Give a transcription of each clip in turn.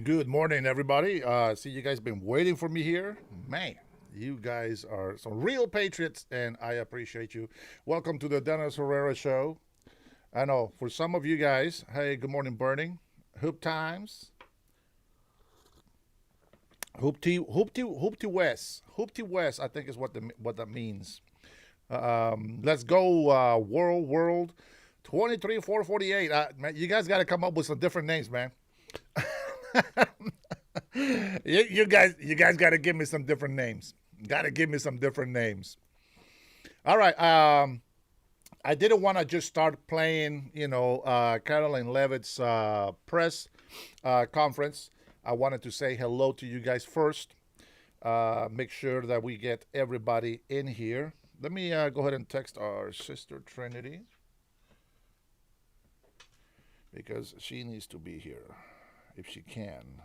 Good morning, everybody. See, you guys been waiting for me here. Man, you guys are some real patriots, and I appreciate you. Welcome to the Dennis Herrera Show. I know for some of you guys, hey, good morning, Burning. Hoop times. Hoopty West, I think is what that means. Let's go, World 23448. Man, you guys got to come up with some different names, man. You guys got to give me some different names. Got to give me some different names. All right. I didn't want to just start playing, Caroline Levitt's press conference. I wanted to say hello to you guys first. Make sure that we get everybody in here. Let me go ahead and text our sister Trinity because she needs to be here if she can.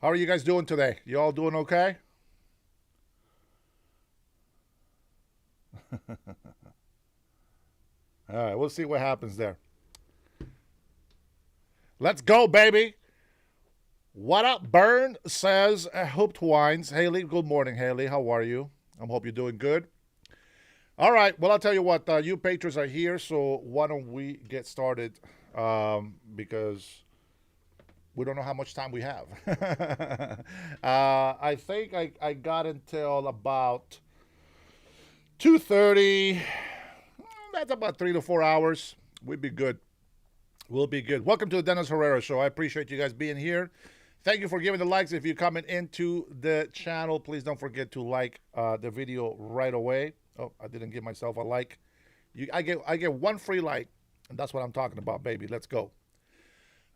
How are you guys doing today? You all doing okay? All right, we'll see what happens there. Let's go, baby. What up, Burn says Hooped Wines. Haley, good morning, Haley. How are you? I hope you're doing good. All right, well, I'll tell you what. You patrons are here, so why don't we get started because we don't know how much time we have. I think I got until about 2:30. That's about 3 to 4 hours. We'd be good. We'll be good. Welcome to the Dennis Herrera Show. I appreciate you guys being here. Thank you for giving the likes. If you're coming into the channel, please don't forget to like the video right away. Oh, I didn't give myself a like. I get one free like, and that's what I'm talking about, baby. Let's go.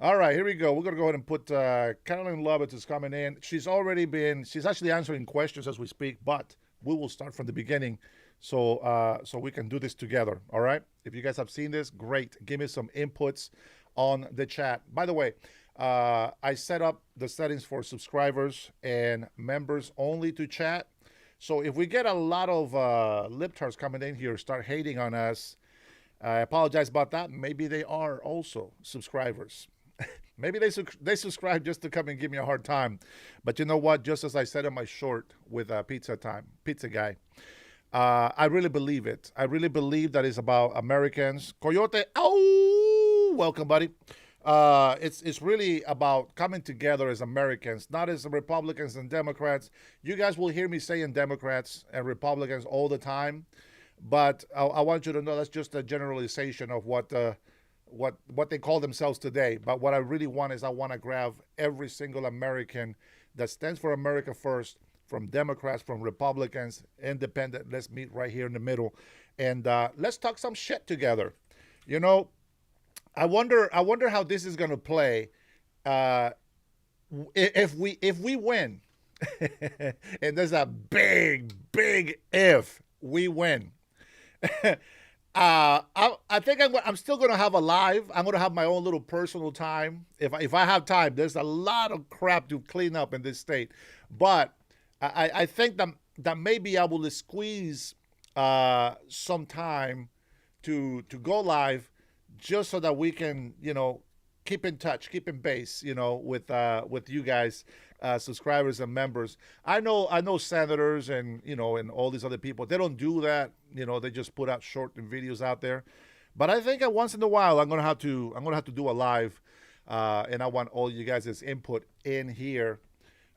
All right, here we go. We're going to go ahead and put Caroline Lovett is coming in. She's actually answering questions as we speak, but we will start from the beginning so we can do this together, all right? If you guys have seen this, great. Give me some inputs on the chat. By the way, I set up the settings for subscribers and members only to chat. So if we get a lot of libtards coming in here, start hating on us, I apologize about that. Maybe they are also subscribers. Maybe they subscribe just to come and give me a hard time. But you know what? Just as I said in my short with Pizza Guy, I really believe it. I really believe that it's about Americans. Coyote, oh, welcome, buddy. It's really about coming together as Americans, not as Republicans and Democrats. You guys will hear me saying Democrats and Republicans all the time, but I want you to know that's just a generalization of what they call themselves today. But what I really want is I want to grab every single American that stands for America first, from Democrats, from Republicans, independent. Let's meet right here in the middle, and let's talk some shit together. You know, I wonder how this is going to play If we win, and there's a big if we win. I think I'm still gonna have a live. I'm gonna have my own little personal time. If I have time, there's a lot of crap to clean up in this state, but I think that maybe I will squeeze some time to go live, just so that we can keep in touch, keep in base, with you guys, subscribers and members. I know senators and and all these other people. They don't do that. They just put out short videos out there. But I think that once in a while I'm gonna have to do a live, and I want all you guys' input in here.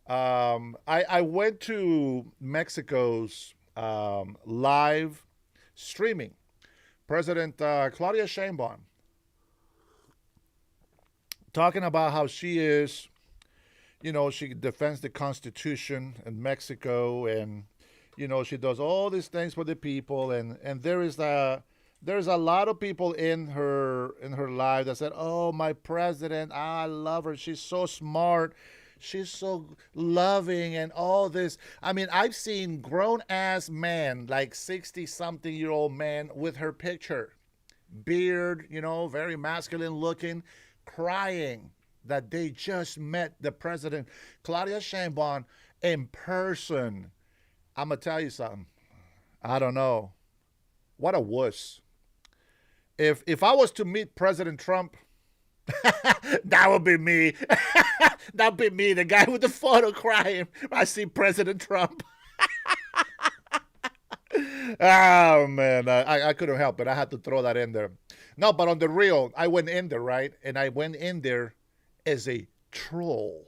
I went to Mexico's live streaming. President Claudia Sheinbaum talking about how she defends the Constitution in Mexico, and she does all these things for the people, and there's a lot of people in her life that said, "Oh, my president, I love her. She's so smart. She's so loving and all this." I mean, I've seen grown ass man, like 60 something year old man with her picture, beard, very masculine looking, crying that they just met the president, Claudia Sheinbaum, in person. I'm going to tell you something. I don't know. What a wuss. If I was to meet President Trump, that would be me. That would be me, the guy with the photo crying. I see President Trump. Oh, man. I couldn't help it. I had to throw that in there. No, but on the real, I went in there, right? And I went in there as a troll.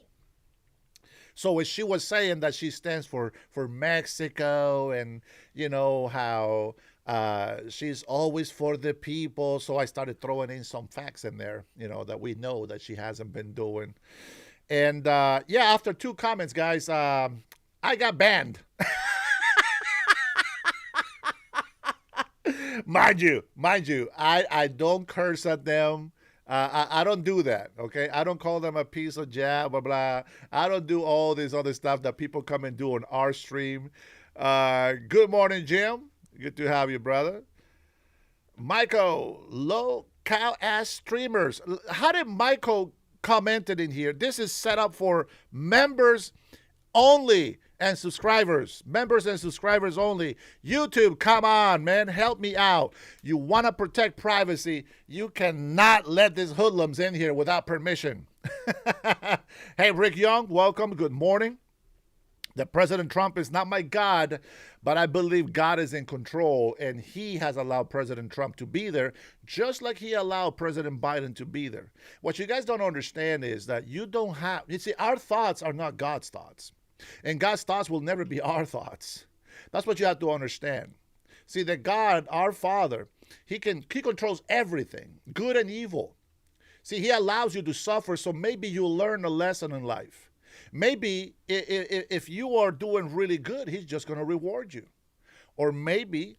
So as she was saying that she stands for Mexico, and how she's always for the people. So I started throwing in some facts in there, that we know that she hasn't been doing. And yeah, after 2 comments, guys, I got banned. Mind you, I don't curse at them. I don't do that, okay? I don't call them a piece of jab, blah, blah. I don't do all this other stuff that people come and do on our stream. Good morning, Jim. Good to have you, brother. Michael, low cow ass streamers. How did Michael commented in here? This is set up for members only and subscribers. Members and subscribers only. YouTube, come on, man. Help me out. You want to protect privacy. You cannot let these hoodlums in here without permission. Hey, Rick Young, welcome. Good morning. That President Trump is not my God, but I believe God is in control, and he has allowed President Trump to be there, just like he allowed President Biden to be there. What you guys don't understand is that you see, our thoughts are not God's thoughts. And God's thoughts will never be our thoughts. That's what you have to understand. See, that God, our Father, He controls everything, good and evil. See, He allows you to suffer, so maybe you'll learn a lesson in life. Maybe if you are doing really good, He's just going to reward you. Or maybe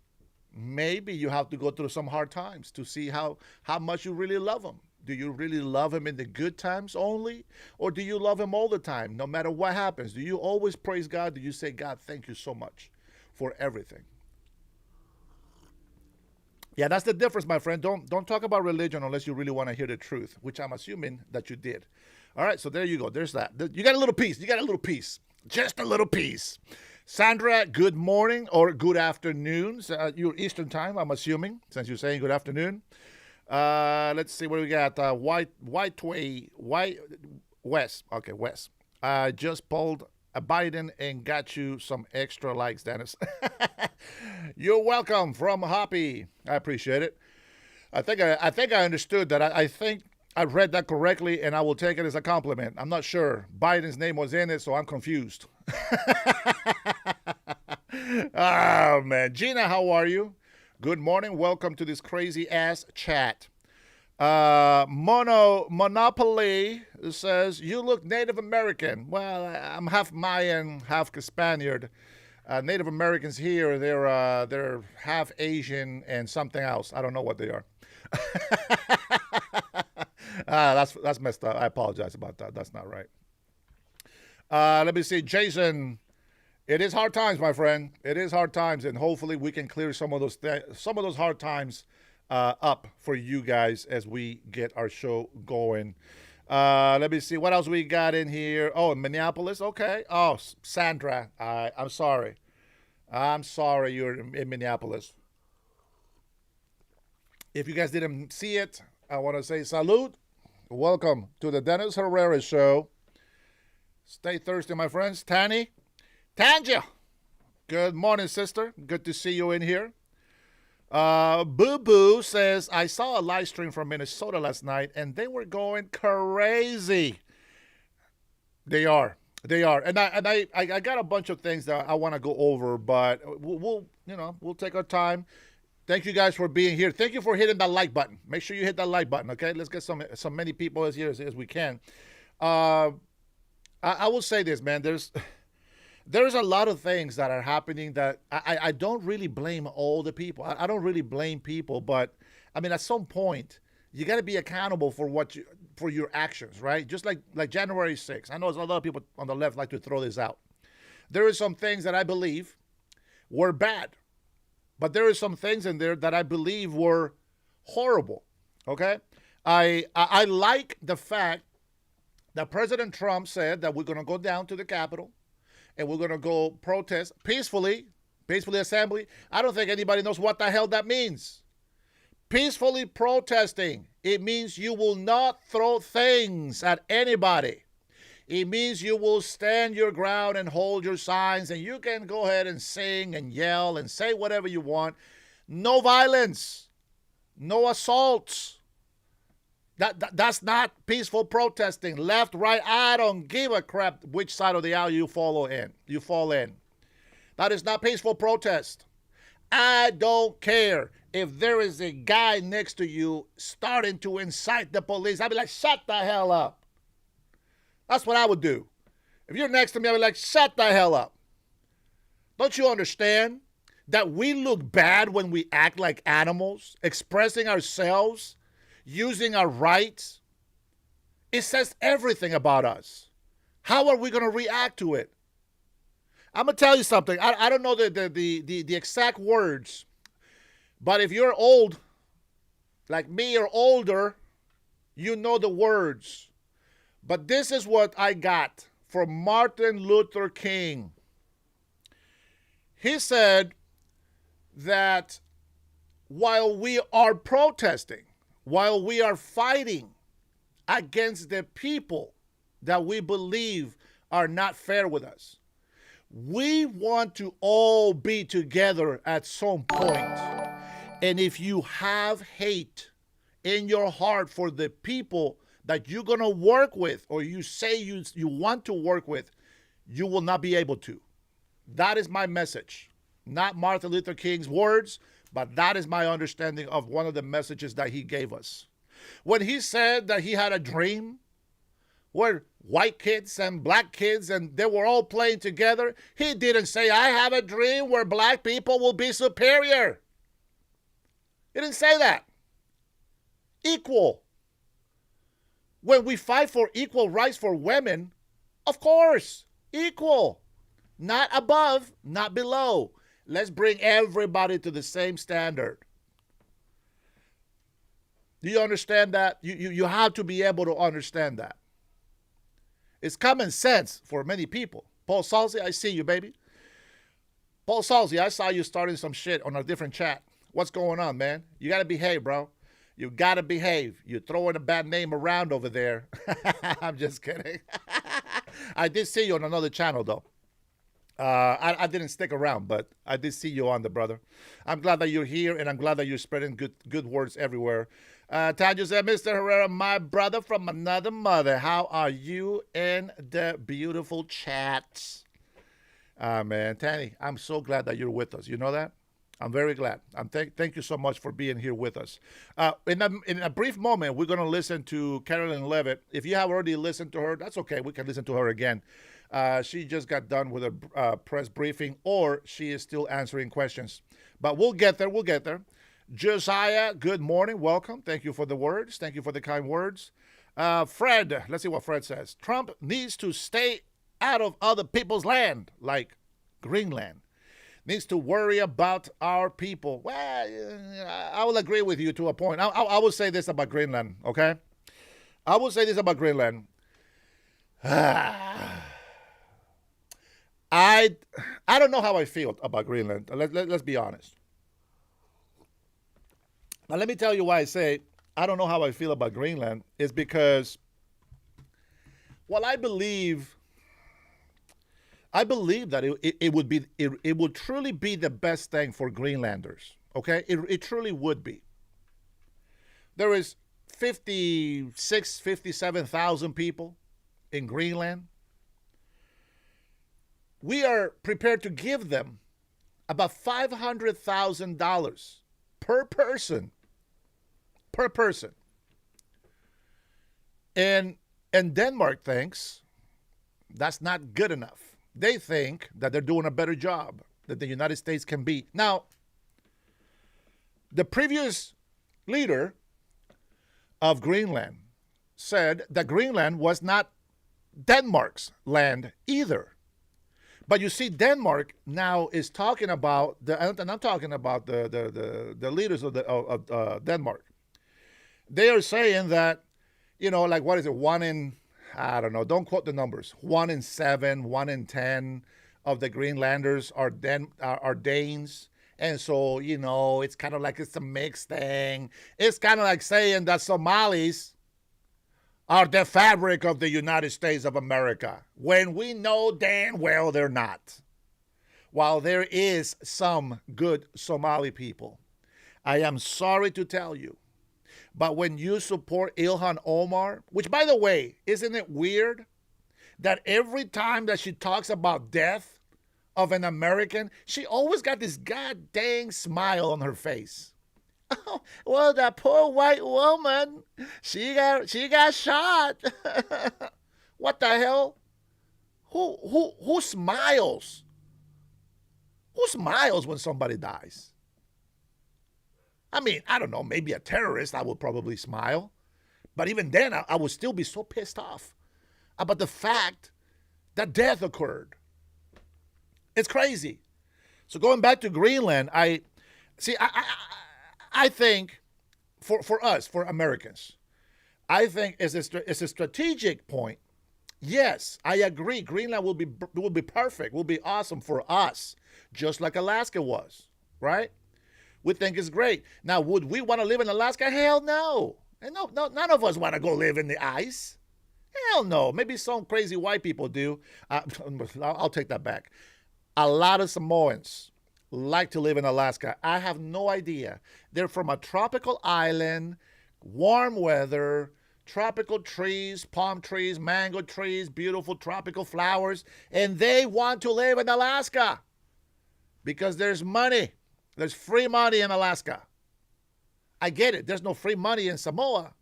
you have to go through some hard times to see how much you really love Him. Do you really love Him in the good times only? Or do you love Him all the time, no matter what happens? Do you always praise God? Do you say, God, thank you so much for everything? Yeah, that's the difference, my friend. Don't talk about religion unless you really want to hear the truth, which I'm assuming that you did. All right, so there you go. There's that. You got a little piece. Just a little piece. Sandra, good morning or good afternoon. Your Eastern time, I'm assuming, since you're saying good afternoon. Let's see what do we got. White West. Okay, West. Just pulled a Biden and got you some extra likes, Dennis. You're welcome from Hoppy. I appreciate it. I think I understood that. I think I read that correctly, and I will take it as a compliment. I'm not sure. Biden's name was in it, so I'm confused. Oh, man. Gina, how are you? Good morning. Welcome to this crazy ass chat. Monopoly says, you look Native American. Well, I'm half Mayan, half Spaniard. Native Americans here, they're half Asian and something else. I don't know what they are. That's messed up. I apologize about that. That's not right. Let me see. Jason, it is hard times, my friend. It is hard times, and hopefully we can clear some of those hard times up for you guys as we get our show going. Let me see what else we got in here. Oh, in Minneapolis. Okay. Oh, Sandra, I'm sorry. I'm sorry you're in Minneapolis. If you guys didn't see it, I want to say salute. Welcome to the Dennis Herrera Show. Stay thirsty, my friends. Tanja. Good morning, sister. Good to see you in here. Boo Boo says, I saw a live stream from Minnesota last night, and they were going crazy. They are. And I got a bunch of things that I want to go over, but we'll take our time. Thank you guys for being here. Thank you for hitting that like button. Make sure you hit that like button, okay? Let's get some many people as here as we can. I will say this, man. There's a lot of things that are happening that I don't really blame all the people. I don't really blame people, but I mean, at some point, you got to be accountable for your actions, right? Just like January 6th. I know there's a lot of people on the left like to throw this out. There are some things that I believe were bad, but there are some things in there that I believe were horrible. Okay, I like the fact that President Trump said that we're going to go down to the Capitol and we're going to go protest peacefully assembly. I don't think anybody knows what the hell that means. Peacefully protesting. It means you will not throw things at anybody. It means you will stand your ground and hold your signs, and you can go ahead and sing and yell and say whatever you want. No violence. No assaults. That's not peaceful protesting. Left, right, I don't give a crap which side of the aisle you fall in. That is not peaceful protest. I don't care if there is a guy next to you starting to incite the police. I'd be like, shut the hell up. That's what I would do. If you're next to me, I'd be like, shut the hell up. Don't you understand that we look bad when we act like animals, expressing ourselves, using our rights? It says everything about us. How are we going to react to it? I'm going to tell you something. I don't know the exact words, but if you're old, like me or older, you know the words. But this is what I got from Martin Luther King. He said that while we are protesting, while we are fighting against the people that we believe are not fair with us, we want to all be together at some point. And if you have hate in your heart for the people that you're going to work with, or you say you want to work with, you will not be able to. That is my message. Not Martin Luther King's words, but that is my understanding of one of the messages that he gave us. When he said that he had a dream where white kids and black kids and they were all playing together, he didn't say, I have a dream where black people will be superior. He didn't say that. Equal. When we fight for equal rights for women, of course, equal. Not above, not below. Let's bring everybody to the same standard. Do you understand that? You have to be able to understand that. It's common sense for many people. Paul Salzi, I see you, baby. Paul Salzi, I saw you starting some shit on a different chat. What's going on, man? You got to behave, bro. You got to behave. You're throwing a bad name around over there. I'm just kidding. I did see you on another channel, though. I didn't stick around, but I did see you on the brother. I'm glad that you're here, and I'm glad that you're spreading good words everywhere. Tanya said, Mr. Herrera, my brother from another mother. How are you in the beautiful chat? Man, Tanny, I'm so glad that you're with us. You know that? I'm very glad. Thank you so much for being here with us. In a brief moment, we're going to listen to Carolyn Levitt. If you have already listened to her, that's okay. We can listen to her again. She just got done with a press briefing, or she is still answering questions. But we'll get there. We'll get there. Josiah, good morning. Welcome. Thank you for the words. Thank you for the kind words. Fred, let's see what Fred says. Trump needs to stay out of other people's land, like Greenland, needs to worry about our people. Well, I will agree with you to a point. I will say this about Greenland, okay? I will say this about Greenland. I don't know how I feel about Greenland. Let's be honest. Now, let me tell you why I say I don't know how I feel about Greenland is because, well, I believe that it would truly be the best thing for Greenlanders. Okay, it truly would be. There is 57,000 people in Greenland. We are prepared to give them about $500,000 per person. Per person. And Denmark thinks that's not good enough. They think that they're doing a better job that the United States can be. Now, the previous leader of Greenland said that Greenland was not Denmark's land either. But you see, Denmark now is talking about and I'm talking about the leaders of Denmark. They are saying that, like what is it? I don't know. Don't quote the numbers. 1 in 7, 1 in 10 of the Greenlanders are Danes. And so, it's kind of like it's a mixed thing. It's kind of like saying that Somalis are the fabric of the United States of America, when we know damn well they're not. While there is some good Somali people, I am sorry to tell you, but when you support Ilhan Omar, which, by the way, isn't it weird that every time that she talks about death of an American, she always got this goddamn smile on her face. Oh, well, that poor white woman, she got shot. What the hell? Who smiles? Who smiles when somebody dies? I mean, I don't know, maybe a terrorist, I would probably smile. But even then, I would still be so pissed off about the fact that death occurred. It's crazy. So going back to Greenland, I think for us, for Americans, I think it's a strategic point. Yes, I agree. Greenland will be perfect, will be awesome for us, just like Alaska was, right? We think it's great. Now, would we want to live in Alaska? Hell no. And no, none of us want to go live in the ice. Hell no. Maybe some crazy white people do. I'll take that back. A lot of Samoans like to live in Alaska. I have no idea. They're from a tropical island, warm weather, tropical trees, palm trees, mango trees, beautiful tropical flowers, and they want to live in Alaska because there's money. There's free money in Alaska. I get it. There's no free money in Samoa.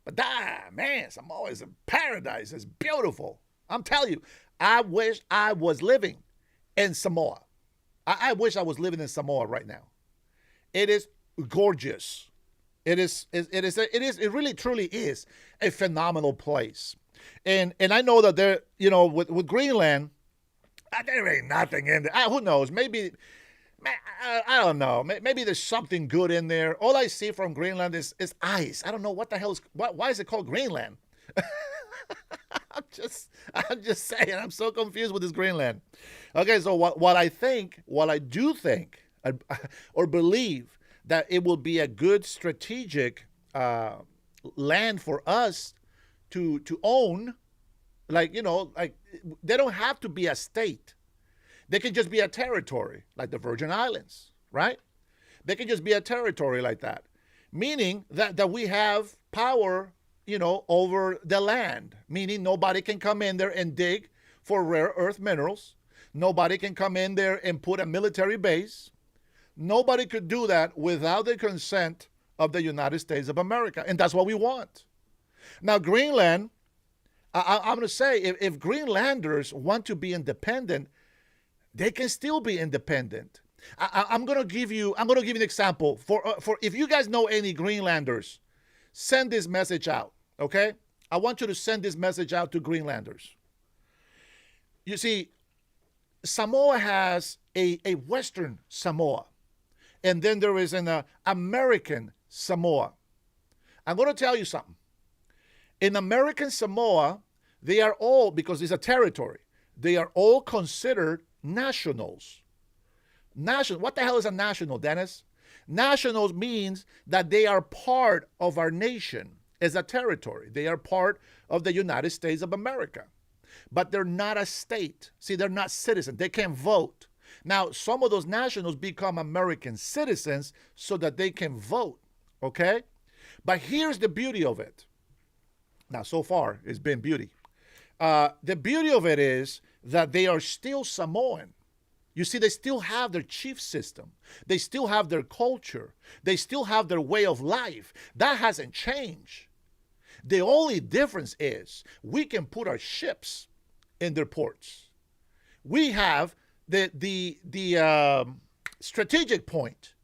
But man, Samoa is a paradise. It's beautiful. I'm telling you, I wish I was living in Samoa. I wish I was living in Samoa right now. It is gorgeous. It really truly is a phenomenal place. And I know that there, with Greenland, there ain't nothing in there. Who knows? Maybe, I don't know. Maybe there's something good in there. All I see from Greenland is ice. I don't know what the hell why is it called Greenland? I'm just saying. I'm so confused with this Greenland. Okay, so what I do think, or believe that it will be a good strategic land for us to own. Like they don't have to be a state. They can just be a territory, like the Virgin Islands, right? They can just be a territory like that, meaning that we have power, over the land, meaning nobody can come in there and dig for rare earth minerals. Nobody can come in there and put a military base. Nobody could do that without the consent of the United States of America, and that's what we want. Now, Greenland, I'm going to say, if Greenlanders want to be independent, they can still be independent. I'm going to give you an example for if you guys know any Greenlanders, send this message out, okay? I want you to send this message out to Greenlanders. You see, Samoa has a Western Samoa, and then there is an American Samoa. I'm going to tell you something. In American Samoa, they are all, because it's a territory, they are all considered nationals. What the hell is a national, Dennis? Nationals means that they are part of our nation as a territory. They are part of the United States of America. But they're not a state. See, they're not citizens. They can't vote. Now, some of those nationals become American citizens so that they can vote, okay? But here's the beauty of it. Now, so far, it's been beauty. The beauty of it is that they are still Samoan. You see, they still have their chief system. They still have their culture. They still have their way of life. That hasn't changed. The only difference is we can put our ships in their ports. We have the strategic point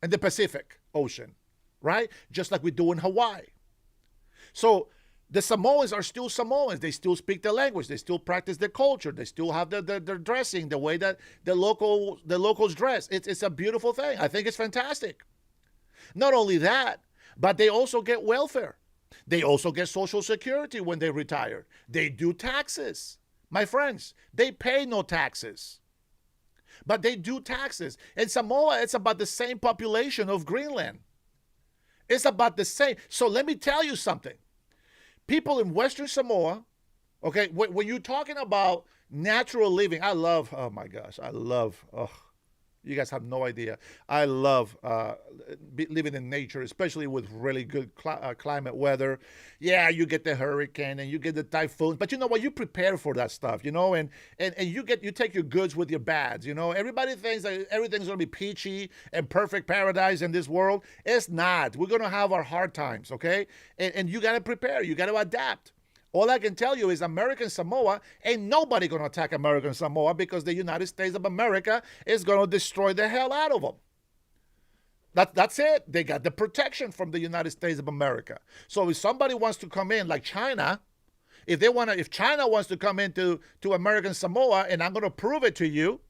in the Pacific Ocean, right? Just like we do in Hawaii. So the Samoans are still Samoans. They still speak the language. They still practice their culture. They still have their dressing, the way that the locals dress. It's a beautiful thing. I think it's fantastic. Not only that, but they also get welfare. They also get Social Security when they retire. They do taxes. My friends, they pay no taxes. But they do taxes. In Samoa, it's about the same population of Greenland. It's about the same. So let me tell you something. People in Western Samoa, okay, when you're talking about natural living, I love, oh my gosh, you guys have no idea. I love living in nature, especially with really good climate weather. Yeah, you get the hurricane and you get the typhoon, but you know what? You prepare for that stuff, you know, and you take your goods with your bads, you know. Everybody thinks that everything's going to be peachy and perfect paradise in this world. It's not. We're going to have our hard times, okay? And you got to prepare. You got to adapt. All I can tell you is American Samoa, ain't nobody going to attack American Samoa because the United States of America is going to destroy the hell out of them. That's it. They got the protection from the United States of America. So if somebody wants to come in like China, if China wants to come into American Samoa, and I'm going to prove it to you,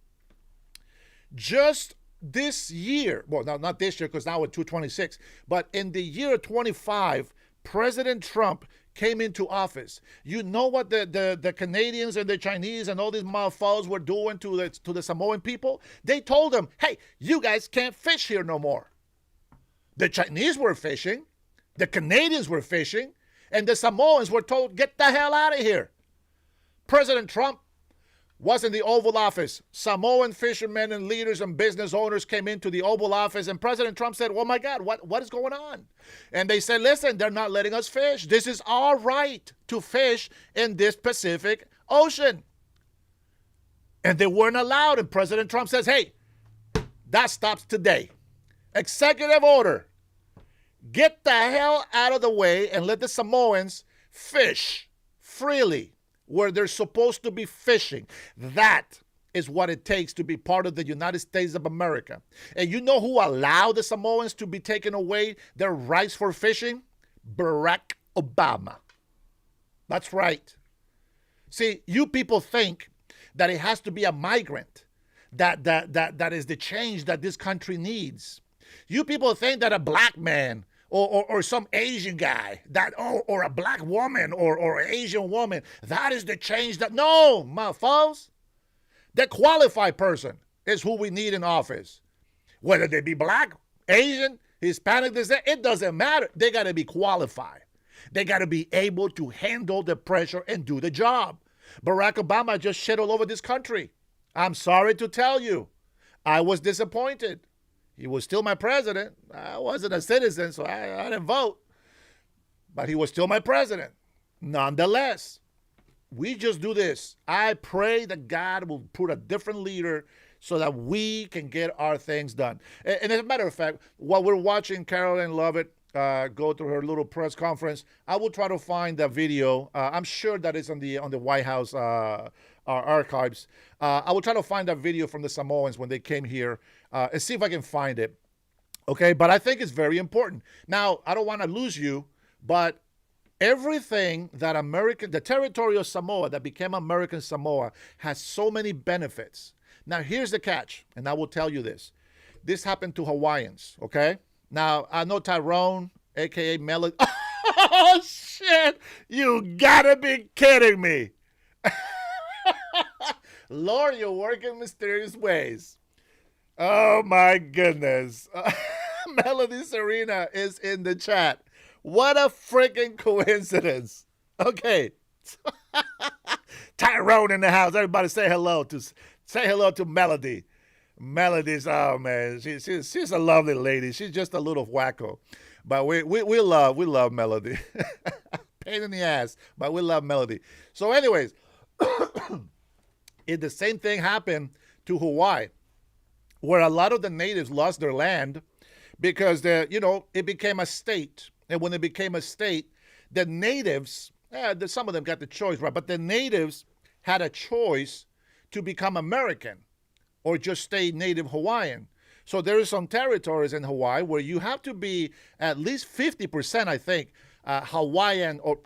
just this year, well, not this year because now we're 226, but in the year 25, President Trump came into office. You know what the Canadians and the Chinese and all these motherfuckers were doing to the Samoan people? They told them, hey, you guys can't fish here no more. The Chinese were fishing, the Canadians were fishing, and the Samoans were told, get the hell out of here. President Trump was in the Oval Office. Samoan fishermen and leaders and business owners came into the Oval Office, and President Trump said, oh my God, what is going on? And they said, listen, they're not letting us fish. This is our right to fish in this Pacific Ocean. And they weren't allowed, and President Trump says, hey, that stops today. Executive order. Get the hell out of the way and let the Samoans fish freely where they're supposed to be fishing. That is what it takes to be part of the United States of America. And you know who allowed the Samoans to be taken away their rights for fishing? Barack Obama. That's right. See, you people think that it has to be a migrant that is the change that this country needs. You people think that a black man or some Asian guy or a black woman or Asian woman, that is the change that, no, my folks. The qualified person is who we need in office. Whether they be black, Asian, Hispanic, it doesn't matter. They got to be qualified. They got to be able to handle the pressure and do the job. Barack Obama just shit all over this country. I'm sorry to tell you. I was disappointed. He was still my president. I wasn't a citizen, so I didn't vote. But he was still my president. Nonetheless, we just do this. I pray that God will put a different leader so that we can get our things done. And as a matter of fact, while we're watching Caroline Lovett go through her little press conference, I will try to find that video. I'm sure that it's on the White House archives. I will try to find that video from the Samoans when they came here and see if I can find it. Okay, but I think it's very important. Now, I don't want to lose you, but Everything that the territory of Samoa that became American Samoa has so many benefits. Now, here's the catch, and I will tell you this. This happened to Hawaiians, okay? Now, I know Tyrone, a.k.a. Melody. Oh, shit! You gotta be kidding me. Lord, you work in mysterious ways. Oh, my goodness. Melody Serena is in the chat. What a freaking coincidence. Okay. Tyrone in the house. Everybody say hello to Melody. Melody's, oh man, she's a lovely lady. She's just a little wacko. But we love Melody. Pain in the ass, but we love Melody. So anyways, the same thing happened to Hawaii, where a lot of the natives lost their land because it became a state. And when it became a state, the natives, some of them got the choice, right? But the natives had a choice to become American or just stay native Hawaiian. So there are some territories in Hawaii where you have to be at least 50%, I think, Hawaiian or,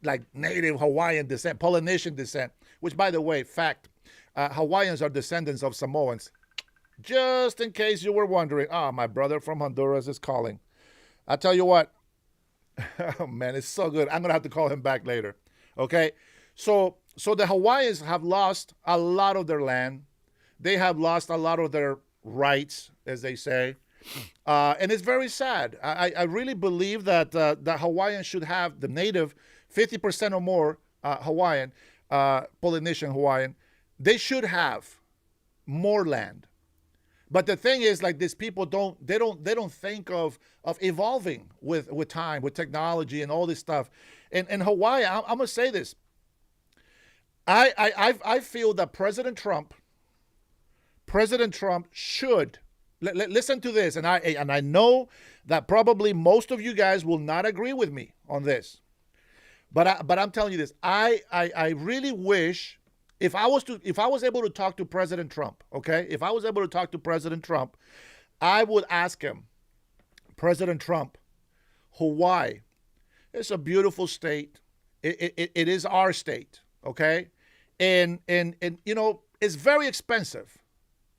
like native Hawaiian descent, Polynesian descent, which, by the way, fact, Hawaiians are descendants of Samoans. Just in case you were wondering, my brother from Honduras is calling. I'll tell you what. Oh, man, it's so good. I'm going to have to call him back later. Okay? So the Hawaiians have lost a lot of their land. They have lost a lot of their rights, as they say. And it's very sad. I really believe that the Hawaiians should have the native 50% or more Hawaiian, Polynesian Hawaiian. They should have more land. But the thing is, like, these people don't think of evolving with time, with technology and all this stuff. And Hawaii, I'm gonna say this. I feel that President Trump should listen to this, and I know that probably most of you guys will not agree with me on this, but I'm telling you this. I really wish. If I was able to talk to President Trump, okay? If I was able to talk to President Trump, I would ask him, President Trump, Hawaii, it's a beautiful state. It is our state, okay? And it's very expensive.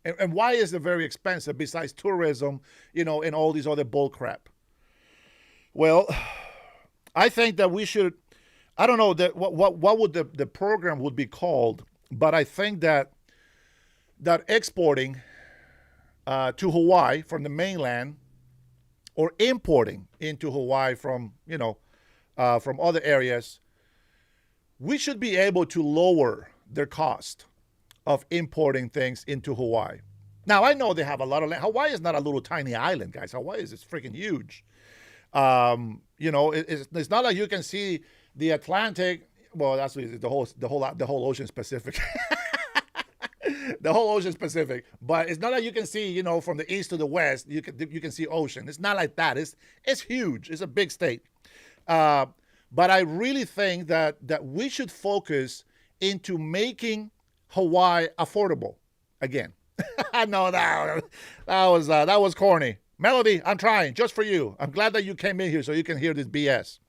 And why is it very expensive besides tourism, and all these other bull crap? Well, I think that we should. I don't know that what would the program would be called, but I think that exporting to Hawaii from the mainland or importing into Hawaii from from other areas, we should be able to lower their cost of importing things into Hawaii. Now, I know they have a lot of land. Hawaii is not a little tiny island, guys. Hawaii is freaking huge. It's not like you can see the Atlantic. Well, that's the whole ocean Pacific. The whole ocean Pacific. But it's not like you can see, from the east to the west, you can see ocean. It's not like that. It's huge. It's a big state. But I really think that we should focus into making Hawaii affordable again. I know that was corny. Melody, I'm trying just for you. I'm glad that you came in here so you can hear this BS.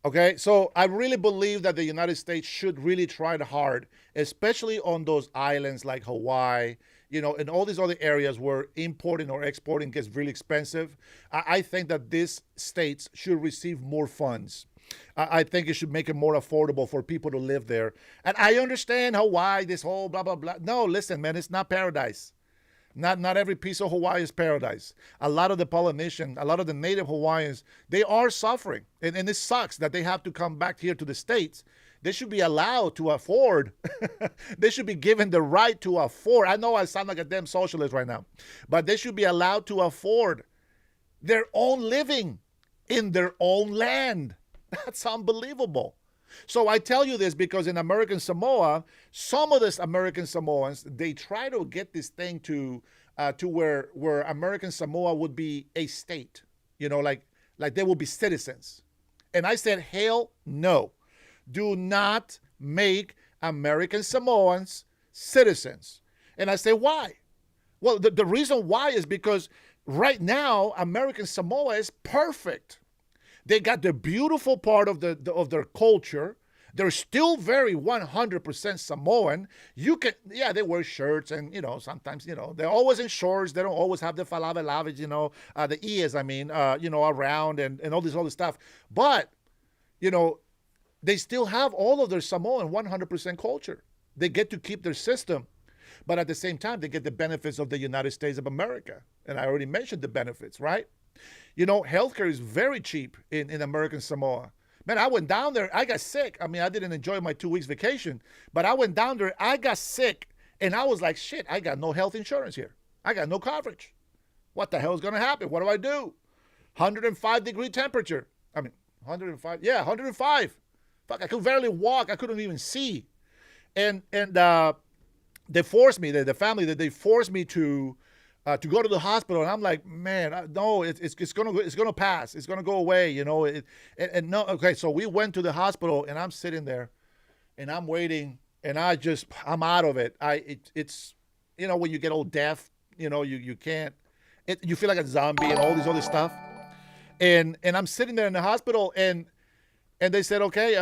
Okay, so I really believe that the United States should really try hard, especially on those islands like Hawaii, and all these other areas where importing or exporting gets really expensive. I think that these states should receive more funds. I think it should make it more affordable for people to live there. And I understand Hawaii, this whole blah, blah, blah. No, listen, man, it's not paradise. Not every piece of Hawaii is paradise. A lot of the Polynesian, a lot of the native Hawaiians, they are suffering. And it sucks that they have to come back here to the States. They should be allowed to afford. They should be given the right to afford. I know I sound like a damn socialist right now. But they should be allowed to afford their own living in their own land. That's unbelievable. So I tell you this because in American Samoa, some of these American Samoans, they try to get this thing to where American Samoa would be a state, like they will be citizens. And I said, hell no. Do not make American Samoans citizens. And I say, why? Well, the reason why is because right now, American Samoa is perfect. They got the beautiful part of of their culture. They're still very 100% Samoan. You can, yeah, they wear shirts and, sometimes, they're always in shorts. They don't always have the falavelavage, the ears, around and all this other stuff. But, you know, they still have all of their Samoan 100% culture. They get to keep their system. But at the same time, they get the benefits of the United States of America. And I already mentioned the benefits, right? Healthcare is very cheap in American Samoa. Man, I went down there. I got sick. I mean, I didn't enjoy my 2 weeks vacation, but I went down there. I got sick, and I was like, shit, I got no health insurance here. I got no coverage. What the hell is going to happen? What do I do? 105-degree temperature. I mean, 105. Yeah, 105. Fuck, I could barely walk. I couldn't even see. And they forced me, the family, they forced me to go to the hospital, and I'm like, man, no, it's gonna pass, it's gonna go away, and no, okay, so we went to the hospital, and I'm sitting there, and I'm waiting, and I'm out of it. It's when you get old deaf, you can't, you feel like a zombie and all this other stuff, and I'm sitting there in the hospital, and they said, okay,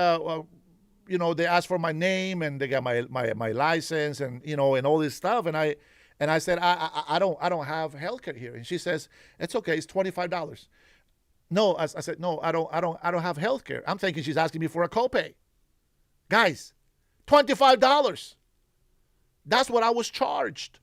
they asked for my name, and they got my license, and and all this stuff, and I said, I don't have healthcare here. And she says, it's okay, it's $25. No, I said, no, I don't have healthcare. I'm thinking she's asking me for a copay. Guys, $25. That's what I was charged.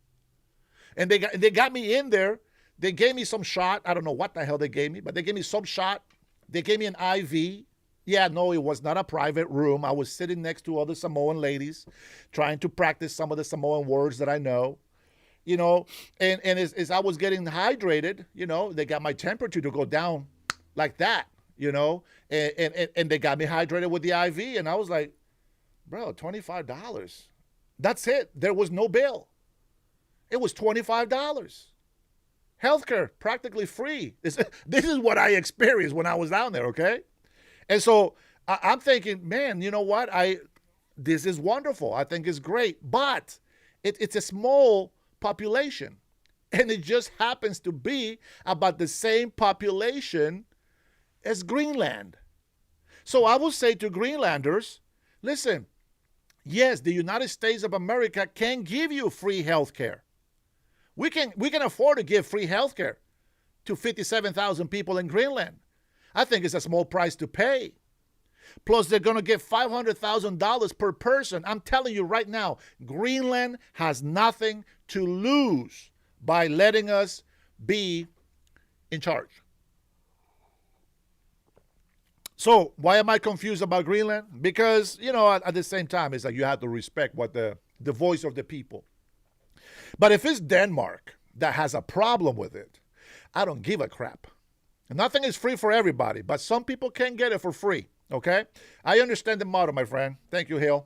And they got me in there. They gave me some shot. I don't know what the hell they gave me, but they gave me some shot. They gave me an IV. Yeah, no, it was not a private room. I was sitting next to other Samoan ladies, trying to practice some of the Samoan words that I know. And as I was getting hydrated, they got my temperature to go down like that, and they got me hydrated with the IV. And I was like, bro, $25. That's it. There was no bill. It was $25. Healthcare, practically free. This is what I experienced when I was down there, okay? And so I'm thinking, man, you know what? This is wonderful. I think it's great. But it's a small population, and it just happens to be about the same population as Greenland. So I will say to Greenlanders, listen, yes, the United States of America can give you free health care. We can afford to give free health care to 57,000 people in Greenland. I think it's a small price to pay. Plus, they're going to get $500,000 per person. I'm telling you right now, Greenland has nothing to lose by letting us be in charge. So why am I confused about Greenland? Because, at the same time, it's like you have to respect what the voice of the people. But if it's Denmark that has a problem with it, I don't give a crap. Nothing is free for everybody, but some people can get it for free. Okay, I understand the motto, my friend. Thank you, Hill.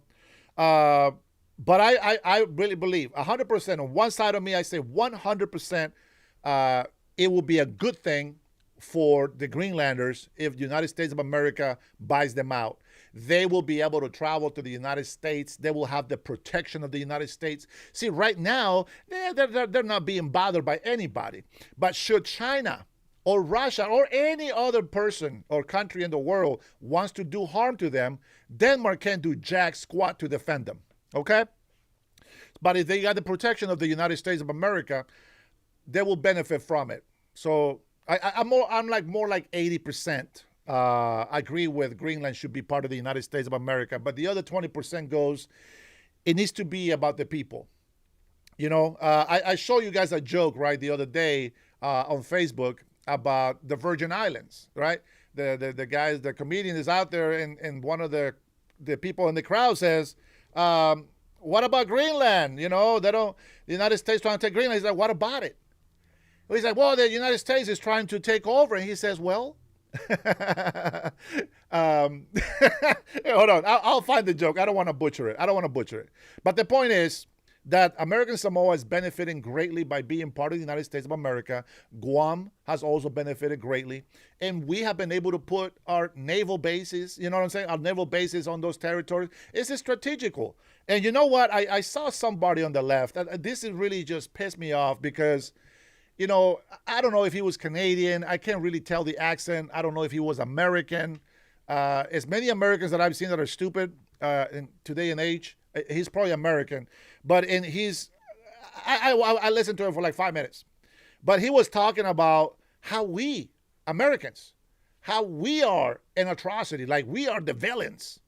But I really believe 100% on one side of me. I say 100%. It will be a good thing for the Greenlanders if the United States of America buys them out. They will be able to travel to the United States. They will have the protection of the United States. See, right now they're not being bothered by anybody. But should China or Russia or any other person or country in the world wants to do harm to them, Denmark can't do jack squat to defend them, okay? But if they got the protection of the United States of America, they will benefit from it. So I'm more like 80%. I agree with Greenland should be part of the United States of America, but the other 20% goes, it needs to be about the people. I showed you guys a joke, right, the other day on Facebook, about the Virgin Islands, right? The comedian is out there, and one of the people in the crowd says, what about Greenland? The United States trying to take Greenland. He's like, what about it? He's like, well, the United States is trying to take over. And he says, well, hold on. I'll find the joke. I don't want to butcher it. But the point is, that American Samoa is benefiting greatly by being part of the United States of America. Guam has also benefited greatly. And we have been able to put our naval bases, our naval bases on those territories. It's strategical. And you know what? I saw somebody on the left. This is really just pissed me off because I don't know if he was Canadian. I can't really tell the accent. I don't know if he was American. As many Americans that I've seen that are stupid in today and age, he's probably American. But I listened to him for like 5 minutes. But he was talking about how we, Americans, how we are an atrocity, like we are the villains,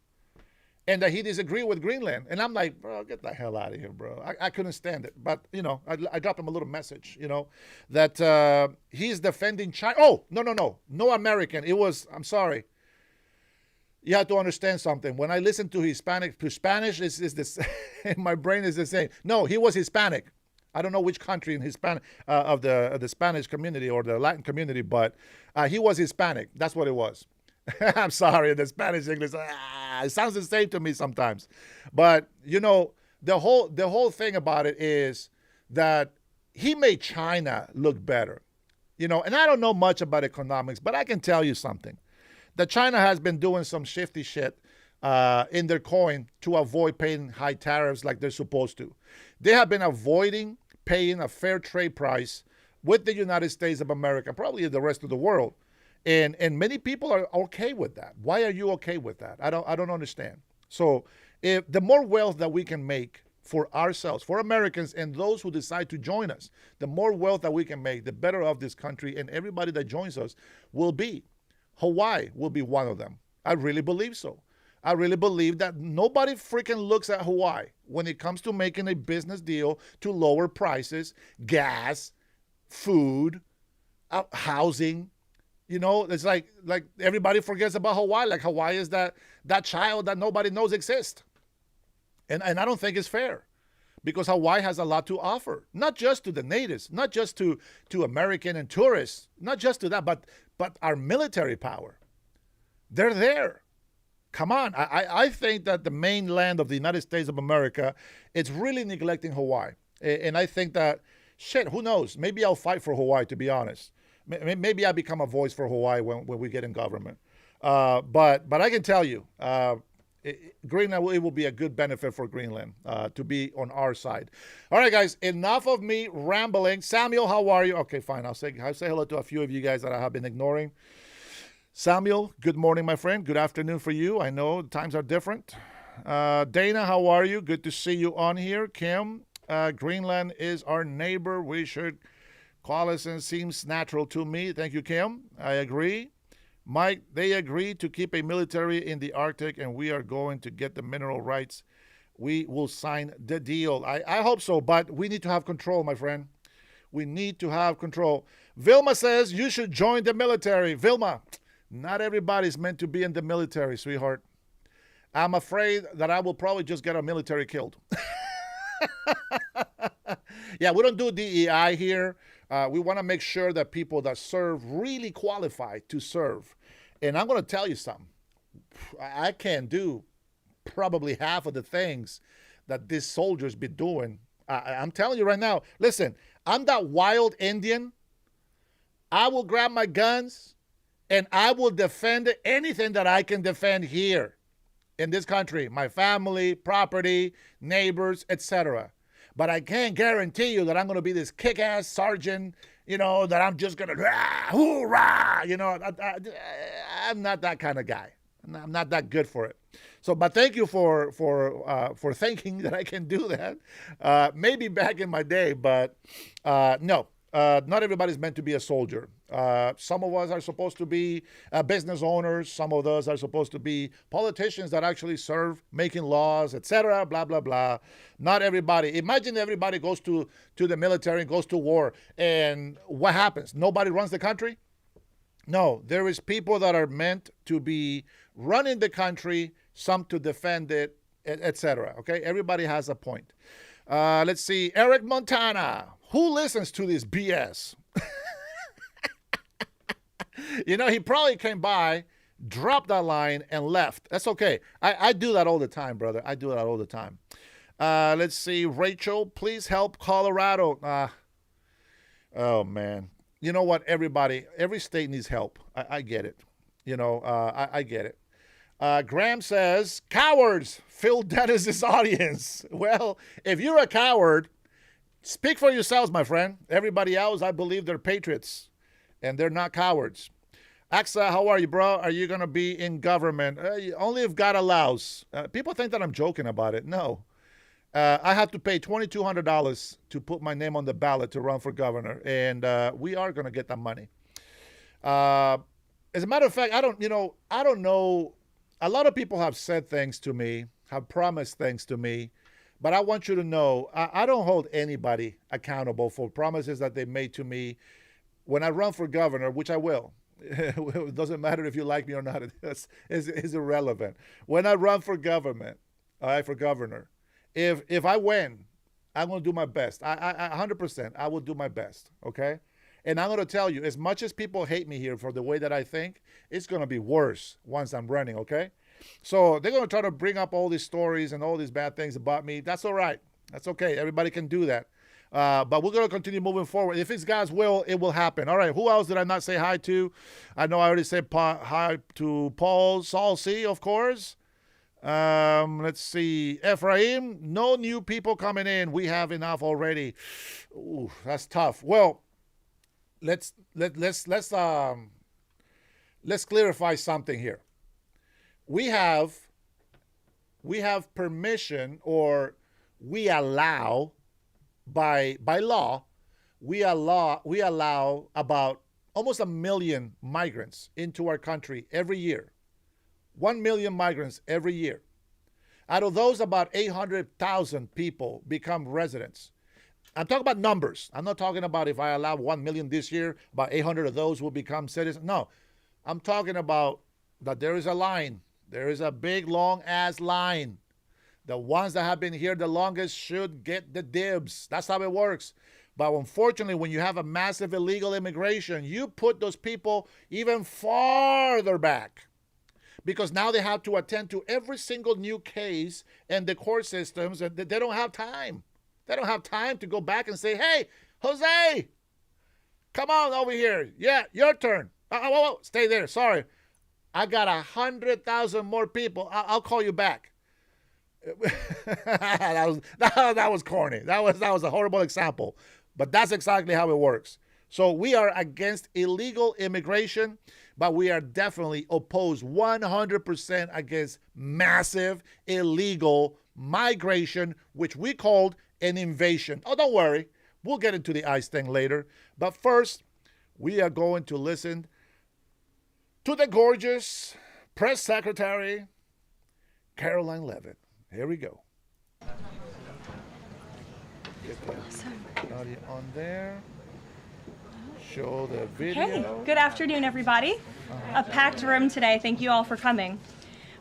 and that he disagreed with Greenland. And I'm like, bro, get the hell out of here, bro. I couldn't stand it. But, I dropped him a little message, that he's defending China. Oh, no American. I'm sorry. You have to understand something. When I listen to Spanish is this, my brain is the same. No, he was Hispanic. I don't know which country in Hispanic of the Spanish community or the Latin community, but he was Hispanic. That's what it was. I'm sorry, the Spanish English. It sounds the same to me sometimes, but the whole thing about it is that he made China look better, and I don't know much about economics, but I can tell you something. That China has been doing some shifty shit in their coin to avoid paying high tariffs like they're supposed to. They have been avoiding paying a fair trade price with the United States of America, probably the rest of the world. And many people are okay with that. Why are you okay with that? I don't understand. So if the more wealth that we can make for ourselves, for Americans and those who decide to join us, the more wealth that we can make, the better off this country and everybody that joins us will be. Hawaii will be one of them. I really believe so. I really believe that nobody freaking looks at Hawaii when it comes to making a business deal to lower prices, gas, food, housing. It's like everybody forgets about Hawaii. Like Hawaii is that child that nobody knows exists. And I don't think it's fair because Hawaii has a lot to offer, not just to the natives, not just to American and tourists, not just to that, but our military power. They're there. Come on. I think that the mainland of the United States of America, it's really neglecting Hawaii. And I think that, who knows? Maybe I'll fight for Hawaii, to be honest. Maybe I become a voice for Hawaii when we get in government. But I can tell you, Greenland, it will be a good benefit for Greenland to be on our side. All right, guys, enough of me rambling. Samuel, how are you? Okay, fine. I'll say hello to a few of you guys that I have been ignoring. Samuel, good morning, my friend. Good afternoon for you. I know times are different. Dana, how are you? Good to see you on here. Kim, Greenland is our neighbor. We should call us, and seems natural to me. Thank you, Kim. I agree. Mike, they agreed to keep a military in the Arctic, and we are going to get the mineral rights. We will sign the deal. I hope so, but we need to have control, my friend. We need to have control. Vilma says you should join the military. Vilma, not everybody's meant to be in the military, sweetheart. I'm afraid that I will probably just get our military killed. Yeah, we don't do DEI here. We want to make sure that people that serve really qualify to serve. And I'm going to tell you something. I can't do probably half of the things that these soldiers be doing. I'm telling you right now, listen, I'm that wild Indian. I will grab my guns and I will defend anything that I can defend here in this country, my family, property, neighbors, etc. But I can't guarantee you that I'm going to be this kick-ass sergeant, that I'm just going to, hoorah, I'm not that kind of guy. I'm not that good for it. So, but thank you for thinking that I can do that. Maybe back in my day, but no. Not everybody's meant to be a soldier. Some of us are supposed to be business owners. Some of us are supposed to be politicians that actually serve, making laws, etc. Blah, blah, blah. Not everybody. Imagine everybody goes to the military and goes to war. And what happens? Nobody runs the country? No, there is people that are meant to be running the country, some to defend it, etc. Okay, everybody has a point. Let's see. Eric Montana. Who listens to this BS? He probably came by, dropped that line, and left. That's okay. I do that all the time, brother. I do that all the time. Let's see. Rachel, please help Colorado. Oh, man. You know what, everybody? Every state needs help. I get it. I get it. Graham says, cowards, Phil Dennis's audience. Well, if you're a coward, Speak for yourselves, my friend. Everybody else, I believe they're patriots, and they're not cowards. Axa, how are you, bro? Are you going to be in government? Only if God allows. People think that I'm joking about it. No. I have to pay $2,200 to put my name on the ballot to run for governor, and we are going to get that money. As a matter of fact, I don't know. A lot of people have said things to me, have promised things to me, but I want you to know I don't hold anybody accountable for promises that they made to me when I run for governor, which I will. It doesn't matter if you like me or not. It's irrelevant. When I run for government, for governor, if I win, I'm going to do my best. I 100%, I will do my best, okay? And I'm going to tell you, as much as people hate me here for the way that I think, it's going to be worse once I'm running, okay? So they're going to try to bring up all these stories and all these bad things about me. That's all right. That's okay. Everybody can do that. But we're going to continue moving forward. If it's God's will, it will happen. All right. Who else did I not say hi to? I know I already said hi to Paul Salsi, of course. Let's see. Ephraim, no new people coming in. We have enough already. Ooh, that's tough. Well, let's clarify something here. We have permission, or we allow by law, we allow about almost 1 million migrants into our country every year. 1 million migrants every year. Out of those, about 800,000 people become residents. I'm talking about numbers. I'm not talking about if I allow 1 million this year, about 800 of those will become citizens. No, I'm talking about that there is a line. There is a big, long-ass line. The ones that have been here the longest should get the dibs. That's how it works. But unfortunately, when you have a massive illegal immigration, you put those people even farther back, because now they have to attend to every single new case and the court systems, and they don't have time. They don't have time to go back and say, hey, Jose, come on over here. Yeah, your turn. Whoa, stay there. Sorry. I got 100,000 more people. I'll call you back. that was corny. That was a horrible example. But that's exactly how it works. So we are against illegal immigration, but we are definitely opposed 100% against massive illegal migration, which we called an invasion. Oh, don't worry. We'll get into the ICE thing later. But first, we are going to listen to the gorgeous press secretary, Caroline Levitt. Here we go. Get the audio on there. Show the video. Hey, good afternoon, everybody. A packed room today. Thank you all for coming.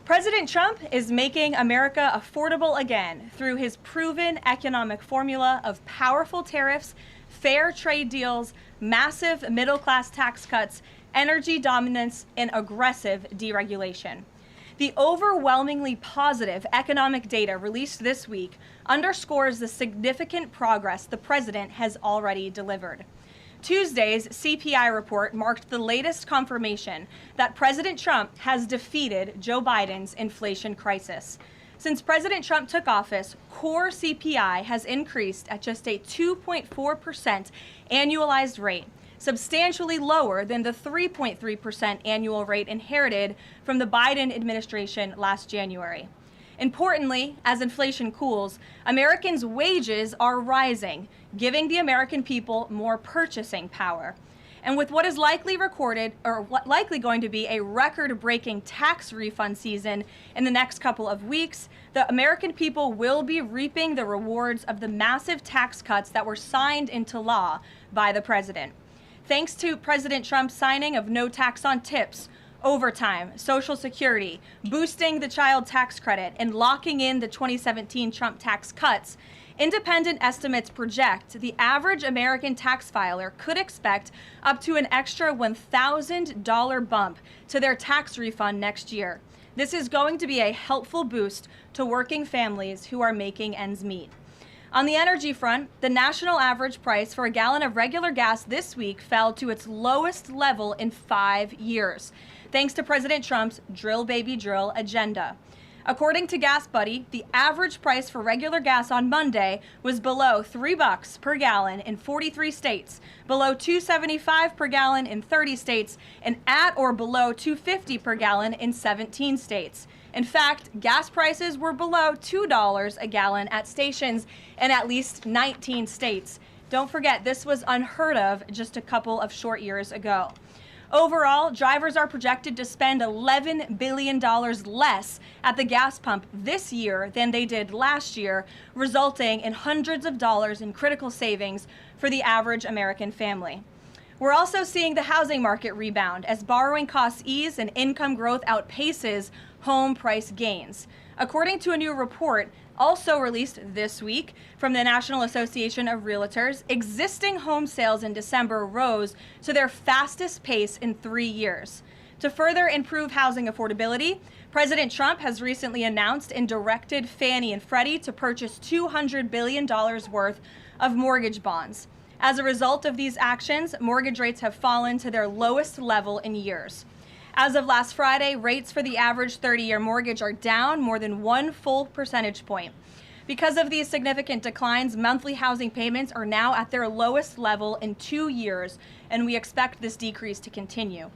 President Trump is making America affordable again through his proven economic formula of powerful tariffs, fair trade deals, massive middle-class tax cuts, energy dominance, and aggressive deregulation. The overwhelmingly positive economic data released this week underscores the significant progress the president has already delivered. Tuesday's CPI report marked the latest confirmation that President Trump has defeated Joe Biden's inflation crisis. Since President Trump took office, core CPI has increased at just a 2.4% annualized rate, substantially lower than the 3.3% annual rate inherited from the Biden administration last January. Importantly, as inflation cools, Americans' wages are rising, giving the American people more purchasing power. And with what is likely going to be a record-breaking tax refund season in the next couple of weeks, the American people will be reaping the rewards of the massive tax cuts that were signed into law by the president. Thanks to President Trump's signing of no tax on tips, overtime, Social Security, boosting the child tax credit, and locking in the 2017 Trump tax cuts, independent estimates project the average American tax filer could expect up to an extra $1,000 bump to their tax refund next year. This is going to be a helpful boost to working families who are making ends meet. On the energy front, the national average price for a gallon of regular gas this week fell to its lowest level in 5 years, thanks to President Trump's drill baby drill agenda. According to Gas Buddy, the average price for regular gas on Monday was below $3 per gallon in 43 states, below $2.75 per gallon in 30 states, and at or below $2.50 per gallon in 17 states. In fact, gas prices were below $2 a gallon at stations in at least 19 states. Don't forget, this was unheard of just a couple of short years ago. Overall, drivers are projected to spend $11 billion less at the gas pump this year than they did last year, resulting in hundreds of dollars in critical savings for the average American family. We're also seeing the housing market rebound as borrowing costs ease and income growth outpaces home price gains. According to a new report also released this week from the National Association of Realtors, existing home sales in December rose to their fastest pace in 3 years. To further improve housing affordability, President Trump has recently announced and directed Fannie and Freddie to purchase $200 billion worth of mortgage bonds. As a result of these actions, mortgage rates have fallen to their lowest level in years. As of last Friday, rates for the average 30-year mortgage are down more than 1 full percentage point. Because of these significant declines, monthly housing payments are now at their lowest level in 2 years, and we expect this decrease to continue.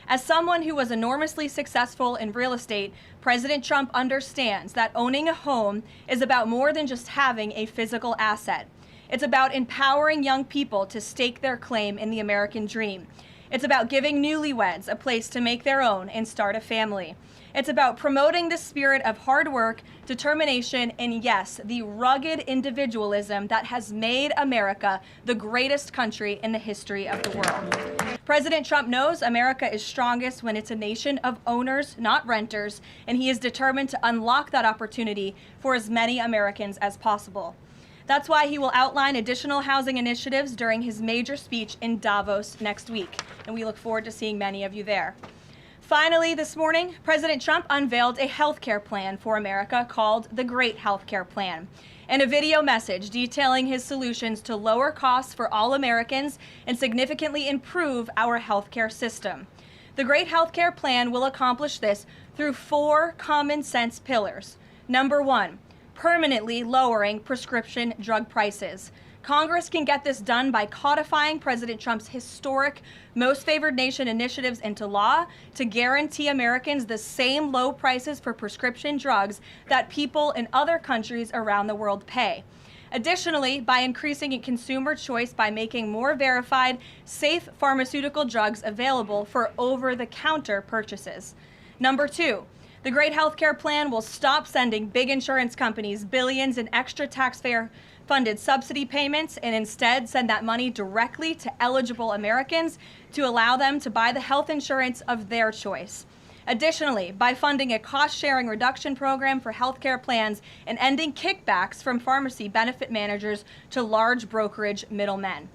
As someone who was enormously successful in real estate, President Trump understands that owning a home is about more than just having a physical asset. It's about empowering young people to stake their claim in the American dream. It's about giving newlyweds a place to make their own and start a family. It's about promoting the spirit of hard work, determination, and yes, the rugged individualism that has made America the greatest country in the history of the world. President Trump knows America is strongest when it's a nation of owners, not renters, and he is determined to unlock that opportunity for as many Americans as possible. That's why he will outline additional housing initiatives during his major speech in Davos next week, and we look forward to seeing many of you there. Finally, this morning, President Trump unveiled a healthcare plan for America called the Great Healthcare Plan, and a video message detailing his solutions to lower costs for all Americans and significantly improve our healthcare system. The Great Healthcare Plan will accomplish this through 4 common sense pillars. Number 1, permanently lowering prescription drug prices. Congress can get this done by codifying President Trump's historic Most Favored Nation initiatives into law to guarantee Americans the same low prices for prescription drugs that people in other countries around the world pay. Additionally, by increasing consumer choice by making more verified, safe pharmaceutical drugs available for over-the-counter purchases. Number 2, the Great Healthcare Plan will stop sending big insurance companies billions in extra taxpayer-funded subsidy payments and instead send that money directly to eligible Americans to allow them to buy the health insurance of their choice. Additionally, by funding a cost-sharing reduction program for healthcare plans and ending kickbacks from pharmacy benefit managers to large brokerage middlemen.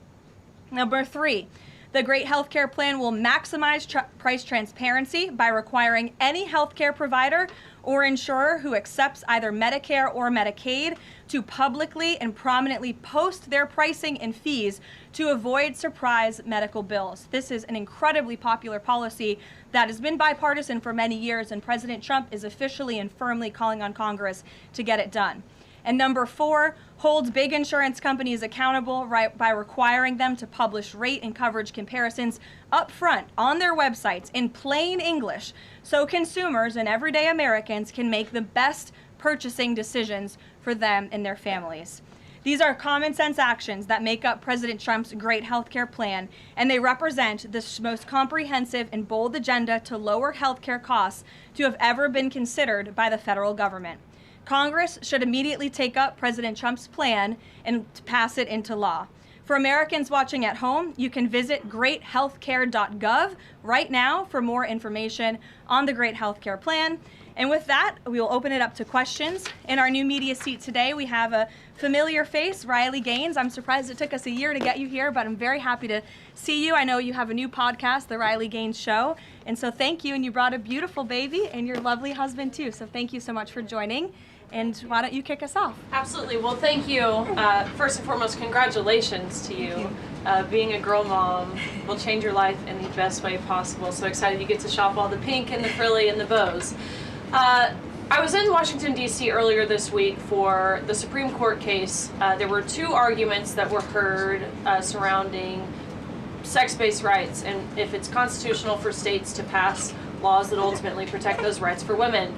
Number 3, the Great Healthcare Plan will maximize price transparency by requiring any healthcare provider or insurer who accepts either Medicare or Medicaid to publicly and prominently post their pricing and fees to avoid surprise medical bills. This is an incredibly popular policy that has been bipartisan for many years, and President Trump is officially and firmly calling on Congress to get it done. And number 4, holds big insurance companies accountable by requiring them to publish rate and coverage comparisons up front on their websites in plain English so consumers and everyday Americans can make the best purchasing decisions for them and their families. These are common sense actions that make up President Trump's Great Healthcare Plan, and they represent the most comprehensive and bold agenda to lower healthcare costs to have ever been considered by the federal government. Congress should immediately take up President Trump's plan and pass it into law. For Americans watching at home, you can visit greathealthcare.gov right now for more information on the Great Healthcare Plan. And with that, we will open it up to questions. In our new media seat today, we have a familiar face, Riley Gaines. I'm surprised it took us a year to get you here, but I'm very happy to see you. I know you have a new podcast, The Riley Gaines Show. And so thank you. And you brought a beautiful baby and your lovely husband, too. So thank you so much for joining. And why don't you kick us off? Absolutely. Well, thank you. First and foremost, congratulations to you. Being a girl mom will change your life in the best way possible. So excited you get to shop all the pink and the frilly and the bows. I was in Washington, D.C. earlier this week for the Supreme Court case. There were two arguments that were heard surrounding sex-based rights and if it's constitutional for states to pass laws that ultimately protect those rights for women.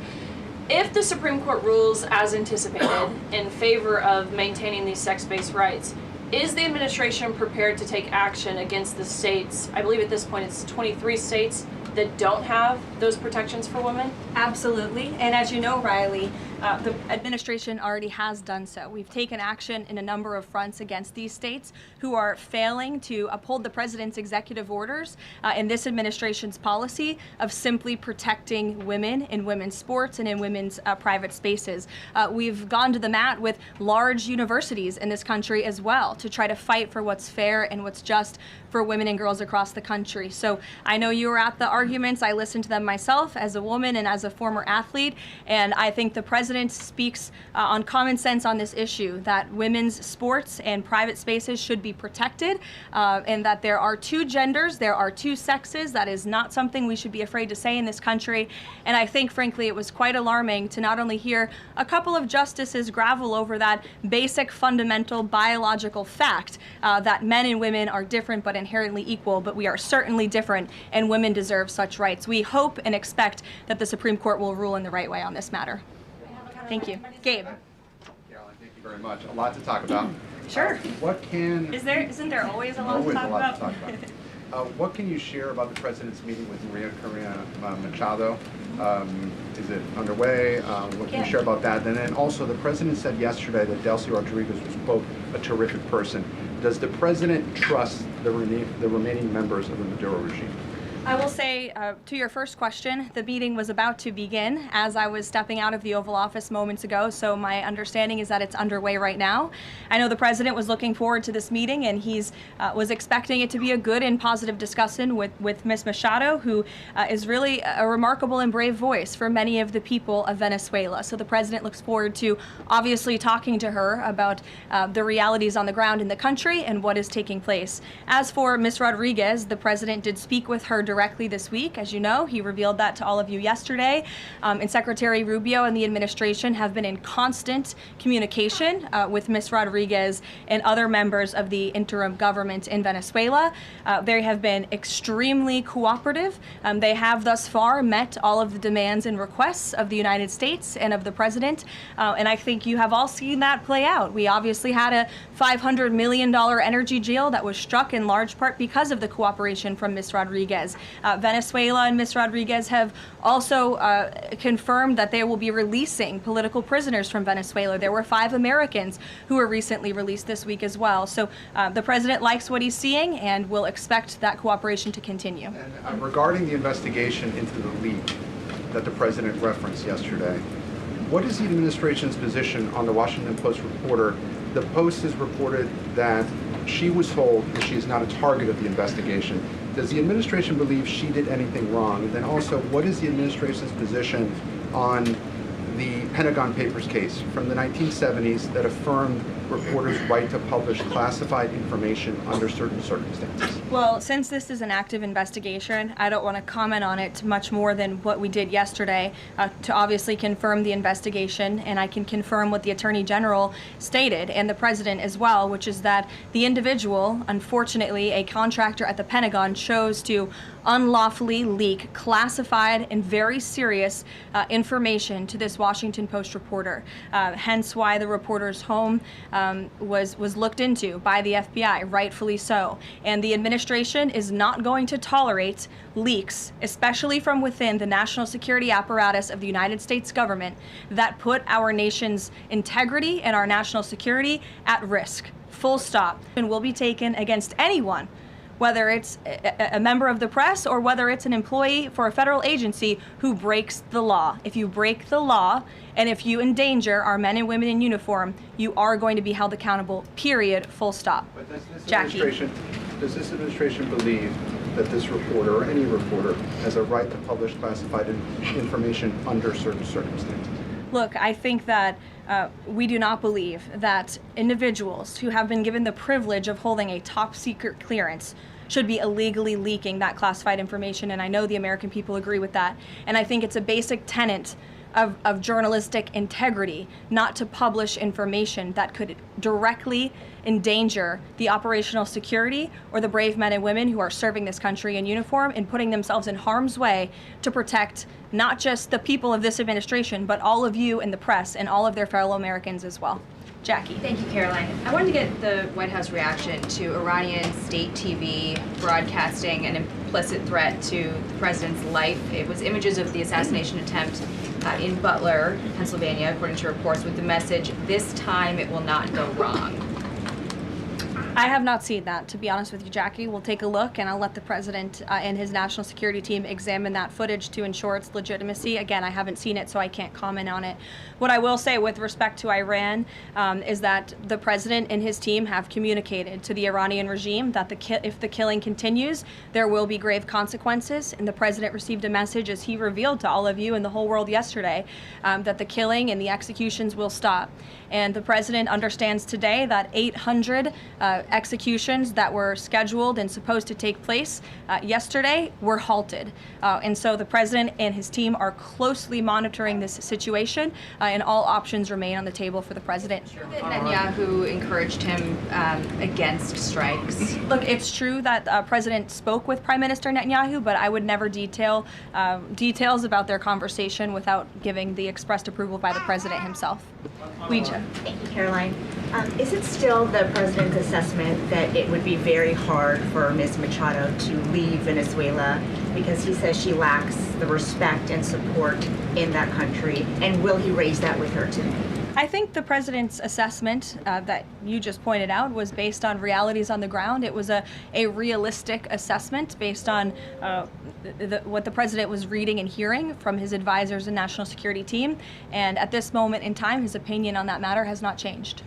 If the Supreme Court rules as anticipated in favor of maintaining these sex-based rights, is the administration prepared to take action against the states? I believe at this point it's 23 states that don't have those protections for women? Absolutely. And as you know, Riley, the administration already has done so. We've taken action in a number of fronts against these states who are failing to uphold the president's executive orders and this administration's policy of simply protecting women in women's sports and in women's private spaces. We've gone to the mat with large universities in this country as well to try to fight for what's fair and what's just for women and girls across the country. So I know you were at the arguments. I listened to them myself as a woman and as a former athlete, and I think the president speaks on common sense on this issue, that women's sports and private spaces should be protected, and that there are two genders, there are two sexes. That is not something we should be afraid to say in this country. And I think, frankly, it was quite alarming to not only hear a couple of justices gravel over that basic, fundamental, biological fact that men and women are different but inherently equal, but we are certainly different, and women deserve such rights. We hope and expect that the Supreme Court will rule in the right way on this matter. Thank you. Gabe. Caroline, thank you very much. A lot to talk about. Sure. Isn't there always a lot to talk about? What can you share about the president's meeting with Maria Corina Machado? Is it underway? What can you share about that? And then also, the president said yesterday that Delcy Rodriguez was, quote, a terrific person. Does the president trust the remaining members of the Maduro regime? I will say, to your first question, the meeting was about to begin as I was stepping out of the Oval Office moments ago, so my understanding is that it's underway right now. I know the president was looking forward to this meeting, and he's was expecting it to be a good and positive discussion with Ms. Machado, who is really a remarkable and brave voice for many of the people of Venezuela. So the president looks forward to obviously talking to her about the realities on the ground in the country and what is taking place. As for Ms. Rodriguez, the president did speak with her directly this week. As you know, he revealed that to all of you yesterday. And Secretary Rubio and the administration have been in constant communication with Ms. Rodriguez and other members of the interim government in Venezuela. They have been extremely cooperative. They have thus far met all of the demands and requests of the United States and of the president. And I think you have all seen that play out. We obviously had a $500 million energy deal that was struck in large part because of the cooperation from Ms. Rodriguez. Venezuela and Ms. Rodriguez have also confirmed that they will be releasing political prisoners from Venezuela. There were 5 Americans who were recently released this week as well. So the president likes what he's seeing and will expect that cooperation to continue. And regarding the investigation into the leak that the president referenced yesterday, what is the administration's position on the Washington Post reporter? The Post has reported that she was told that she is not a target of the investigation. Does the administration believe she did anything wrong? And then also, what is the administration's position on the Pentagon Papers case from the 1970s that affirmed reporters' right to publish classified information under certain circumstances? Well, since this is an active investigation, I don't want to comment on it much more than what we did yesterday to obviously confirm the investigation, and I can confirm what the Attorney General stated, and the President as well, which is that the individual, unfortunately a contractor at the Pentagon, chose to unlawfully leak classified and very serious information to this Washington Post reporter. Hence why the reporter's home was looked into by the FBI, rightfully so. And the administration is not going to tolerate leaks, especially from within the national security apparatus of the United States government, that put our nation's integrity and our national security at risk. Full stop. And will be taken against anyone, whether it's a member of the press or whether it's an employee for a federal agency who breaks the law. If you break the law and if you endanger our men and women in uniform, you are going to be held accountable, period, full stop. But does this administration believe that this reporter or any reporter has a right to publish classified information under certain circumstances? Look, I think that we do not believe that individuals who have been given the privilege of holding a top secret clearance should be illegally leaking that classified information, and I know the American people agree with that. And I think it's a basic tenet of journalistic integrity not to publish information that could directly endanger the operational security or the brave men and women who are serving this country in uniform and putting themselves in harm's way to protect not just the people of this administration, but all of you in the press and all of their fellow Americans as well. Jackie. Thank you, Caroline. I wanted to get the White House reaction to Iranian state TV broadcasting an implicit threat to the president's life. It was images of the assassination attempt in Butler, Pennsylvania, according to reports, with the message, "This time it will not go wrong." I have not seen that, to be honest with you, Jackie. We'll take a look, and I'll let the president and his national security team examine that footage to ensure its legitimacy. Again, I haven't seen it, so I can't comment on it. What I will say with respect to Iran is that the president and his team have communicated to the Iranian regime that if the killing continues, there will be grave consequences. And the president received a message, as he revealed to all of you and the whole world yesterday, that the killing and the executions will stop. And the president understands today that 800 executions that were scheduled and supposed to take place yesterday were halted. And so the president and his team are closely monitoring this situation, and all options remain on the table for the president. Netanyahu encouraged him against strikes. Look, it's true that the president spoke with Prime Minister Netanyahu, but I would never details about their conversation without giving the expressed approval by the president himself. Ouija. Thank you, Caroline. Is it still the president's assessment that it would be very hard for Ms. Machado to leave Venezuela because he says she lacks the respect and support in that country? And will he raise that with her today? I think the president's assessment that you just pointed out was based on realities on the ground. It was a realistic assessment based on what the president was reading and hearing from his advisors and national security team. And at this moment in time, his opinion on that matter has not changed.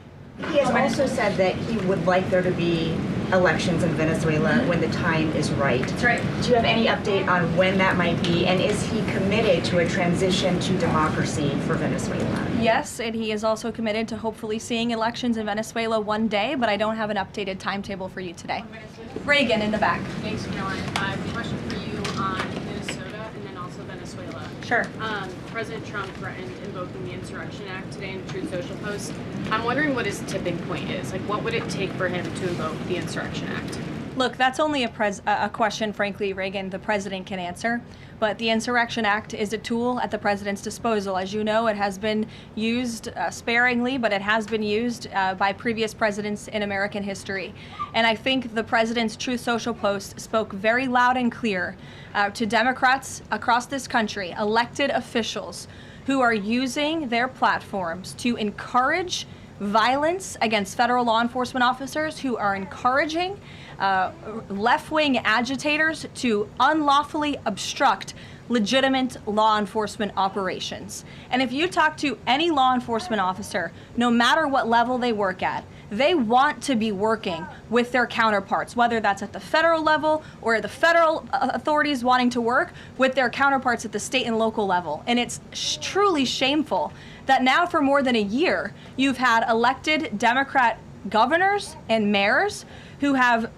He has also said that he would like there to be elections in Venezuela when the time is right. That's right. Do you have any update on when that might be? And is he committed to a transition to democracy for Venezuela? Yes, and he is also committed to hopefully seeing elections in Venezuela one day, but I don't have an updated timetable for you today. Reagan in the back. Thanks, Caroline. I have a question for you on Minnesota and then also Venezuela. Sure. President Trump threatened invoking the Insurrection Act today in a Truth Social post. I'm wondering what his tipping point is. Like, what would it take for him to invoke the Insurrection Act? Look, that's only a question, frankly, Reagan, the president can answer. But the Insurrection Act is a tool at the president's disposal. As you know, it has been used sparingly, but it has been used by previous presidents in American history. And I think the president's Truth Social post spoke very loud and clear to Democrats across this country, elected officials who are using their platforms to encourage violence against federal law enforcement officers, who are encouraging left-wing agitators to unlawfully obstruct legitimate law enforcement operations. And if you talk to any law enforcement officer, no matter what level they work at, they want to be working with their counterparts, whether that's at the federal level or the federal authorities wanting to work with their counterparts at the state and local level. And it's truly shameful that now for more than a year, you've had elected Democrat governors and mayors who have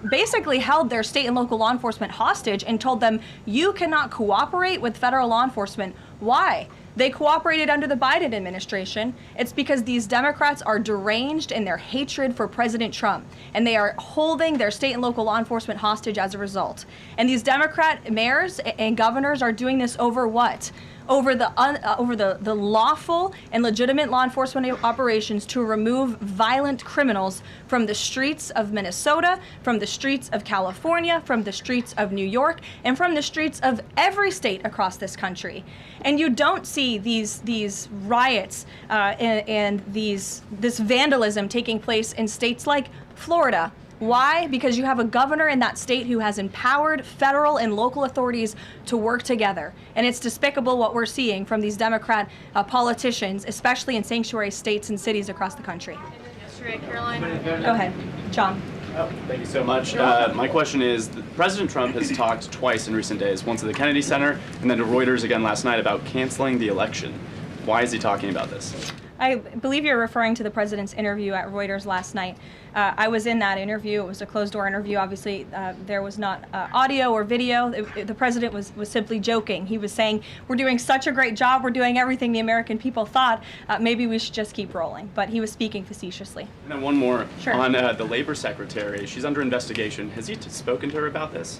basically held their state and local law enforcement hostage and told them, you cannot cooperate with federal law enforcement. Why? They cooperated under the Biden administration. It's because these Democrats are deranged in their hatred for President Trump, and they are holding their state and local law enforcement hostage as a result. And these Democrat mayors and governors are doing this over what? Over the lawful and legitimate law enforcement operations to remove violent criminals from the streets of Minnesota, from the streets of California, from the streets of New York, and from the streets of every state across this country. And you don't see these riots and this vandalism taking place in states like Florida. Why? Because you have a governor in that state who has empowered federal and local authorities to work together. And it's despicable what we're seeing from these Democrat politicians, especially in sanctuary states and cities across the country. Yesterday, Caroline. Go ahead, John. Oh, thank you so much. My question is, President Trump has talked twice in recent days, once at the Kennedy Center and then to Reuters again last night about canceling the election. Why is he talking about this? I believe you're referring to the president's interview at Reuters last night. I was in that interview. It was a closed-door interview. Obviously, there was not audio or video. The president was simply joking. He was saying, we're doing such a great job. We're doing everything the American people thought. Maybe we should just keep rolling. But he was speaking facetiously. And then one more. Sure. On the labor secretary. She's under investigation. Has he spoken to her about this?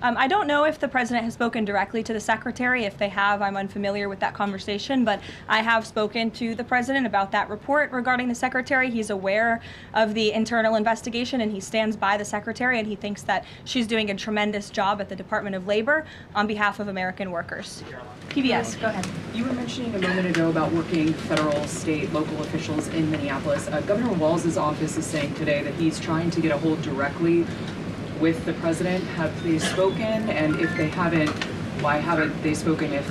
I don't know if the president has spoken directly to the secretary. If they have, I'm unfamiliar with that conversation, but I have spoken to the president about that report regarding the secretary. He's aware of the internal investigation and he stands by the secretary, and he thinks that she's doing a tremendous job at the Department of Labor on behalf of American workers. PBS, go ahead. You were mentioning a moment ago about working federal, state, local officials in Minneapolis. Governor Walz's office is saying today that he's trying to get a hold directly with the president. Have they spoken? And if they haven't, why haven't they spoken if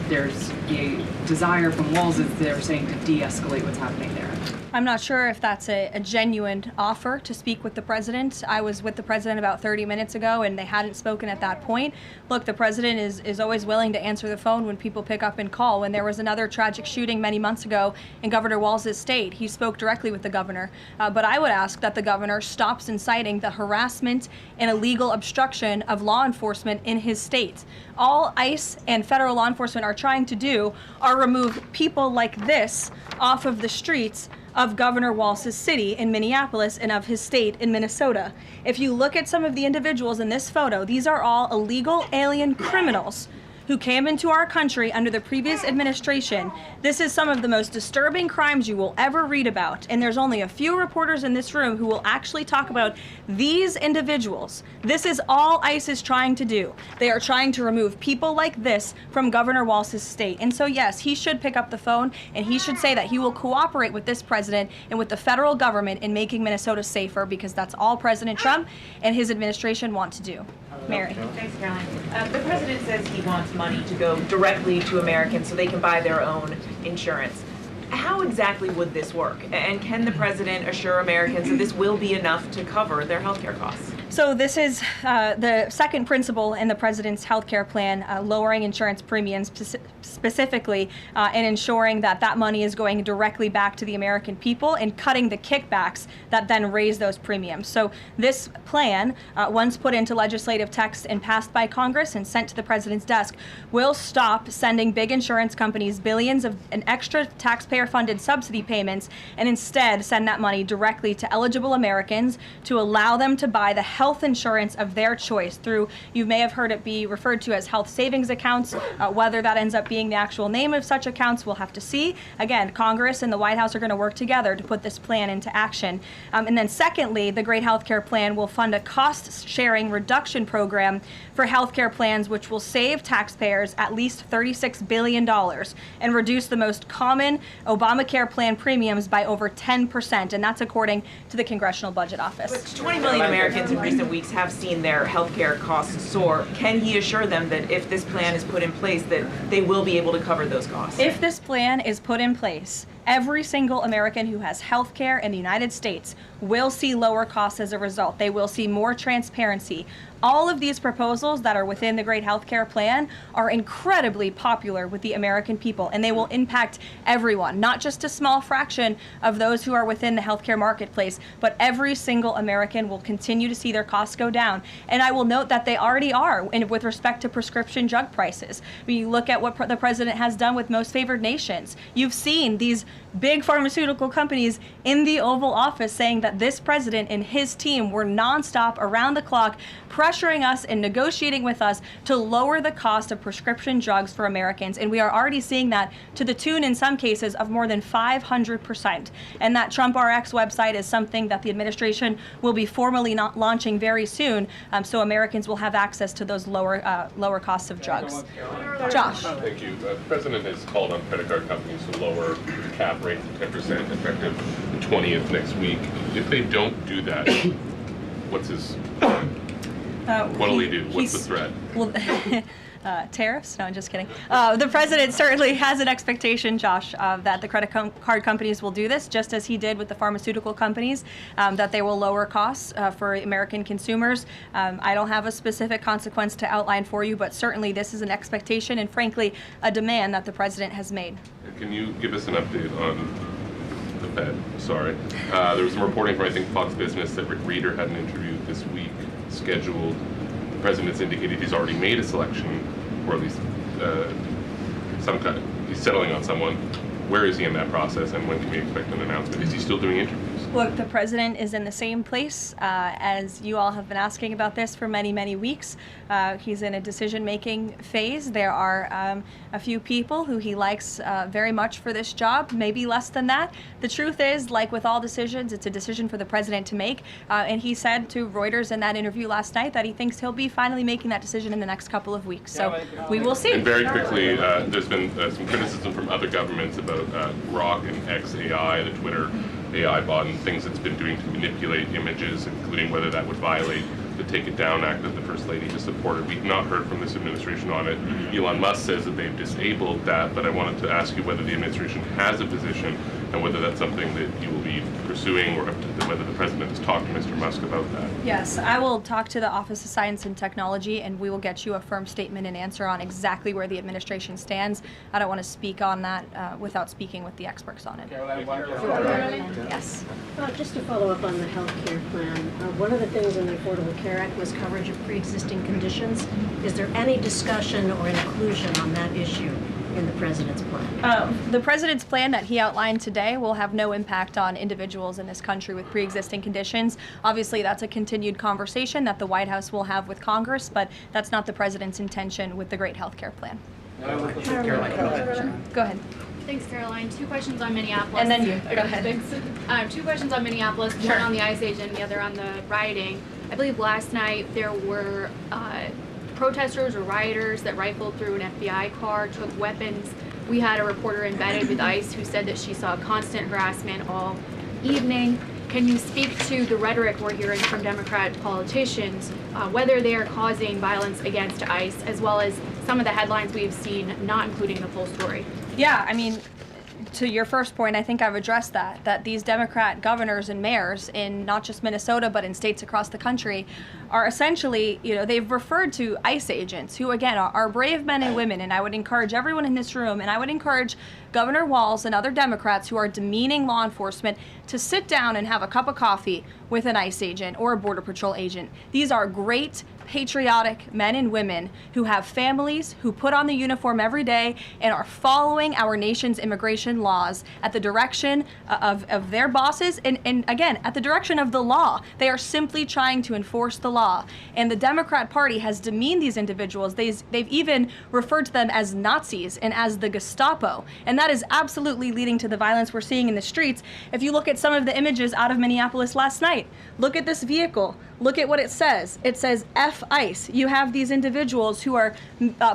there's a desire from Walz, as they're saying, to de-escalate what's happening there? I'm not sure if that's a genuine offer to speak with the president. I was with the president about 30 minutes ago and they hadn't spoken at that point. Look, the president is always willing to answer the phone when people pick up and call. When there was another tragic shooting many months ago in Governor Walz's state, he spoke directly with the governor. But I would ask that the governor stops inciting the harassment and illegal obstruction of law enforcement in his state. All ICE and federal law enforcement are trying to do are remove people like this off of the streets of Governor Walz's city in Minneapolis and of his state in Minnesota. If you look at some of the individuals in this photo, these are all illegal alien criminals who came into our country under the previous administration. This is some of the most disturbing crimes you will ever read about, and there's only a few reporters in this room who will actually talk about these individuals. This is all ICE is trying to do. They are trying to remove people like this from Governor Walz's state. And so yes, he should pick up the phone and he should say that he will cooperate with this president and with the federal government in making Minnesota safer, because that's all President Trump and his administration want to do. Mary. Thanks, Caroline. The president says he wants money to go directly to Americans so they can buy their own insurance. How exactly would this work? And can the president assure Americans that this will be enough to cover their health care costs? So this is the second principle in the president's health care plan, lowering insurance premiums specifically and ensuring that that money is going directly back to the American people and cutting the kickbacks that then raise those premiums. So this plan, once put into legislative text and passed by Congress and sent to the president's desk, will stop sending big insurance companies billions of an extra taxpayer-funded subsidy payments and instead send that money directly to eligible Americans to allow them to buy the health insurance of their choice through, you may have heard it be referred to as health savings accounts. Whether that ends up being the actual name of such accounts, we'll have to see. Again, Congress and the White House are going to work together to put this plan into action. And then secondly, the Great Healthcare Plan will fund a cost-sharing reduction program for healthcare plans, which will save taxpayers at least $36 billion and reduce the most common Obamacare plan premiums by over 10%, and that's according to the Congressional Budget Office. But 20 million Americans in recent weeks have seen their health care costs soar. Can he assure them that if this plan is put in place, that they will be able to cover those costs? If this plan is put in place, every single American who has health care in the United States will see lower costs as a result. They will see more transparency. All of these proposals that are within the Great Healthcare Plan are incredibly popular with the American people, and they will impact everyone, not just a small fraction of those who are within the healthcare marketplace, but every single American will continue to see their costs go down. And I will note that they already are with respect to prescription drug prices. When you look at what the president has done with most favored nations, you've seen these big pharmaceutical companies in the Oval Office saying that this president and his team were nonstop, around the clock, pressuring us and negotiating with us to lower the cost of prescription drugs for Americans. And we are already seeing that to the tune, in some cases, of more than 500%. And that Trump RX website is something that the administration will be formally launching very soon, so Americans will have access to those lower costs of drugs. Josh. Thank you. The president has called on credit card companies to lower the cap rate to 10% effective the 20th next week. If they don't do that, what's his... What'll he do? What's the threat? Well, tariffs? No, I'm just kidding. The president certainly has an expectation, Josh, that the credit card companies will do this, just as he did with the pharmaceutical companies, that they will lower costs for American consumers. I don't have a specific consequence to outline for you, but certainly this is an expectation and, frankly, a demand that the president has made. Can you give us an update on the Fed? Sorry. There was some reporting from, I think, Fox Business that Rick Reeder had an interview this week scheduled. The president's indicated he's already made a selection, or at least he's settling on someone. Where is he in that process, and when can we expect an announcement? Is he still doing interviews? Look, the president is in the same place as you all have been asking about this for many, many weeks. He's in a decision-making phase. There are a few people who he likes very much for this job, maybe less than that. The truth is, like with all decisions, it's a decision for the president to make. And he said to Reuters in that interview last night that he thinks he'll be finally making that decision in the next couple of weeks. So we will see. And very quickly, there's been some criticism from other governments about Grok and XAI, the Twitter AI bot, and things it's been doing to manipulate images, including whether that would violate the Take It Down Act that the First Lady has supported. We've not heard from this administration on it. Elon Musk says that they've disabled that, but I wanted to ask you whether the administration has a position and whether that's something that you will be pursuing, or whether the president has talked to Mr. Musk about that. Yes, I will talk to the Office of Science and Technology, and we will get you a firm statement and answer on exactly where the administration stands. I don't want to speak on that without speaking with the experts on it. Yes. Just to follow up on the health care plan, one of the things in the Affordable Care Act was coverage of pre-existing conditions. Is there any discussion or inclusion on that issue in the president's plan? The president's plan that he outlined today will have no impact on individuals in this country with pre-existing conditions. Obviously, that's a continued conversation that the White House will have with Congress, but that's not the president's intention with the great health care plan. Go ahead. Thanks, Caroline. Two questions on Minneapolis. And then you. Go ahead. Thanks. Two questions on Minneapolis, one on the ICE agent and the other on the rioting. I believe last night there were protesters or rioters that rifled through an FBI car, took weapons. We had a reporter embedded with ICE who said that she saw constant harassment all evening. Can you speak to the rhetoric we're hearing from Democrat politicians, whether they are causing violence against ICE, as well as some of the headlines we've seen not including the full story? Yeah, I mean, to your first point, I think I've addressed that these Democrat governors and mayors in not just Minnesota, but in states across the country are essentially, they've referred to ICE agents who, again, are brave men and women. And I would encourage everyone in this room, and I would encourage Governor Walz and other Democrats who are demeaning law enforcement to sit down and have a cup of coffee with an ICE agent or a Border Patrol agent. These are great, patriotic men and women who have families, who put on the uniform every day and are following our nation's immigration laws at the direction of their bosses and again, at the direction of the law. They are simply trying to enforce the law. And the Democrat Party has demeaned these individuals. They've even referred to them as Nazis and as the Gestapo. And that is absolutely leading to the violence we're seeing in the streets. If you look at some of the images out of Minneapolis last night, look at this vehicle. Look at what it says. It says F ICE. You have these individuals who are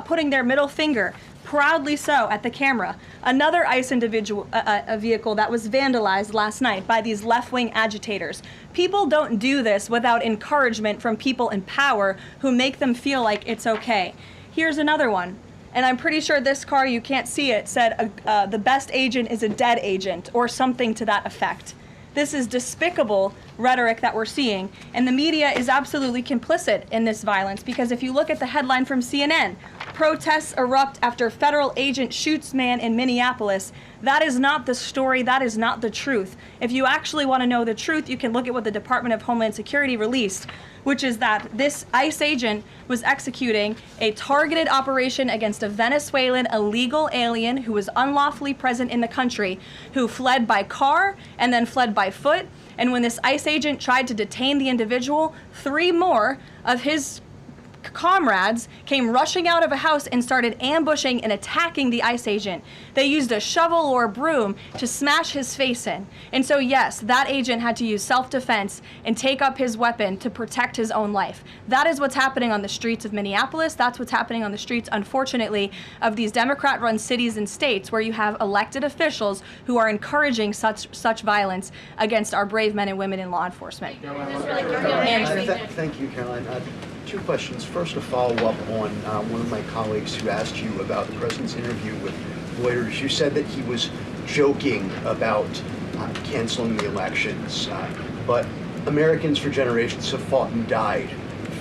putting their middle finger, proudly so, at the camera. Another ICE individual, a vehicle that was vandalized last night by these left-wing agitators. People don't do this without encouragement from people in power who make them feel like it's okay. Here's another one. And I'm pretty sure this car, you can't see it, said the best agent is a dead agent or something to that effect. This is despicable rhetoric that we're seeing, and the media is absolutely complicit in this violence, because if you look at the headline from CNN, protests erupt after federal agent shoots man in Minneapolis, that is not the story, that is not the truth. If you actually want to know the truth, you can look at what the Department of Homeland Security released, which is that this ICE agent was executing a targeted operation against a Venezuelan illegal alien who was unlawfully present in the country, who fled by car and then fled by foot. And when this ICE agent tried to detain the individual, 3 more of his comrades came rushing out of a house and started ambushing and attacking the ICE agent. They used a shovel or a broom to smash his face in. And so yes, that agent had to use self-defense and take up his weapon to protect his own life. That is what's happening on the streets of Minneapolis. That's what's happening on the streets, unfortunately, of these Democrat-run cities and states where you have elected officials who are encouraging such violence against our brave men and women in law enforcement. Thank you, Caroline. two questions. First, a follow-up on one of my colleagues who asked you about the president's interview with lawyers. You said that he was joking about canceling the elections, but Americans for generations have fought and died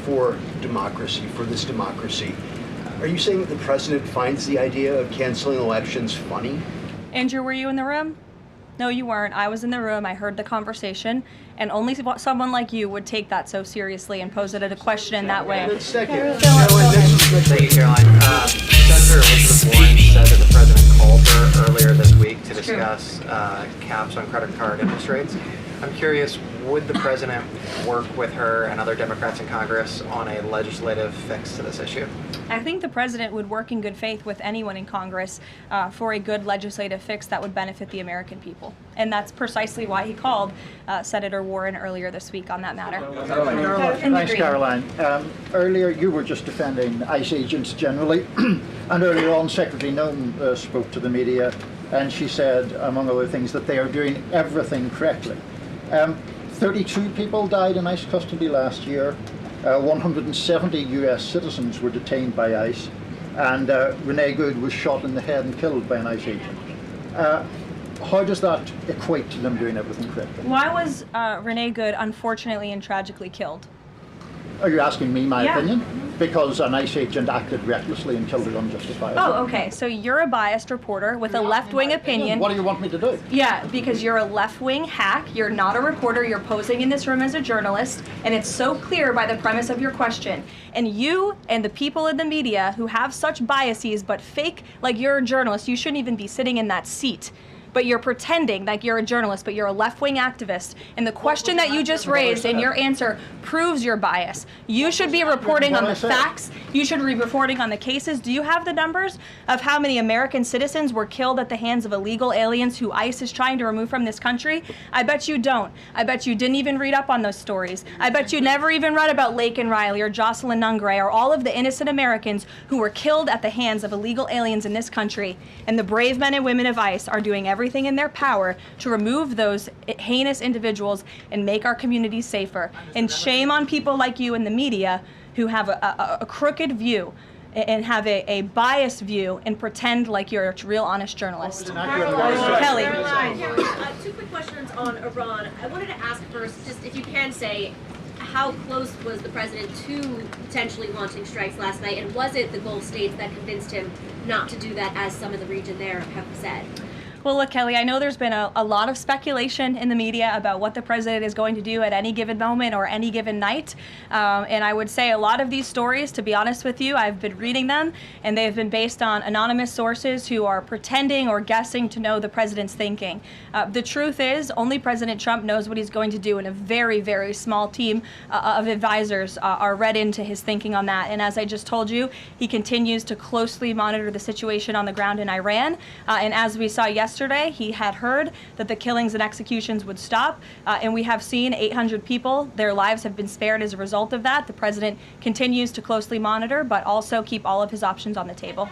for democracy, for this democracy. Are you saying that the president finds the idea of canceling elections funny? Andrew, were you in the room? No, you weren't. I was in the room. I heard the conversation, and only someone like you would take that so seriously and pose it as a question in that way. Thank you, Caroline. Senator Elizabeth Warren said that the president called her earlier this week to discuss caps on credit card interest rates. I'm curious, would the president work with her and other Democrats in Congress on a legislative fix to this issue? I think the president would work in good faith with anyone in Congress for a good legislative fix that would benefit the American people. And that's precisely why he called Senator Warren earlier this week on that matter. Thanks, Caroline. Earlier, you were just defending ICE agents generally, and earlier on, Secretary Noem spoke to the media, and she said, among other things, that they are doing everything correctly. 32 people died in ICE custody last year. 170 US citizens were detained by ICE, and Renee Good was shot in the head and killed by an ICE agent. How does that equate to them doing everything correctly? Why was Renee Good unfortunately and tragically killed? Are you asking me my opinion? Because an ICE agent acted recklessly and killed her unjustifiably. Oh, okay. So you're a biased reporter with a left-wing opinion. What do you want me to do? Yeah, because you're a left-wing hack. You're not a reporter. You're posing in this room as a journalist, and it's so clear by the premise of your question. And you and the people in the media who have such biases but fake like you're a journalist, you shouldn't even be sitting in that seat. But you're pretending like you're a journalist, but you're a left-wing activist. And the question that you just raised and your answer proves your bias. You should be reporting on the facts. You should be reporting on the cases. Do you have the numbers of how many American citizens were killed at the hands of illegal aliens who ICE is trying to remove from this country? I bet you don't. I bet you didn't even read up on those stories. I bet you never even read about Laken Riley or Jocelyn Nungray or all of the innocent Americans who were killed at the hands of illegal aliens in this country. And the brave men and women of ICE are doing everything in their power to remove those heinous individuals and make our communities safer. And shame on people like you in the media who have a crooked view and have a biased view and pretend like you're a real honest journalist. Kelly. Two quick questions on Iran. I wanted to ask first, just if you can say, how close was the president to potentially launching strikes last night, and was it the Gulf states that convinced him not to do that, as some of the region there have said? Well, look, Kelly, I know there's been a lot of speculation in the media about what the president is going to do at any given moment or any given night. And I would say a lot of these stories, to be honest with you, I've been reading them, and they've been based on anonymous sources who are pretending or guessing to know the president's thinking. The truth is, only President Trump knows what he's going to do, and a very, very small team of advisors are read into his thinking on that. And as I just told you, he continues to closely monitor the situation on the ground in Iran. And as we saw yesterday, he had heard that the killings and executions would stop, and we have seen 800 people, their lives have been spared as a result of that. The president continues to closely monitor, but also keep all of his options on the table.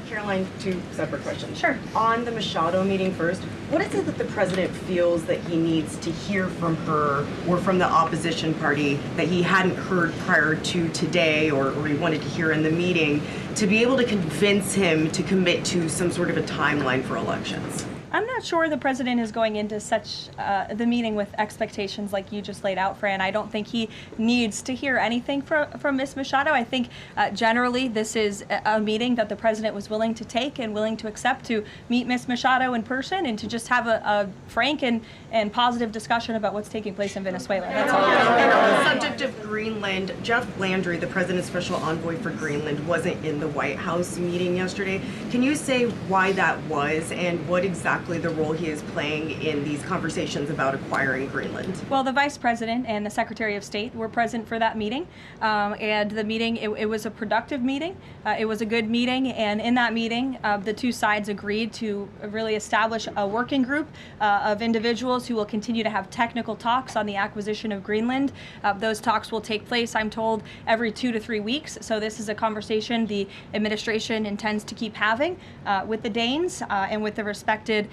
Caroline, two separate questions. Sure. On the Machado meeting first, what is it that the president feels that he needs to hear from her or from the opposition party that he hadn't heard prior to today, or he wanted to hear in the meeting, to be able to convince him to commit to some sort of a timeline for elections? I'm not sure the president is going into such the meeting with expectations like you just laid out, Fran. I don't think he needs to hear anything from Ms. Machado. I think generally this is a meeting that the president was willing to take and willing to accept to meet Ms. Machado in person and to just have a frank and positive discussion about what's taking place in Venezuela. That's all. And on the subject of Greenland, Jeff Landry, the president's special envoy for Greenland, wasn't in the White House meeting yesterday. Can you say why that was and what exactly the role he is playing in these conversations about acquiring Greenland? Well, the Vice President and the Secretary of State were present for that meeting, and the meeting, it was a productive meeting. It was a good meeting, and in that meeting, the two sides agreed to really establish a working group of individuals who will continue to have technical talks on the acquisition of Greenland. Those talks will take place, I'm told, every 2 to 3 weeks, so this is a conversation the administration intends to keep having with the Danes and with the respected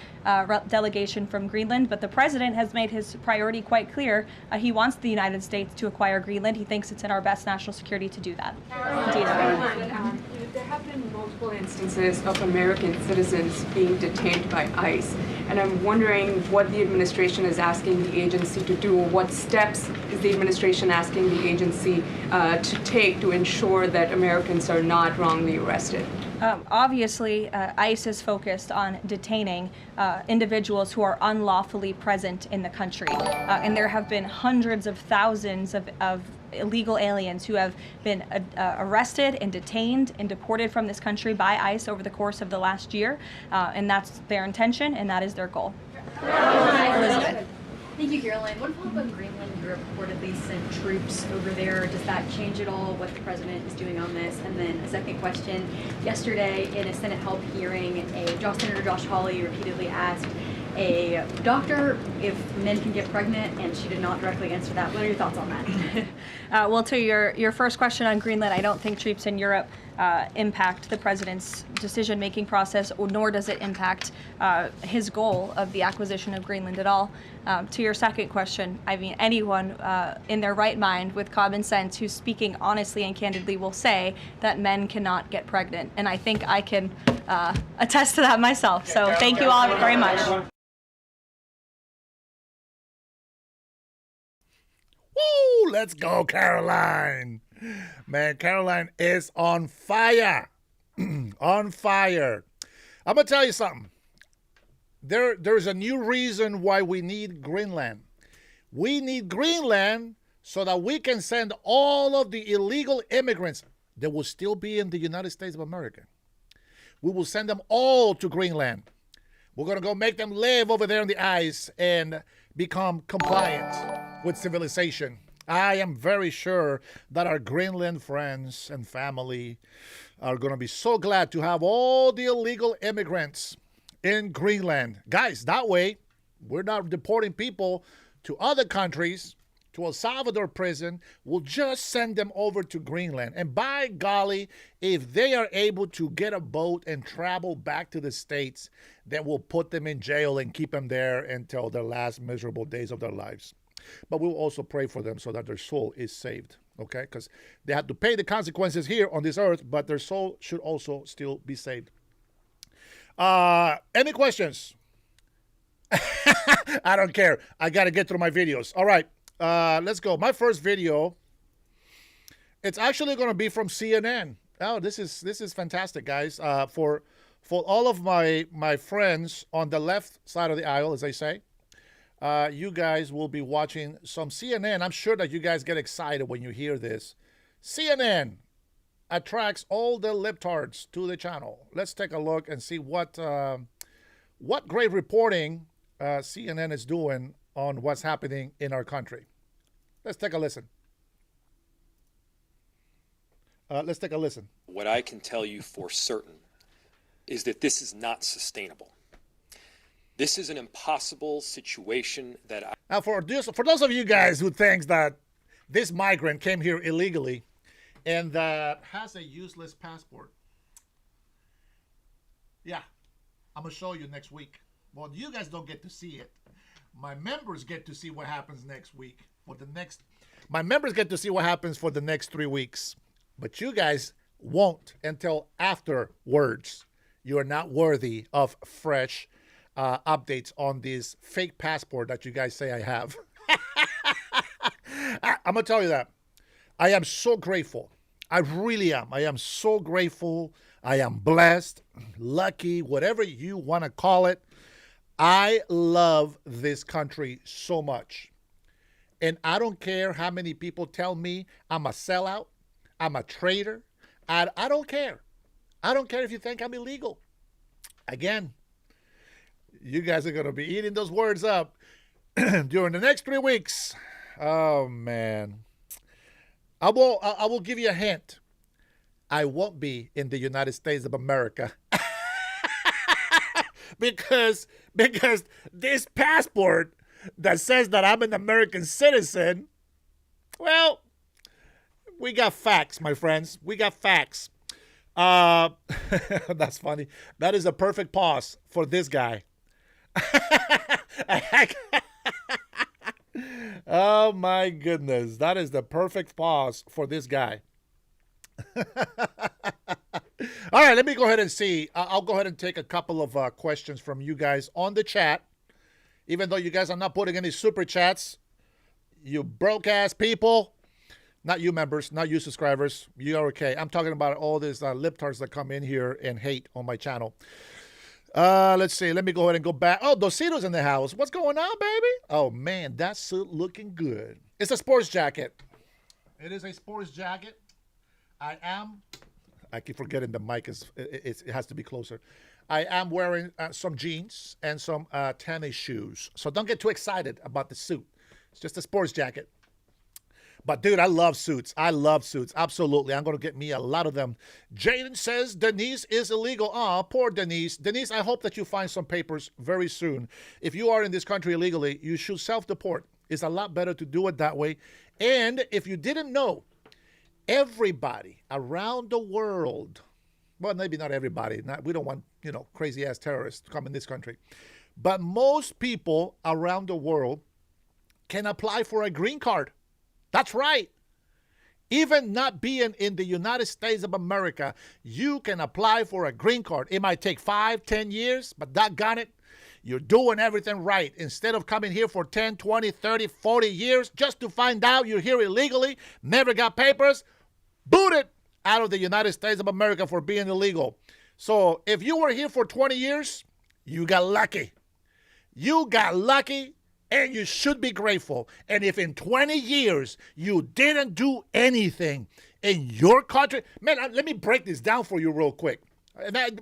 delegation from Greenland, but the president has made his priority quite clear. He wants the United States to acquire Greenland. He thinks it's in our best national security to do that. There have been multiple instances of American citizens being detained by ICE, and I'm wondering what the administration is asking the agency to do, or what steps is the administration asking the agency to take to ensure that Americans are not wrongly arrested? Obviously, ICE is focused on detaining individuals who are unlawfully present in the country. And there have been hundreds of thousands of illegal aliens who have been arrested and detained and deported from this country by ICE over the course of the last year. And that's their intention, and that is their goal. Elizabeth. Thank you, Caroline. One follow-up on Greenland. You reportedly sent troops over there. Does that change at all what the president is doing on this? And then a second question. Yesterday, in a Senate help hearing, Senator Josh Hawley repeatedly asked a doctor if men can get pregnant, and she did not directly answer that. What are your thoughts on that? Well, to your first question on Greenland, I don't think troops in Europe impact the president's decision-making process, nor does it impact his goal of the acquisition of Greenland at all. To your second question, I mean, anyone in their right mind with common sense who's speaking honestly and candidly will say that men cannot get pregnant. And I think I can attest to that myself. So thank you all very much. Woo! Let's go, Caroline. Man, Caroline is on fire. On fire. I'm going to tell you something. There's a new reason why we need Greenland. We need Greenland so that we can send all of the illegal immigrants that will still be in the United States of America. We will send them all to Greenland. We're going to go make them live over there on the ice and become compliant with civilization. I am very sure that our Greenland friends and family are going to be so glad to have all the illegal immigrants in Greenland. Guys, that way, we're not deporting people to other countries, to El Salvador prison. We'll just send them over to Greenland. And by golly, if they are able to get a boat and travel back to the States, then we'll put them in jail and keep them there until their last miserable days of their lives. But we'll also pray for them so that their soul is saved, okay? Because they have to pay the consequences here on this earth, but their soul should also still be saved. Any questions? I don't care. I got to get through my videos. All right, let's go. My first video, it's actually going to be from CNN. Oh, this is fantastic, guys. For all of my friends on the left side of the aisle, as I say, you guys will be watching some CNN. I'm sure that you guys get excited when you hear this. CNN attracts all the libtards to the channel. Let's take a look and see what great reporting CNN is doing on what's happening in our country. Let's take a listen. What I can tell you for certain is that this is not sustainable. This is an impossible situation that Now, for those of you guys who thinks that this migrant came here illegally and has a useless passport, yeah, I'm going to show you next week. Well, you guys don't get to see it. My members get to see what happens next week. My members get to see what happens for the next 3 weeks. But you guys won't until afterwards. You are not worthy of fresh updates on this fake passport that you guys say I have. I'm going to tell you that. I am so grateful. I really am. I am so grateful. I am blessed, lucky, whatever you want to call it. I love this country so much. And I don't care how many people tell me I'm a sellout, I'm a traitor. I don't care. I don't care if you think I'm illegal. Again, you guys are going to be eating those words up during the next 3 weeks. Oh, man. I will give you a hint. I won't be in the United States of America. because this passport that says that I'm an American citizen, well, we got facts, my friends. We got facts. That's funny. That is a perfect pause for this guy. Oh my goodness. That is the perfect pause for this guy. All right, let me go ahead and see. I'll go ahead and take a couple of questions from you guys on the chat. Even though you guys are not putting any super chats, you broke ass people. Not you members, not you subscribers. You are okay. I'm talking about all these libtards that come in here and hate on my channel. Let's see. Let me go ahead and go back. Oh, Dosito's in the house. What's going on, baby? Oh, man, that suit looking good. It's a sports jacket. It is a sports jacket. I keep forgetting the mic it has to be closer. I am wearing some jeans and some tennis shoes. So don't get too excited about the suit. It's just a sports jacket. But, dude, I love suits. I love suits. Absolutely. I'm going to get me a lot of them. Jaden says Denise is illegal. Aw, poor Denise. Denise, I hope that you find some papers very soon. If you are in this country illegally, you should self-deport. It's a lot better to do it that way. And if you didn't know, everybody around the world, well, maybe not everybody. We don't want, crazy-ass terrorists to come in this country. But most people around the world can apply for a green card. That's right. Even not being in the United States of America, you can apply for a green card. It might take 5, 10 years, but doggone it, you're doing everything right. Instead of coming here for 10, 20, 30, 40 years just to find out you're here illegally, never got papers, booted out of the United States of America for being illegal. So if you were here for 20 years, you got lucky. You got lucky. And you should be grateful. And if in 20 years you didn't do anything in your country, man, let me break this down for you real quick. I'm going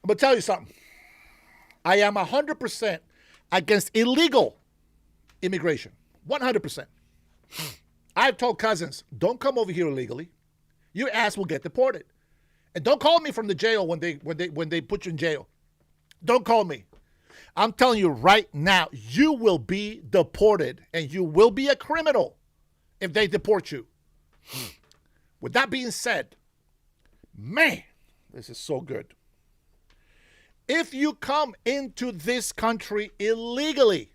to tell you something. I am 100% against illegal immigration. 100%. I've told cousins, don't come over here illegally. Your ass will get deported. And don't call me from the jail when they put you in jail. Don't call me. I'm telling you right now, you will be deported and you will be a criminal if they deport you. With that being said, man, this is so good. If you come into this country illegally,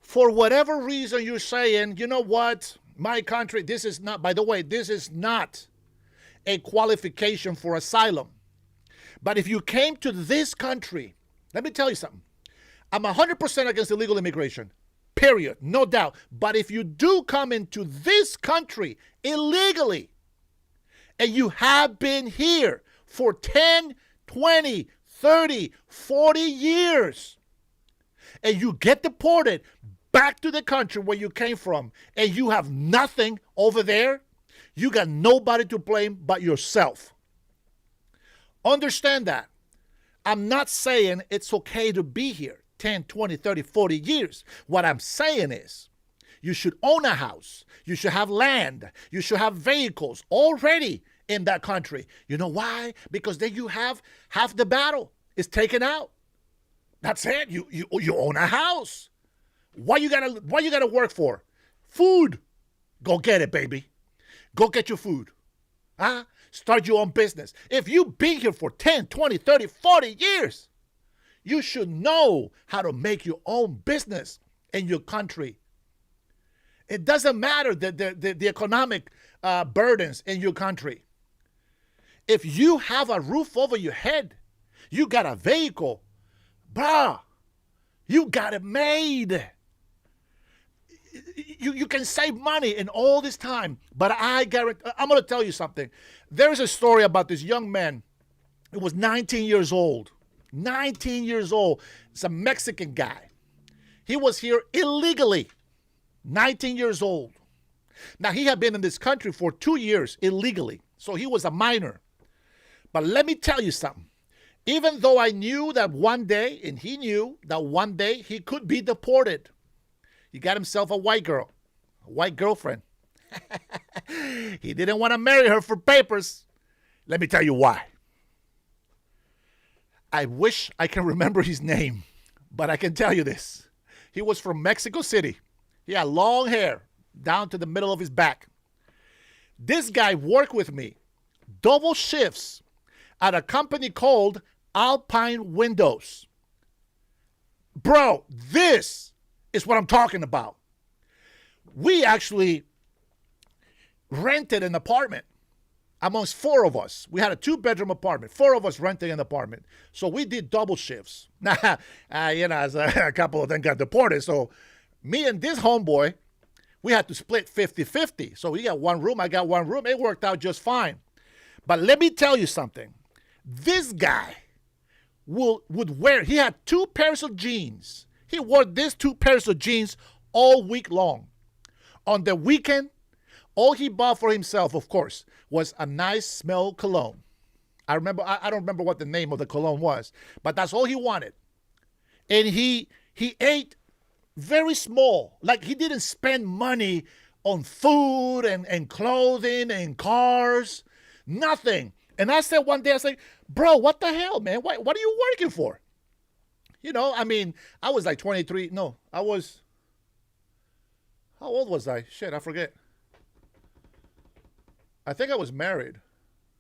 for whatever reason you're saying, you know what, my country, this is not, by the way, this is not a qualification for asylum. But if you came to this country, let me tell you something. I'm 100% against illegal immigration, period, no doubt. But if you do come into this country illegally, and you have been here for 10, 20, 30, 40 years, and you get deported back to the country where you came from, and you have nothing over there, you got nobody to blame but yourself. Understand that. I'm not saying it's okay to be here 10, 20, 30, 40 years. What I'm saying is you should own a house. You should have land. You should have vehicles already in that country. You know why? Because then you have half the battle is taken out. That's it. You own a house. What you gotta work for? Food. Go get it, baby. Go get your food. Huh? Start your own business. If you've been here for 10, 20, 30, 40 years, you should know how to make your own business in your country. It doesn't matter the economic burdens in your country. If you have a roof over your head, you got a vehicle, bruh, you got it made. You can save money in all this time, but I guarantee, I'm going to tell you something. There's a story about this young man. He was 19 years old. 19 years old. It's a Mexican guy. He was here illegally. 19 years old. Now, he had been in this country for 2 years illegally, so he was a minor. But let me tell you something. Even though I knew that one day, and he knew that one day he could be deported, he got himself a white girl, a white girlfriend. He didn't want to marry her for papers. Let me tell you why. I wish I can remember his name, but I can tell you this. He was from Mexico City. He had long hair down to the middle of his back. This guy worked with me double shifts at a company called Alpine Windows. Bro, this is what I'm talking about. We actually rented an apartment amongst 4 of us. We had a 2-bedroom apartment. 4 of us rented an apartment. So we did double shifts. Now, as a couple of them got deported. So me and this homeboy, we had to split 50-50. So he got 1 room, I got 1 room. It worked out just fine. But let me tell you something. This guy would wear, he had 2 pairs of jeans. He wore these 2 pairs of jeans all week long. On the weekend, all he bought for himself, of course, was a nice smell cologne. I don't remember what the name of the cologne was, but that's all he wanted. And he ate very small. Like, he didn't spend money on food and clothing and cars, nothing. And I said one day, I said, bro, what the hell, man? What are you working for? I was like 23. No, how old was I? Shit, I forget. I think I was married.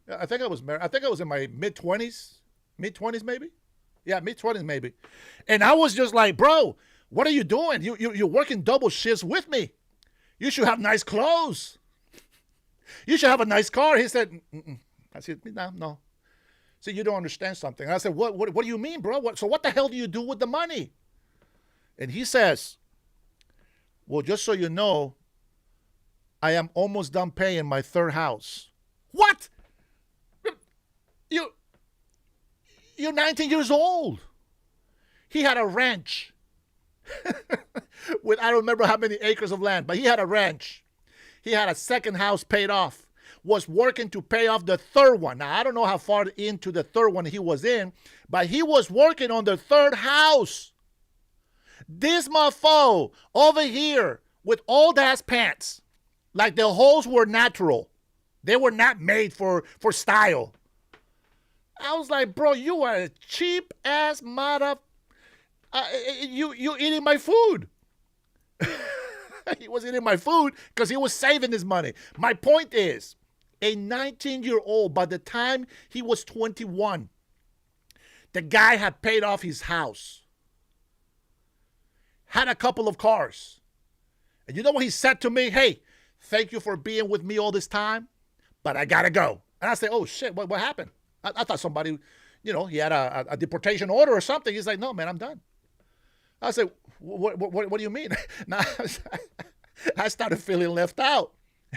Yeah, I think I was married. I think I was in my mid-20s. Mid-20s, maybe? Yeah, mid-20s, maybe. And I was just like, bro, what are you doing? You're working double shifts with me. You should have nice clothes. You should have a nice car. He said, mm-mm. I said, no. See, you don't understand something. I said, what do you mean, bro? So what the hell do you do with the money? And he says, well, just so you know, I am almost done paying my 3rd house. What? You're 19 years old. He had a ranch with I don't remember how many acres of land, but he had a ranch. He had a 2nd house paid off. Was working to pay off the 3rd one. Now, I don't know how far into the 3rd one he was in, but he was working on the 3rd house. This mofo over here with old ass pants, like the holes were natural. They were not made for style. I was like, bro, you are a cheap ass mother. You eating my food. He was eating my food because he was saving his money. My point is, a 19-year-old, by the time he was 21, the guy had paid off his house, had a couple of cars. And you know what he said to me? Hey, thank you for being with me all this time, but I got to go. And I said, oh, shit, what happened? I thought somebody, he had a deportation order or something. He's like, no, man, I'm done. I said, what do you mean? Now, I started feeling left out.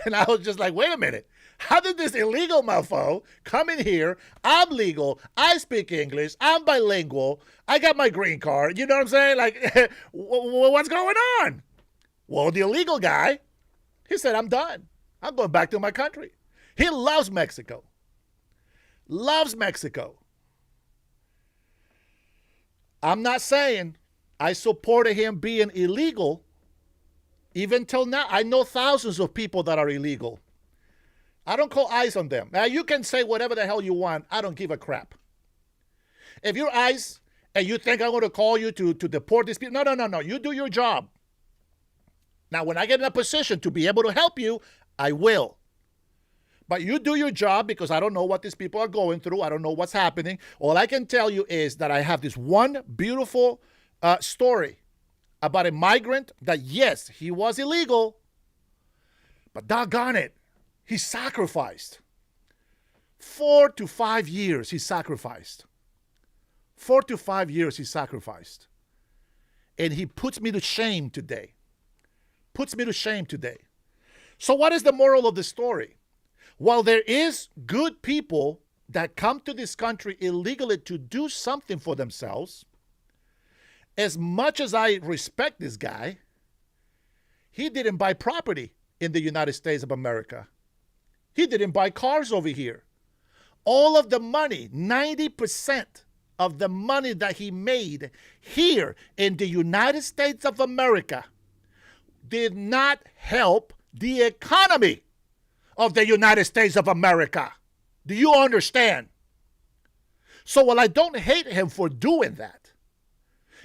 And I was just like, wait a minute. How did this illegal mofo come in here? I'm legal. I speak English. I'm bilingual. I got my green card. You know what I'm saying? Like, what's going on? Well, the illegal guy, he said, I'm done. I'm going back to my country. He loves Mexico. Loves Mexico. I'm not saying I supported him being illegal. Even till now, I know thousands of people that are illegal. I don't call ICE on them. Now, you can say whatever the hell you want. I don't give a crap. If you're ICE and you think I'm going to call you to deport these people, no. You do your job. Now, when I get in a position to be able to help you, I will. But you do your job because I don't know what these people are going through. I don't know what's happening. All I can tell you is that I have this one beautiful story about a migrant that, yes, he was illegal, but doggone it, he sacrificed. 4 to 5 years he sacrificed. 4 to 5 years he sacrificed. And he puts me to shame today. Puts me to shame today. So what is the moral of the story? While there is good people that come to this country illegally to do something for themselves, as much as I respect this guy, he didn't buy property in the United States of America. He didn't buy cars over here. All of the money, 90% of the money that he made here in the United States of America did not help the economy of the United States of America. Do you understand? So while I don't hate him for doing that,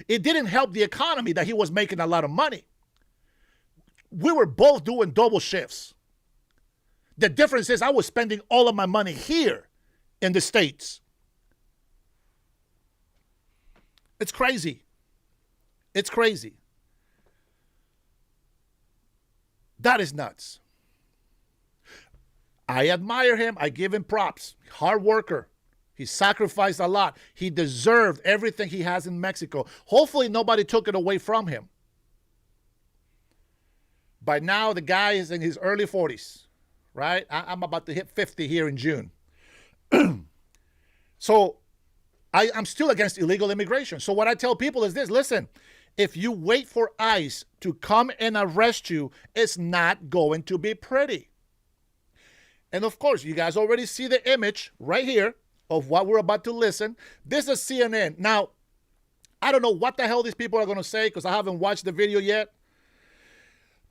it didn't help the economy that he was making a lot of money. We were both doing double shifts. The difference is I was spending all of my money here in the States. It's crazy. It's crazy. That is nuts. I admire him. I give him props. Hard worker. He sacrificed a lot. He deserved everything he has in Mexico. Hopefully nobody took it away from him. By now, the guy is in his early 40s, right? I'm about to hit 50 here in June. So I'm still against illegal immigration. So what I tell people is this: listen, if you wait for ICE to come and arrest you, it's not going to be pretty. And of course, you guys already see the image right here of what we're about to listen. This is CNN. Now, I don't know what the hell these people are going to say because I haven't watched the video yet.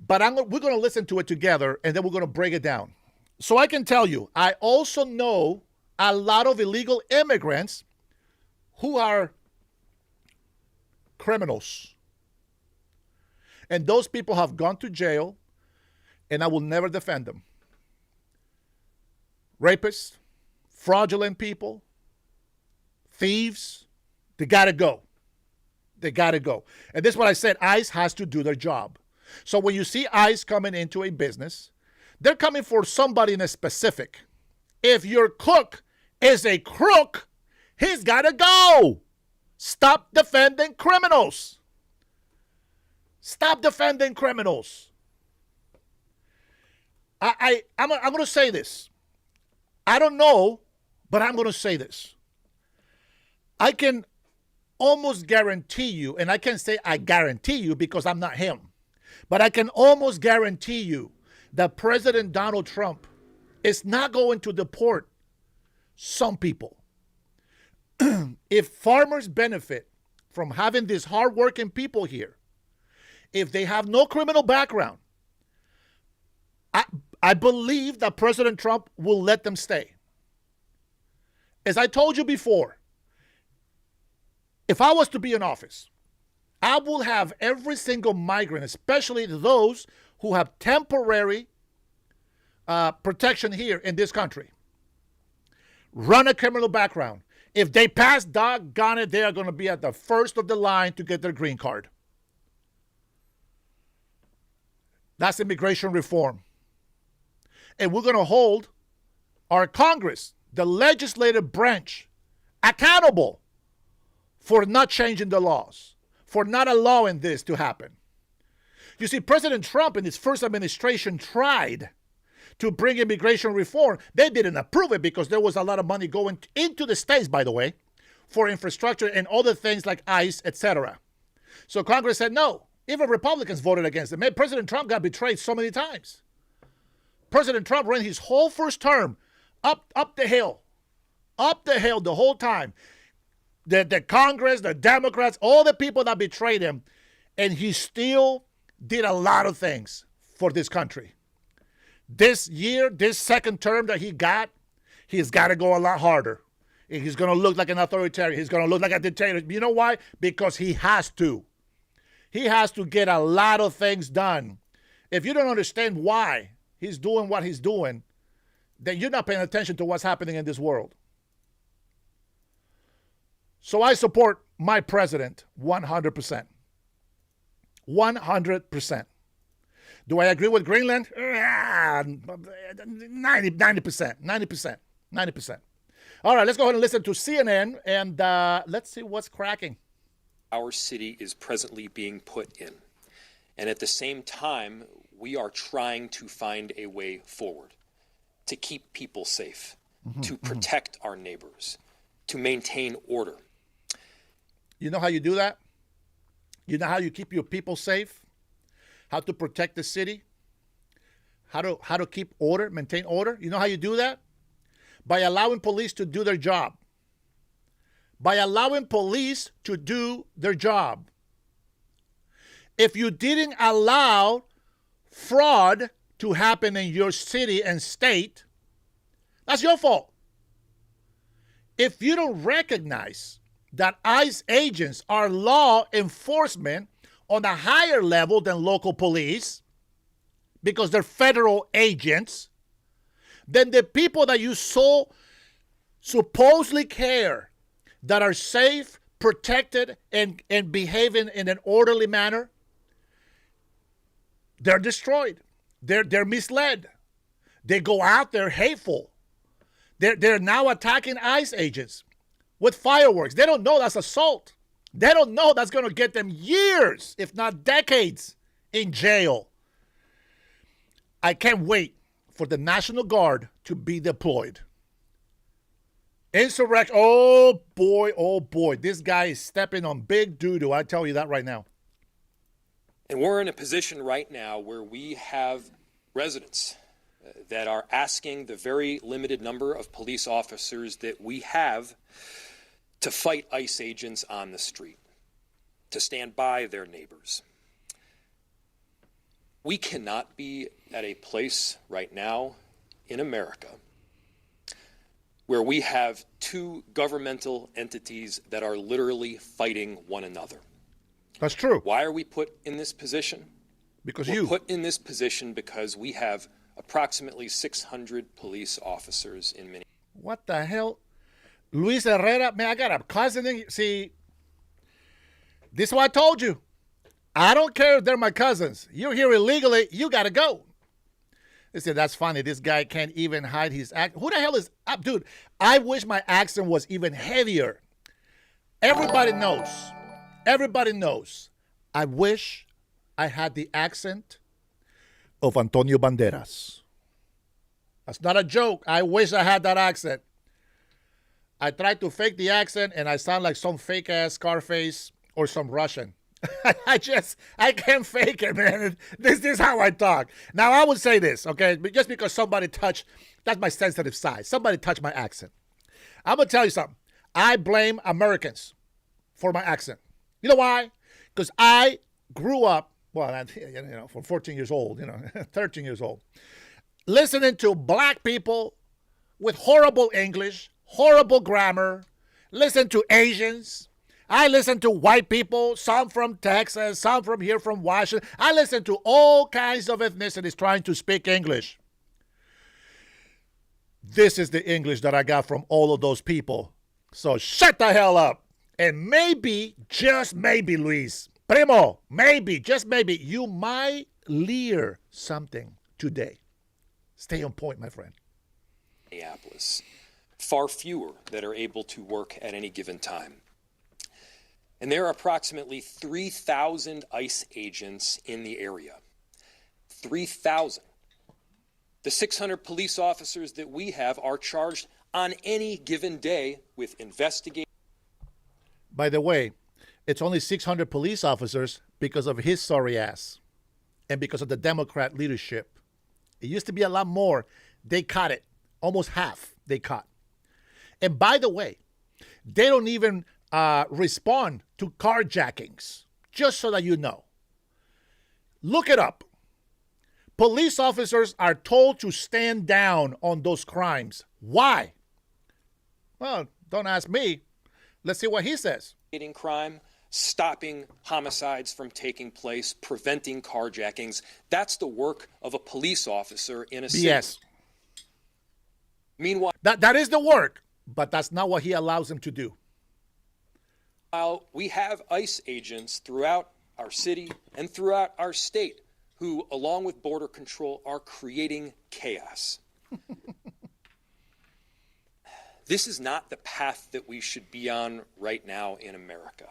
But we're going to listen to it together, and then we're going to break it down. So I can tell you, I also know a lot of illegal immigrants who are criminals. And those people have gone to jail, and I will never defend them. Rapists, fraudulent people, thieves, they got to go. They got to go. And this is what I said. ICE has to do their job. So when you see ICE coming into a business, they're coming for somebody in a specific. If your cook is a crook, he's got to go. Stop defending criminals. Stop defending criminals. I'm going to say this. I don't know, but I'm going to say this. I can almost guarantee you, and I can't say I guarantee you because I'm not him, but I can almost guarantee you that President Donald Trump is not going to deport some people. If farmers benefit from having these hardworking people here, if they have no criminal background, I believe that President Trump will let them stay. As I told you before, if I was to be in office, I will have every single migrant, especially those who have temporary protection here in this country, run a criminal background. If they pass, doggone it, they are going to be at the first of the line to get their green card. That's immigration reform. And we're going to hold our Congress, the legislative branch, accountable for not changing the laws, for not allowing this to happen. You see, President Trump in his first administration tried to bring immigration reform. They didn't approve it because there was a lot of money going into the states, by the way, for infrastructure and other things like ICE, etc. So Congress said no. Even Republicans voted against it. Man, President Trump got betrayed so many times. President Trump ran his whole first term up the hill the whole time. The Congress, the Democrats, all the people that betrayed him, and he still did a lot of things for this country. This year, this second term that he's got to go a lot harder. He's going to look like an authoritarian. He's going to look like a dictator. You know why? Because he has to. He has to get a lot of things done. If you don't understand why he's doing what he's doing, then you're not paying attention to what's happening in this world. So I support my president 100%. 100%. Do I agree with Greenland? 90%. All right, let's go ahead and listen to CNN, and let's see what's cracking. Our city is presently being put in. And at the same time, we are trying to find a way forward to keep people safe, to protect our neighbors, to maintain order. You know how you do that? You know how you keep your people safe? How to protect the city? How to keep order, maintain order? You know how you do that? By allowing police to do their job. By allowing police to do their job. If you didn't allow fraud to happen in your city and state, that's your fault. If you don't recognize that ICE agents are law enforcement on a higher level than local police, because they're federal agents, than the people that you so supposedly care, that are safe, protected, and behaving in an orderly manner. They're destroyed. They're misled. They go out there hateful. They're now attacking ICE agents with fireworks. They don't know that's assault. They don't know that's going to get them years, if not decades, in jail. I can't wait for the National Guard to be deployed. Insurrection. Oh boy. This guy is stepping on big doo-doo. I tell you that right now. And we're in a position right now where we have residents that are asking the very limited number of police officers that we have to fight ICE agents on the street, to stand by their neighbors. We cannot be at a place right now in America where we have two governmental entities that are literally fighting one another. That's true. Why are we put in this position? Because we're put in this position because we have approximately 600 police officers in Minneapolis. What the hell? Luis Herrera, man, I got a cousin. See, this is what I told you. I don't care if they're my cousins. You're here illegally, you got to go. They said, that's funny. This guy can't even hide his accent. Who the hell is up? Dude, I wish my accent was even heavier. Everybody knows. Everybody knows. I wish I had the accent of Antonio Banderas. That's not a joke. I wish I had that accent. I tried to fake the accent and I sound like some fake ass Scarface or some Russian. I can't fake it, man. This is how I talk. Now, I would say this, okay? Just because somebody touched, that's my sensitive side. Somebody touched my accent. I'm going to tell you something. I blame Americans for my accent. You know why? Because I grew up, from 14 years old, 13 years old, listening to black people with horrible English, horrible grammar, listen to Asians. I listen to white people, some from Texas, some from here from Washington. I listen to all kinds of ethnicities trying to speak English. This is the English that I got from all of those people. So shut the hell up. And maybe, just maybe, Luis, Primo, maybe, just maybe, you might learn something today. Stay on point, my friend. Minneapolis. Far fewer that are able to work at any given time. And there are approximately 3,000 ICE agents in the area. 3,000. The 600 police officers that we have are charged on any given day with investigating. By the way, it's only 600 police officers because of his sorry ass and because of the Democrat leadership. It used to be a lot more. They cut it. Almost half they cut. And by the way, they don't even respond to carjackings, just so that you know. Look it up. Police officers are told to stand down on those crimes. Why? Well, don't ask me. Let's see what he says. Crime, stopping homicides from taking place, preventing carjackings. That's the work of a police officer in a city. Yes. Meanwhile, that is the work, but that's not what he allows them to do. We have ICE agents throughout our city and throughout our state who, along with Border Control, are creating chaos. This is not the path that we should be on right now in America.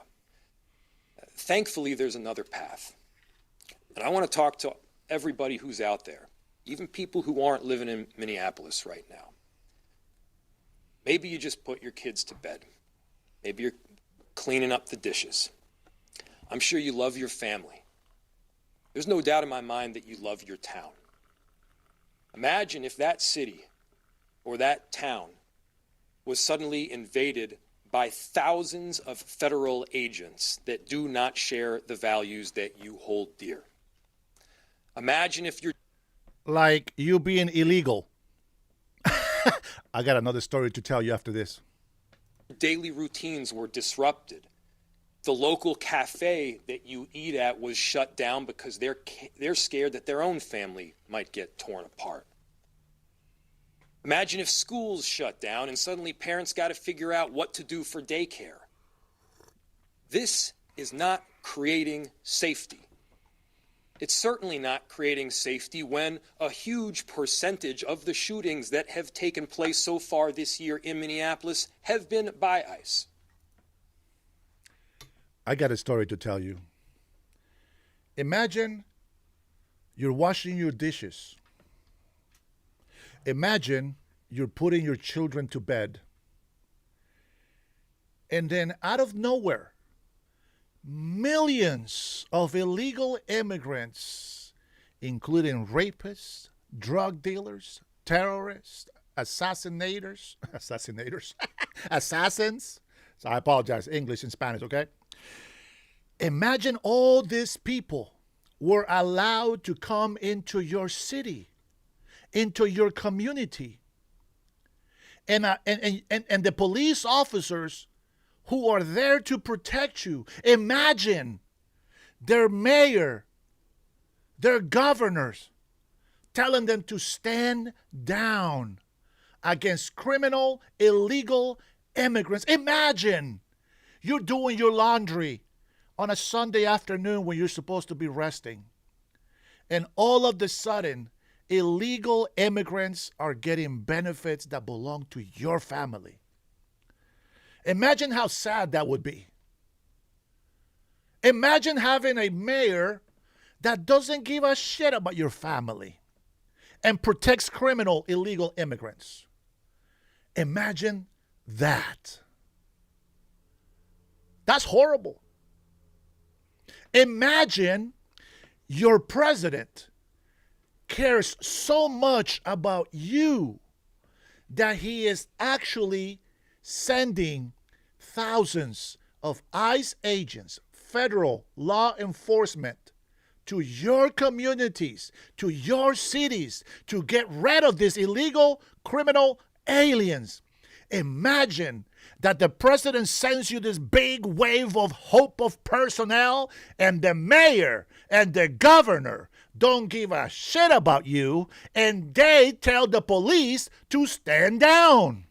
Thankfully, there's another path. And I want to talk to everybody who's out there, even people who aren't living in Minneapolis right now. Maybe you just put your kids to bed. Maybe you're cleaning up the dishes. I'm sure you love your family. There's no doubt in my mind that you love your town. Imagine if that city or that town was suddenly invaded by thousands of federal agents that do not share the values that you hold dear. Imagine if you're... Like you being illegal. I got another story to tell you after this. Daily routines were disrupted. The local cafe that you eat at was shut down because they're scared that their own family might get torn apart. Imagine if schools shut down and suddenly parents got to figure out what to do for daycare. This is not creating safety. It's certainly not creating safety when a huge percentage of the shootings that have taken place so far this year in Minneapolis have been by ICE. I got a story to tell you. Imagine you're washing your dishes. Imagine you're putting your children to bed. And then out of nowhere, millions of illegal immigrants, including rapists, drug dealers, terrorists, assassinators, assassins. So I apologize, English and Spanish, okay? Imagine all these people were allowed to come into your city, into your community. And the police officers who are there to protect you, imagine their mayor, their governors, telling them to stand down against criminal, illegal immigrants. Imagine you're doing your laundry on a Sunday afternoon when you're supposed to be resting. And all of a sudden, illegal immigrants are getting benefits that belong to your family. Imagine how sad that would be. Imagine having a mayor that doesn't give a shit about your family and protects criminal, illegal immigrants. Imagine that. That's horrible. Imagine your president cares so much about you that he is actually sending thousands of ICE agents, federal law enforcement, to your communities, to your cities, to get rid of these illegal criminal aliens. Imagine that the president sends you this big wave of hope of personnel, and the mayor and the governor don't give a shit about you, and they tell the police to stand down.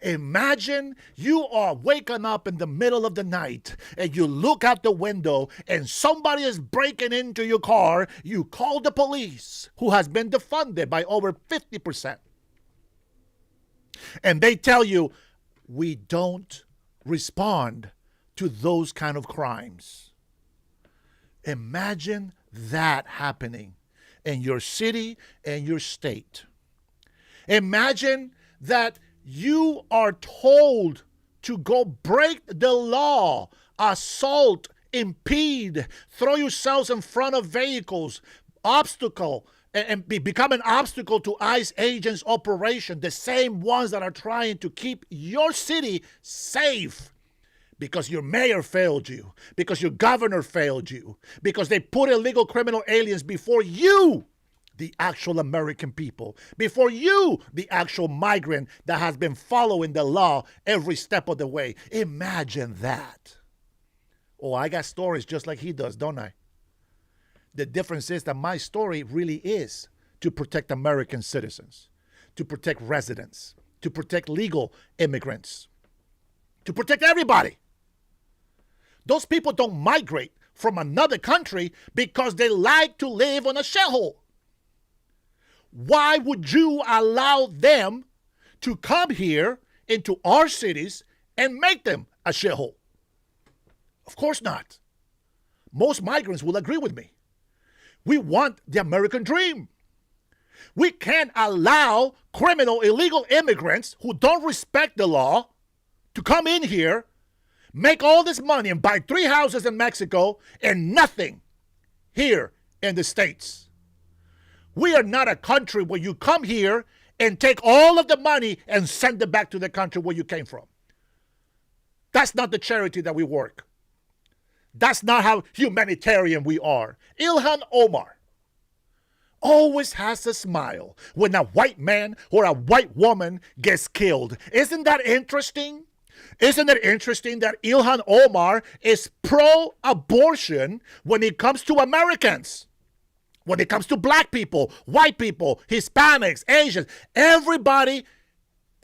Imagine you are waking up in the middle of the night and you look out the window and somebody is breaking into your car. You call the police, who has been defunded by over 50%. And they tell you, we don't respond to those kind of crimes. Imagine that happening in your city and your state. Imagine that you are told to go break the law, assault, impede, throw yourselves in front of vehicles, become an obstacle to ICE agents' operation, the same ones that are trying to keep your city safe. Because your mayor failed you, because your governor failed you, because they put illegal criminal aliens before you, the actual American people, before you, the actual migrant that has been following the law every step of the way. Imagine that. Oh, I got stories just like he does, don't I? The difference is that my story really is to protect American citizens, to protect residents, to protect legal immigrants, to protect everybody. Those people don't migrate from another country because they like to live on a shithole. Why would you allow them to come here into our cities and make them a shithole? Of course not. Most migrants will agree with me. We want the American dream. We can't allow criminal, illegal immigrants who don't respect the law to come in here, make all this money and buy 3 houses in Mexico and nothing here in the States. We are not a country where you come here and take all of the money and send it back to the country where you came from. That's not the charity that we work. That's not how humanitarian we are. Ilhan Omar always has a smile when a white man or a white woman gets killed. Isn't that interesting? Isn't it interesting that Ilhan Omar is pro-abortion when it comes to Americans? When it comes to black people, white people, Hispanics, Asians, everybody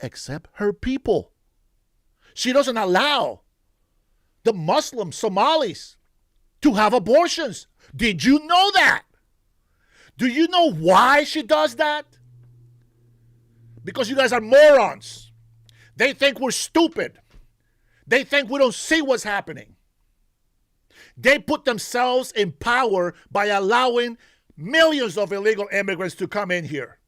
except her people. She doesn't allow the Muslim Somalis to have abortions. Did you know that? Do you know why she does that? Because you guys are morons. They think we're stupid. They think we don't see what's happening. They put themselves in power by allowing millions of illegal immigrants to come in here.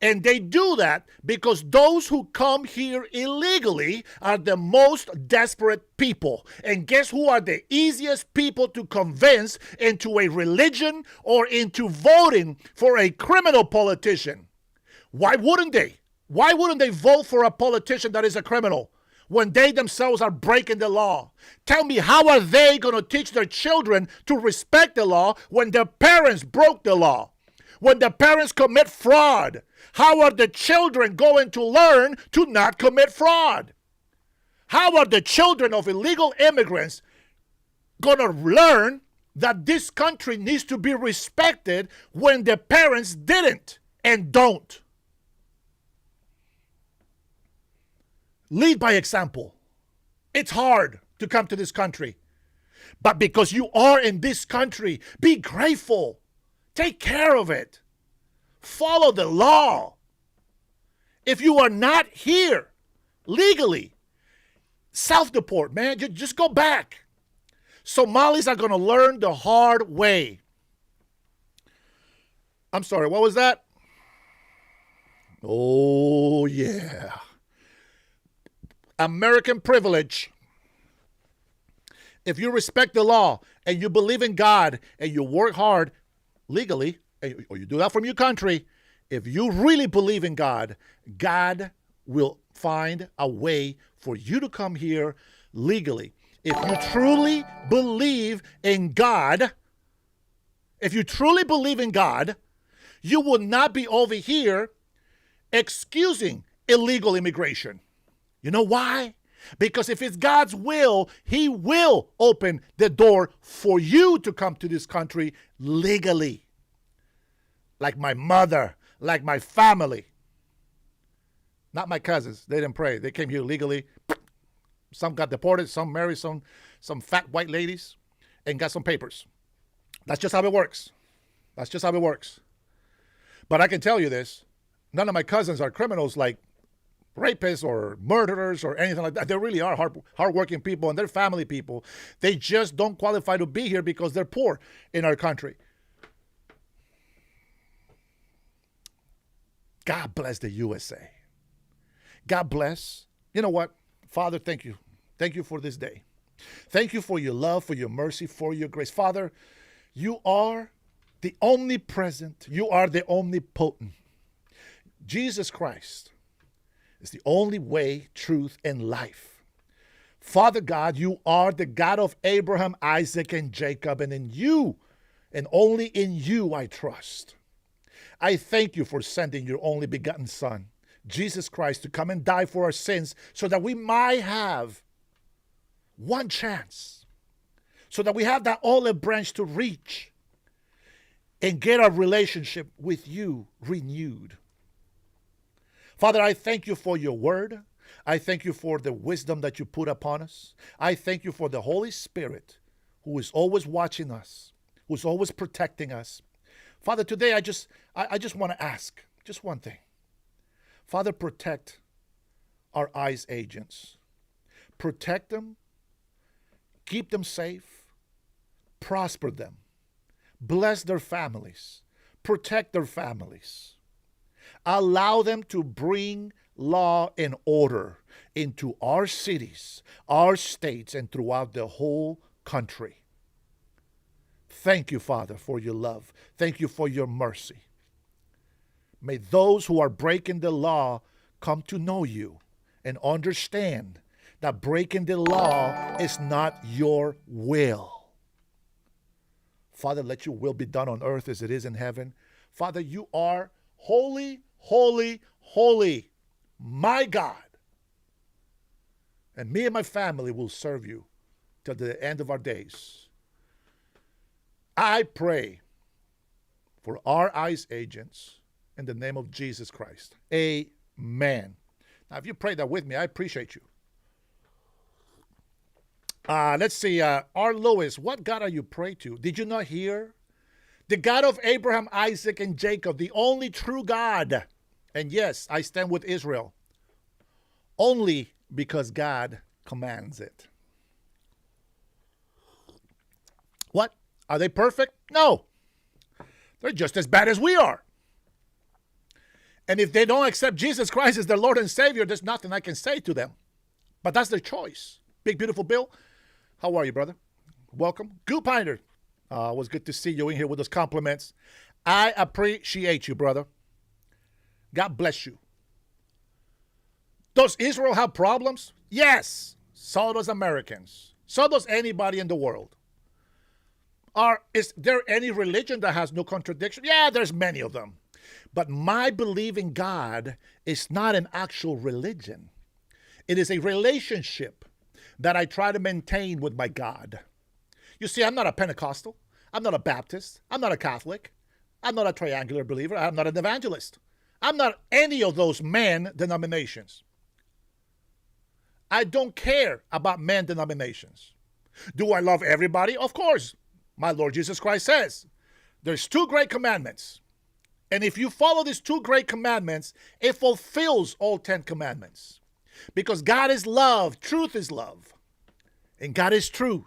And they do that because those who come here illegally are the most desperate people. And guess who are the easiest people to convince into a religion or into voting for a criminal politician? Why wouldn't they? Why wouldn't they vote for a politician that is a criminal when they themselves are breaking the law? Tell me, how are they going to teach their children to respect the law when their parents broke the law? When the parents commit fraud, how are the children going to learn to not commit fraud? How are the children of illegal immigrants going to learn that this country needs to be respected when the parents didn't and don't? Lead by example. It's hard to come to this country. But because you are in this country, be grateful. Take care of it. Follow the law. If you are not here legally, self-deport, man. Just go back. Somalis are going to learn the hard way. I'm sorry, what was that? Oh, yeah. American privilege. If you respect the law and you believe in God and you work hard legally, or you do that from your country, if you really believe in God, God will find a way for you to come here legally. If you truly believe in God, you will not be over here excusing illegal immigration. You know why? Because if it's God's will, He will open the door for you to come to this country legally. Like my mother, like my family. Not my cousins. They didn't pray. They came here legally. Some got deported. Some married some fat white ladies and got some papers. That's just how it works. That's just how it works. But I can tell you this. None of my cousins are criminals like rapists or murderers or anything like that. They really are hardworking people, and they're family people. They just don't qualify to be here because they're poor in our country. God bless the USA. God bless. You know what? Father, thank you. Thank you for this day. Thank you for your love, for your mercy, for your grace. Father, you are the omnipresent. You are the omnipotent. Jesus Christ is the only way, truth, and life. Father God, you are the God of Abraham, Isaac, and Jacob, and in you, and only in you I trust. I thank you for sending your only begotten Son, Jesus Christ, to come and die for our sins so that we might have one chance, so that we have that olive branch to reach and get our relationship with you renewed. Father, I thank you for your word. I thank you for the wisdom that you put upon us. I thank you for the Holy Spirit who is always watching us, who's always protecting us. Father, today I just want to ask just one thing. Father, protect our ICE agents. Protect them. Keep them safe. Prosper them. Bless their families. Protect their families. Allow them to bring law and order into our cities, our states, and throughout the whole country. Thank you, Father, for your love. Thank you for your mercy. May those who are breaking the law come to know you and understand that breaking the law is not your will. Father, let your will be done on earth as it is in heaven. Father, you are holy, holy, holy, my God. And me and my family will serve you till the end of our days. I pray for our ICE agents in the name of Jesus Christ. Amen. Now, if you prayed that with me, I appreciate you. Let's see. R. Lewis, what God are you praying to? Did you not hear? The God of Abraham, Isaac, and Jacob, the only true God. And yes, I stand with Israel. Only because God commands it. What? Are they perfect? No. They're just as bad as we are. And if they don't accept Jesus Christ as their Lord and Savior, there's nothing I can say to them. But that's their choice. Big, beautiful Bill, how are you, brother? Welcome. Goop Hinder, it was good to see you in here with those compliments. I appreciate you, brother. God bless you. Does Israel have problems? Yes. So does Americans. So does anybody in the world. Is there any religion that has no contradiction? Yeah, there's many of them. But my belief in God is not an actual religion. It is a relationship that I try to maintain with my God. You see, I'm not a Pentecostal. I'm not a Baptist. I'm not a Catholic. I'm not a triangular believer. I'm not an evangelist. I'm not any of those man denominations. I don't care about man denominations. Do I love everybody? Of course. My Lord Jesus Christ says, there's 2 great commandments. And if you follow these 2 great commandments, it fulfills all 10 commandments. Because God is love, truth is love, and God is true.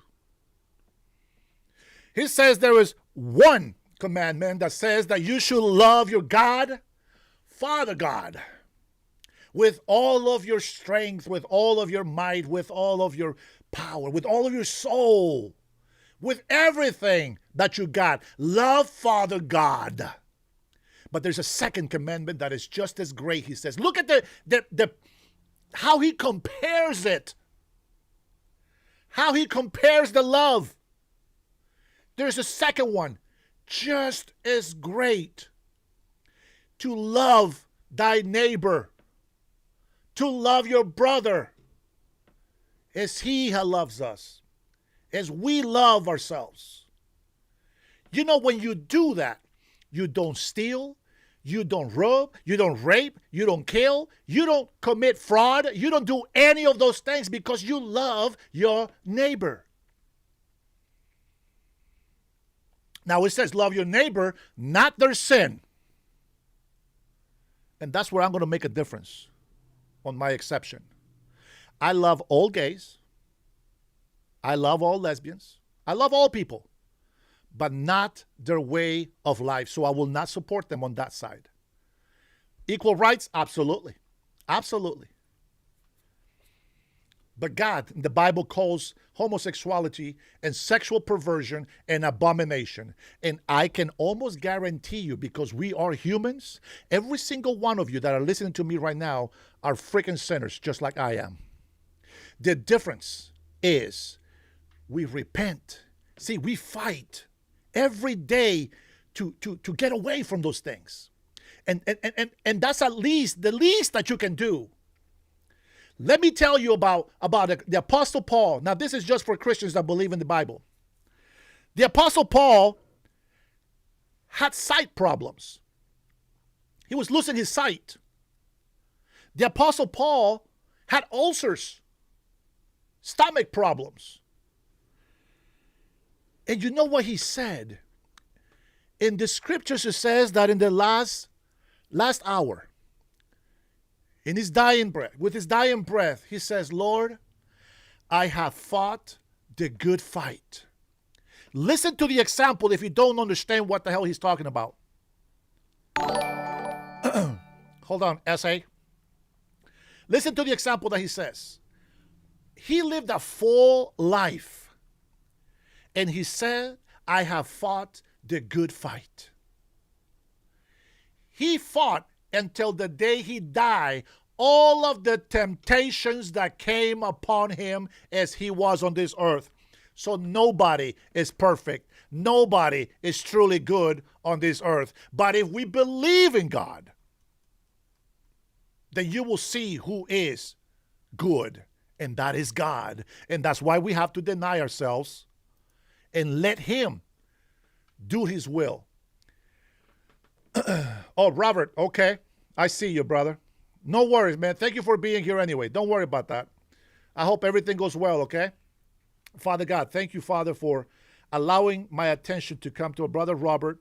He says there is one commandment that says that you should love your God, Father God, with all of your strength, with all of your might, with all of your power, with all of your soul, with everything that you got. Love Father God. But there's a second commandment that is just as great. He says, look at the how he compares it. How he compares the love. There's a second one, just as great. To love thy neighbor. To love your brother as he loves us. As we love ourselves. You know, when you do that, you don't steal, you don't rob, you don't rape, you don't kill, you don't commit fraud, you don't do any of those things because you love your neighbor. Now it says love your neighbor, not their sin. And that's where I'm going to make a difference on my exception. I love all gays. I love all lesbians. I love all people, but not their way of life. So I will not support them on that side. Equal rights? Absolutely. Absolutely. But God, the Bible calls homosexuality and sexual perversion an abomination. And I can almost guarantee you, because we are humans, every single one of you that are listening to me right now are freaking sinners, just like I am. The difference is we repent. See, we fight every day to get away from those things. And that's at least the least that you can do. Let me tell you about the Apostle Paul. Now, this is just for Christians that believe in the Bible. The Apostle Paul had sight problems. He was losing his sight. The Apostle Paul had ulcers, stomach problems. And you know what he said? In the scriptures, it says that in the last hour, in his dying breath, with his dying breath, he says, Lord, I have fought the good fight. Listen to the example if you don't understand what the hell he's talking about. Hold on, essay. Listen to the example that he says. He lived a full life. And he said, I have fought the good fight. He fought until the day he died all of the temptations that came upon him as he was on this earth. So nobody is perfect. Nobody is truly good on this earth. But if we believe in God, then you will see who is good. And that is God. And that's why we have to deny ourselves and let him do his will. Oh, Robert, okay. I see you, brother. No worries, man. Thank you for being here anyway. Don't worry about that. I hope everything goes well, okay? Father God, thank you, Father, for allowing my attention to come to our brother Robert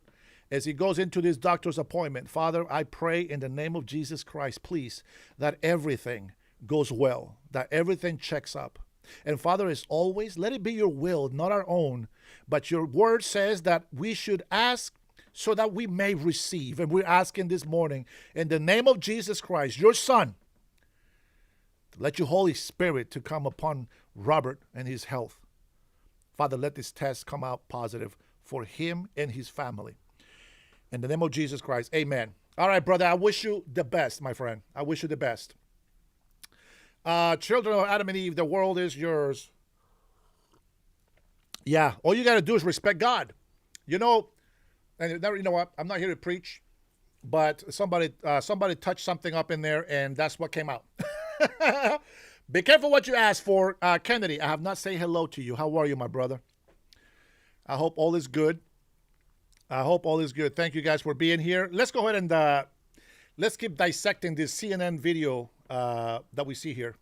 as he goes into this doctor's appointment. Father, I pray in the name of Jesus Christ, please, that everything goes well, that everything checks up. And Father, as always, let it be your will, not our own. But your word says that we should ask so that we may receive. And we're asking this morning, in the name of Jesus Christ, your Son, let your Holy Spirit to come upon Robert and his health. Father, let this test come out positive for him and his family. In the name of Jesus Christ, amen. All right, brother, I wish you the best, my friend. I wish you the best. Children of Adam and Eve, the world is yours. Yeah, all you got to do is respect God. You know, and you know what? I'm not here to preach, but somebody touched something up in there, and that's what came out. Be careful what you ask for. Kennedy, I have not said hello to you. How are you, my brother? I hope all is good. I hope all is good. Thank you guys for being here. Let's go ahead and let's keep dissecting this CNN video that we see here.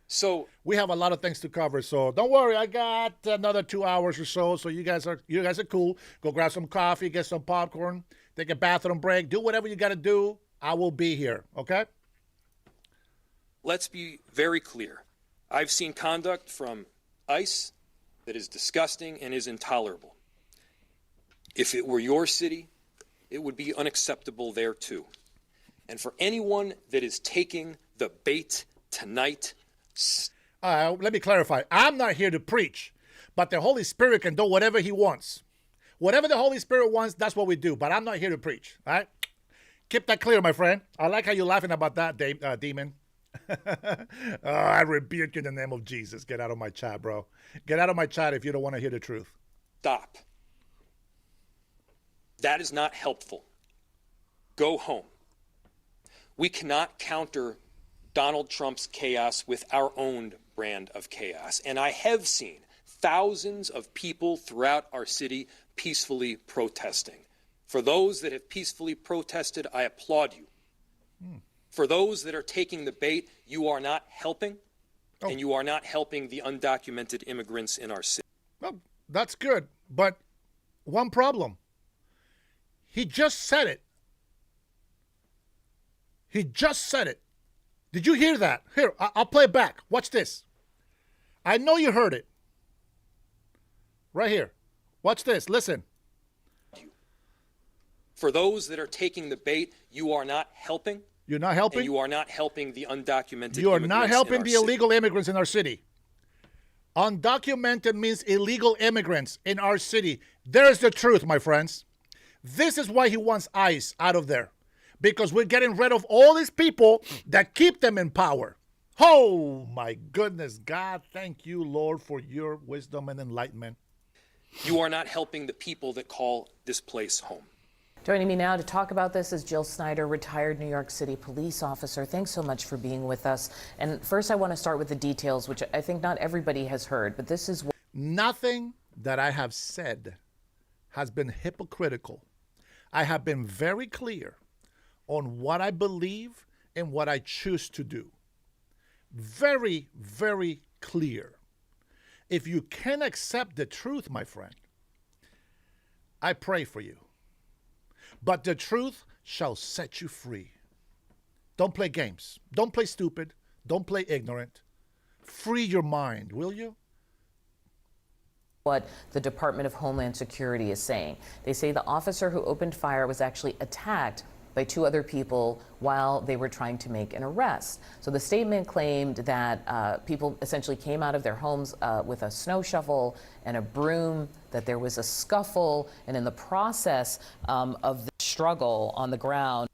So we have a lot of things to cover. So don't worry, I got another 2 hours or so. So you guys are cool. Go grab some coffee, get some popcorn, take a bathroom break, do whatever you got to do. I will be here. Okay. Let's be very clear. I've seen conduct from ICE that is disgusting and is intolerable. If it were your city, it would be unacceptable there too. And for anyone that is taking the bait tonight, let me clarify. I'm not here to preach, but the Holy Spirit can do whatever he wants. Whatever the Holy Spirit wants, that's what we do. But I'm not here to preach. All right? Keep that clear, my friend. I like how you're laughing about that, demon. I rebuke you in the name of Jesus. Get out of my chat, bro. Get out of my chat if you don't want to hear the truth. Stop. That is not helpful. Go home. We cannot counter Donald Trump's chaos with our own brand of chaos. And I have seen thousands of people throughout our city peacefully protesting. For those that have peacefully protested, I applaud you. For those that are taking the bait, you are not helping, and you are not helping the undocumented immigrants in our city. Well, that's good, but one problem. He just said it. He just said it. Did you hear that? Here, I'll play it back. Watch this. I know you heard it. Right here. Watch this. Listen. For those that are taking the bait, you are not helping. You're not helping? And you are not helping the undocumented You are immigrants not helping the city. illegal immigrants in our city. Undocumented means illegal immigrants in our city. There's the truth, my friends. This is why he wants ICE out of there. Because we're getting rid of all these people that keep them in power. Oh, my goodness. God, thank you, Lord, for your wisdom and enlightenment. You are not helping the people that call this place home. Joining me now to talk about this is Jill Snyder, retired New York City police officer. Thanks so much for being with us. And first, I want to start with the details, which I think not everybody has heard, but this is... Nothing that I have said has been hypocritical. I have been very clear on what I believe and what I choose to do. Very, very clear. If you can accept the truth, my friend, I pray for you. But the truth shall set you free. Don't play games. Don't play stupid. Don't play ignorant. Free your mind, will you? What the Department of Homeland Security is saying. They say the officer who opened fire was actually attacked by two other people while they were trying to make an arrest. So the statement claimed that people essentially came out of their homes with a snow shovel and a broom, that there was a scuffle, and in the process of the struggle on the ground,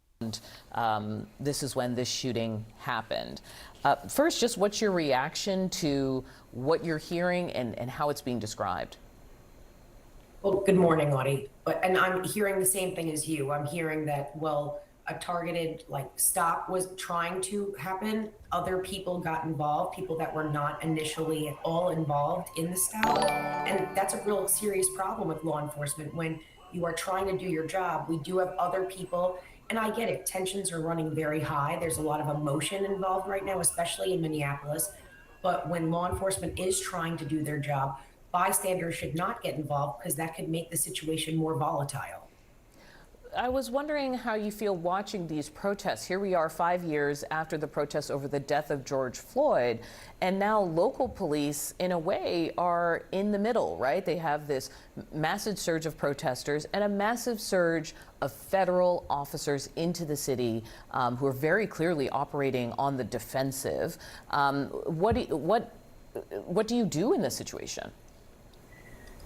this is when this shooting happened. First, just what's your reaction to what you're hearing and how it's being described? Well, good morning, Audie. And I'm hearing the same thing as you. I'm hearing that, well, a targeted stop was trying to happen. Other people got involved, people that were not initially at all involved in the stop. And that's a real serious problem with law enforcement. When you are trying to do your job, we do have other people And I get it, tensions are running very high. There's a lot of emotion involved right now, especially in Minneapolis. But when law enforcement is trying to do their job, bystanders should not get involved because that could make the situation more volatile. I was wondering how you feel watching these protests. Here we are 5 years after the protests over the death of George Floyd, and now local police, in a way, are in the middle, right? They have this massive surge of protesters and a massive surge of federal officers into the city who are very clearly operating on the defensive. What do you do in this situation?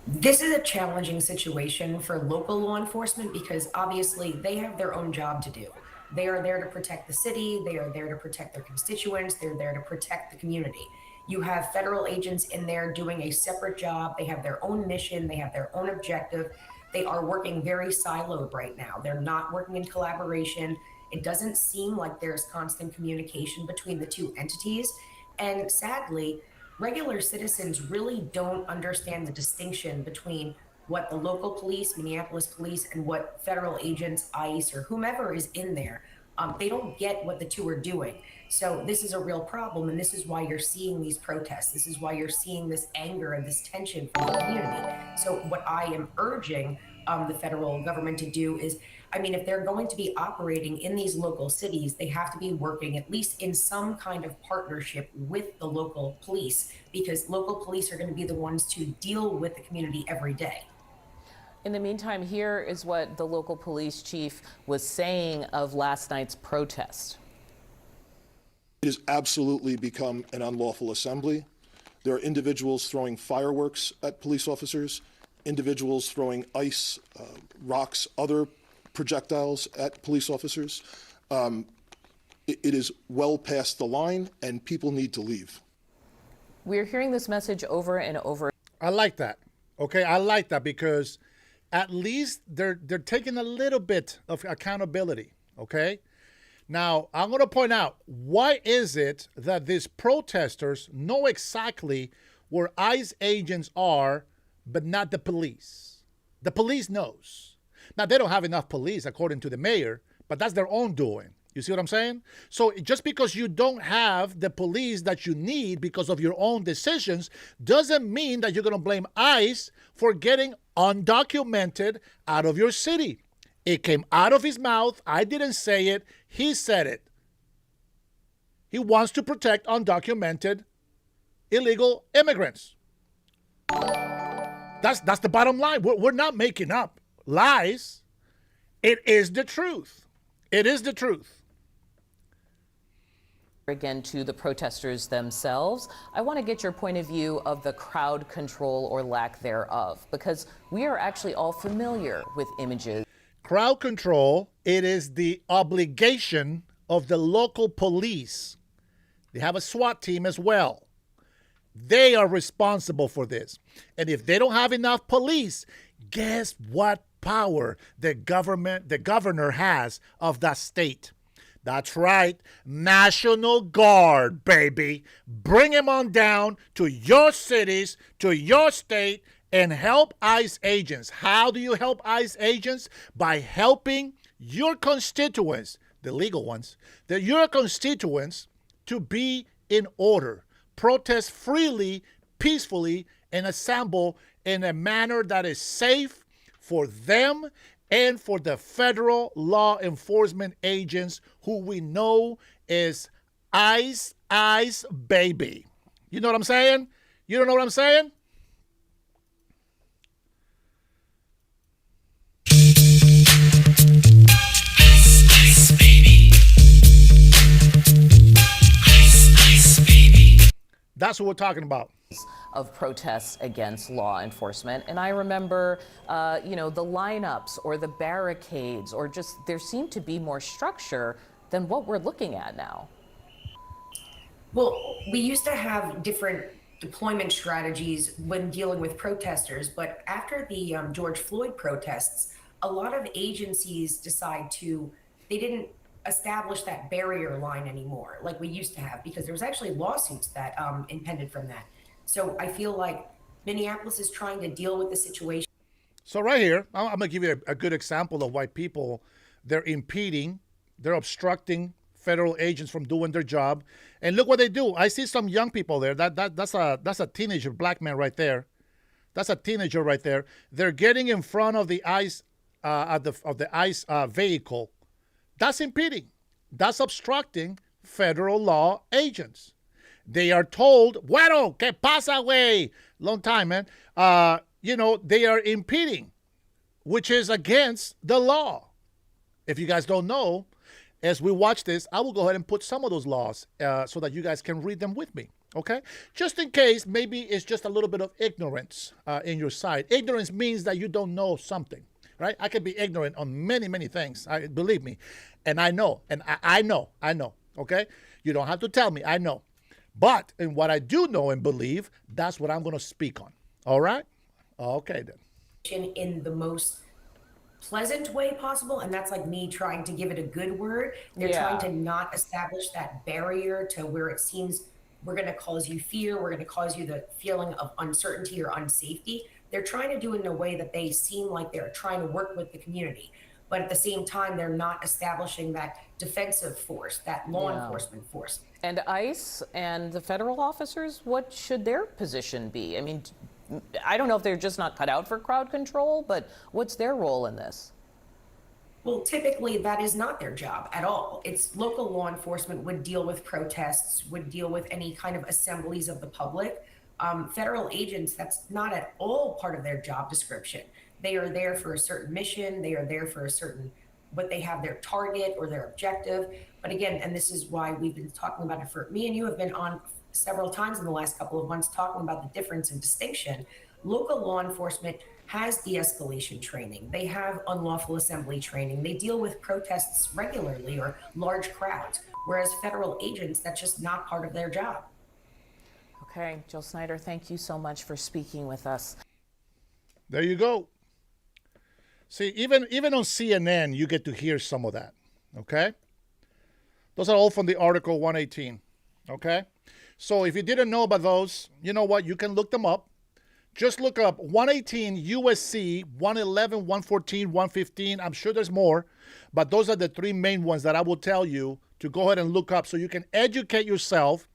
This is a challenging situation for local law enforcement because obviously they have their own job to do. They are there to protect the city, they are there to protect their constituents, they're there to protect the community. You have federal agents in there doing a separate job, they have their own mission, they have their own objective. They are working very siloed right now. They're not working in collaboration. It doesn't seem like there's constant communication between the two entities. And sadly, regular citizens really don't understand the distinction between what the local police, Minneapolis police, and what federal agents, ICE, or whomever is in there. They don't get what the two are doing. So this is a real problem, and this is why you're seeing these protests. This is why you're seeing this anger and this tension from the community. So what I am urging the federal government to do is, I mean, if they're going to be operating in these local cities, they have to be working at least in some kind of partnership with the local police, because local police are going to be the ones to deal with the community every day. In the meantime, here is what the local police chief was saying of last night's protest. It has absolutely become an unlawful assembly. There are individuals throwing fireworks at police officers, individuals throwing ice, rocks, other projectiles at police officers. It is well past the line, and people need to leave. We're hearing this message over and over. I like that. Okay, I like that because at least they're taking a little bit of accountability. Okay. Now, I'm going to point out, why is it that these protesters know exactly where ICE agents are, but not the police? The police knows. Now, they don't have enough police, according to the mayor, but that's their own doing. You see what I'm saying? So just because you don't have the police that you need because of your own decisions doesn't mean that you're going to blame ICE for getting undocumented out of your city. It came out of his mouth. I didn't say it. He said it. He wants to protect undocumented illegal immigrants. That's the bottom line. We're not making up lies. It is the truth. It is the truth. Again, to the protesters themselves, I want to get your point of view of the crowd control or lack thereof, because we are actually all familiar with images. Crowd control, it is the obligation of the local police. They have a SWAT team as well. They are responsible for this. And if they don't have enough police, guess what power the governor has of that state? That's right, National Guard, baby. Bring him on down to your cities, to your state, and help ICE agents. How do you help ICE agents? By helping your constituents, the legal ones, your constituents to be in order, protest freely, peacefully, and assemble in a manner that is safe for them and for the federal law enforcement agents who we know is ICE, baby. You know what I'm saying? You don't know what I'm saying? That's what we're talking about. Of protests against law enforcement. And I remember, the lineups or the barricades, or just there seemed to be more structure than what we're looking at now. Well, we used to have different deployment strategies when dealing with protesters, but after the George Floyd protests, a lot of agencies they didn't establish that barrier line anymore like we used to have, because there was actually lawsuits that impended from that. So I feel like Minneapolis is trying to deal with the situation. So right here, I'm going to give you a good example of why people They're impeding, they're obstructing federal agents from doing their job. And look what they do. I see some young people there. That's a teenager, black man right there. That's a teenager right there. They're getting in front of the ICE of the ICE vehicle. That's impeding. That's obstructing federal law agents. They are told, "Bueno, ¿qué pasa, güey?" Long time, man. They are impeding, which is against the law. If you guys don't know, as we watch this, I will go ahead and put some of those laws so that you guys can read them with me, okay? Just in case, maybe it's just a little bit of ignorance in your side. Ignorance means that you don't know something, right? I can be ignorant on many, many things, believe me. And I know, and I know, okay? You don't have to tell me, I know. But in what I do know and believe, that's what I'm going to speak on, all right? Okay, then. In the most pleasant way possible, and that's like me trying to give it a good word. They're trying to not establish that barrier to where it seems we're going to cause you fear, we're going to cause you the feeling of uncertainty or unsafety. They're trying to do it in a way that they seem like they're trying to work with the community, but at the same time they're not establishing that defensive force, that law enforcement force. And ICE and the federal officers, what should their position be? I mean, I don't know if they're just not cut out for crowd control, but what's their role in this? Well, typically that is not their job at all. It's local law enforcement would deal with protests, would deal with any kind of assemblies of the public. Federal agents, that's not at all part of their job description. They are there for a certain mission. They are there for a certain, what they have their target or their objective. But again, and this is why we've been talking about it, for me and you have been on several times in the last couple of months talking about the difference and distinction. Local law enforcement has de-escalation training. They have unlawful assembly training. They deal with protests regularly or large crowds, whereas federal agents, that's just not part of their job. Okay, Jill Snyder, thank you so much for speaking with us. There you go. See, even on CNN, you get to hear some of that, okay? Those are all from the Article 118, okay? So if you didn't know about those, you know what? You can look them up. Just look up 118 USC, 111, 114, 115. I'm sure there's more, but those are the three main ones that I will tell you to go ahead and look up so you can educate yourself.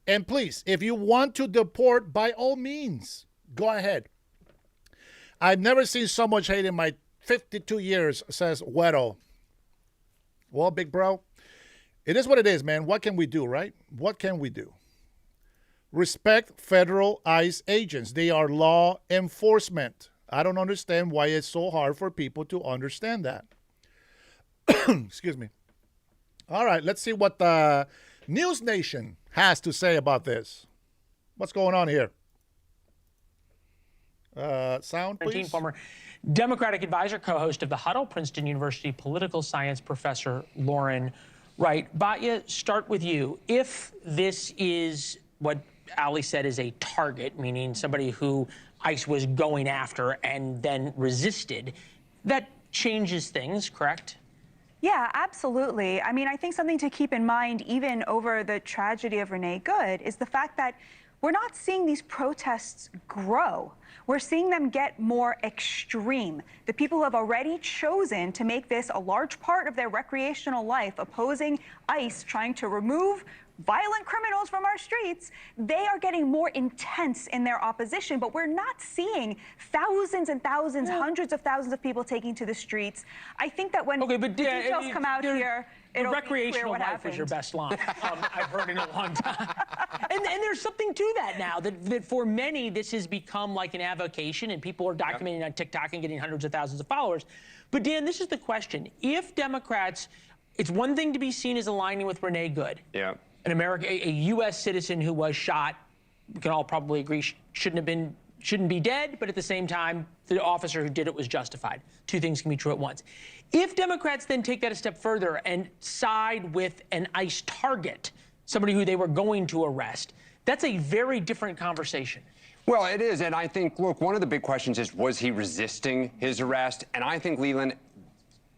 And please, if you want to deport, by all means, go ahead. I've never seen so much hate in my 52 years, says Wedo. Well, big bro, it is what it is, man. What can we do, right? What can we do? Respect federal ICE agents. They are law enforcement. I don't understand why it's so hard for people to understand that. Excuse me. All right, let's see what the News Nation has to say about this. What's going on here? Sound, please. Former Democratic advisor, co-host of The Huddle, Princeton University political science professor Lauren Wright. Batya, start with you. If this is what Ali said is a target, meaning somebody who ICE was going after and then resisted, that changes things, correct? Yeah, absolutely. I mean, I think something to keep in mind, even over the tragedy of Renee Good, is the fact that we're not seeing these protests grow. We're seeing them get more extreme. The people who have already chosen to make this a large part of their recreational life, opposing ICE, trying to remove violent criminals from our streets, they are getting more intense in their opposition, but we're not seeing thousands and thousands, hundreds of thousands of people taking to the streets. I think that when the details come out here, it'll be clear recreational what life happened. was your best line. I've heard in a long time. And there's something to that now, that for many, this has become like an avocation, and people are documenting on TikTok and getting hundreds of thousands of followers. But Dan, this is the question. If Democrats, it's one thing to be seen as aligning with Renee Good. Yeah. An American, a U.S. citizen who was shot, we can all probably agree shouldn't be dead, but at the same time, the officer who did it was justified. Two things can be true at once. If Democrats then take that a step further and side with an ICE target, somebody who they were going to arrest, that's a very different conversation. Well, it is, and I think, look, one of the big questions is, was he resisting his arrest? And I think, Leland,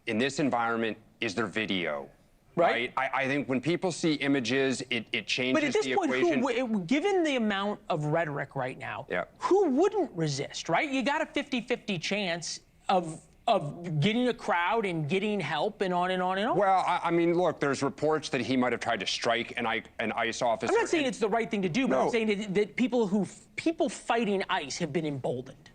in this environment, is there video? Right? I think when people see images, it changes the equation. But at this point, given the amount of rhetoric right now, who wouldn't resist, right? You got a 50-50 chance of of getting a crowd and getting help and on and on and on. Well, I mean, look, there's reports that he might have tried to strike an ICE officer. I'm not saying it's the right thing to do, but I'm saying that people fighting ICE have been emboldened.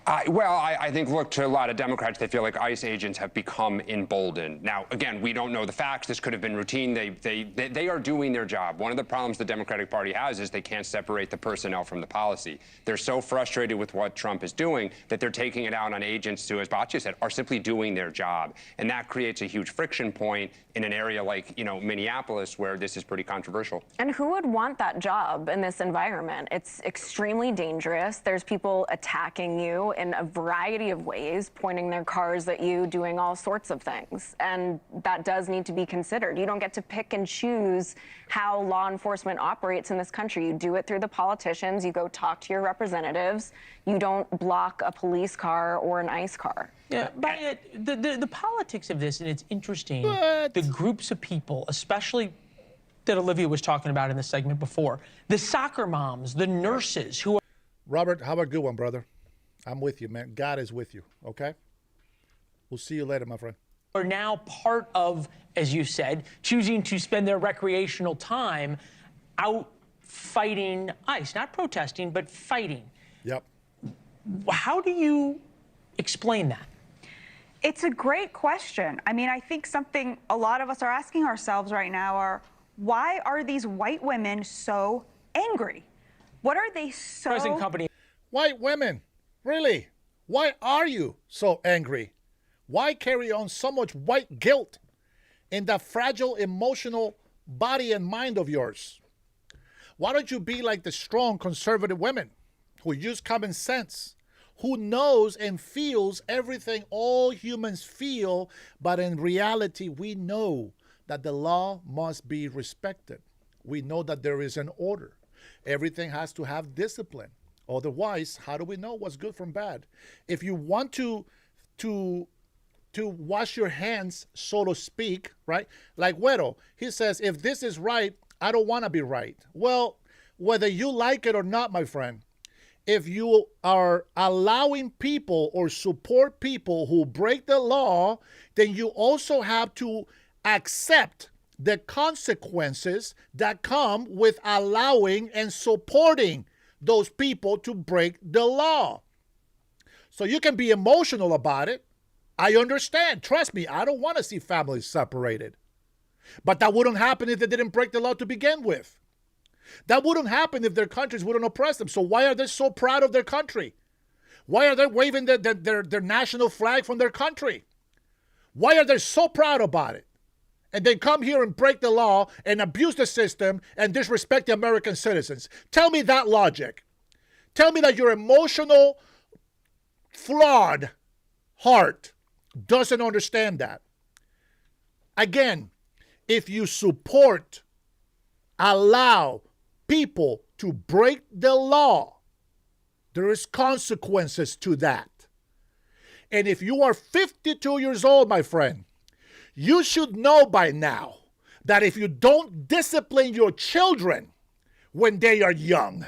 I think, look, to a lot of Democrats, they feel like ICE agents have become emboldened. Now, again, we don't know the facts. This could have been routine. They are doing their job. One of the problems the Democratic Party has is they can't separate the personnel from the policy. They're so frustrated with what Trump is doing that they're taking it out on agents who, as Batya said, are simply doing their job. And that creates a huge friction point in an area like, Minneapolis, where this is pretty controversial. And who would want that job in this environment? It's extremely dangerous. There's people attacking you in a variety of ways, pointing their cars at you, doing all sorts of things. And that does need to be considered. You don't get to pick and choose how law enforcement operates in this country. You do it through the politicians. You go talk to your representatives. You don't block a police car or an ICE car. Yeah, but the politics of this, and it's interesting, the groups of people, especially that Olivia was talking about in the segment before, the soccer moms, the nurses who are... Robert, how about a good one, brother? I'm with you, man. God is with you, okay? We'll see you later, my friend. Are now part of, as you said, choosing to spend their recreational time out fighting ICE, not protesting, but fighting. Yep. How do you explain that? It's a great question. I mean, I think something a lot of us are asking ourselves right now are, why are these white women so angry? What are they so... Present company. White women, really? Why are you so angry? Why carry on so much white guilt in that fragile emotional body and mind of yours? Why don't you be like the strong conservative women who use common sense, who knows and feels everything all humans feel, but in reality, we know that the law must be respected. We know that there is an order. Everything has to have discipline. Otherwise, how do we know what's good from bad? If you want to wash your hands, so to speak, right? Like Güero, he says, if this is right, I don't want to be right. Well, whether you like it or not, my friend, if you are allowing people or support people who break the law, then you also have to accept the consequences that come with allowing and supporting those people to break the law. So you can be emotional about it. I understand. Trust me, I don't want to see families separated. But that wouldn't happen if they didn't break the law to begin with. That wouldn't happen if their countries wouldn't oppress them. So why are they so proud of their country? Why are they waving their national flag from their country? Why are they so proud about it? And they come here and break the law and abuse the system and disrespect the American citizens. Tell me that logic. Tell me that your emotional, flawed heart doesn't understand that. Again, if you support, allow people to break the law, there is consequences to that. And if you are 52 years old, my friend, you should know by now that if you don't discipline your children when they are young,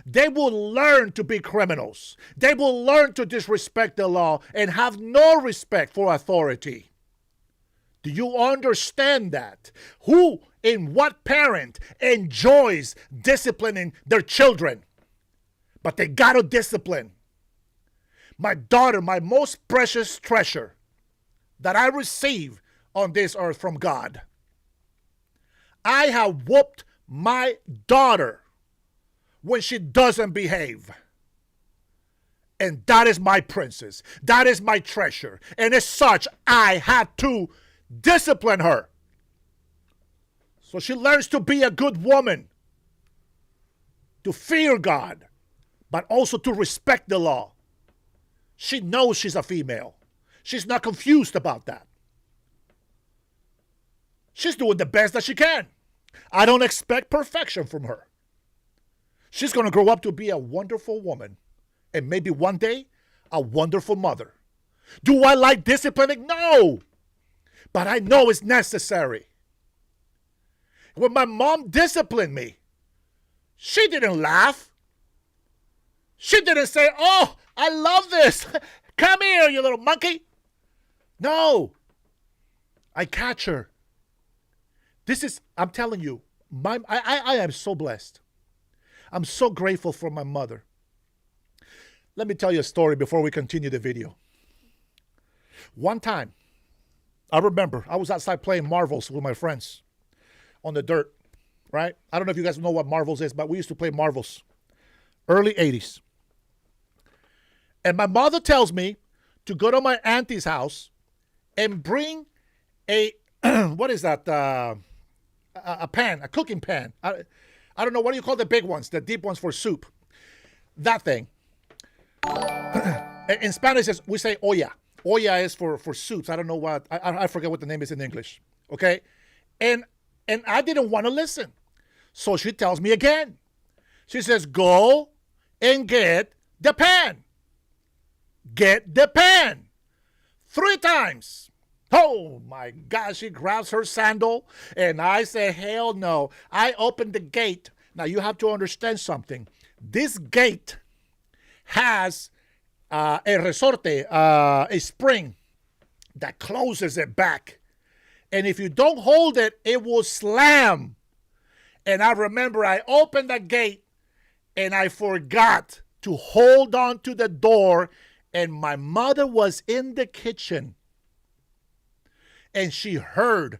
they will learn to be criminals. They will learn to disrespect the law and have no respect for authority. Do you understand that? Who and what parent enjoys disciplining their children? But they gotta discipline. My daughter, my most precious treasure that I receive on this earth from God. I have whooped my daughter when she doesn't behave. And that is my princess. That is my treasure. And as such, I had to discipline her. So she learns to be a good woman, to fear God, but also to respect the law. She knows she's a female. She's not confused about that. She's doing the best that she can. I don't expect perfection from her. She's going to grow up to be a wonderful woman and maybe one day a wonderful mother. Do I like disciplining? No. But I know it's necessary. When my mom disciplined me, she didn't laugh. She didn't say, oh, I love this. Come here, you little monkey. No. I catch her. I'm telling you, I am so blessed. I'm so grateful for my mother. Let me tell you a story before we continue the video. One time, I remember I was outside playing marbles with my friends on the dirt, right? I don't know if you guys know what marbles is, but we used to play marbles. Early 80s. And my mother tells me to go to my auntie's house and bring a, what is that? A pan, a cooking pan. I don't know, what do you call the big ones, the deep ones for soup? That thing. In Spanish, we say olla. Olla is for soups. I don't know what, I forget what the name is in English. Okay? And I didn't want to listen. So she tells me again. She says, go and get the pan. Get the pan. 3 times. Oh my gosh, she grabs her sandal and I say, hell no. I open the gate. Now you have to understand something. This gate has a resorte, a spring that closes it back. And if you don't hold it, it will slam. And I remember I opened the gate and I forgot to hold on to the door. And my mother was in the kitchen. And she heard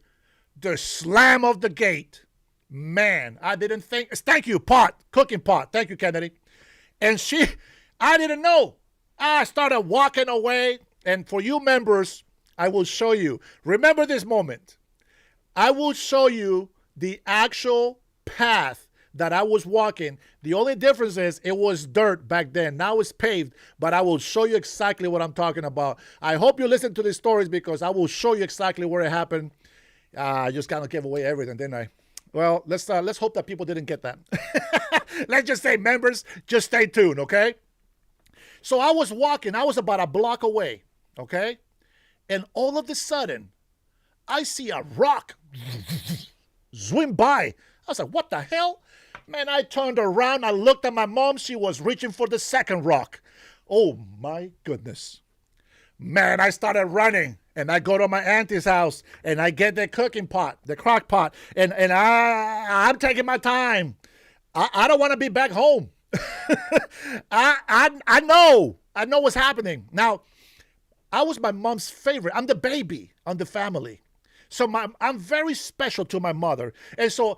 the slam of the gate. Man, I didn't think. Thank you, cooking pot. Thank you, Kennedy. And I didn't know. I started walking away. And for you members, I will show you. Remember this moment. I will show you the actual path that I was walking. The only difference is it was dirt back then. Now it's paved, but I will show you exactly what I'm talking about. I hope you listen to these stories because I will show you exactly where it happened. I just kind of gave away everything, didn't I? Well, let's hope that people didn't get that. Let's just say, members, just stay tuned, okay? So I was walking. I was about a block away, okay? And all of a sudden, I see a rock swim by. I was like, what the hell? Man, I turned around. I looked at my mom. She was reaching for the second rock. Oh, my goodness. Man, I started running. And I go to my auntie's house. And I get the cooking pot, the crock pot. And I'm taking my time. I don't want to be back home. I know what's happening. Now, I was my mom's favorite. I'm the baby on the family. So I'm very special to my mother. And so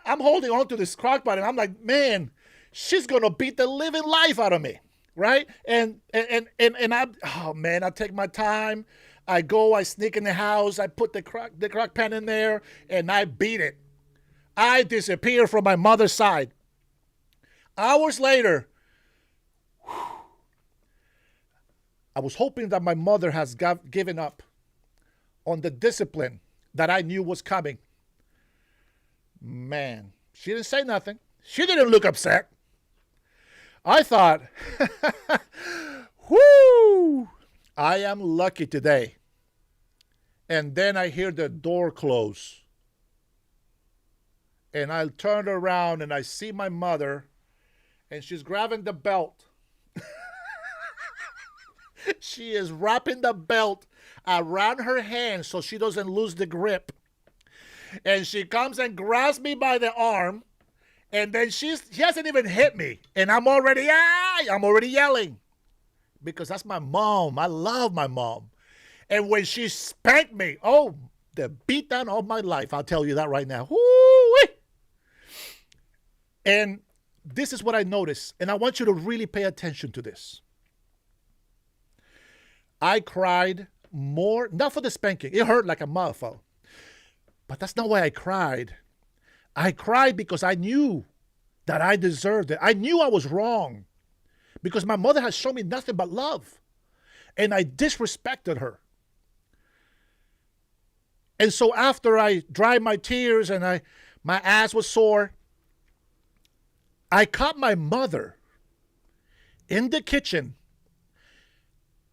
I'm holding on to this crock pot, and I'm like, man, she's gonna beat the living life out of me, right? And I take my time. I go, I sneak in the house, I put the crock pan in there, and I beat it. I disappear from my mother's side. Hours later, I was hoping that my mother has given up on the discipline that I knew was coming. Man, she didn't say nothing. She didn't look upset. I thought, whoo, I am lucky today. And then I hear the door close. And I turn around and I see my mother, and she's grabbing the belt. She is wrapping the belt around her hand so she doesn't lose the grip. And she comes and grabs me by the arm, and then she hasn't even hit me, and I'm already yelling because that's my mom. I love my mom. And when she spanked me, oh, the beatdown of my life, I'll tell you that right now. Woo-wee. And this is what I noticed, and I want you to really pay attention to this. I cried more, not for the spanking. It hurt like a motherfucker. But that's not why I cried. I cried because I knew that I deserved it. I knew I was wrong because my mother has shown me nothing but love. And I disrespected her. And so after I dried my tears and my ass was sore, I caught my mother in the kitchen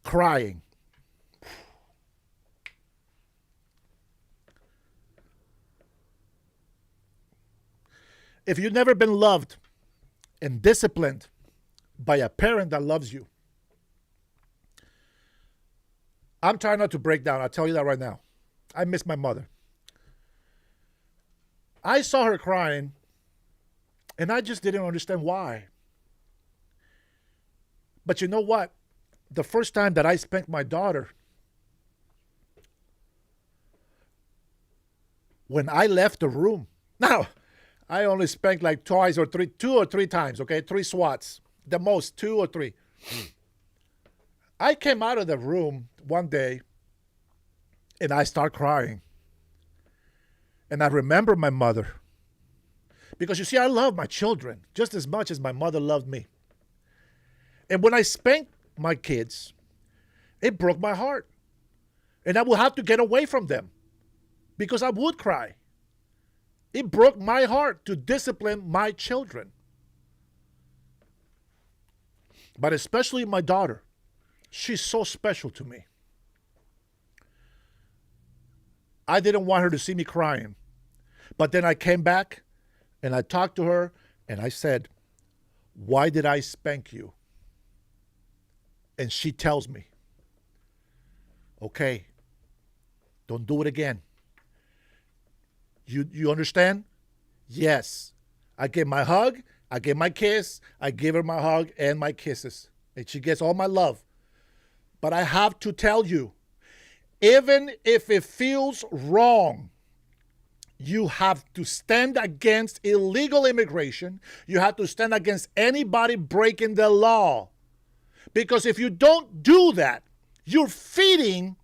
crying. If you've never been loved and disciplined by a parent that loves you, I'm trying not to break down. I'll tell you that right now. I miss my mother. I saw her crying, and I just didn't understand why. But you know what? The first time that I spanked my daughter, when I left the room, now, I only spanked like two or three times, okay? 3 swats. The most, 2 or 3. I came out of the room one day, and I start crying. And I remember my mother. Because you see, I love my children just as much as my mother loved me. And when I spanked my kids, it broke my heart. And I would have to get away from them because I would cry. It broke my heart to discipline my children. But especially my daughter. She's so special to me. I didn't want her to see me crying. But then I came back and I talked to her and I said, why did I spank you? And she tells me, okay, don't do it again. You understand? Yes. I gave my hug, I gave my kiss, I give her my hug and my kisses. And she gets all my love. But I have to tell you, even if it feels wrong, you have to stand against illegal immigration. You have to stand against anybody breaking the law. Because if you don't do that, you're feeding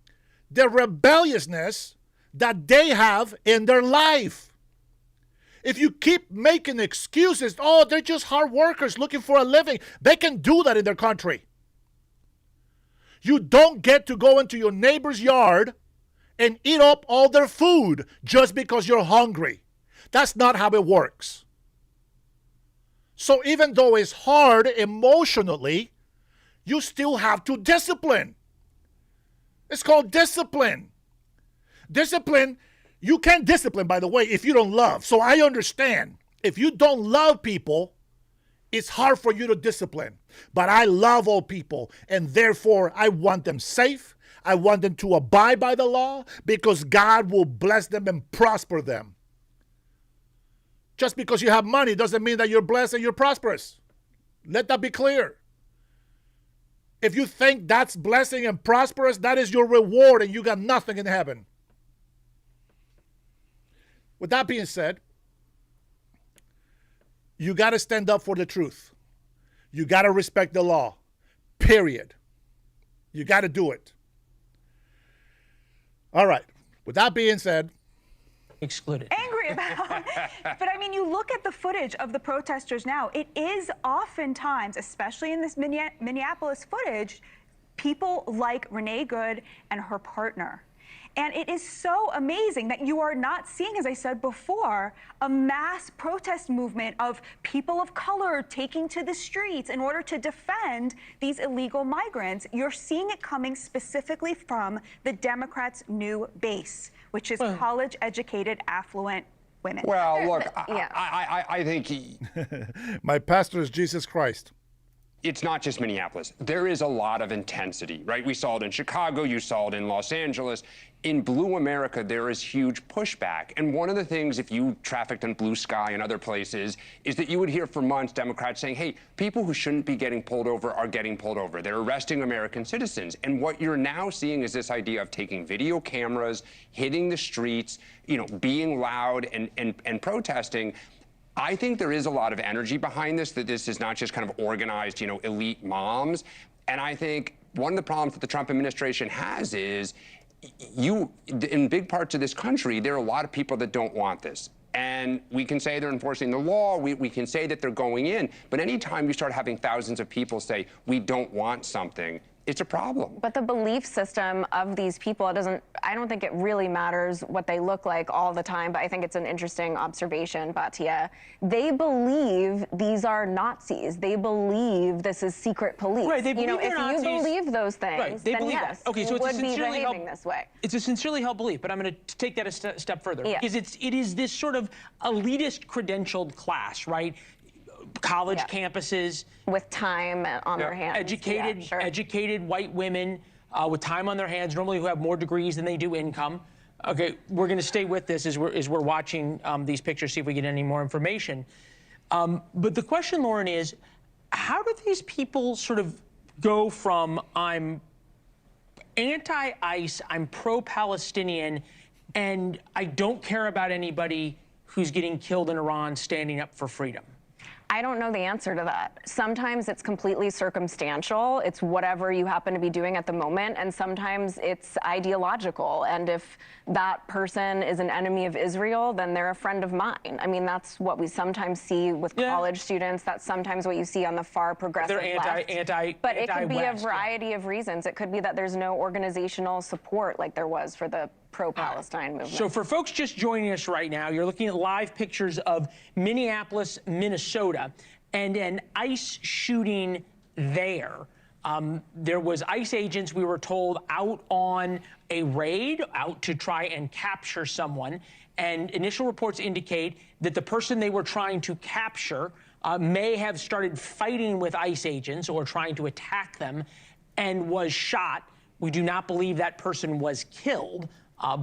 the rebelliousness that they have in their life. If you keep making excuses, oh, they're just hard workers looking for a living, they can do that in their country. You don't get to go into your neighbor's yard and eat up all their food just because you're hungry. That's not how it works. So even though it's hard emotionally, you still have to discipline. It's called discipline. Discipline, you can't discipline, by the way, if you don't love. So I understand. If you don't love people, it's hard for you to discipline. But I love all people, and therefore I want them safe. I want them to abide by the law because God will bless them and prosper them. Just because you have money doesn't mean that you're blessed and you're prosperous. Let that be clear. If you think that's blessing and prosperous, that is your reward and you got nothing in heaven. With that being said, you got to stand up for the truth. You got to respect the law, period. You got to do it. All right. With that being said, excluded. Angry about. But I mean, you look at the footage of the protesters now, it is oftentimes, especially in this Minneapolis footage, people like Renee Good and her partner. And it is so amazing that you are not seeing, as I said before, a mass protest movement of people of color taking to the streets in order to defend these illegal migrants. You're seeing it coming specifically from the Democrats' new base, which is college-educated, affluent women. Well, look, I think my pastor is Jesus Christ. It's not just Minneapolis. There is a lot of intensity, right? We saw it in Chicago. You saw it in Los Angeles. In Blue America, there is huge pushback. And one of the things, if you trafficked in Blue Sky and other places, is that you would hear for months Democrats saying, hey, people who shouldn't be getting pulled over are getting pulled over. They're arresting American citizens. And what you're now seeing is this idea of taking video cameras, hitting the streets, being loud and protesting. I think there is a lot of energy behind this, that this is not just kind of organized, elite moms. And I think one of the problems that the Trump administration has is in big parts of this country, there are a lot of people that don't want this. And we can say they're enforcing the law, we can say that they're going in, but anytime you start having thousands of people say, we don't want something, it's a problem. But the belief system of these people, I don't think it really matters what they look like all the time, but I think it's an interesting observation, Batia. They believe these are Nazis. They believe this is secret police. Right, they believe if Nazis, you believe those things, they then believe yes, that. Okay, so you it's would a be sincerely behaving this way. It's a sincerely held belief, but I'm going to take that a step further. Yeah. It is this sort of elitist credentialed class, right? College campuses with time on their hands. Educated white women with time on their hands, normally who have more degrees than they do income. Okay, we're going to stay with this as we're watching these pictures, see if we get any more information. But the question, Lauren, is how do these people sort of go from I'm anti-ICE, I'm pro-Palestinian, and I don't care about anybody who's getting killed in Iran standing up for freedom? I don't know the answer to that. Sometimes it's completely circumstantial. It's whatever you happen to be doing at the moment. And sometimes it's ideological. And if that person is an enemy of Israel, then they're a friend of mine. I mean, that's what we sometimes see with college students. That's sometimes what you see on the far progressive left. But it could be a variety of reasons. It could be that there's no organizational support like there was for the pro-Palestine movement. So for folks just joining us right now, you're looking at live pictures of Minneapolis, Minnesota, and an ICE shooting there. There was ICE agents, we were told, out on a raid, out to try and capture someone. And initial reports indicate that the person they were trying to capture may have started fighting with ICE agents or trying to attack them and was shot. We do not believe that person was killed.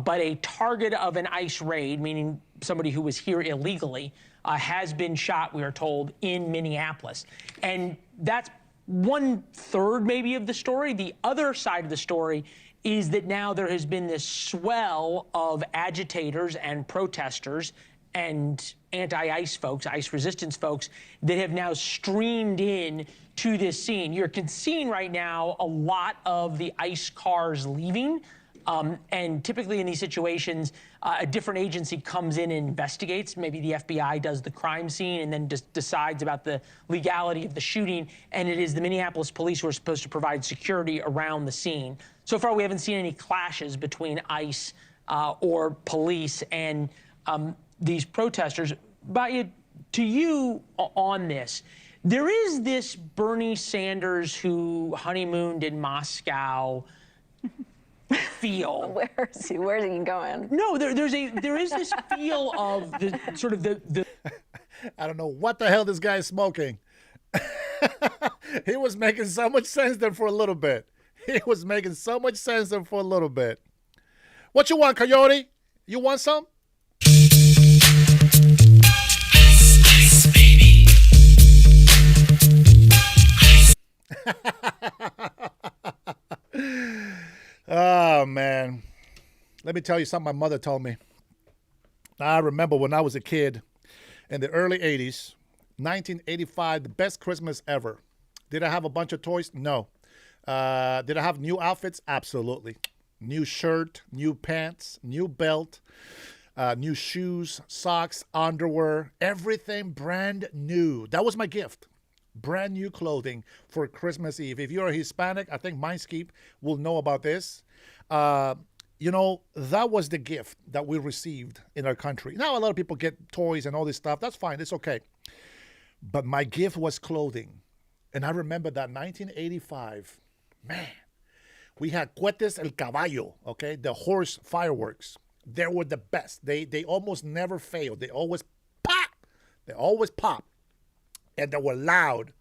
But a target of an ICE raid, meaning somebody who was here illegally, has been shot, we are told, in Minneapolis. And that's 1/3 maybe of the story. The other side of the story is that now there has been this swell of agitators and protesters and anti-ICE folks, ICE resistance folks, that have now streamed in to this scene. You're seeing right now a lot of the ICE cars leaving. And typically in these situations, a different agency comes in and investigates. Maybe the FBI does the crime scene and then just decides about the legality of the shooting. And it is the Minneapolis police who are supposed to provide security around the scene. So far, we haven't seen any clashes between ICE or police and these protesters. But to you on this, there is this Bernie Sanders who honeymooned in Moscow feel. Where is he? Where is he going? No, there is this feel of the sort of the I don't know what the hell this guy is smoking. He was making so much sense there for a little bit. He was making so much sense there for a little bit. What you want, Coyote? You want some? Ice, baby. Oh, man. Let me tell you something my mother told me. I remember when I was a kid in the early 80s, 1985, the best Christmas ever. Did I have a bunch of toys? No. Did I have new outfits? Absolutely. New shirt, new pants, new belt, new shoes, socks, underwear, everything brand new. That was my gift. Brand new clothing for Christmas Eve. If you're a Hispanic, I think Mindscape will know about this. You know, that was the gift that we received in our country. Now, a lot of people get toys and all this stuff. That's fine. It's okay. But my gift was clothing. And I remember that 1985, man, we had Cohetes el Caballo, okay, the horse fireworks. They were the best. They almost never failed. They always pop. They always pop. And they were loud.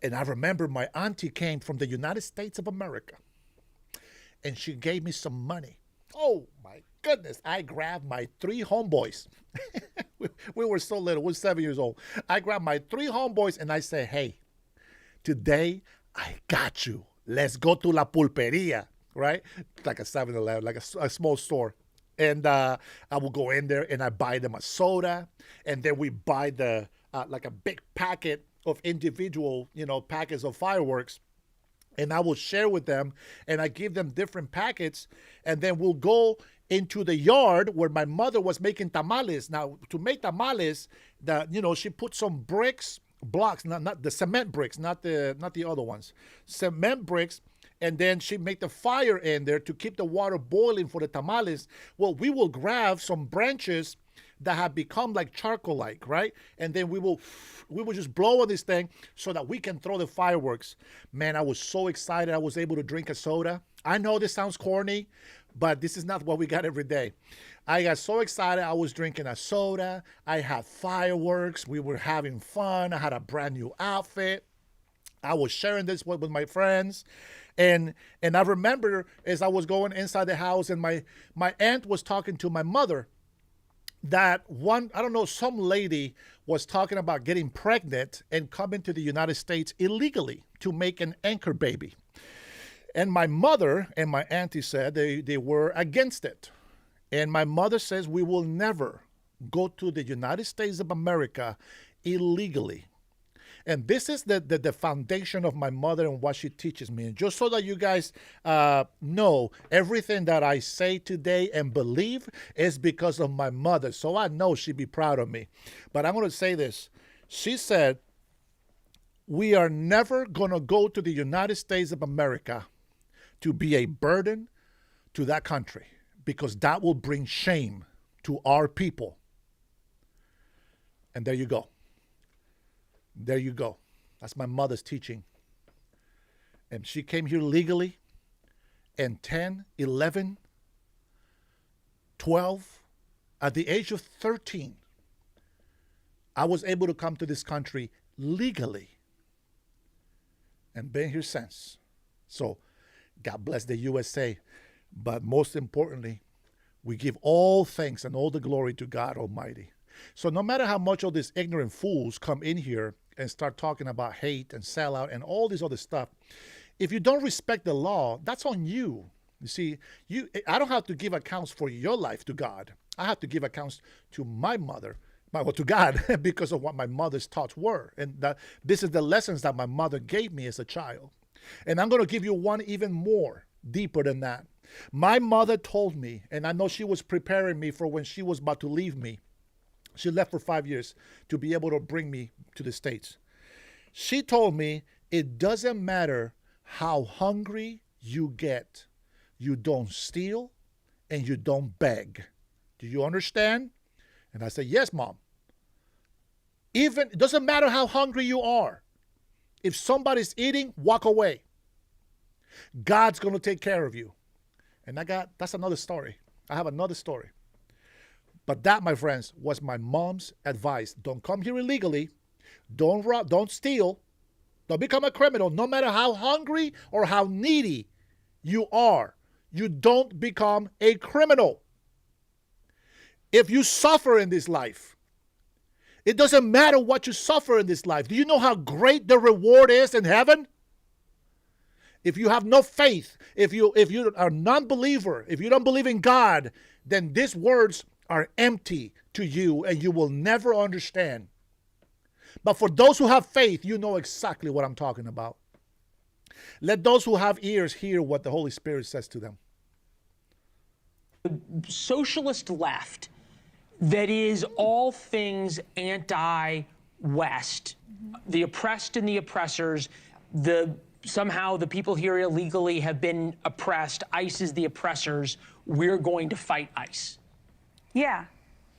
And I remember my auntie came from the United States of America. And she gave me some money. Oh, my goodness. I grabbed my 3 homeboys. we were so little. We were 7 years old. I grabbed my 3 homeboys and I said, hey, today I got you. Let's go to La Pulperia, right? Like a 7-Eleven, like a small store. And I will go in there and I buy them a soda. And then we buy the like a big packet of individual, packets of fireworks. And I will share with them and I give them different packets. And then we'll go into the yard where my mother was making tamales. Now, to make tamales, she put some blocks, not the cement bricks, not the other ones, cement bricks. And then she make the fire in there to keep the water boiling for the tamales. Well, we will grab some branches that have become like charcoal-like, right? And then we will just blow on this thing so that we can throw the fireworks. Man, I was so excited. I was able to drink a soda. I know this sounds corny, but this is not what we got every day. I got so excited. I was drinking a soda. I had fireworks. We were having fun. I had a brand new outfit. I was sharing this with my friends. And I remember as I was going inside the house, and my aunt was talking to my mother, that I don't know, some lady was talking about getting pregnant and coming to the United States illegally to make an anchor baby. And my mother and my auntie said they were against it. And my mother says we will never go to the United States of America illegally. And this is the foundation of my mother and what she teaches me. And just so that you guys know, everything that I say today and believe is because of my mother. So I know she'd be proud of me. But I'm going to say this. She said, we are never going to go to the United States of America to be a burden to that country, because that will bring shame to our people. And there you go. There you go. That's my mother's teaching. And she came here legally, and 10, 11, 12, at the age of 13, I was able to come to this country legally and been here since. So God bless the USA. But most importantly, we give all thanks and all the glory to God Almighty. So no matter how much of these ignorant fools come in here and start talking about hate and sellout and all this other stuff, if you don't respect the law, that's on you. You see, I don't have to give accounts for your life to God. I have to give accounts to my mother, to God, because of what my mother's thoughts were. And this is the lessons that my mother gave me as a child. And I'm going to give you one even more deeper than that. My mother told me, and I know she was preparing me for when she was about to leave me. She left for 5 years to be able to bring me to the States. She told me, it doesn't matter how hungry you get, you don't steal and you don't beg. Do you understand? And I said, yes, Mom. It doesn't matter how hungry you are. If somebody's eating, walk away. God's going to take care of you. And that's another story. I have another story. But that, my friends, was my mom's advice. Don't come here illegally. Don't rob, don't steal. Don't become a criminal. No matter how hungry or how needy you are, you don't become a criminal. If you suffer in this life, it doesn't matter what you suffer in this life. Do you know how great the reward is in heaven? If you have no faith, if you are a non-believer, if you don't believe in God, then these words are empty to you and you will never understand. But for those who have faith, you know exactly what I'm talking about. Let those who have ears hear what the Holy Spirit says to them. The socialist left that is all things anti-West, the oppressed and the oppressors, somehow the people here illegally have been oppressed. ICE is the oppressors. We're going to fight ICE. Yeah,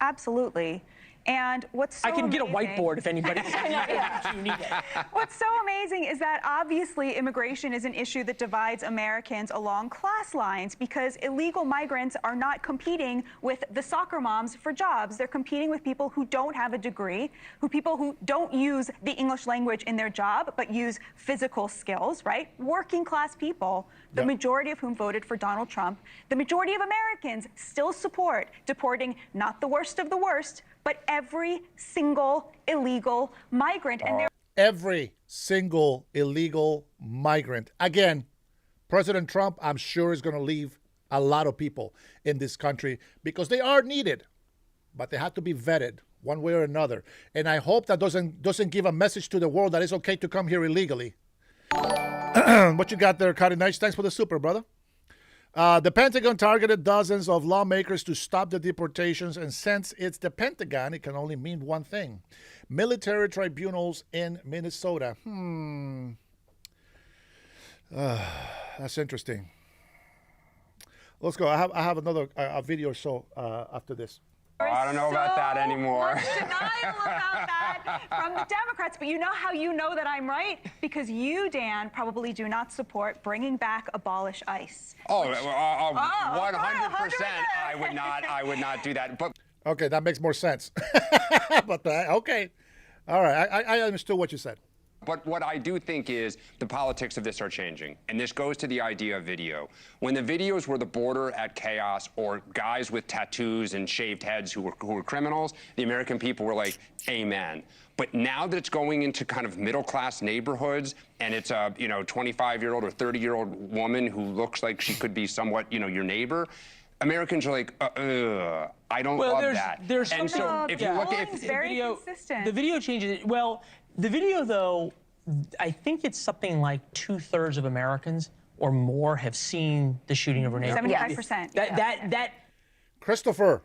absolutely. And what's so I can get a amazing- whiteboard if anybody Yeah. you need it. What's so amazing is that obviously immigration is an issue that divides Americans along class lines, because illegal migrants are not competing with the soccer moms for jobs. They're competing with people who don't have a degree, people who don't use the English language in their job, but use physical skills, right? Working class people, the majority of whom voted for Donald Trump. The majority of Americans still support deporting not the worst of the worst, but every single illegal migrant. And every single illegal migrant. Again, President Trump, I'm sure, is going to leave a lot of people in this country because they are needed, but they have to be vetted one way or another. And I hope that doesn't give a message to the world that it's okay to come here illegally. What you got there, Cutting Nice? Thanks for the super, brother. The Pentagon targeted dozens of lawmakers to stop the deportations, and since it's the Pentagon, it can only mean one thing. Military tribunals in Minnesota. That's interesting. Let's go. I have another video or so after this. I don't know about that anymore. Much denial about that from the Democrats, but you know how you know that I'm right? Because you, Dan, probably do not support bringing back abolish ICE. 100%. I would not do that. But okay, that makes more sense. But okay, all right. I understood what you said. But what I do think is the politics of this are changing. And this goes to the idea of video. When the videos were the border at chaos or guys with tattoos and shaved heads who were criminals, the American people were like, amen. But now that it's going into kind of middle-class neighborhoods and it's a, 25-year-old or 30-year-old woman who looks like she could be somewhat, your neighbor, Americans are like, I don't love that. There's and so if you look at the video changes. Well, the video though, I think it's something like 2/3 of Americans or more have seen the shooting of Renee. 75%. That Christopher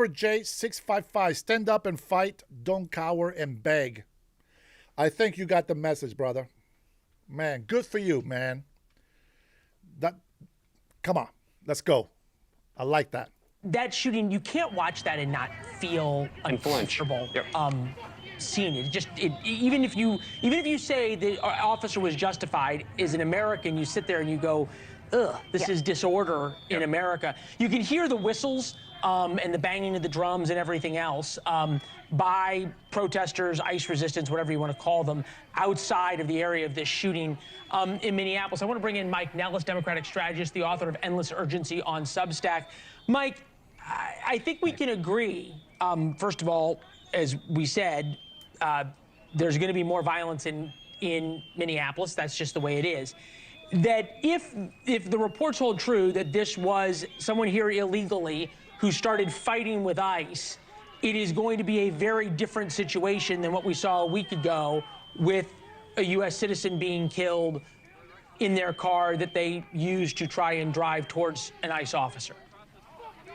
J 655, stand up and fight, don't cower and beg. I think you got the message, brother. Man, good for you, man. Come on, let's go. I like that. That shooting, you can't watch that and not feel uncomfortable. Seeing it, even if you say the officer was justified, as an American, you sit there and you go, ugh, this is disorder in America. You can hear the whistles and the banging of the drums and everything else by protesters, ICE resistance, whatever you want to call them, outside of the area of this shooting in Minneapolis. I want to bring in Mike Nellis, Democratic strategist, the author of Endless Urgency on Substack. Mike, I think we can agree, first of all, as we said, there's going to be more violence in Minneapolis. That's just the way it is. That if the reports hold true that this was someone here illegally who started fighting with ICE, it is going to be a very different situation than what we saw a week ago with a U.S. citizen being killed in their car that they used to try and drive towards an ICE officer.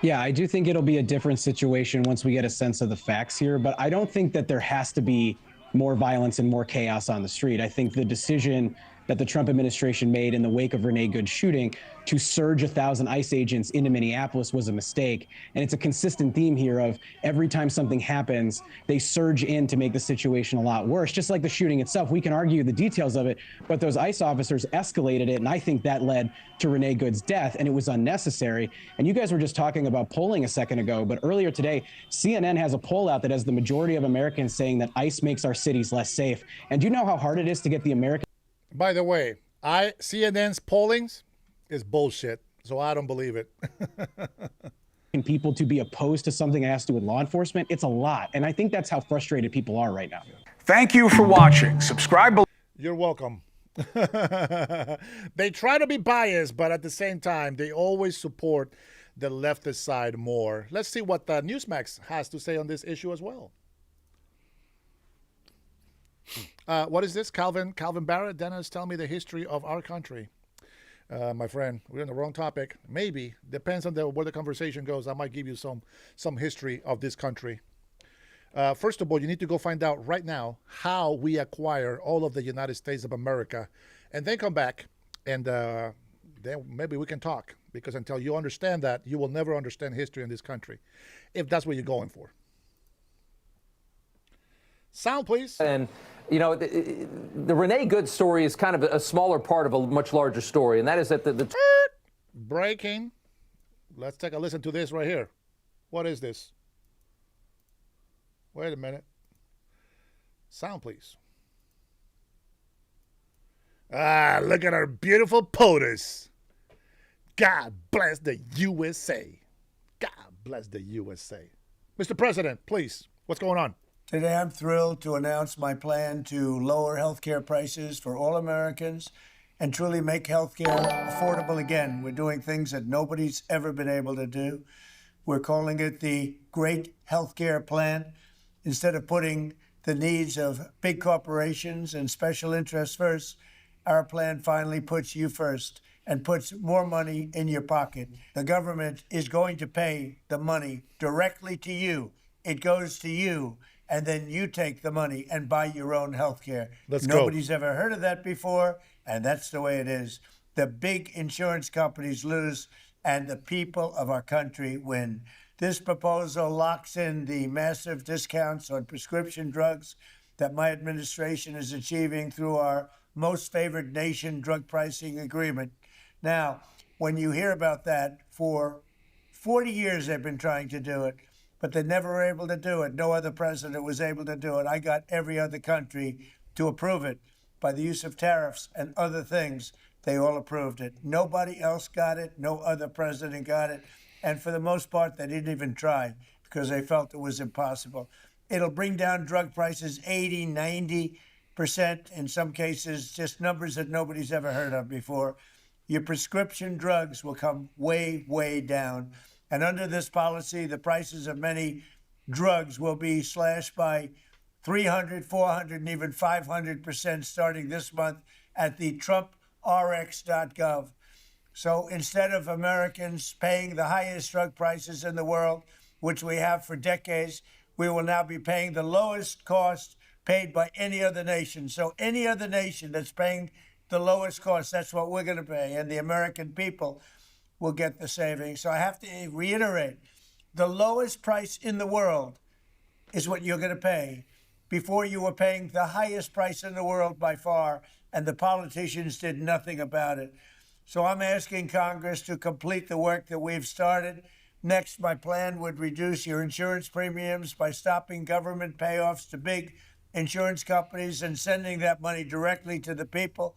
Yeah, I do think it'll be a different situation once we get a sense of the facts here, but I don't think that there has to be more violence and more chaos on the street. I think the decision that the Trump administration made in the wake of Renee Good's shooting to surge 1,000 ICE agents into Minneapolis was a mistake. And it's a consistent theme here of every time something happens, they surge in to make the situation a lot worse. Just like the shooting itself, we can argue the details of it, but those ICE officers escalated it. And I think that led to Renee Good's death, and it was unnecessary. And you guys were just talking about polling a second ago, but earlier today, CNN has a poll out that has the majority of Americans saying that ICE makes our cities less safe. And do you know how hard it is to get the American? By the way, CNN's pollings is bullshit, so I don't believe it. People to be opposed to something that has to do with law enforcement, it's a lot. And I think that's how frustrated people are right now. Thank you for watching. Subscribe. You're welcome. They try to be biased, but at the same time, they always support the leftist side more. Let's see what Newsmax has to say on this issue as well. What is this? Calvin Barrett. Dennis, tell me the history of our country. My friend, we're on the wrong topic. Maybe. Depends on where the conversation goes. I might give you some history of this country. First of all, you need to go find out right now how we acquire all of the United States of America. And then come back and then maybe we can talk. Because until you understand that, you will never understand history in this country. If that's what you're going for. Sound, please. And the Renee Good story is kind of a smaller part of a much larger story, and that is that the breaking. Let's take a listen to this right here. What is this? Wait a minute. Sound, please. Look at our beautiful POTUS. God bless the USA. God bless the USA. Mr. President, please, what's going on? Today, I'm thrilled to announce my plan to lower healthcare prices for all Americans and truly make healthcare affordable again. We're doing things that nobody's ever been able to do. We're calling it the Great Healthcare Plan. Instead of putting the needs of big corporations and special interests first, our plan finally puts you first and puts more money in your pocket. The government is going to pay the money directly to you. It goes to you. And then you take the money and buy your own health care. Nobody's ever heard of that before, and that's the way it is. The big insurance companies lose, and the people of our country win. This proposal locks in the massive discounts on prescription drugs that my administration is achieving through our most favored nation drug pricing agreement. Now, when you hear about that, for 40 years they've been trying to do it. But they never were able to do it. No other president was able to do it. I got every other country to approve it by the use of tariffs and other things. They all approved it. Nobody else got it. No other president got it. And for the most part, they didn't even try because they felt it was impossible. It'll bring down drug prices 80, 90%, in some cases, just numbers that nobody's ever heard of before. Your prescription drugs will come way, way down. And under this policy, the prices of many drugs will be slashed by 300, 400, and even 500% starting this month at the TrumpRx.gov. So instead of Americans paying the highest drug prices in the world, which we have for decades, we will now be paying the lowest cost paid by any other nation. So any other nation that's paying the lowest cost, that's what we're going to pay. And the American people will get the savings. So I have to reiterate, the lowest price in the world is what you're going to pay. Before, you were paying the highest price in the world by far, and the politicians did nothing about it. So I'm asking Congress to complete the work that we've started. Next, my plan would reduce your insurance premiums by stopping government payoffs to big insurance companies and sending that money directly to the people.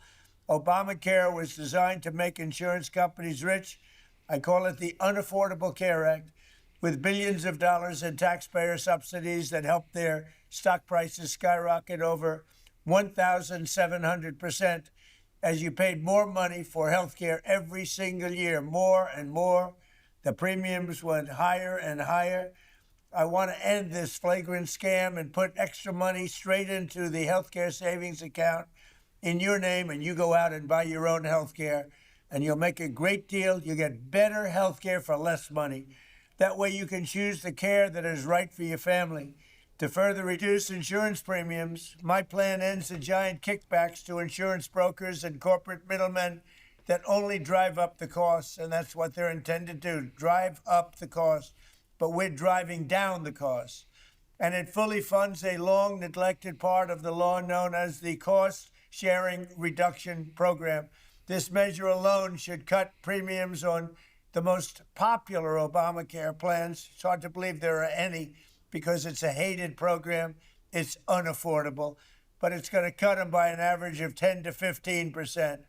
Obamacare was designed to make insurance companies rich. I call it the Unaffordable Care Act, with billions of dollars in taxpayer subsidies that helped their stock prices skyrocket over 1,700% as you paid more money for health care every single year, more and more. The premiums went higher and higher. I want to end this flagrant scam and put extra money straight into the healthcare savings account in your name, and you go out and buy your own healthcare, and you'll make a great deal. You get better healthcare for less money. That way you can choose the care that is right for your family. To further reduce insurance premiums, my plan ends the giant kickbacks to insurance brokers and corporate middlemen that only drive up the costs, and that's what they're intended to do, drive up the cost. But we're driving down the cost. And it fully funds a long neglected part of the law known as the Cost Sharing Reduction Program. This measure alone should cut premiums on the most popular Obamacare plans. It's hard to believe there are any because it's a hated program. It's unaffordable, but it's going to cut them by an average of 10 to 15%.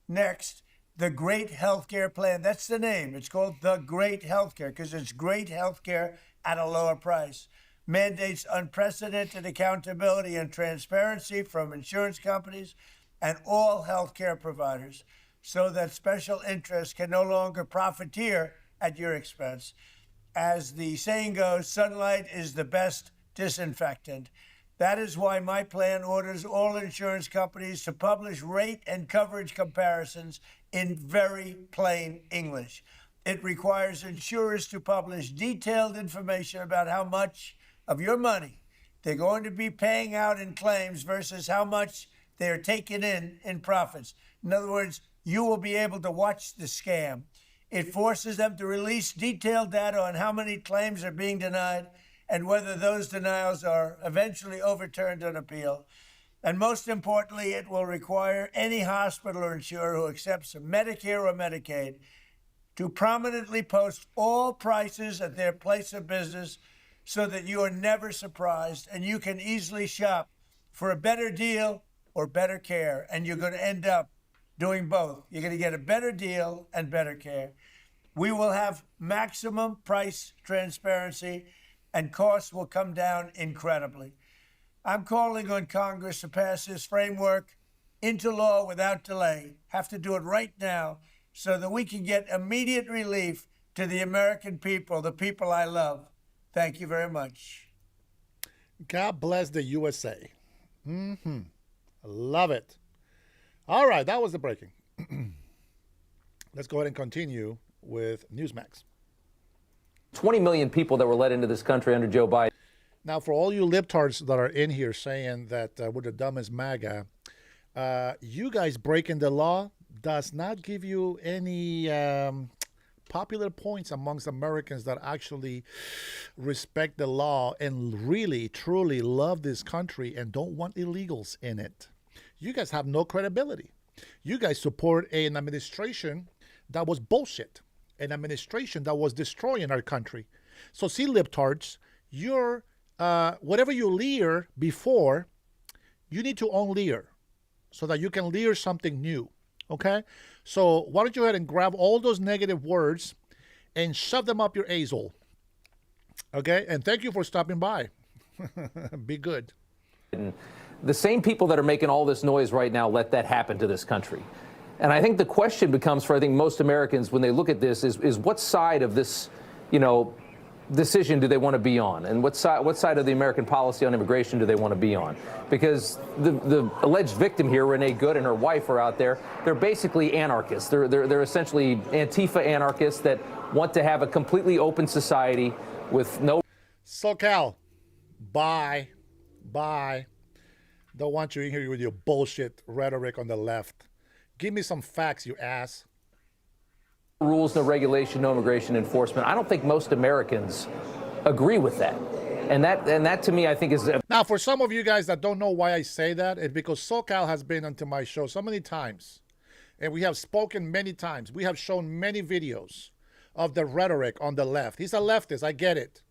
Next, the Great Healthcare Plan. That's the name. It's called the Great Healthcare because it's great healthcare at a lower price. Mandates unprecedented accountability and transparency from insurance companies and all healthcare providers so that special interests can no longer profiteer at your expense. As the saying goes, sunlight is the best disinfectant. That is why my plan orders all insurance companies to publish rate and coverage comparisons in very plain English. It requires insurers to publish detailed information about how much of your money they're going to be paying out in claims versus how much they're taking in profits. In other words, you will be able to watch the scam. It forces them to release detailed data on how many claims are being denied and whether those denials are eventually overturned on appeal. And most importantly, it will require any hospital or insurer who accepts Medicare or Medicaid to prominently post all prices at their place of business so that you are never surprised and you can easily shop for a better deal or better care. And you're going to end up doing both. You're going to get a better deal and better care. We will have maximum price transparency and costs will come down incredibly. I'm calling on Congress to pass this framework into law without delay. Have to do it right now so that we can get immediate relief to the American people, the people I love. Thank you very much. God bless the USA. Love it. All right, that was the breaking. Let's go ahead and continue with Newsmax. 20 million people that were let into this country under Joe Biden. Now, for all you libtards that are in here saying that we're the dumbest MAGA, you guys breaking the law does not give you any popular points amongst Americans that actually respect the law and really, truly love this country and don't want illegals in it. You guys have no credibility. You guys support an administration that was bullshit, an administration that was destroying our country. So see, libtards, you're whatever you leer before, You need to unlear so that you can lear something new. Okay? So why don't you go ahead and grab all those negative words and shove them up your asshole. Okay? And thank you for stopping by. Be good. The same people that are making all this noise right now let that happen to this country. And I think the question becomes for, I think, most Americans when they look at this is what side of this, decision do they want to be on? And what side of the American policy on immigration do they want to be on? Because the alleged victim here, Renee Good, and her wife are out there. They're basically anarchists. They're essentially Antifa anarchists that want to have a completely open society with no... SoCal, bye. Don't want you in here with your bullshit rhetoric on the left. Give me some facts, you ass. Rules, no regulation, no immigration enforcement. I don't think most Americans agree with that. And that to me, I think is... Now, for some of you guys that don't know why I say that, it's because SoCal has been onto my show so many times. And we have spoken many times. We have shown many videos of the rhetoric on the left. He's a leftist, I get it.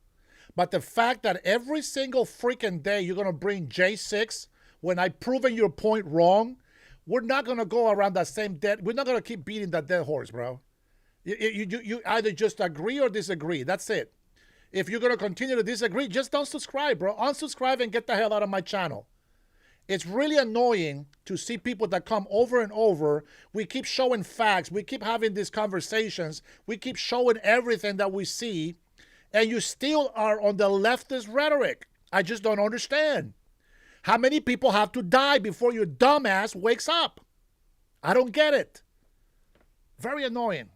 But the fact that every single freaking day you're going to bring J6 when I've proven your point wrong, we're not going to go around that same dead... We're not going to keep beating that dead horse, bro. You either just agree or disagree. That's it. If you're going to continue to disagree, just don't subscribe, bro. Unsubscribe and get the hell out of my channel. It's really annoying to see people that come over and over. We keep showing facts. We keep having these conversations. We keep showing everything that we see. And you still are on the leftist rhetoric. I just don't understand. How many people have to die before your dumbass wakes up? I don't get it. Very annoying.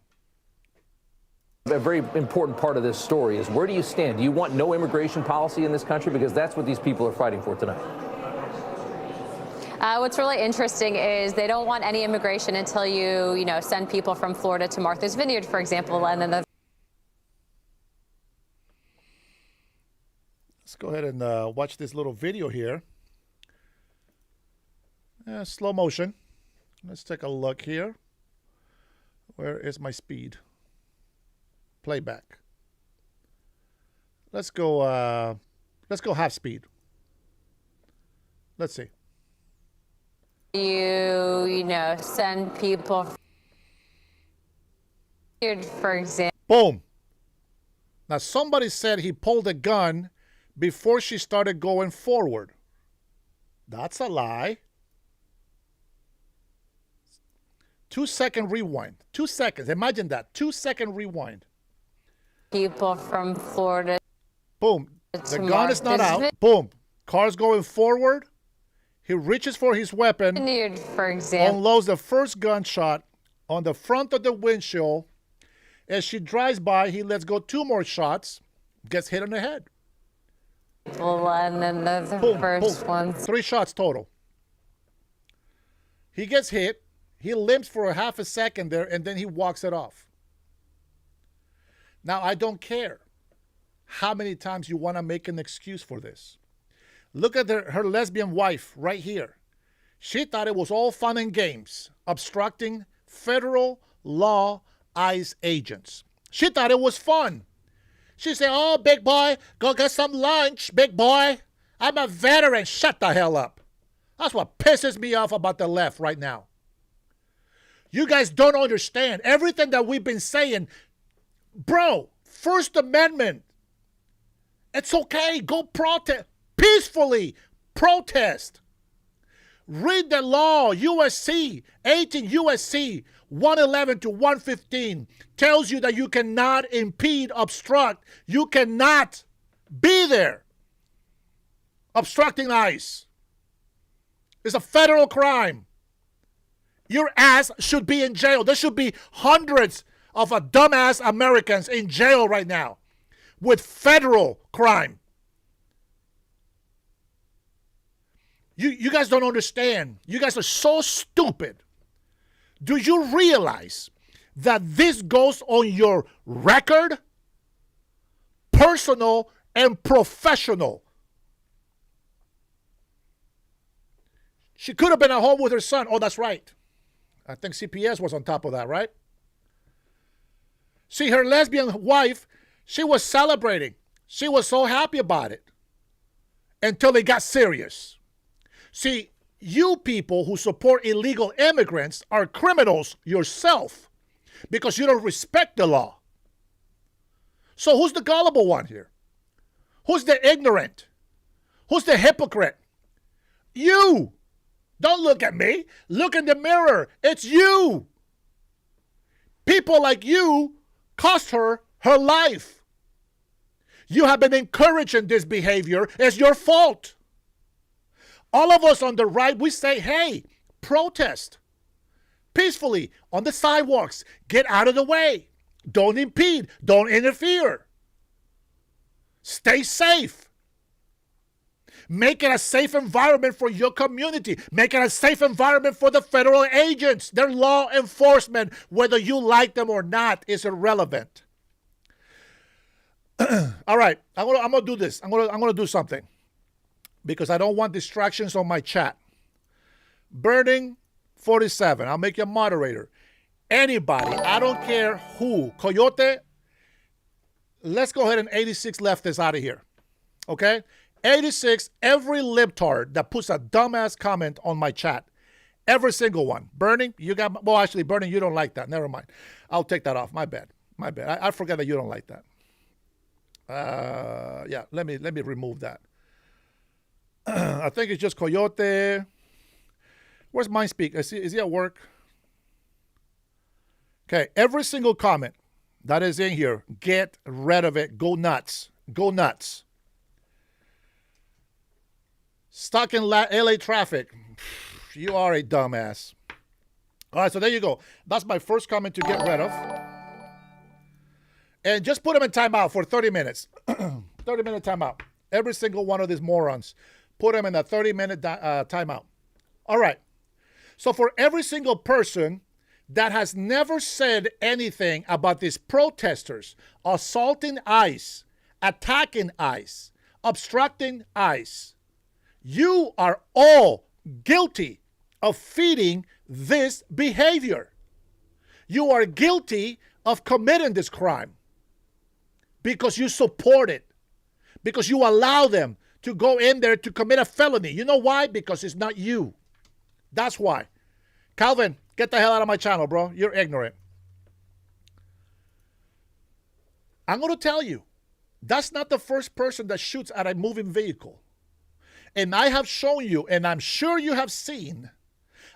A very important part of this story is, where do you stand? Do you want no immigration policy in this country? Because that's what these people are fighting for tonight. What's really interesting is they don't want any immigration until you send people from Florida to Martha's Vineyard, for example, and then Let's go ahead and watch this little video here. Slow motion. Let's take a look here. Where is my speed? Playback. Let's go half speed. Let's see. you send people, for example. Boom. Now somebody said he pulled a gun before she started going forward. That's a lie. 2-second rewind. 2 seconds. Imagine that. 2-second rewind. People from Florida. Boom. The gun is not out. Boom. Car's going forward. He reaches for his weapon. For example. Unloads the first gunshot on the front of the windshield. As she drives by, he lets go 2 more shots. Gets hit on the head. And then the boom, first boom. one. 3 shots total. He gets hit. He limps for a half a second there, and then he walks it off. Now, I don't care how many times you want to make an excuse for this. Look at her lesbian wife right here. She thought it was all fun and games, obstructing federal law ICE agents. She thought it was fun. She said, oh, big boy, go get some lunch, big boy. I'm a veteran. Shut the hell up. That's what pisses me off about the left right now. You guys don't understand everything that we've been saying. Bro, First Amendment. It's okay. Go protest. Peacefully protest. Read the law. USC, 18 USC 111 to 115 tells you that you cannot impede, obstruct. You cannot be there obstructing ICE. It's a federal crime. Your ass should be in jail. There should be hundreds of dumbass Americans in jail right now with federal crime. You guys don't understand. You guys are so stupid. Do you realize that this goes on your record? Personal and professional. She could have been at home with her son. Oh, that's right. I think CPS was on top of that, right? See, her lesbian wife, she was celebrating. She was so happy about it until it got serious. See, you people who support illegal immigrants are criminals yourself because you don't respect the law. So who's the gullible one here? Who's the ignorant? Who's the hypocrite? You. Don't look at me. Look in the mirror. It's you. People like you cost her life. You have been encouraging this behavior. It's your fault. All of us on the right, we say, hey, protest peacefully on the sidewalks. Get out of the way. Don't impede. Don't interfere. Stay safe. Make it a safe environment for your community. Make it a safe environment for the federal agents. They're law enforcement. Whether you like them or not is irrelevant. All right, I'm gonna do this. I'm gonna do something because I don't want distractions on my chat. Burning 47. I'll make you a moderator. Anybody, I don't care who. Coyote, let's go ahead and 86 leftists out of here. Okay? 86, every libtard that puts a dumbass comment on my chat. Every single one. Burning, you got, well, actually, Burning, you don't like that. Never mind. I'll take that off. My bad. My bad. I forgot that you don't like that. Yeah, let me remove that. I think it's just Coyote. Where's MindSpeak? Is he at work? Okay, every single comment that is in here, get rid of it. Go nuts. Go nuts. Stuck in LA traffic. You are a dumbass. All right, so there you go. That's my first comment to get rid of. And just put them in timeout for 30 minutes. 30-minute timeout. Every single one of these morons. Put them in a 30-minute timeout. All right. So for every single person that has never said anything about these protesters assaulting ICE, attacking ICE, obstructing ICE, you are all guilty of feeding this behavior. You are guilty of committing this crime because you support it, because you allow them to go in there to commit a felony. You know why? Because it's not you. That's why. Calvin, get the hell out of my channel, bro. You're ignorant. I'm going to tell you, that's not the first person that shoots at a moving vehicle. And I have shown you, and I'm sure you have seen,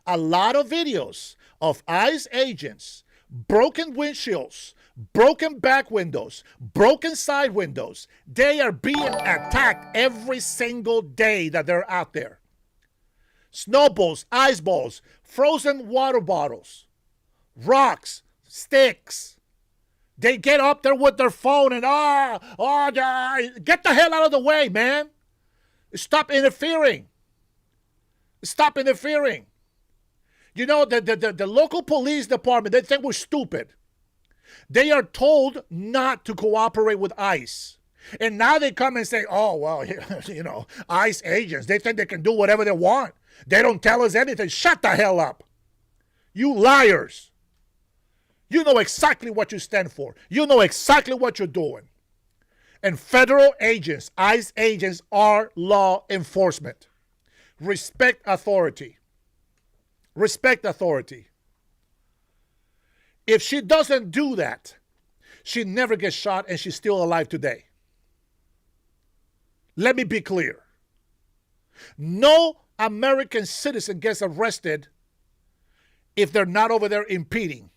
a lot of videos of ICE agents, broken windshields, broken back windows, broken side windows. They are being attacked every single day that they're out there. Snowballs, ice balls, frozen water bottles, rocks, sticks. They get up there with their phone and, get the hell out of the way, man. Stop interfering. Stop interfering. You know, the local police department, they think we're stupid. They are told not to cooperate with ICE. And now they come and say, oh, well, you know, ICE agents, they think they can do whatever they want. They don't tell us anything. Shut the hell up. You liars. You know exactly what you stand for. You know exactly what you're doing. And federal agents, ICE agents, are law enforcement. Respect authority. Respect authority. If she doesn't do that, she never gets shot and she's still alive today. Let me be clear. No American citizen gets arrested if they're not over there impeding.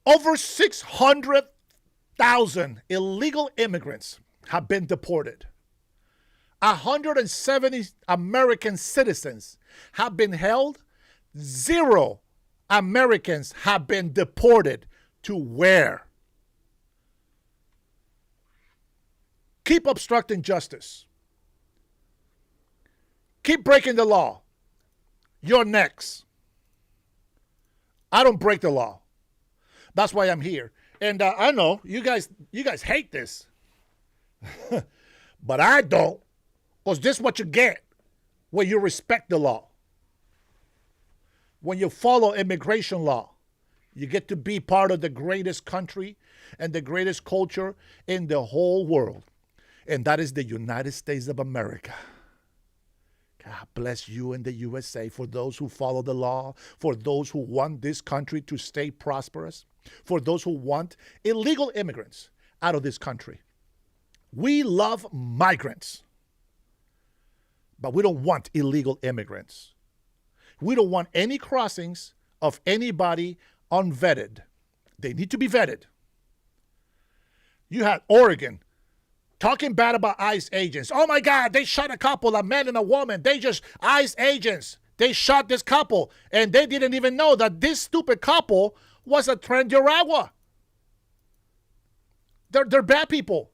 Over 600,000 illegal immigrants have been deported. 170 American citizens have been held. 0 Americans have been deported to where? Keep obstructing justice. Keep breaking the law. You're next. I don't break the law. That's why I'm here. And I know you guys hate this. But I don't. Because this is what you get when you respect the law. When you follow immigration law, you get to be part of the greatest country and the greatest culture in the whole world. And that is the United States of America. Bless you in the USA for those who follow the law, for those who want this country to stay prosperous, for those who want illegal immigrants out of this country. We love migrants, but we don't want illegal immigrants. We don't want any crossings of anybody unvetted. They need to be vetted. You had Oregon talking bad about ICE agents. Oh my God, they shot a couple, a man and a woman. ICE agents, they shot this couple, and they didn't even know that this stupid couple was a Tren-Yaragua. They're bad people.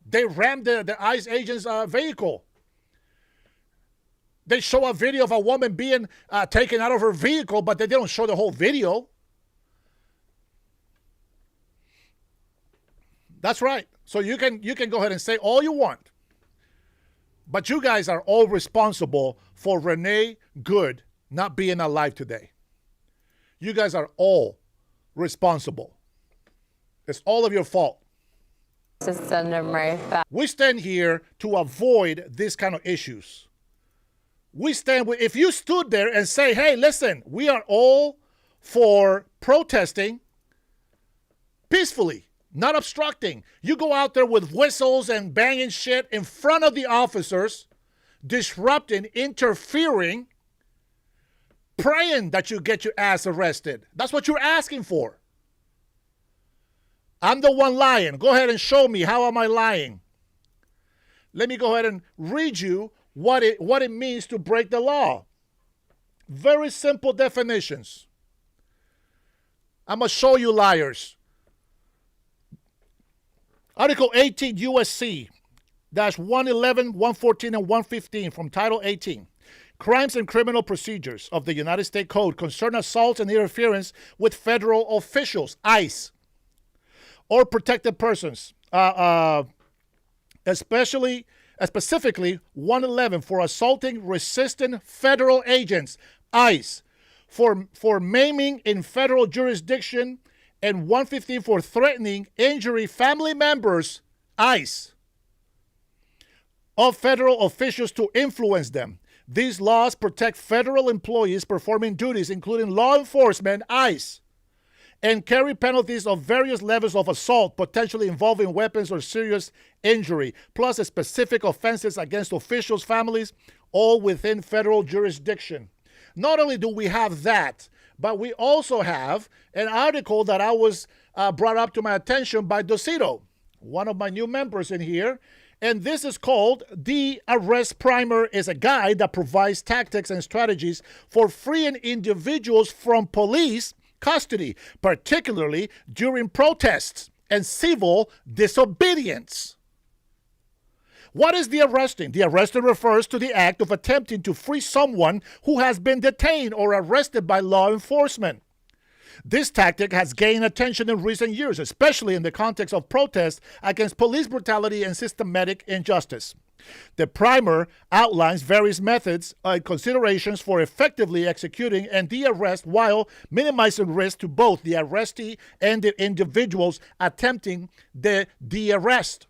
They rammed the ICE agent's vehicle. They show a video of a woman being taken out of her vehicle, but they don't show the whole video. That's right. So you can go ahead and say all you want. But you guys are all responsible for Renee Good not being alive today. You guys are all responsible. It's all of your fault. Just send them right back. We stand here to avoid these kind of issues. We stand with, if you stood there and say, hey, listen, we are all for protesting peacefully, not obstructing. You go out there with whistles and banging shit in front of the officers, disrupting, interfering, praying that you get your ass arrested. That's what you're asking for. I'm the one lying. Go ahead and show me. How am I lying? Let me go ahead and read you what it means to break the law. Very simple definitions. I'm going to show you liars. Article 18 USC -111, 114, and 115 from Title 18. Crimes and Criminal Procedures of the United States Code concern assaults and interference with federal officials, ICE, or protected persons, specifically 111 for assaulting resistant federal agents, ICE, for maiming in federal jurisdiction, and 115 for threatening, injury family members, ICE, of federal officials to influence them. These laws protect federal employees performing duties, including law enforcement, ICE, and carry penalties of various levels of assault, potentially involving weapons or serious injury, plus specific offenses against officials' families, all within federal jurisdiction. Not only do we have that, but we also have an article that I was brought up to my attention by Docito, one of my new members in here, and this is called The Arrest Primer. Is a guide that provides tactics and strategies for freeing individuals from police custody, particularly during protests and civil disobedience. What is the arresting? The arresting refers to the act of attempting to free someone who has been detained or arrested by law enforcement. This tactic has gained attention in recent years, especially in the context of protests against police brutality and systematic injustice. The primer outlines various methods and considerations for effectively executing the arrest while minimizing risk to both the arrestee and the individuals attempting the arrest.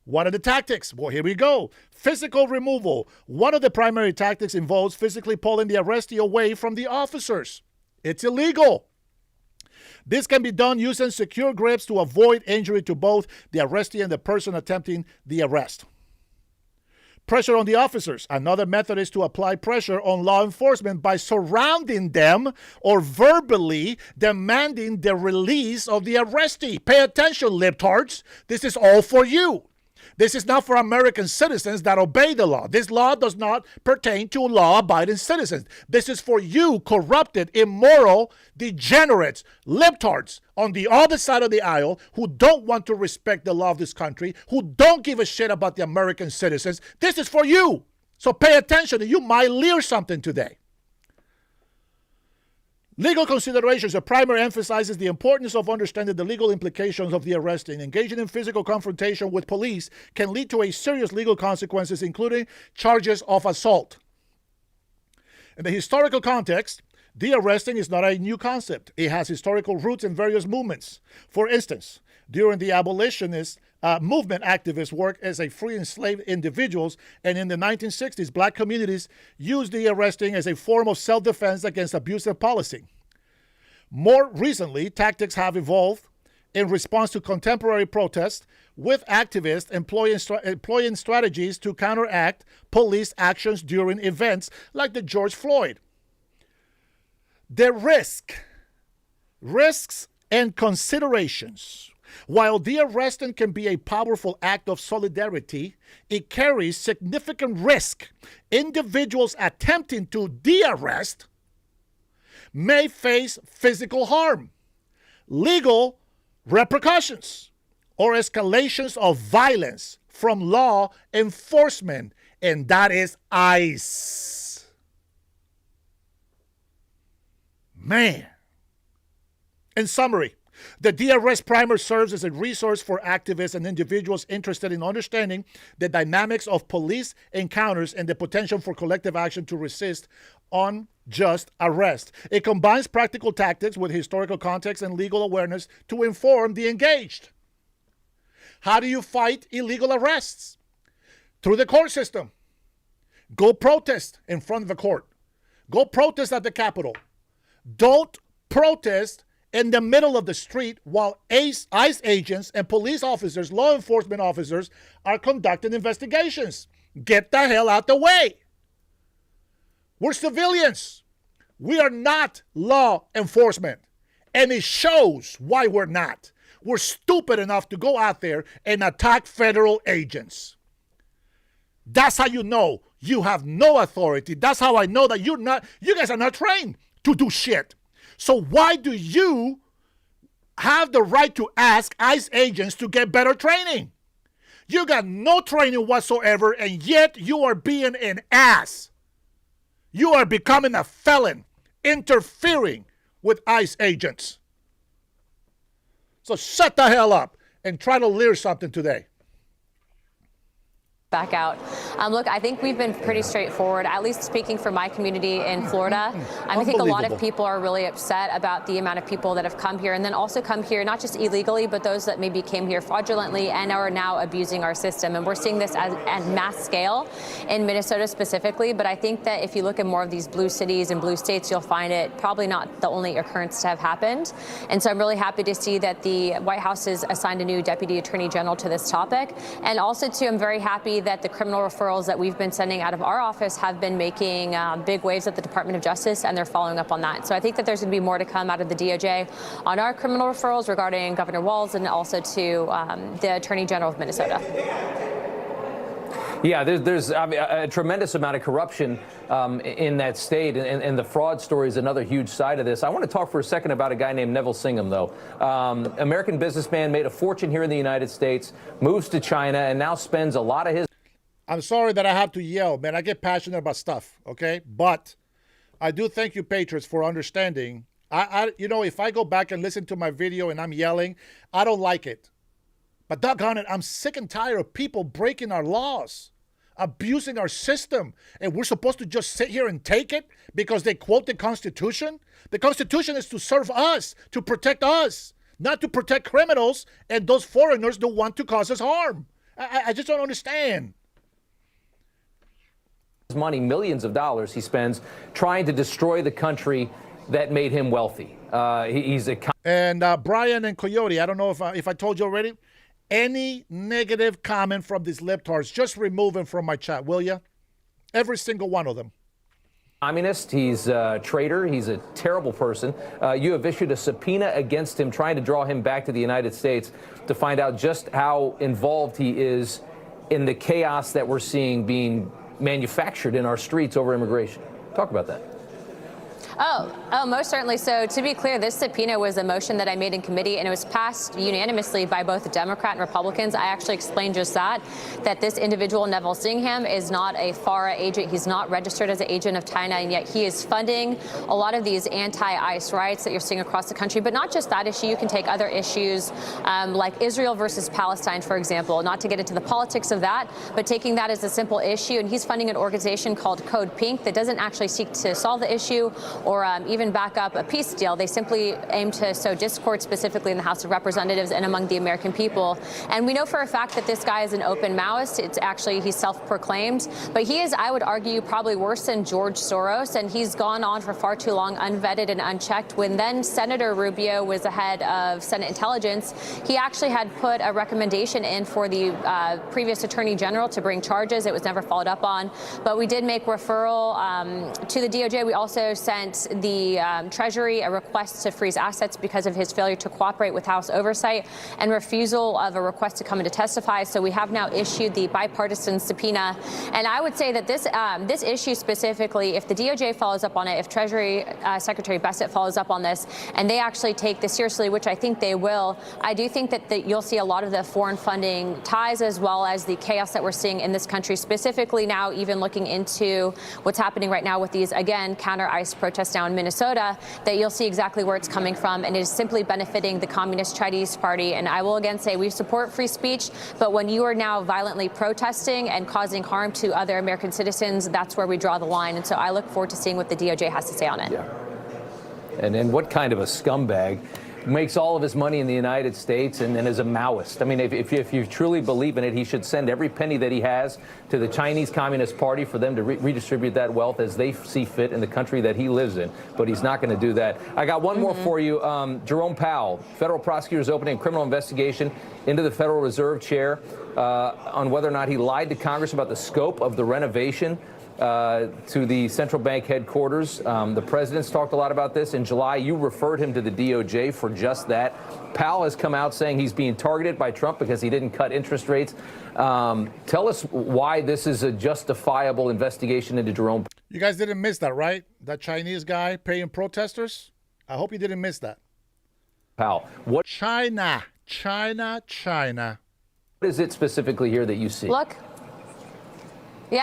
What are the tactics? Well, here we go. Physical removal. One of the primary tactics involves physically pulling the arrestee away from the officers. It's illegal. This can be done using secure grips to avoid injury to both the arrestee and the person attempting the arrest. Pressure on the officers. Another method is to apply pressure on law enforcement by surrounding them or verbally demanding the release of the arrestee. Pay attention, libtards. This is all for you. This is not for American citizens that obey the law. This law does not pertain to law-abiding citizens. This is for you corrupted, immoral, degenerates, libtards on the other side of the aisle who don't want to respect the law of this country, who don't give a shit about the American citizens. This is for you. So pay attention. You might learn something today. Legal considerations. A primer emphasizes the importance of understanding the legal implications of the arresting. Engaging in physical confrontation with police can lead to serious legal consequences, including charges of assault. In the historical context, De-arresting is not a new concept. It has historical roots in various movements. For instance, during the abolitionist movement, activists worked as a free enslaved individuals, and in the 1960s, black communities used de-arresting as a form of self-defense against abusive policy. More recently, tactics have evolved in response to contemporary protests, with activists employing strategies to counteract police actions during events like the George Floyd. The risks and considerations. While de-arresting can be a powerful act of solidarity, it carries significant risk. Individuals attempting to de-arrest may face physical harm, legal repercussions, or escalations of violence from law enforcement, and that is ICE. Man. In summary, the de-arrest primer serves as a resource for activists and individuals interested in understanding the dynamics of police encounters and the potential for collective action to resist unjust arrest. It combines practical tactics with historical context and legal awareness to inform the engaged. How do you fight illegal arrests? Through the court system. Go protest in front of the court. Go protest at the Capitol. Don't protest in the middle of the street while ICE agents and police officers, law enforcement officers, are conducting investigations. Get the hell out the way. We're civilians. We are not law enforcement. And it shows why we're not. We're stupid enough to go out there and attack federal agents. That's how you know you have no authority. That's how I know that you guys are not trained to do shit. So why do you have the right to ask ICE agents to get better training? You got no training whatsoever, and yet you are being an ass. You are becoming a felon, interfering with ICE agents. So shut the hell up and try to learn something today. Back out. Look, I think we've been pretty straightforward, at least speaking for my community in Florida. I think a lot of people are really upset about the amount of people that have come here and then also come here, not just illegally, but those that maybe came here fraudulently and are now abusing our system. And we're seeing this at mass scale in Minnesota specifically. But I think that if you look at more of these blue cities and blue states, you'll find it probably not the only occurrence to have happened. And so I'm really happy to see that the White House has assigned a new Deputy Attorney General to this topic. And also, too, I'm very happy that the criminal referrals that we've been sending out of our office have been making big waves at the Department of Justice, and they're following up on that. So I think that there's going to be more to come out of the DOJ on our criminal referrals regarding Governor Walz and also to the Attorney General of Minnesota. Yeah, there's a tremendous amount of corruption in that state, and the fraud story is another huge side of this. I want to talk for a second about a guy named Neville Singham, though. American businessman, made a fortune here in the United States, moves to China, and now spends a lot of his... I'm sorry that I have to yell, man. I get passionate about stuff, okay? But I do thank you, Patriots, for understanding. If I go back and listen to my video and I'm yelling, I don't like it. But doggone it, I'm sick and tired of people breaking our laws, abusing our system, and we're supposed to just sit here and take it because they quote the Constitution? The Constitution is to serve us, to protect us, not to protect criminals and those foreigners that want to cause us harm. I just don't understand. Money, millions of dollars he spends trying to destroy the country that made him wealthy. And Brian and Coyote, I don't know if I told you already, any negative comment from these libtards, just remove him from my chat, will you? Every single one of them. Communist, he's a traitor, he's a terrible person. You have issued a subpoena against him, trying to draw him back to the United States to find out just how involved he is in the chaos that we're seeing being manufactured in our streets over immigration. Talk about that. Oh, most certainly. So to be clear, this subpoena was a motion that I made in committee, and it was passed unanimously by both the Democrat and Republicans. I actually explained just that this individual, Neville Singham, is not a FARA agent. He's not registered as an agent of China, and yet he is funding a lot of these anti-ICE riots that you're seeing across the country. But not just that issue. You can take other issues like Israel versus Palestine, for example, not to get into the politics of that, but taking that as a simple issue. And he's funding an organization called Code Pink that doesn't actually seek to solve the issue or even back up a peace deal. They simply aim to sow discord, specifically in the House of Representatives and among the American people. And we know for a fact that this guy is an open Maoist. It's actually, he's self-proclaimed, but he is, I would argue, probably worse than George Soros, and he's gone on for far too long, unvetted and unchecked. When then Senator Rubio was the head of Senate Intelligence, he actually had put a recommendation in for the previous Attorney General to bring charges. It was never followed up on, but we did make referral to the DOJ. We also sent the Treasury a request to freeze assets because of his failure to cooperate with House oversight and refusal of a request to come in to testify. So we have now issued the bipartisan subpoena. And I would say that this issue specifically, if the DOJ follows up on it, if Treasury Secretary Bassett follows up on this, and they actually take this seriously, which I think they will, I do think that you'll see a lot of the foreign funding ties as well as the chaos that we're seeing in this country, specifically now even looking into what's happening right now with these, again, counter-ICE protests now in Minnesota, that you'll see exactly where it's coming from, and it is simply benefiting the Communist Chinese Party. And I will again say we support free speech, but when you are now violently protesting and causing harm to other American citizens, that's where we draw the line. And so I look forward to seeing what the DOJ has to say on it. Yeah. And what kind of a scumbag makes all of his money in the United States and is a Maoist? I mean, if you truly believe in it, he should send every penny that he has to the Chinese Communist Party for them to redistribute that wealth as they see fit in the country that he lives in. But he's not going to do that. I got one more for you. Jerome Powell, federal prosecutors opening a criminal investigation into the Federal Reserve Chair on whether or not he lied to Congress about the scope of the renovation to the central bank headquarters. The president's talked a lot about this. In July, you referred him to the DOJ for just that. Powell has come out saying he's being targeted by Trump because he didn't cut interest rates. Tell us why this is a justifiable investigation into Jerome. You guys didn't miss that, right? That Chinese guy paying protesters? I hope you didn't miss that. Powell, what? China. What is it specifically here that you see?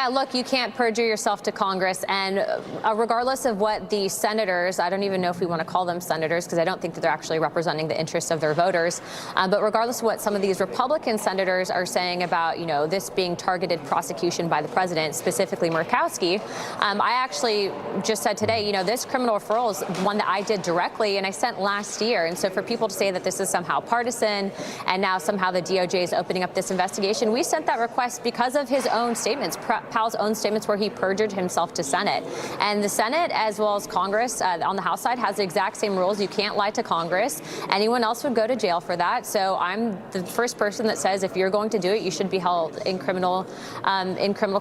Look, you can't perjure yourself to Congress. And regardless of what the senators, I don't even know if we want to call them senators because I don't think that they're actually representing the interests of their voters. But regardless of what some of these Republican senators are saying about, this being targeted prosecution by the president, specifically Murkowski, I actually just said today, this criminal referral is one that I did directly and I sent last year. And so for people to say that this is somehow partisan and now somehow the DOJ is opening up this investigation, we sent that request because of his own statements. Powell's own statements where he perjured himself to Senate. And the Senate, as well as Congress on the House side, has the exact same rules. You can't lie to Congress. Anyone else would go to jail for that. So I'm the first person that says if you're going to do it, you should be held in criminal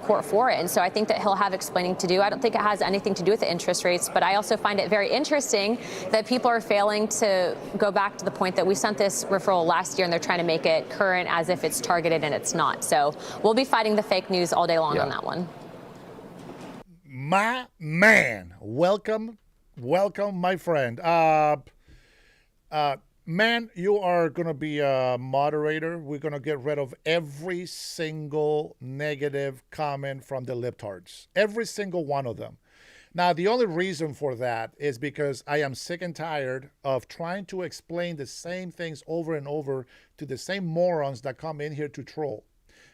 court for it. And so I think that he'll have explaining to do. I don't think it has anything to do with the interest rates, but I also find it very interesting that people are failing to go back to the point that we sent this referral last year and they're trying to make it current as if it's targeted and it's not. So we'll be fighting the fake news all day long on that one. My man, welcome, my friend. Man, you are going to be a moderator. We're going to get rid of every single negative comment from the libtards, every single one of them. Now, the only reason for that is because I am sick and tired of trying to explain the same things over and over to the same morons that come in here to troll.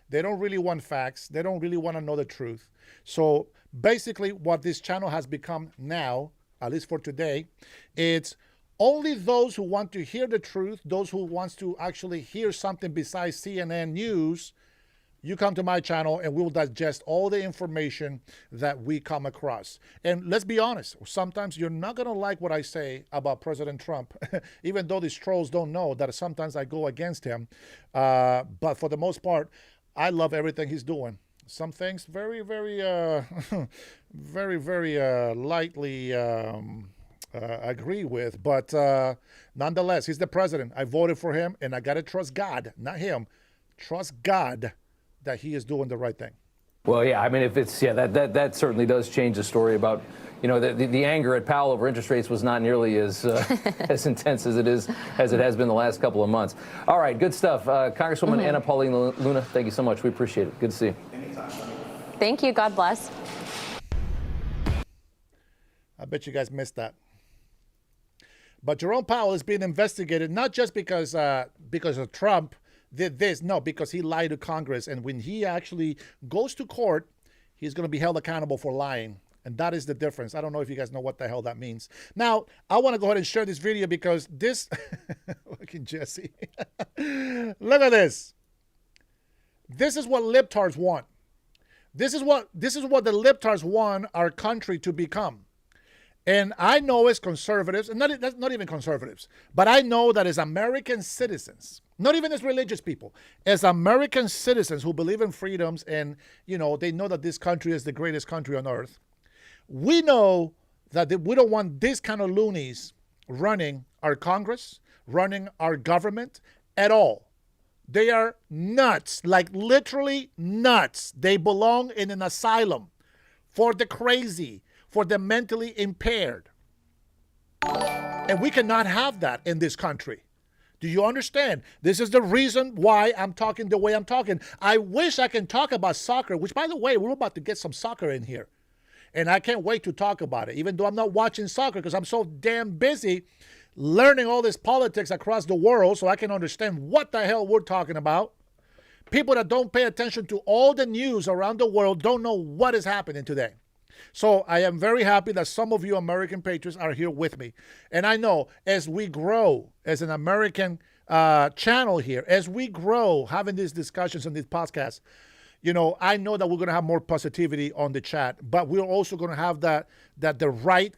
They don't really want facts. They don't really want to know the truth. So basically what this channel has become now, at least for today, it's only those who want to hear the truth, those who wants to actually hear something besides CNN news, you come to my channel and we'll digest all the information that we come across. And let's be honest, sometimes you're not going to like what I say about President Trump, even though these trolls don't know that sometimes I go against him. But for the most part, I love everything he's doing. Some things very, very, very lightly agree with. But nonetheless, he's the president. I voted for him, and I got to trust God, not him. Trust God that he is doing the right thing. Well, yeah, I mean, if it's, that certainly does change the story about, the anger at Powell over interest rates was not nearly as as intense as it has been the last couple of months. All right, good stuff. Congresswoman Anna Pauline Luna, thank you so much. We appreciate it. Good to see you. Thank you. God bless. I bet you guys missed that. But Jerome Powell is being investigated, not just because of Trump did this. No, because he lied to Congress. And when he actually goes to court, he's going to be held accountable for lying. And that is the difference. I don't know if you guys know what the hell that means. Now, I want to go ahead and share this video because this, fucking Jesse. Look at this. This is what libtards want. This is what the libtards want our country to become. And I know as conservatives, and that's not even conservatives, but I know that as American citizens, not even as religious people, as American citizens who believe in freedoms and, you know, they know that this country is the greatest country on earth, we know that we don't want this kind of loonies running our Congress, running our government at all. They are nuts, like literally nuts. They belong in an asylum for the crazy, for the mentally impaired. And we cannot have that in this country. Do you understand? This is the reason why I'm talking the way I'm talking. I wish I can talk about soccer, which, by the way, we're about to get some soccer in here. And I can't wait to talk about it, even though I'm not watching soccer because I'm so damn busy learning all this politics across the world so I can understand what the hell we're talking about. People that don't pay attention to all the news around the world don't know what is happening today. So I am very happy that some of you American patriots are here with me. And I know as we grow as an American channel here, as we grow having these discussions on these podcasts, you know, I know that we're going to have more positivity on the chat, but we're also going to have the right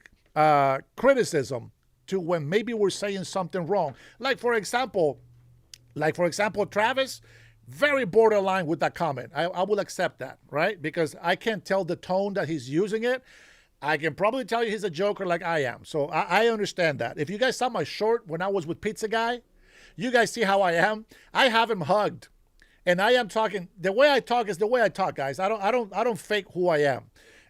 criticism to when maybe we're saying something wrong. Like for example, Travis, very borderline with that comment. I will accept that, right? Because I can't tell the tone that he's using it. I can probably tell you he's a joker like I am. So I understand that. If you guys saw my short when I was with Pizza Guy, you guys see how I am. I have him hugged. And I am talking, the way I talk is the way I talk, guys. I don't fake who I am.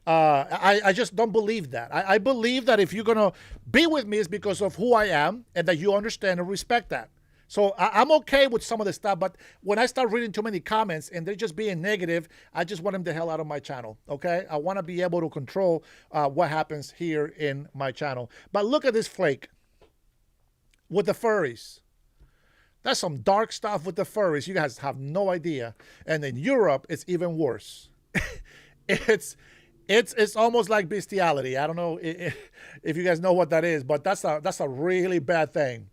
I just don't believe that. I believe that if you're going to be with me, it's because of who I am and that you understand and respect that. So I'm okay with some of the stuff, but when I start reading too many comments and they're just being negative, I just want them the hell out of my channel, okay? I want to be able to control what happens here in my channel. But look at this flake with the furries. That's some dark stuff with the furries. You guys have no idea. And in Europe, it's even worse. It's almost like bestiality. I don't know if you guys know what that is, but that's a really bad thing.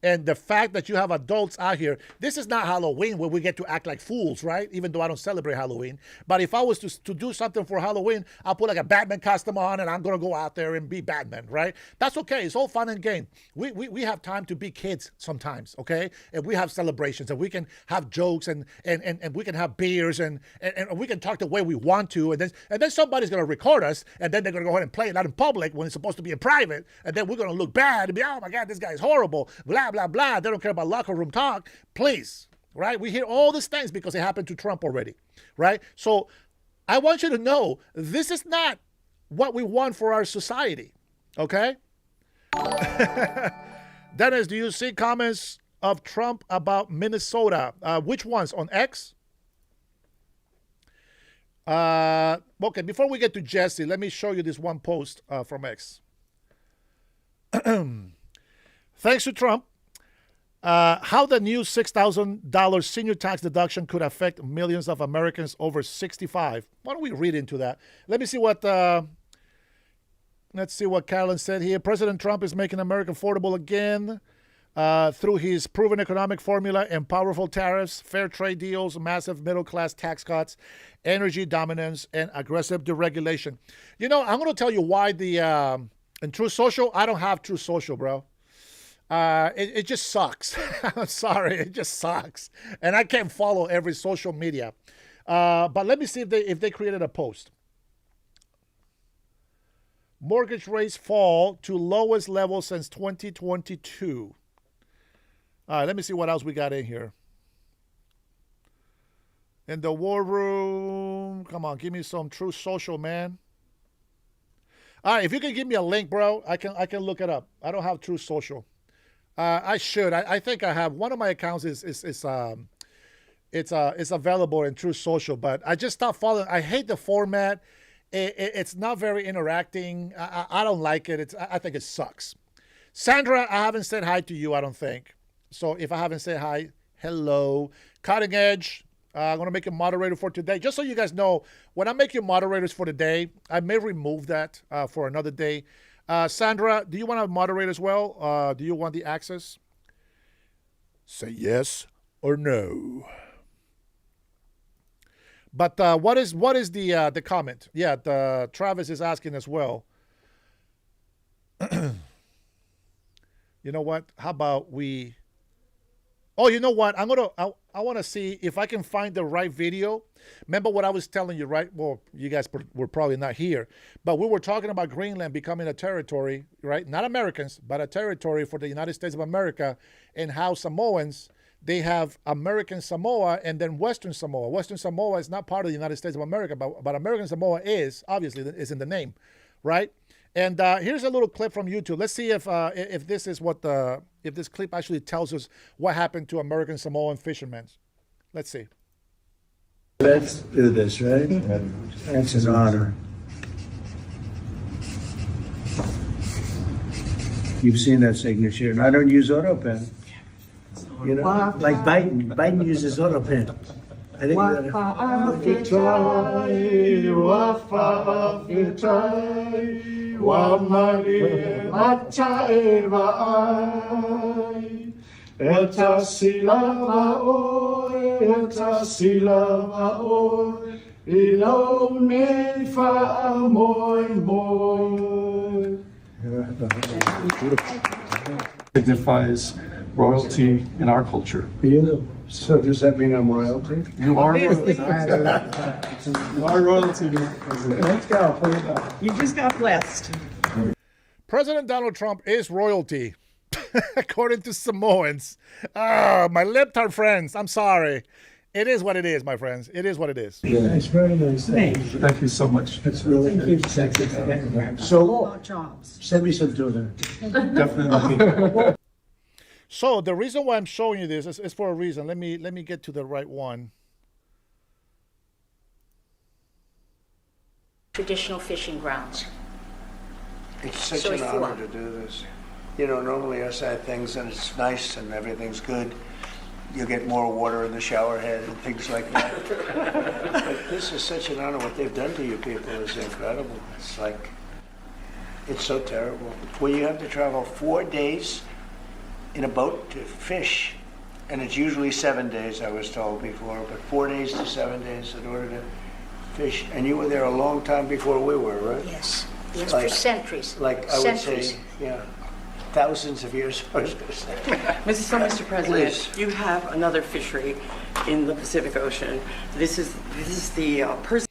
And the fact that you have adults out here, this is not Halloween where we get to act like fools, right? Even though I don't celebrate Halloween. But if I was to do something for Halloween, I'll put like a Batman costume on and I'm going to go out there and be Batman, right? That's okay. It's all fun and game. We have time to be kids sometimes, okay? And we have celebrations and we can have jokes and we can have beers and we can talk the way we want to. And then somebody's going to record us and then they're going to go ahead and play it out in public when it's supposed to be in private. And then we're going to look bad and be, oh my God, this guy's horrible, blah, blah, blah. They don't care about locker room talk. Please, right? We hear all these things because it happened to Trump already, right? So I want you to know this is not what we want for our society, okay? Dennis, do you see comments of Trump about Minnesota? Which ones? On X? Okay, before we get to Jesse, let me show you this one post from X. Thanks to Trump, how the new $6,000 senior tax deduction could affect millions of Americans over 65. Why don't we read into that? Let me see what Carolyn said here. President Trump is making America affordable again through his proven economic formula and powerful tariffs, fair trade deals, massive middle-class tax cuts, energy dominance, and aggressive deregulation. You know, I'm going to tell you why in True Social, I don't have True Social, bro. It just sucks. I'm sorry, it just sucks. And I can't follow every social media. But let me see if they created a post. Mortgage rates fall to lowest level since 2022. All right, let me see what else we got in here. In the war room. Come on, give me some True Social, man. All right, if you can give me a link, bro, I can look it up. I don't have True Social. I should. I think I have. One of my accounts is available in True Social, but I just stopped following. I hate the format. It's not very interacting. I don't like it. I think it sucks. Sandra, I haven't said hi to you, I don't think. So if I haven't said hi, hello. Cutting Edge, I'm going to make you moderator for today. Just so you guys know, when I make you moderators for the day, I may remove that for another day. Sandra, do you want to moderate as well? Do you want the access? Say yes or no. But what is the comment? Yeah, Travis is asking as well. You know what? How about we? Oh, you know what? I want to see if I can find the right video. Remember what I was telling you, right? Well, you guys were probably not here, but we were talking about Greenland becoming a territory, right? Not Americans, but a territory for the United States of America, and how Samoans, they have American Samoa and then Western Samoa. Western Samoa is not part of the United States of America, but American Samoa is, obviously, is in the name, right? And here's a little clip from YouTube. Let's see if this is if this clip actually tells us what happened to American Samoan fishermen. Let's see. Let's do this, right? It's an honor. You've seen that signature, and I don't use auto pen. You know, like Biden. Biden uses auto pen. I think signifies royalty in our culture. you. So does that mean I'm royalty? You are royalty. You are royalty. Let's go. You just got blessed. President Donald Trump is royalty, according to Samoans. My libtard friends, I'm sorry. It is what it is, my friends. It is what it is. Yeah, it's very nice. Thank you so much. It's really sexy. So, send me some tuna. Definitely. So the reason why I'm showing you this is for a reason. Let me get to the right one. Traditional fishing grounds. It's such an honor to do this. You know, normally I say things and it's nice and everything's good. You get more water in the shower head and things like that. But this is such an honor. What they've done to you people is incredible. It's like, it's so terrible. When you have to travel 4 days in a boat to fish, and it's usually 7 days, I was told before, but 4 days to 7 days in order to fish. And you were there a long time before we were, right? Yes, yes, for centuries. Like I would say, yeah, thousands of years, I was going to say. Mr. President, Please. you have another fishery in the Pacific Ocean. This is the person.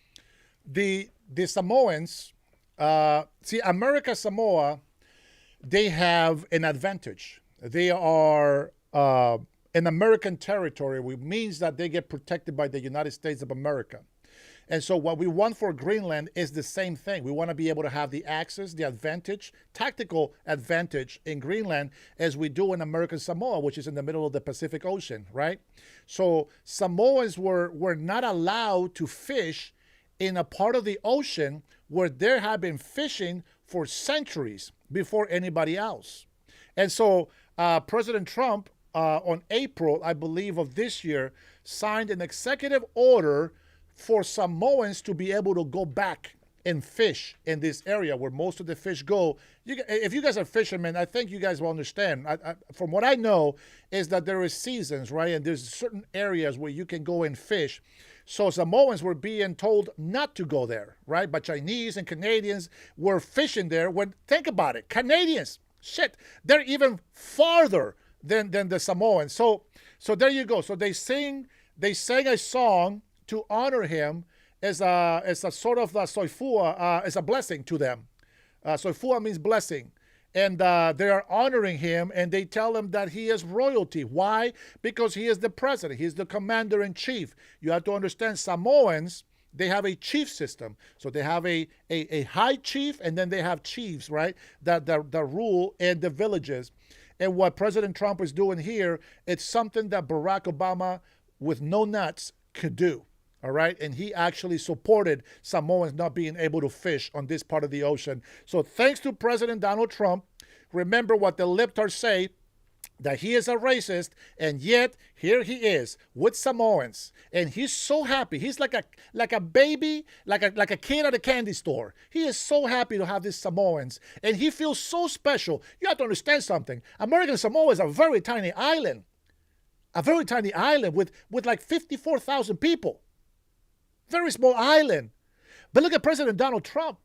The Samoans, see, America Samoa, they have an advantage. They are an American territory, which means that they get protected by the United States of America. And so what we want for Greenland is the same thing. We want to be able to have the access, the advantage, tactical advantage in Greenland as we do in American Samoa, which is in the middle of the Pacific Ocean, right? So Samoans were not allowed to fish in a part of the ocean where there have been fishing for centuries before anybody else. And so President Trump, on April, I believe, of this year, signed an executive order for Samoans to be able to go back and fish in this area where most of the fish go. If you guys are fishermen, I think you guys will understand. From what I know is that there is seasons, right? And there's certain areas where you can go and fish. So Samoans were being told not to go there, right? But Chinese and Canadians were fishing there. Think about it, Canadians, shit, they're even farther than the Samoans. So there you go. So they sang a song to honor him as a sort of soifua, as a blessing to them. Soifua means blessing. And they are honoring him, and they tell him that he is royalty. Why? Because he is the president. He's the commander-in-chief. You have to understand, Samoans, they have a chief system. So they have a high chief, and then they have chiefs, right, that rule in the villages. And what President Trump is doing here, it's something that Barack Obama, with no nuts, could do. All right. And he actually supported Samoans not being able to fish on this part of the ocean. So thanks to President Donald Trump, remember what the libtards say, that he is a racist, and yet here he is with Samoans, and he's so happy. He's like a baby, like a kid at a candy store. He is so happy to have these Samoans, and he feels so special. You have to understand something. American Samoa is a very tiny island, with like 54,000 people. Very small island. But look at President Donald Trump.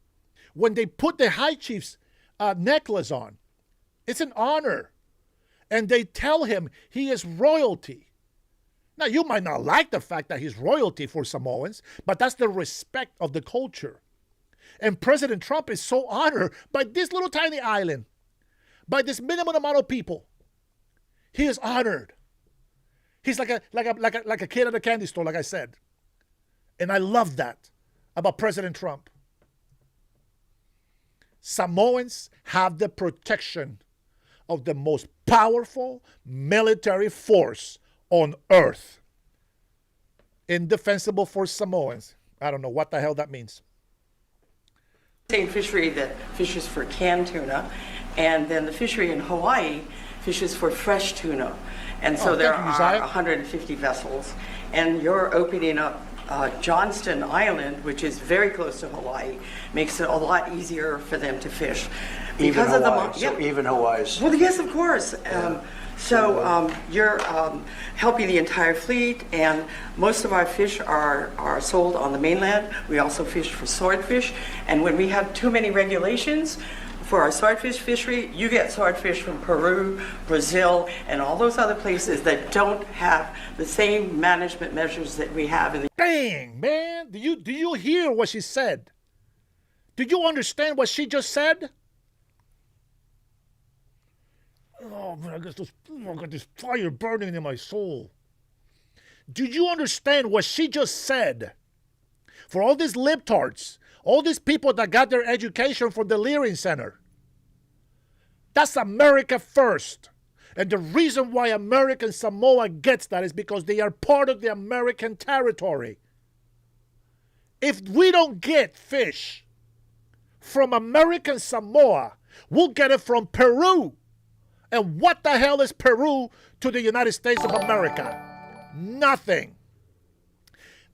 When they put the high chief's necklace on, it's an honor. And they tell him he is royalty. Now, you might not like the fact that he's royalty for Samoans, but that's the respect of the culture. And President Trump is so honored by this little tiny island, by this minimum amount of people. He is honored. He's like a kid at a candy store, like I said. And I love that about President Trump. Samoans have the protection of the most powerful military force on earth. Indefensible for Samoans. I don't know what the hell that means. Same fishery that fishes for canned tuna, and then the fishery in Hawaii fishes for fresh tuna. And so there are 150 vessels, and you're opening up Johnston Island, which is very close to Hawaii, makes it a lot easier for them to fish. Even Hawaii. So even Hawaii's. Well, yes, of course. You're helping the entire fleet, and most of our fish are sold on the mainland. We also fish for swordfish, and when we have too many regulations for our swordfish fishery, you get swordfish from Peru, Brazil, and all those other places that don't have the same management measures that we have in the. Dang, man! Do you hear what she said? Do you understand what she just said? Oh man, I got this fire burning in my soul. Do you understand what she just said? For all these libtards, all these people that got their education from the Leering Center. That's America first. And the reason why American Samoa gets that is because they are part of the American territory. If we don't get fish from American Samoa, we'll get it from Peru. And what the hell is Peru to the United States of America? Nothing.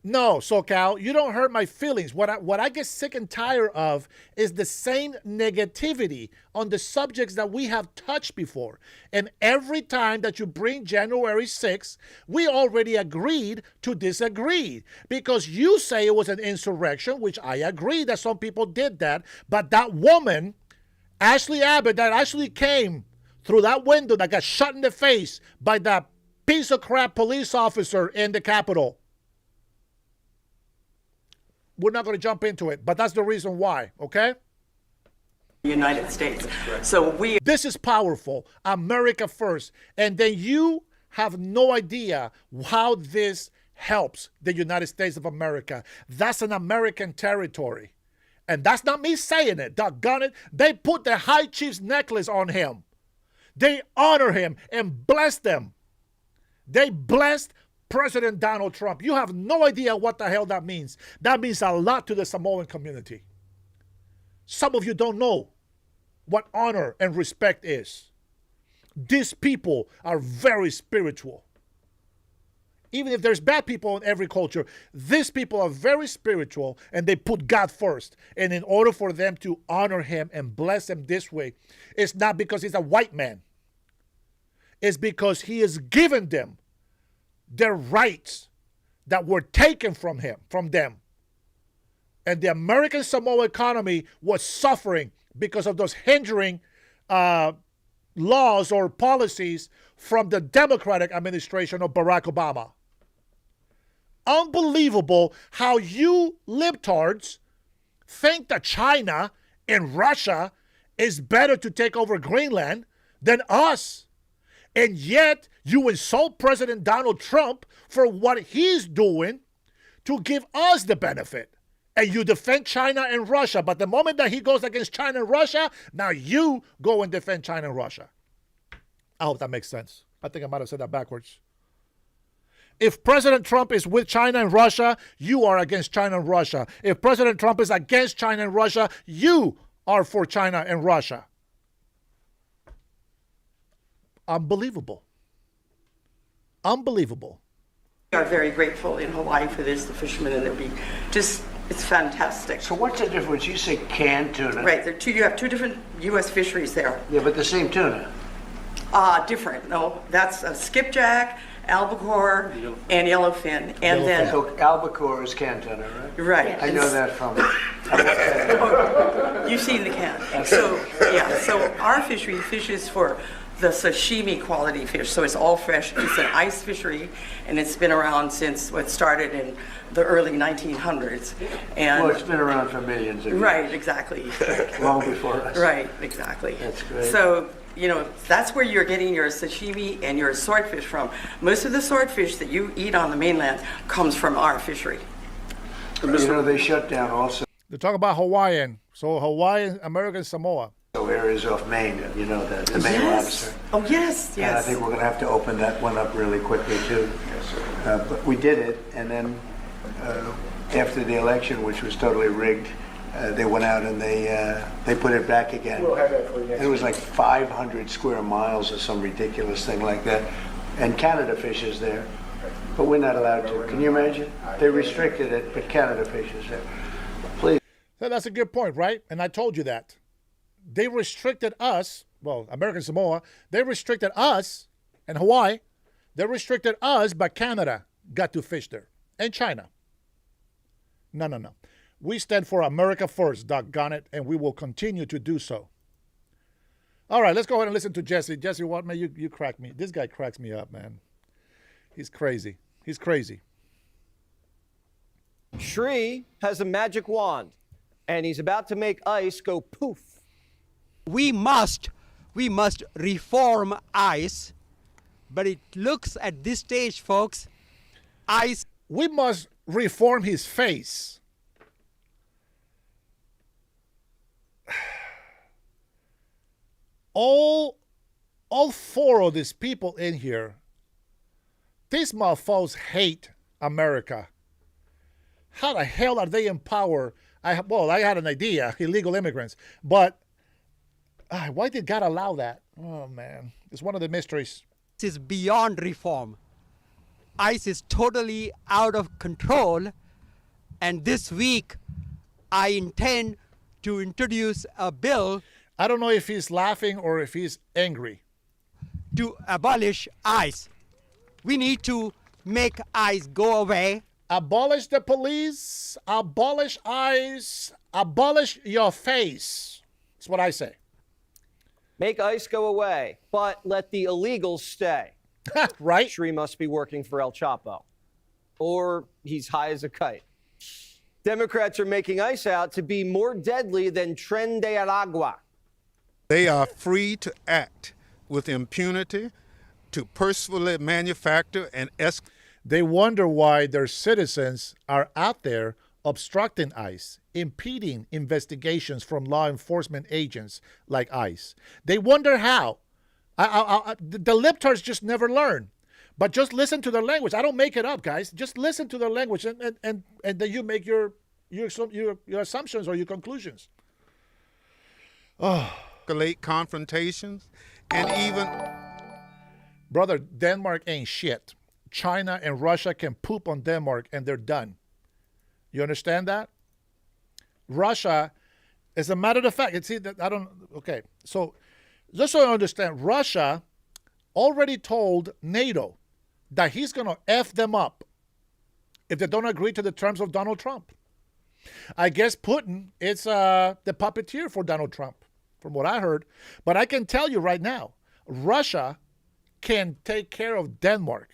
No, SoCal, you don't hurt my feelings. What I get sick and tired of is the same negativity on the subjects that we have touched before. And every time that you bring January 6th, we already agreed to disagree. Because you say it was an insurrection, which I agree that some people did that. But that woman, Ashley Abbott, that actually came through that window that got shot in the face by that piece of crap police officer in the Capitol. We're not going to jump into it, but that's the reason why, okay? United States. This is powerful. America first. And then you have no idea how this helps the United States of America. That's an American territory. And that's not me saying it. Doggone it. They put the high chief's necklace on him. They honor him and bless them. They blessed President Donald Trump. You have no idea what the hell that means. That means a lot to the Samoan community. Some of you don't know what honor and respect is. These people are very spiritual. Even if there's bad people in every culture, these people are very spiritual and they put God first. And in order for them to honor him and bless him this way, it's not because he's a white man. It's because he has given them their rights that were taken from them. And the American Samoa economy was suffering because of those hindering laws or policies from the Democratic administration of Barack Obama. Unbelievable how you libtards think that China and Russia is better to take over Greenland than us. And yet you insult President Donald Trump for what he's doing to give us the benefit. And you defend China and Russia. But the moment that he goes against China and Russia, now you go and defend China and Russia. I hope that makes sense. I think I might have said that backwards. If President Trump is with China and Russia, you are against China and Russia. If President Trump is against China and Russia, you are for China and Russia. unbelievable. Unbelievable. We are very grateful in Hawaii for this, the fishermen, and it's fantastic. So what's the difference? You say canned tuna. Right, you have two different U.S. fisheries there. Yeah, but the same tuna. Different. No, that's skipjack, albacore, and yellowfin. And then So albacore is canned tuna, right? Right. I know that from. You've seen the can. So our fishery fishes for the sashimi quality fish. So it's all fresh. It's an ice fishery, and it's been around since it started in the early 1900s. And Well, it's been around for millions of years. right, exactly. Long before us. Right, exactly. That's great. So, that's where you're getting your sashimi and your swordfish from. Most of the swordfish that you eat on the mainland comes from our fishery. They shut down also They're talking about Hawaiian. So Hawaiian, American Samoa. areas off Maine, the Maine lobster. Oh, yes, And I think we're going to have to open that one up really quickly, too. But we did it, and then after the election, which was totally rigged, they went out and they put it back again. We'll have that for you next It was like 500 square miles or some ridiculous thing like that. And Canada fishes there, but we're not allowed to. Can you imagine? They restricted it, but Canada fishes there. Please. So that's a good point, right? And I told you that. They restricted us, well, American Samoa, they restricted us and Hawaii. They restricted us, but Canada got to fish there. And China. No. We stand for America first, doggone it, and we will continue to do so. All right, let's go ahead and listen to Jesse. Jesse, what, man? You crack me. This guy cracks me up, man. He's crazy. He's crazy. Shri has a magic wand, and he's about to make ice go poof. We must reform ICE, but it looks at this stage, folks, ICE. We must reform his face. All four of these people in here, these motherfuckers hate America. How the hell are they in power? I had an idea, illegal immigrants, but why did God allow that? Oh, man. It's one of the mysteries. This is beyond reform. ICE is totally out of control, and this week I intend to introduce a bill. I don't know if he's laughing or if he's angry. To abolish ICE. We need to make ICE go away. Abolish the police, abolish ICE, abolish your face. That's what I say. Make ICE go away, but let the illegals stay. Right? Shri must be working for El Chapo. Or he's high as a kite. Democrats are making ICE out to be more deadly than Tren de Aragua. They are free to act with impunity, to purposefully manufacture and They wonder why their citizens are out there obstructing ICE, impeding investigations from law enforcement agents like ICE. They wonder how. The libtards just never learn. But just listen to their language. I don't make it up, guys. Just listen to their language, and then you make your assumptions or your conclusions. escalate confrontations and even... Brother, Denmark ain't shit. China and Russia can poop on Denmark and they're done. You understand that? Russia, as a matter of fact, okay, so just so I understand, Russia already told NATO that he's going to F them up if they don't agree to the terms of Donald Trump. I guess Putin is the puppeteer for Donald Trump, from what I heard. But I can tell you right now, Russia can take care of Denmark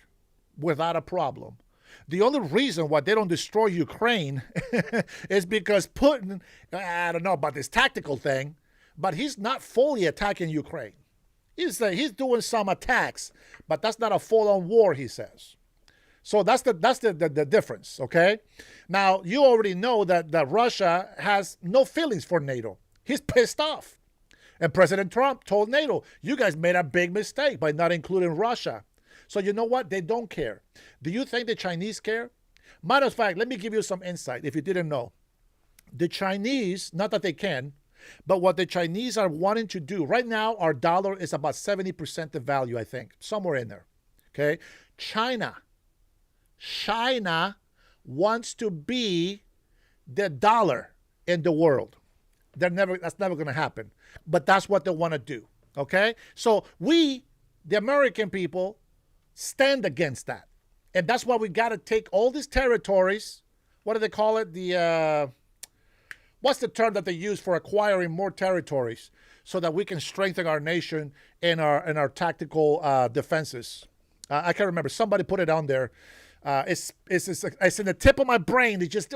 without a problem. The only reason why they don't destroy Ukraine is because Putin, I don't know about this tactical thing, but he's not fully attacking Ukraine. He's doing some attacks, but that's not a full-on war, he says. So that's the difference, okay? Now, you already know that Russia has no feelings for NATO. He's pissed off. And President Trump told NATO, you guys made a big mistake by not including Russia. So you know what? They don't care. Do you think the Chinese care? Matter of fact, let me give you some insight if you didn't know. The Chinese, not that they can, But what the Chinese are wanting to do, right now, our dollar is about 70% the value, I think, somewhere in there. Okay? China wants to be the dollar in the world. That's never going to happen. But that's what they want to do. Okay? So we, the American people, stand against that. And that's why we got to take all these territories. What do they call it? What's the term that they use for acquiring more territories so that we can strengthen our nation and our tactical defenses? I can't remember. Somebody put it on there. It's in the tip of my brain. It just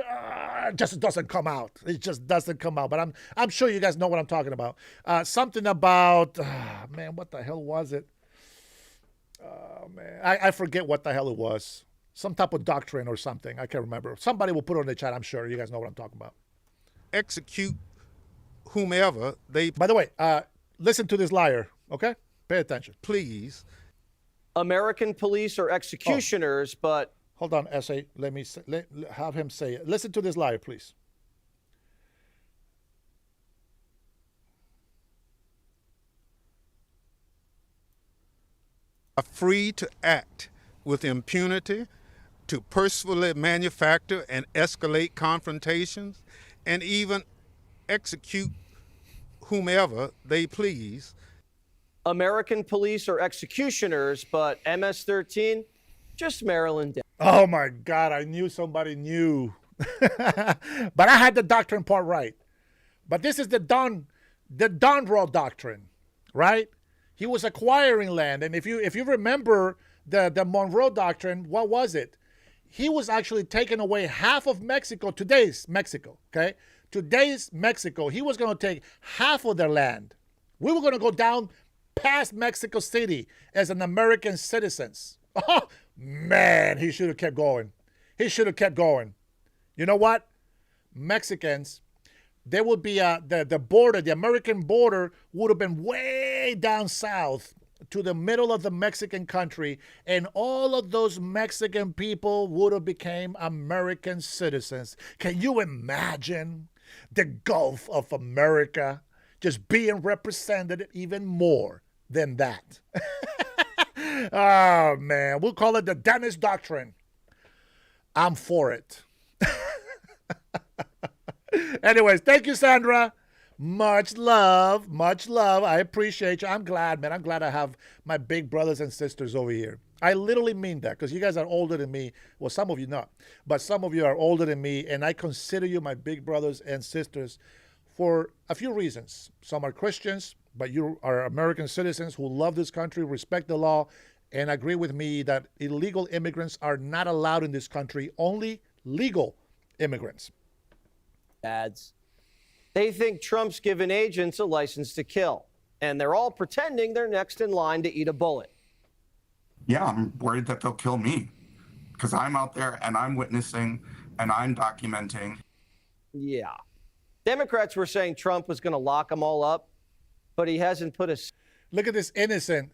doesn't come out. It just doesn't come out. But I'm sure you guys know what I'm talking about. Something about man, what the hell was it? Oh man, I forget what the hell it was. Some type of doctrine or something. I can't remember. Somebody will put it in the chat. I'm sure you guys know what I'm talking about. Execute whomever they. By the way, listen to this liar. Okay, pay attention, please. American police are executioners, but hold on, S.A. Let me have him say it. Listen to this liar, please. Are free to act with impunity, to purposefully manufacture and escalate confrontations, and even execute whomever they please. American police are executioners, but MS-13, just Maryland. Oh my God, I knew somebody knew. But I had the doctrine part right. But this is the Don Roll doctrine, right? He was acquiring land. And if you remember the Monroe Doctrine, what was it? He was actually taking away half of Mexico, today's Mexico, okay? Today's Mexico. He was going to take half of their land. We were going to go down past Mexico City as an American citizens. Oh, man, he should have kept going. He should have kept going. You know what? Mexicans, there would be the border, the American border would have been way down south to the middle of the Mexican country, and all of those Mexican people would have became American citizens. Can you imagine the Gulf of America just being represented even more than that? Oh, man. We'll call it the Dennis Doctrine. I'm for it. Anyways, thank you, Sandra. Much love. Much love. I appreciate you. I'm glad, man. I'm glad I have my big brothers and sisters over here. I literally mean that because you guys are older than me. Well, some of you not. But some of you are older than me, and I consider you my big brothers and sisters for a few reasons. Some are Christians, but you are American citizens who love this country, respect the law, and agree with me that illegal immigrants are not allowed in this country, only legal immigrants. Ads. They think Trump's given agents a license to kill, and they're all pretending they're next in line to eat a bullet. Yeah, I'm worried that they'll kill me because I'm out there and I'm witnessing and I'm documenting. Yeah. Democrats were saying Trump was going to lock them all up, but he hasn't put a... Look at this innocent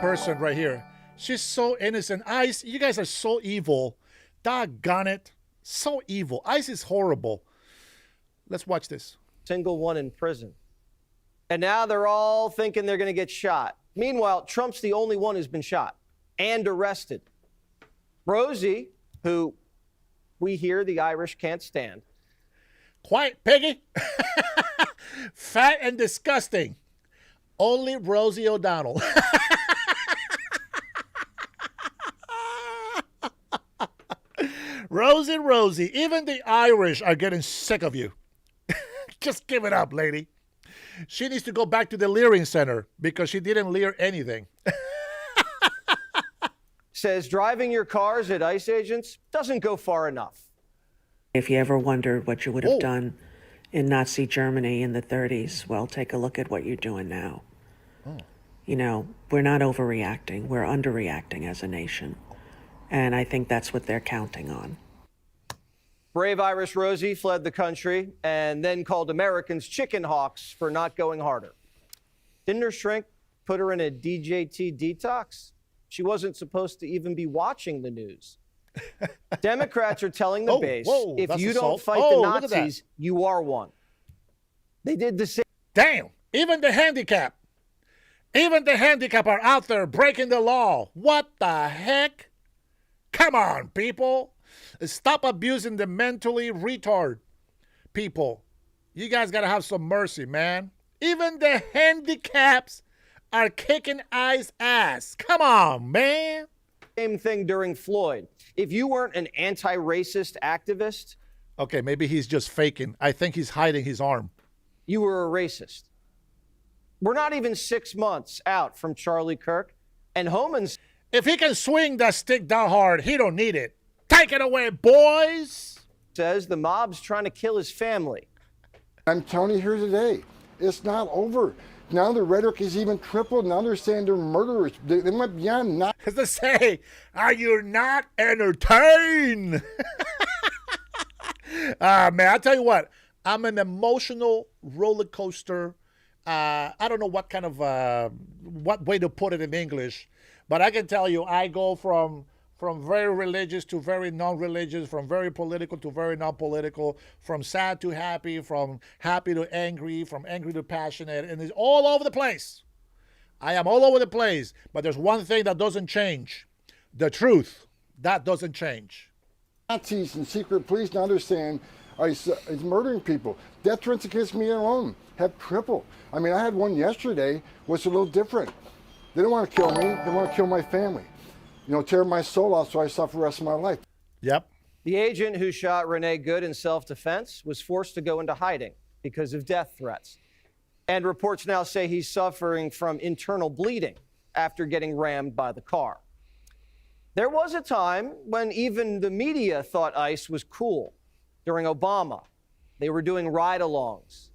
person right here. She's so innocent. ICE, you guys are so evil. Doggone it. So evil. ICE is horrible. Let's watch this. Single one in prison. And now they're all thinking they're going to get shot. Meanwhile, Trump's the only one who's been shot and arrested. Rosie, who we hear the Irish can't stand. Quiet, Peggy. Fat and disgusting. Only Rosie O'Donnell. Rosie, even the Irish are getting sick of you. Just give it up, lady. She needs to go back to the Leering Center because she didn't leer anything. Says driving your cars at ICE agents doesn't go far enough. If you ever wondered what you would have done in Nazi Germany in the 30s, well, take a look at what you're doing now. You know, we're not overreacting. We're underreacting as a nation. And I think that's what they're counting on. Brave Irish Rosie fled the country and then called Americans chicken hawks for not going harder. Didn't her shrink put her in a DJT detox? She wasn't supposed to even be watching the news. Democrats are telling the base, if you don't fight the Nazis, you are one. They did the same. Damn, even the handicap are out there breaking the law. What the heck? Come on, people. Stop abusing the mentally retarded people. You guys got to have some mercy, man. Even the handicaps are kicking ICE ass. Come on, man. Same thing during Floyd. If you weren't an anti-racist activist. Okay, maybe he's just faking. I think he's hiding his arm. You were a racist. We're not even 6 months out from Charlie Kirk. And Homan's. If he can swing that stick that hard, he don't need it. Take it away, boys. Says the mob's trying to kill his family. I'm telling you here today, it's not over. Now the rhetoric is even tripled. Now they're saying they're murderers. They went beyond not. As they say, are you not entertained? Man, I tell you what, I'm an emotional roller coaster. I don't know what kind of, what way to put it in English, but I can tell you I go from very religious to very non-religious, from very political to very non-political, from sad to happy, from happy to angry, from angry to passionate, and it's all over the place. I am all over the place, but there's one thing that doesn't change. The truth, that doesn't change. Nazis and secret police, now they're saying he's murdering people. Death threats against me alone have tripled. I mean, I had one yesterday, was a little different. They don't want to kill me, they want to kill my family. You know, tear my soul out so I suffer the rest of my life. Yep. The agent who shot Renee Good in self-defense was forced to go into hiding because of death threats. And reports now say he's suffering from internal bleeding after getting rammed by the car. There was a time when even the media thought ICE was cool. During Obama, they were doing ride-alongs.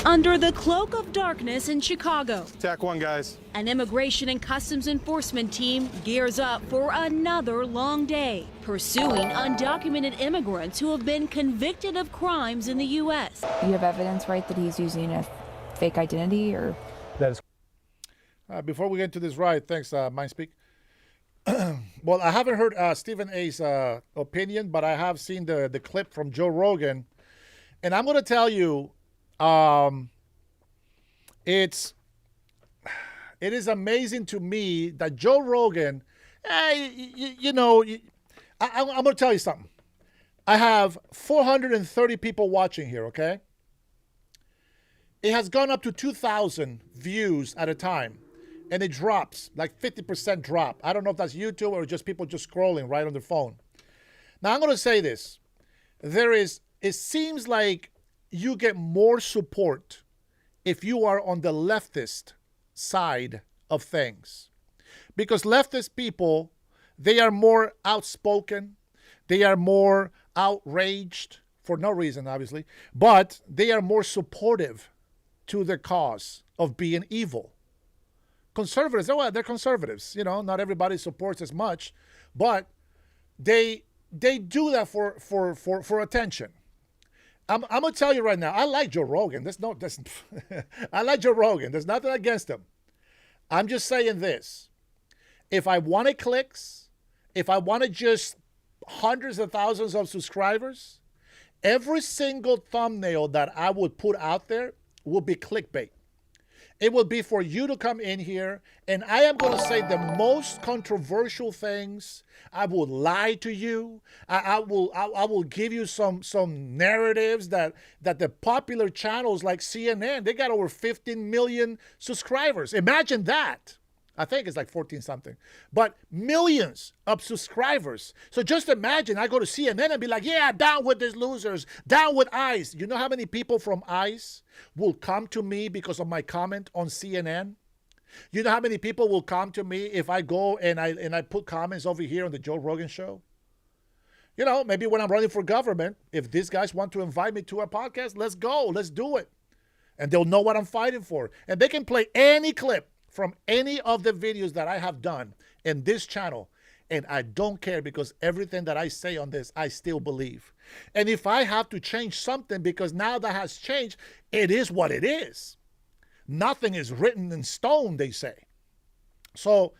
Under the cloak of darkness in Chicago, Tack one, guys. an immigration and customs enforcement team gears up for another long day, pursuing undocumented immigrants who have been convicted of crimes in the U.S. You have evidence, right, that he's using a fake identity, or? That is. Before we get into this ride, thanks, Mindspeak. Well, I haven't heard Stephen A's opinion, but I have seen the clip from Joe Rogan, and I'm going to tell you, it is amazing to me that Joe Rogan, I'm going to tell you something. I have 430 people watching here, okay? It has gone up to 2,000 views at a time, and it drops, like 50% drop. I don't know if that's YouTube or just people just scrolling right on their phone. Now, I'm going to say this. It seems like you get more support if you are on the leftist side of things. Because leftist people, they are more outspoken. They are more outraged, for no reason, obviously. But they are more supportive to the cause of being evil. Conservatives, well, they're conservatives. You know, not everybody supports as much. But they do that for attention. I'm going to tell you right now, I like Joe Rogan. I like Joe Rogan. There's nothing against him. I'm just saying this. If I wanted clicks, if I wanted just hundreds of thousands of subscribers, every single thumbnail that I would put out there will be clickbait. It will be for you to come in here, and I am going to say the most controversial things. I will lie to you. I will give you some narratives that the popular channels like CNN, they got over 15 million subscribers. Imagine that. I think it's like 14 something, but millions of subscribers. So just imagine I go to CNN and be like, yeah, down with these losers, down with ICE. You know how many people from ICE will come to me because of my comment on CNN? You know how many people will come to me if I go and I put comments over here on the Joe Rogan show? You know, maybe when I'm running for government, if these guys want to invite me to a podcast, let's go, let's do it. And they'll know what I'm fighting for. And they can play any clip from any of the videos that I have done in this channel. And I don't care because everything that I say on this, I still believe. And if I have to change something because now that has changed, it is what it is. Nothing is written in stone, they say. So,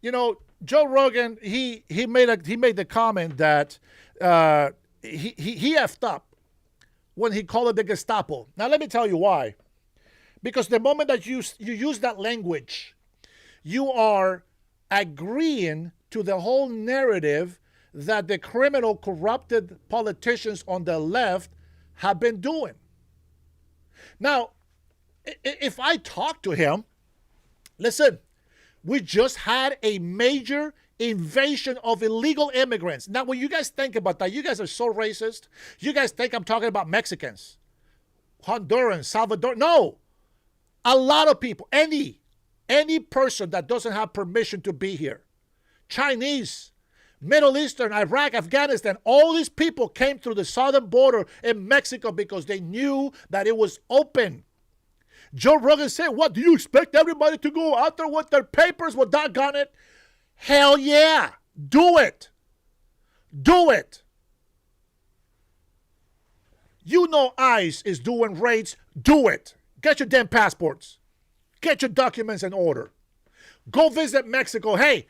you know, Joe Rogan, he made the comment that he effed up when he called it the Gestapo. Now, let me tell you why. Because the moment that you use that language, you are agreeing to the whole narrative that the criminal, corrupted politicians on the left have been doing. Now, if I talk to him, listen, we just had a major invasion of illegal immigrants. Now, when you guys think about that, you guys are so racist. You guys think I'm talking about Mexicans, Hondurans, Salvador. No, a lot of people, any person that doesn't have permission to be here, Chinese, Middle Eastern, Iraq, Afghanistan, all these people came through the southern border in Mexico because they knew that it was open. Joe Rogan said, what, do you expect everybody to go out there with their papers? Well, doggone it. Hell yeah. Do it. Do it. You know ICE is doing raids. Do it. Get your damn passports. Get your documents in order. Go visit Mexico. Hey,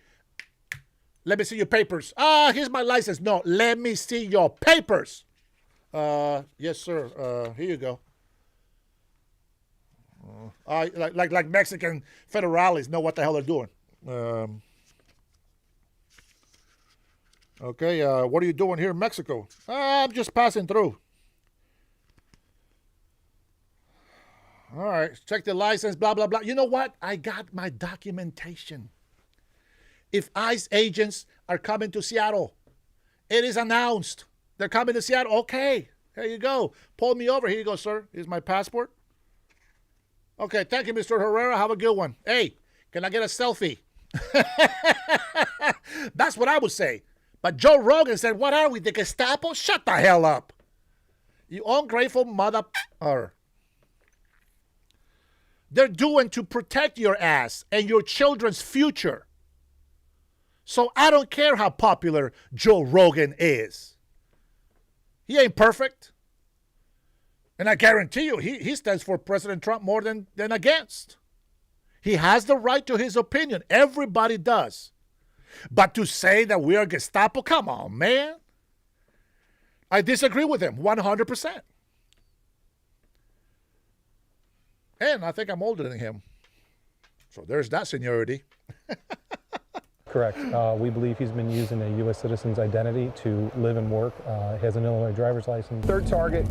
let me see your papers. Here's my license. No, let me see your papers. Yes, sir. Here you go. Like Mexican federales know what the hell they're doing. Okay, what are you doing here in Mexico? I'm just passing through. All right, check the license, blah, blah, blah. You know what? I got my documentation. If ICE agents are coming to Seattle, it is announced. They're coming to Seattle. Okay, there you go. Pull me over. Here you go, sir. Here's my passport. Okay, thank you, Mr. Herrera. Have a good one. Hey, can I get a selfie? That's what I would say. But Joe Rogan said, what are we, the Gestapo? Shut the hell up. You ungrateful mother... They're doing to protect your ass and your children's future. So I don't care how popular Joe Rogan is. He ain't perfect. And I guarantee you, he stands for President Trump more than against. He has the right to his opinion. Everybody does. But to say that we are Gestapo, come on, man. I disagree with him 100%. And I think I'm older than him. So there's that seniority. Correct. We believe he's been using a U.S. citizen's identity to live and work. He has an Illinois driver's license. Third target,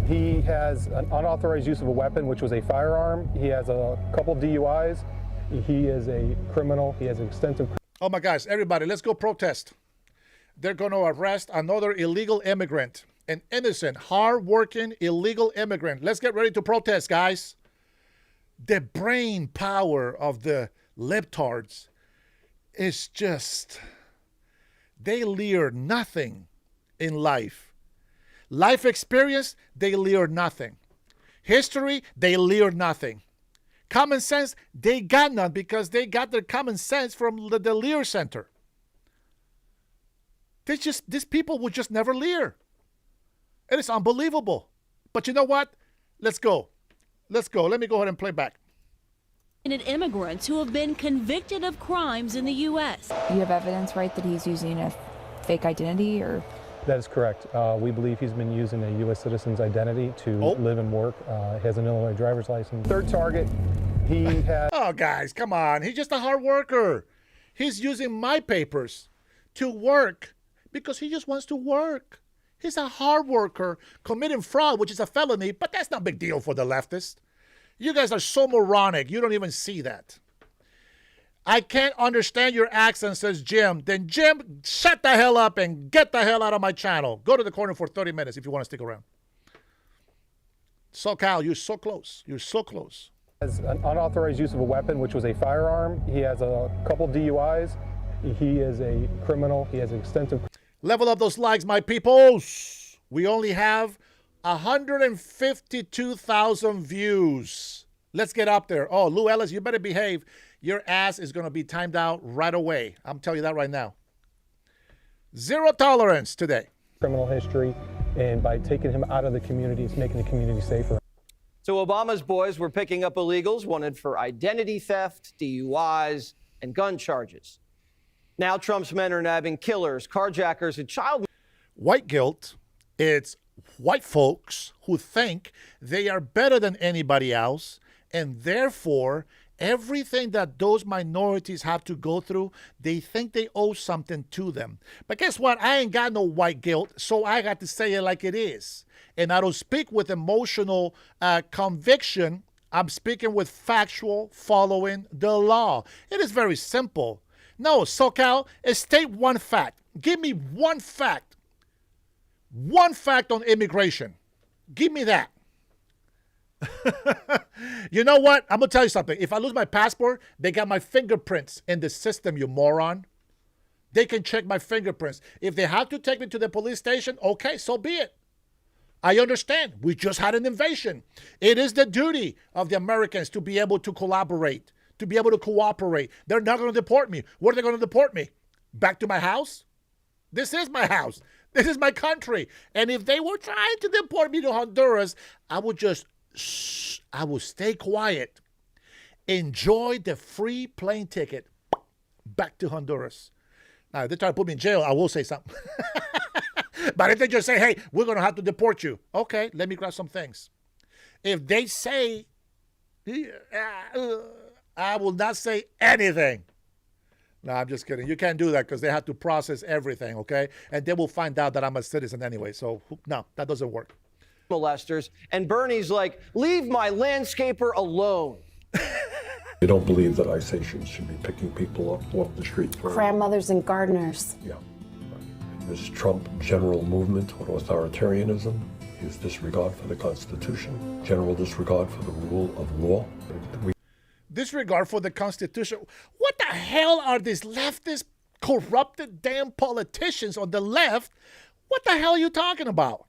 he has an unauthorized use of a weapon, which was a firearm. He has a couple DUIs. He is a criminal. He has extensive... Oh, my gosh. Everybody, let's go protest. They're going to arrest another illegal immigrant, an innocent, hard-working illegal immigrant. Let's get ready to protest, guys. The brain power of the libtards is just, they lear nothing in life. Life experience, they lear nothing. History, they lear nothing. Common sense, they got none because they got their common sense from the Lear Center. These people would just never lear. It is unbelievable. But you know what? Let's go. Let's go. Let me go ahead and play back. Immigrants who have been convicted of crimes in the U.S. You have evidence, right, that he's using a fake identity, or? That is correct. We believe he's been using a U.S. citizen's identity to live and work. He has an Illinois driver's license. Third target, he has... Oh, guys, come on. He's just a hard worker. He's using my papers to work because he just wants to work. He's a hard worker committing fraud, which is a felony, but that's not a big deal for the leftists. You guys are so moronic, you don't even see that. I can't understand your accent, says Jim. Then Jim, shut the hell up and get the hell out of my channel. Go to the corner for 30 minutes if you want to stick around. SoCal, you're so close. You're so close. Has an unauthorized use of a weapon, which was a firearm. He has a couple DUIs. He is a criminal. He has extensive... Level up those likes, my peoples. We only have 152,000 views. Let's get up there. Oh, Lou Ellis, you better behave. Your ass is going to be timed out right away. I'm telling you that right now. Zero tolerance today. Criminal history, and by taking him out of the community, it's making the community safer. So Obama's boys were picking up illegals wanted for identity theft, DUIs, and gun charges. Now Trump's men are nabbing killers, carjackers, and child... White guilt, it's white folks who think they are better than anybody else, and therefore everything that those minorities have to go through, they think they owe something to them. But guess what? I ain't got no white guilt, so I got to say it like it is. And I don't speak with emotional conviction. I'm speaking with factual, following the law. It is very simple. No, SoCal, state one fact. Give me one fact. One fact on immigration. Give me that. You know what? I'm going to tell you something. If I lose my passport, they got my fingerprints in the system, you moron. They can check my fingerprints. If they have to take me to the police station, okay, so be it. I understand. We just had an invasion. It is the duty of the Americans to be able to collaborate, to be able to cooperate. They're not going to deport me. Where are they going to deport me? Back to my house? This is my house. This is my country. And if they were trying to deport me to Honduras, I would stay quiet. Enjoy the free plane ticket back to Honduras. Now, if they try to put me in jail, I will say something. But if they just say, hey, we're going to have to deport you. Okay, let me grab some things. If they say, I will not say anything. No, I'm just kidding. You can't do that because they have to process everything, okay? And they will find out that I'm a citizen anyway. So, no, that doesn't work. Molesters. And Bernie's like, leave my landscaper alone. You don't believe that ICE agents should be picking people up off the street? Grandmothers and gardeners. Yeah. This Trump general movement toward authoritarianism, his disregard for the Constitution, general disregard for the rule of law. Disregard for the Constitution. What the hell are these leftist, corrupted damn politicians on the left? What the hell are you talking about?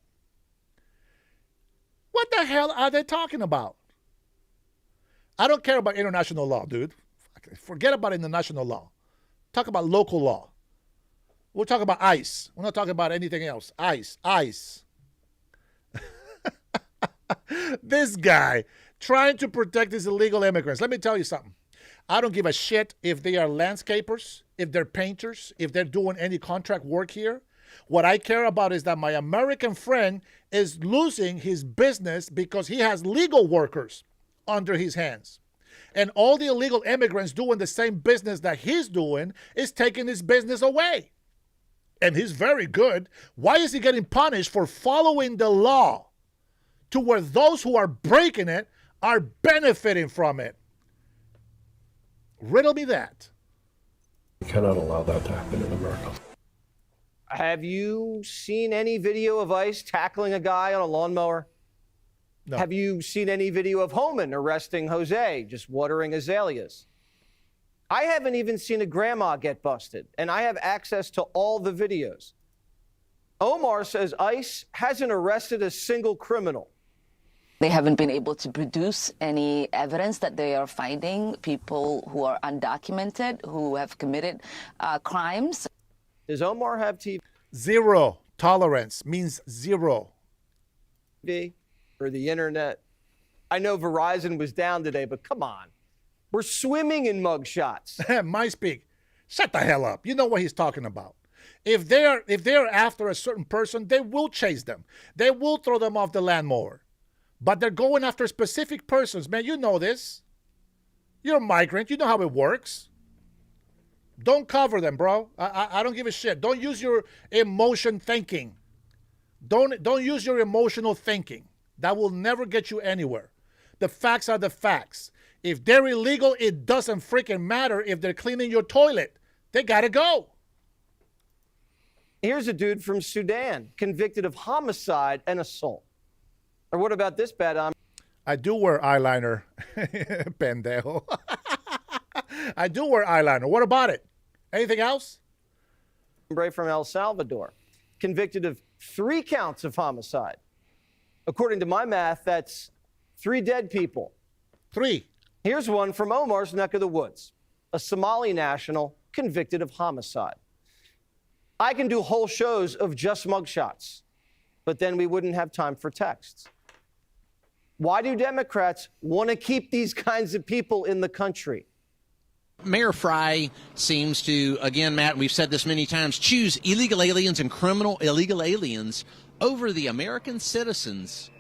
What the hell are they talking about? I don't care about international law, dude. Forget about international law. Talk about local law. We'll talk about ICE. We're not talking about anything else. ICE. This guy trying to protect these illegal immigrants. Let me tell you something. I don't give a shit if they are landscapers, if they're painters, if they're doing any contract work here. What I care about is that my American friend is losing his business because he has legal workers under his hands. And all the illegal immigrants doing the same business that he's doing is taking his business away. And he's very good. Why is he getting punished for following the law to where those who are breaking it are benefiting from it? Riddle me that. We cannot allow that to happen in America. Have you seen any video of ICE tackling a guy on a lawnmower? No. Have you seen any video of Homan arresting Jose, just watering azaleas? I haven't even seen a grandma get busted, and I have access to all the videos. Omar says ICE hasn't arrested a single criminal. They haven't been able to produce any evidence that they are finding people who are undocumented, who have committed crimes. Does Omar have TV? Zero tolerance means zero. Or the internet? I know Verizon was down today, but come on. We're swimming in mugshots. My speak. Shut the hell up. You know what he's talking about. If they're after a certain person, they will chase them. They will throw them off the lawnmower. But they're going after specific persons. Man, you know this. You're a migrant. You know how it works. Don't cover them, bro. I don't give a shit. Don't use your emotion thinking. Don't use your emotional thinking. That will never get you anywhere. The facts are the facts. If they're illegal, it doesn't freaking matter if they're cleaning your toilet. They gotta go. Here's a dude from Sudan convicted of homicide and assault. Or what about this bad? I do wear eyeliner, pendejo. I do wear eyeliner. What about it? Anything else? Hombre from El Salvador, convicted of 3 counts of homicide. According to my math, that's 3 dead people. 3. Here's one from Omar's neck of the woods, a Somali national convicted of homicide. I can do whole shows of just mugshots, but then we wouldn't have time for texts. Why do Democrats want to keep these kinds of people in the country? Mayor Fry seems to, again, Matt, we've said this many times, choose illegal aliens and criminal illegal aliens over the American citizens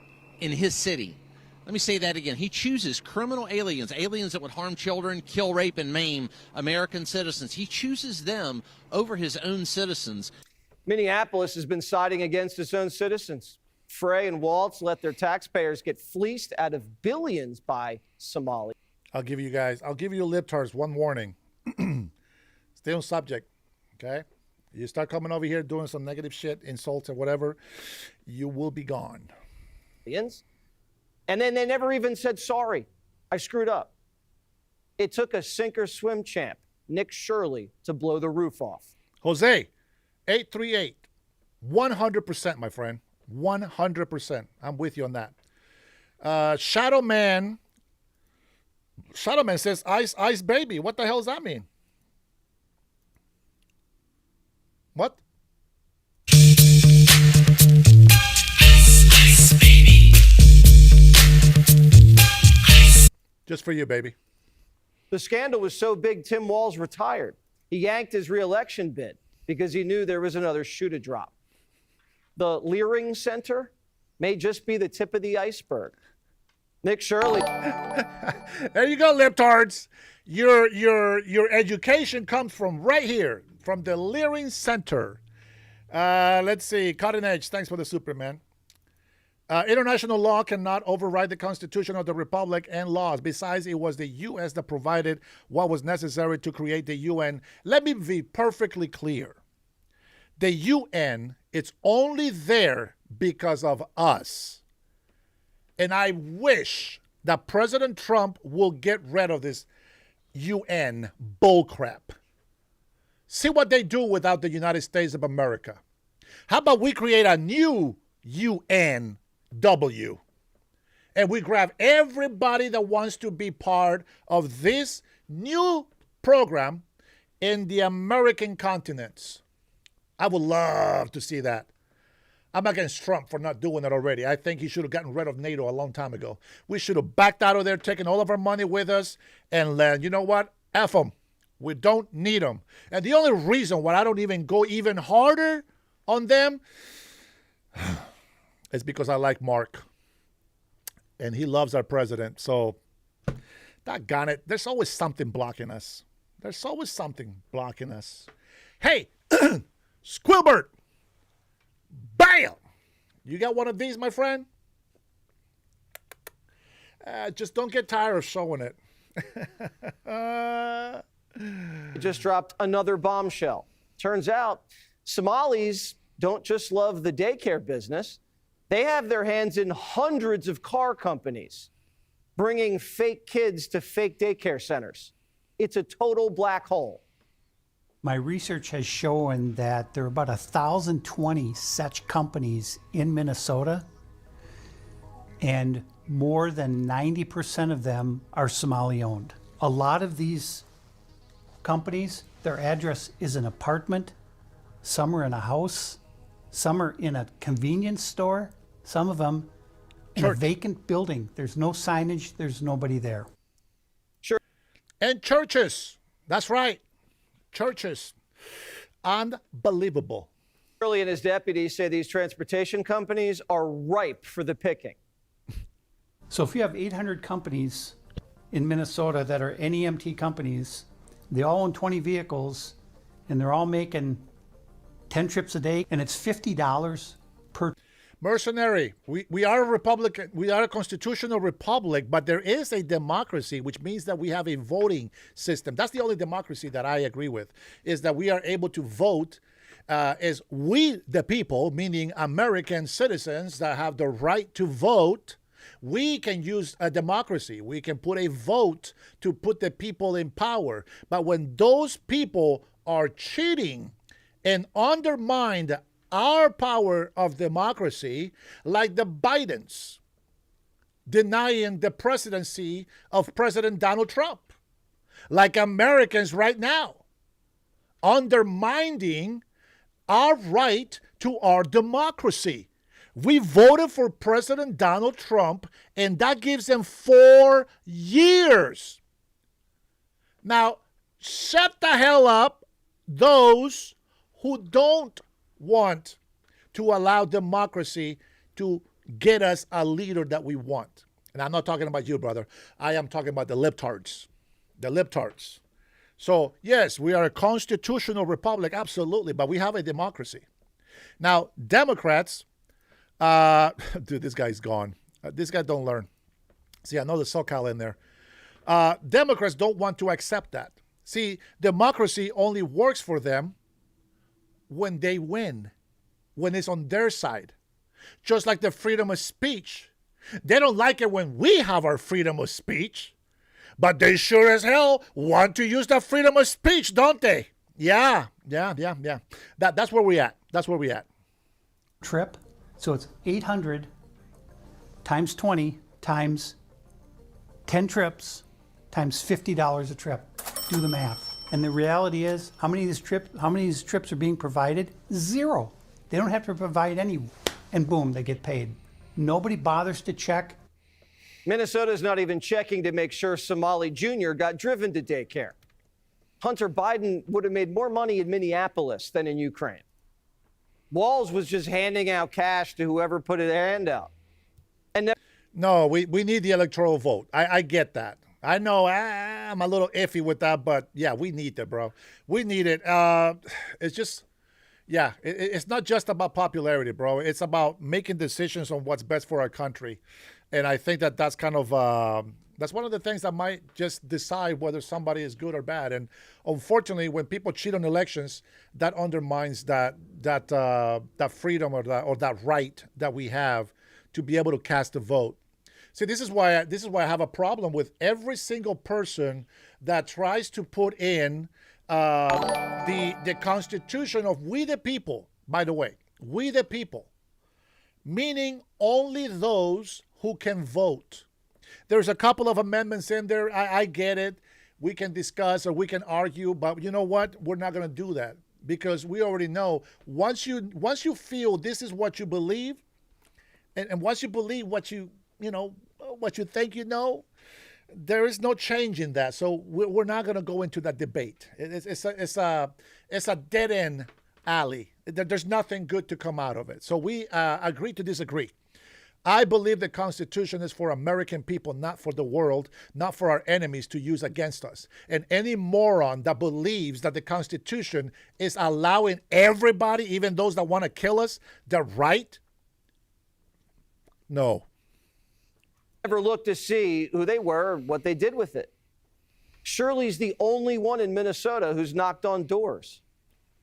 in his city. Let me say that again. He chooses criminal aliens, aliens that would harm children, kill, rape, and maim American citizens. He chooses them over his own citizens. Minneapolis has been siding against its own citizens. Frey and Waltz let their taxpayers get fleeced out of billions by Somalia. I'll give you libtards one warning. Stay on subject, okay? You start coming over here doing some negative shit, insults or whatever, you will be gone. And then they never even said, sorry, I screwed up. It took a sink or swim champ, Nick Shirley, to blow the roof off. Jose, 838, 100%, my friend, 100%. I'm with you on that. Shadow Man says, ice baby. What the hell does that mean? What? Just for you, baby. The scandal was so big, Tim Walz retired. He yanked his reelection bid because he knew there was another shoe to drop. The Leering Center may just be the tip of the iceberg. Nick Shirley. There you go, libtards. Your education comes from right here, from the Leering Center. Let's see. Cutting Edge, thanks for the Superman. International law cannot override the Constitution of the Republic and laws. Besides, it was the U.S. that provided what was necessary to create the UN. Let me be perfectly clear. The UN, it's only there because of us. And I wish that President Trump will get rid of this UN bullcrap. See what they do without the United States of America. How about we create a new UNW, and we grab everybody that wants to be part of this new program in the American continents. I would love to see that. I'm against Trump for not doing it already. I think he should have gotten rid of NATO a long time ago. We should have backed out of there, taken all of our money with us, and you know what? F them. We don't need them. And the only reason why I don't even go even harder on them is because I like Mark. And he loves our president. So, doggone it. There's always something blocking us. There's always something blocking us. Hey, Squilbert. Bam! You got one of these, my friend? Just don't get tired of showing it. He just dropped another bombshell. Turns out Somalis don't just love the daycare business. They have their hands in hundreds of car companies bringing fake kids to fake daycare centers. It's a total black hole. My research has shown that there are about 1,020 such companies in Minnesota, and more than 90% of them are Somali-owned. A lot of these companies, their address is an apartment, some are in a house, some are in a convenience store, some of them in a vacant building. There's no signage, there's nobody there. Sure. And churches. That's right. Churches. Unbelievable. Shirley and his deputies say these transportation companies are ripe for the picking. So if you have 800 companies in Minnesota that are NEMT companies, they all own 20 vehicles, and they're all making 10 trips a day, and it's $50 per. Mercenary. We are a republic. We are a constitutional republic, but there is a democracy, which means that we have a voting system. That's the only democracy that I agree with, is that we are able to vote as we, the people, meaning American citizens that have the right to vote. We can use a democracy. We can put a vote to put the people in power. But when those people are cheating and undermine our power of democracy, like the Bidens denying the presidency of President Donald Trump, like Americans right now undermining our right to our democracy. We voted for President Donald Trump, and that gives them 4 years. Now, shut the hell up, those who don't want to allow democracy to get us a leader that we want. And I'm not talking about you, brother. I am talking about the libtards. The libtards. So, yes, we are a constitutional republic, absolutely, but we have a democracy. Now, Democrats, dude, this guy's gone. This guy don't learn. See, I know the SoCal in there. Democrats don't want to accept that. See, democracy only works for them when they win, when it's on their side. Just like the freedom of speech. They don't like it when we have our freedom of speech, but they sure as hell want to use that freedom of speech, don't they? Yeah. That's where we at. That's where we at. Trip. So it's 800 times 20 times 10 trips times $50 a trip. Do the math. And the reality is, how many of these trips are being provided? Zero. They don't have to provide any, and boom, they get paid. Nobody bothers to check. Minnesota's not even checking to make sure Somali Jr. got driven to daycare. Hunter Biden would have made more money in Minneapolis than in Ukraine. Walz was just handing out cash to whoever put a hand out. And no, we need the electoral vote. I get that. I know I'm a little iffy with that, but yeah, we need that, bro. We need it. It's just, yeah, it's not just about popularity, bro. It's about making decisions on what's best for our country. And I think that that's kind of, that's one of the things that might just decide whether somebody is good or bad. And unfortunately, when people cheat on elections, that undermines that freedom or that right that we have to be able to cast a vote. See, this is why I have a problem with every single person that tries to put in the Constitution of we the people. By the way, we the people, meaning only those who can vote. There's a couple of amendments in there. I get it. We can discuss or we can argue, but you know what? We're not going to do that because we already know once you feel this is what you believe, and once you believe what you think you know, there is no change in that. So we're not going to go into that debate. It's a dead end alley. There's nothing good to come out of it. So we agree to disagree. I believe the Constitution is for American people, not for the world, not for our enemies to use against us. And any moron that believes that the Constitution is allowing everybody, even those that want to kill us, the right, no. Never looked to see who they were or what they did with it. Shirley's the only one in Minnesota who's knocked on doors.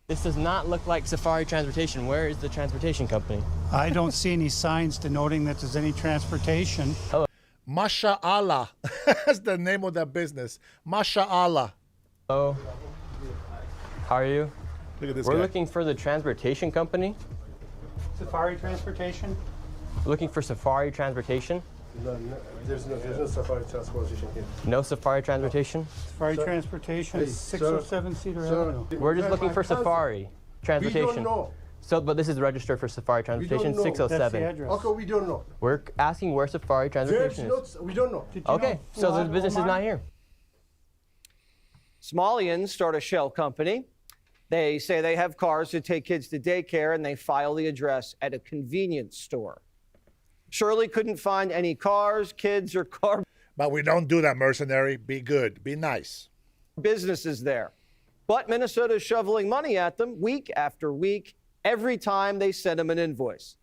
This does not look like Safari Transportation. Where is the transportation company? I don't see any signs denoting that there's any transportation. Oh. Masha Allah. That's the name of that business. Masha Allah. Oh. How are you? Look at this We're guy. looking for the transportation company. Safari Transportation? Looking for Safari Transportation. No, there's no Safari Transportation here. No Safari Transportation? Safari Transportation, Hey, 607 Cedar Avenue. We're just looking for Safari Transportation. We don't know. So, but this is registered for Safari Transportation, know. That's the 607. address. Okay, we don't know. We're asking where Safari Transportation is. We don't know. Okay, so the business is not here. Somalians start a shell company. They say they have cars to take kids to daycare, and they file the address at a convenience store. Shirley couldn't find any cars, kids, or car But we don't do that, mercenary. Be good. Be nice. businesses there. But Minnesota's shoveling money at them week after week, every time they send them an invoice.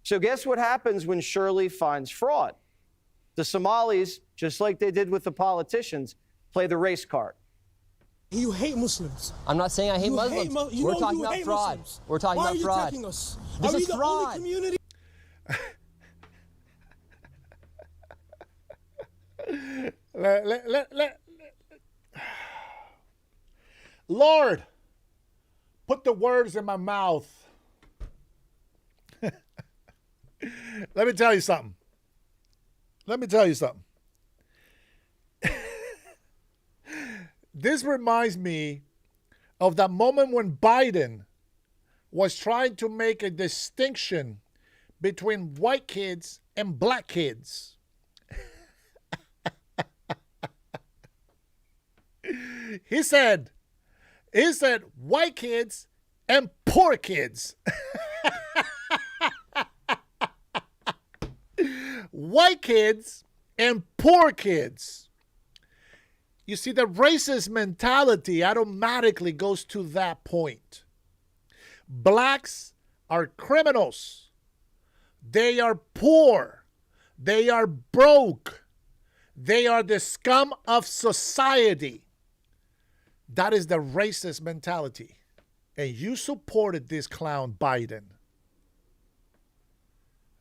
So guess what happens when Shirley finds fraud? The Somalis, just like they did with the politicians, play the race card. You hate Muslims. I'm not saying I hate Muslims. We're talking about fraud. Muslims. We're talking Why about are you fraud. attacking us? This Are is we the fraud. only community? Lord, put the words in my mouth. Let me tell you something. This reminds me of that moment when Biden was trying to make a distinction between white kids and black kids. He said white kids and poor kids. white kids and poor kids. You see, the racist mentality automatically goes to that point. Blacks are criminals. They are poor. They are broke. They are the scum of society. That is the racist mentality. And you supported this clown Biden.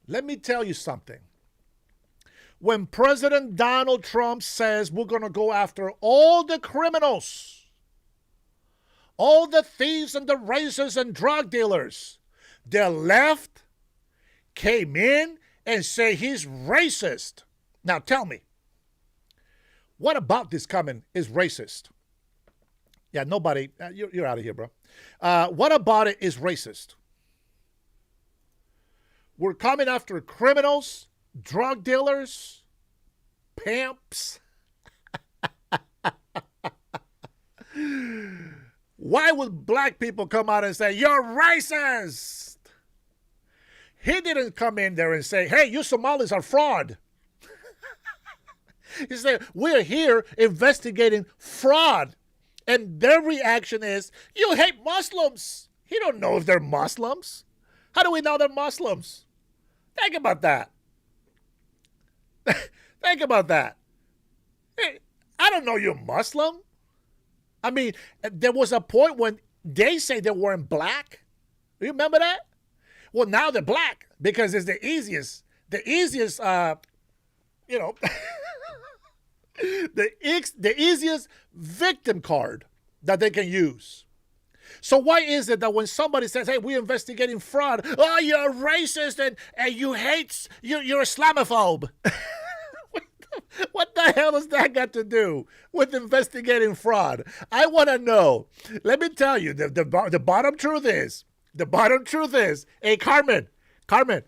Let me tell you something. When President Donald Trump says we're going to go after all the criminals, all the thieves and the racists and drug dealers, the left came in and say he's racist. Now tell me, what about this comment is racist? Yeah, nobody, you're out of here, bro. What about it is racist? We're coming after criminals, drug dealers, pimps. Why would black people come out and say, you're racist? He didn't come in there and say, hey, you Somalis are fraud. He said, we're here investigating fraud. And their reaction is, you hate Muslims. He don't know if they're Muslims. How do we know they're Muslims? Think about that. Think about that. Hey, I don't know you're Muslim. I mean, there was a point when they say they weren't black. You remember that? Well, now they're black because it's the easiest, the easiest victim card that they can use. So why is it that when somebody says, hey, we're investigating fraud, oh, you're racist and you hate, you're Islamophobe. What the hell has that got to do with investigating fraud? I want to know. Let me tell you, the bottom truth is, hey, Carmen. Bam!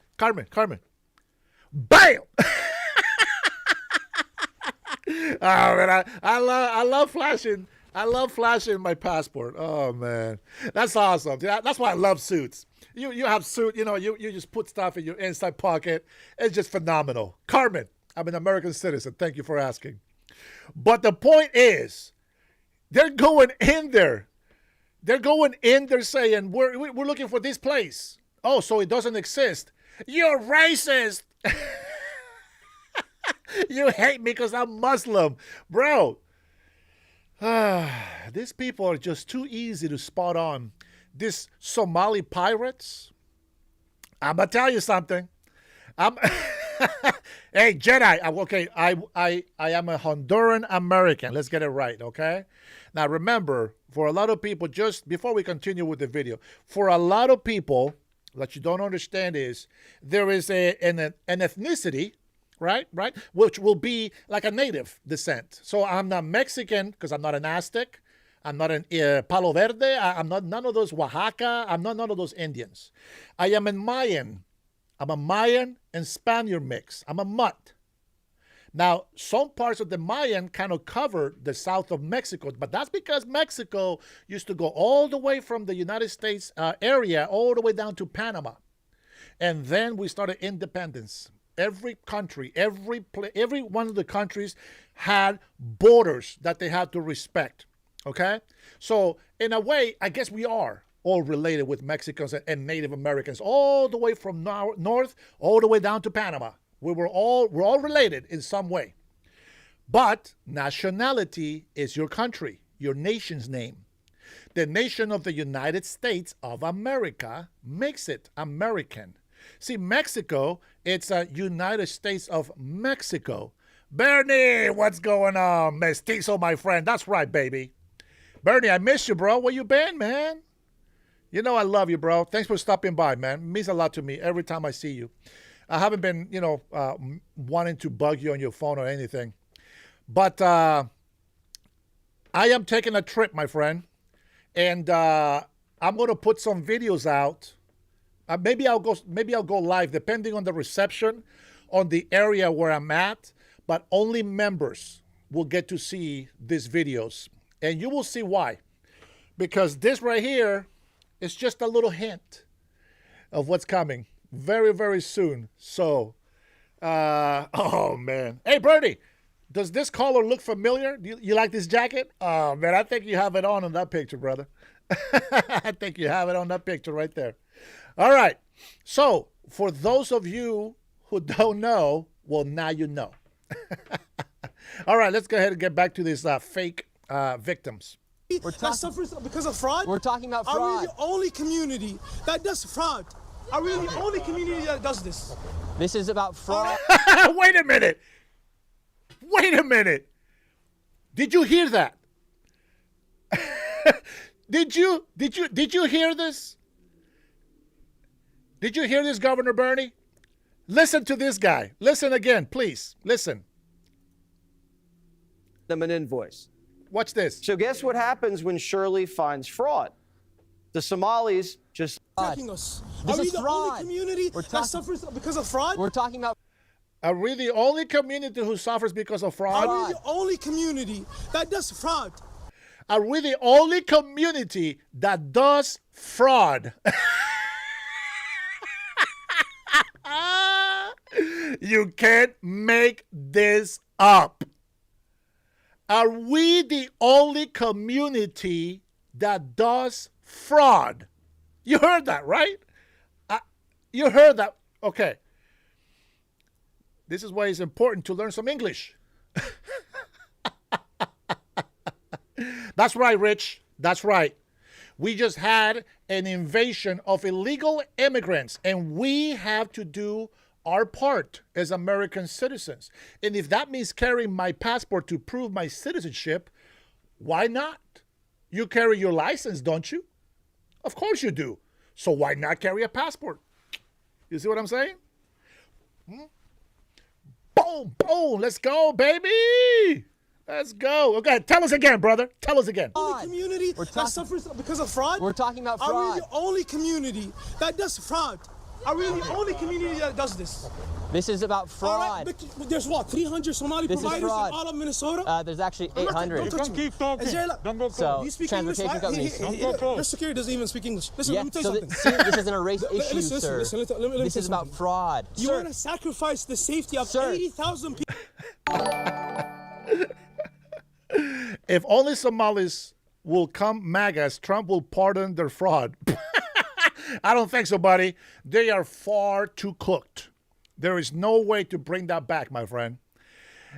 Oh, man, I love flashing. I love flashing my passport. Oh, man. That's awesome. That's why I love suits. You have suit, you just put stuff in your inside pocket. It's just phenomenal. Carmen, I'm an American citizen. Thank you for asking. But the point is, they're going in there. They're going in there saying, we're looking for this place. Oh, so it doesn't exist. You're racist. You hate me because I'm Muslim. Bro, these people are just too easy to spot on. These Somali pirates, I'm going to tell you something. Hey, Jedi, okay, I am a Honduran American. Let's get it right, okay? Now, remember, for a lot of people, just before we continue with the video, for a lot of people, what you don't understand is there is an ethnicity, right, which will be like a native descent. So I'm not Mexican because I'm not an Aztec. I'm not an Palo Verde. I'm not none of those Oaxaca. I'm not none of those Indians. I am a Mayan. I'm a Mayan and Spaniard mix. I'm a mutt. Now, some parts of the Mayan kind of cover the south of Mexico, but that's because Mexico used to go all the way from the United States area all the way down to Panama. And then we started independence. Every country, every one of the countries had borders that they had to respect, okay? So, in a way, I guess we are all related with Mexicans and Native Americans, all the way from north, all the way down to Panama. We're all related in some way. But nationality is your country, your nation's name. The nation of the United States of America makes it American. See, Mexico, it's a United States of Mexico. Bernie, what's going on? Mestizo, my friend. That's right, baby. Bernie, I miss you, bro. Where you been, man? You know I love you, bro. Thanks for stopping by, man. It means a lot to me every time I see you. I haven't been, wanting to bug you on your phone or anything. But I am taking a trip, my friend. And I'm going to put some videos out. Maybe I'll go live, depending on the reception on the area where I'm at. But only members will get to see these videos. And you will see why. Because this right here is just a little hint of what's coming very, very soon. So Oh, man. Hey, Bernie, does this color look familiar? Do you like this jacket? Oh, man, I think you have it on in that picture, brother. I think you have it on that picture right there. All right. So, for those of you who don't know, well, now you know. All right, let's go ahead and get back to these fake victims. That suffers because of fraud? We're talking about fraud. Are we the only community that does fraud? Are we the only community that does this? This is about fraud. Wait a minute. Wait a minute. Did you hear that? Did you hear this? Did you hear this, Governor Bernie? Listen to this guy. Listen again, please. Listen. Them an invoice. Watch this. So guess what happens when Shirley finds fraud? The Somalis just Attacking us. This Are we is the fraud. only community that suffers because of fraud? We're talking about. Are we the only community who suffers because of fraud? Are we the only community that does fraud? Are we the only community that does fraud? You can't make this up. Are we the only community that does fraud? You heard that, right? You heard that. Okay. This is why it's important to learn some English. That's right, Rich. That's right. We just had an invasion of illegal immigrants, and we have to do our part as American citizens. And if that means carrying my passport to prove my citizenship, why not? You carry your license, don't you? Of course you do. So why not carry a passport? You see what I'm saying? Boom, boom, let's go, baby. Let's go. Okay, tell us again, brother. Tell us again. Only community that suffers because of fraud? We're talking about fraud. Are we the only community that does fraud? Are we the only community that does this? This is about fraud. All right, but there's what, 300 Somali providers in all of Minnesota? There's actually 800. Don't touch me. So, you speak transportation English? companies. Your security doesn't even speak English. Listen, let me tell you something. This isn't a race issue, sir. This is about fraud. You want to sacrifice the safety of 80,000 people. If only Somalis will come MAGAs, Trump will pardon their fraud. I don't think so, buddy. They are far too cooked. There is no way to bring that back, my friend.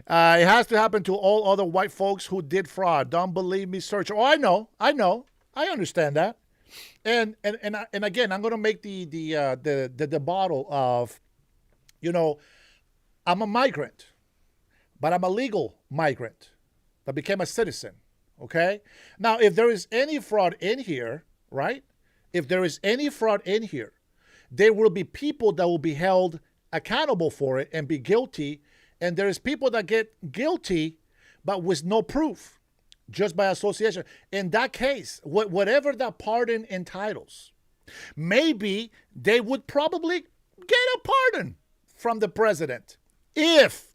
It has to happen to all other white folks who did fraud. Don't believe me, search. Oh, I know. I understand that. And again, I'm going to make the bottle of, I'm a migrant, but I'm a legal migrant that became a citizen. Okay. Now, if there is any fraud in here, right? If there is any fraud in here, there will be people that will be held accountable for it and be guilty. And there is people that get guilty, but with no proof, just by association. In that case, whatever that pardon entitles, maybe they would probably get a pardon from the president if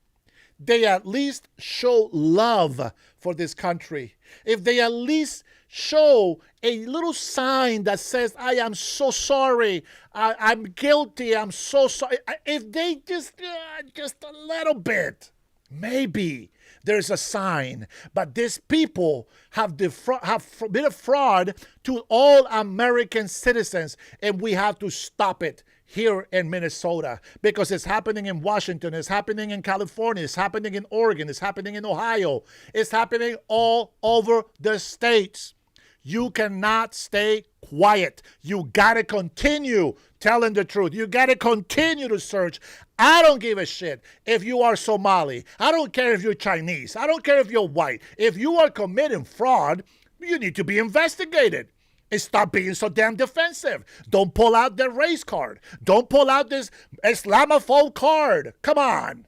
they at least show love for this country. If they at least show a little sign that says, I am so sorry, I'm guilty, I'm so sorry. If they just a little bit, maybe there's a sign. But these people have been a fraud to all American citizens, and we have to stop it here in Minnesota, because it's happening in Washington, it's happening in California, it's happening in Oregon, it's happening in Ohio, it's happening all over the states. You cannot stay quiet. You got to continue telling the truth. You got to continue to search. I don't give a shit if you are Somali. I don't care if you're Chinese. I don't care if you're white. If you are committing fraud, you need to be investigated. And stop being so damn defensive. Don't pull out the race card. Don't pull out this Islamophobe card. Come on.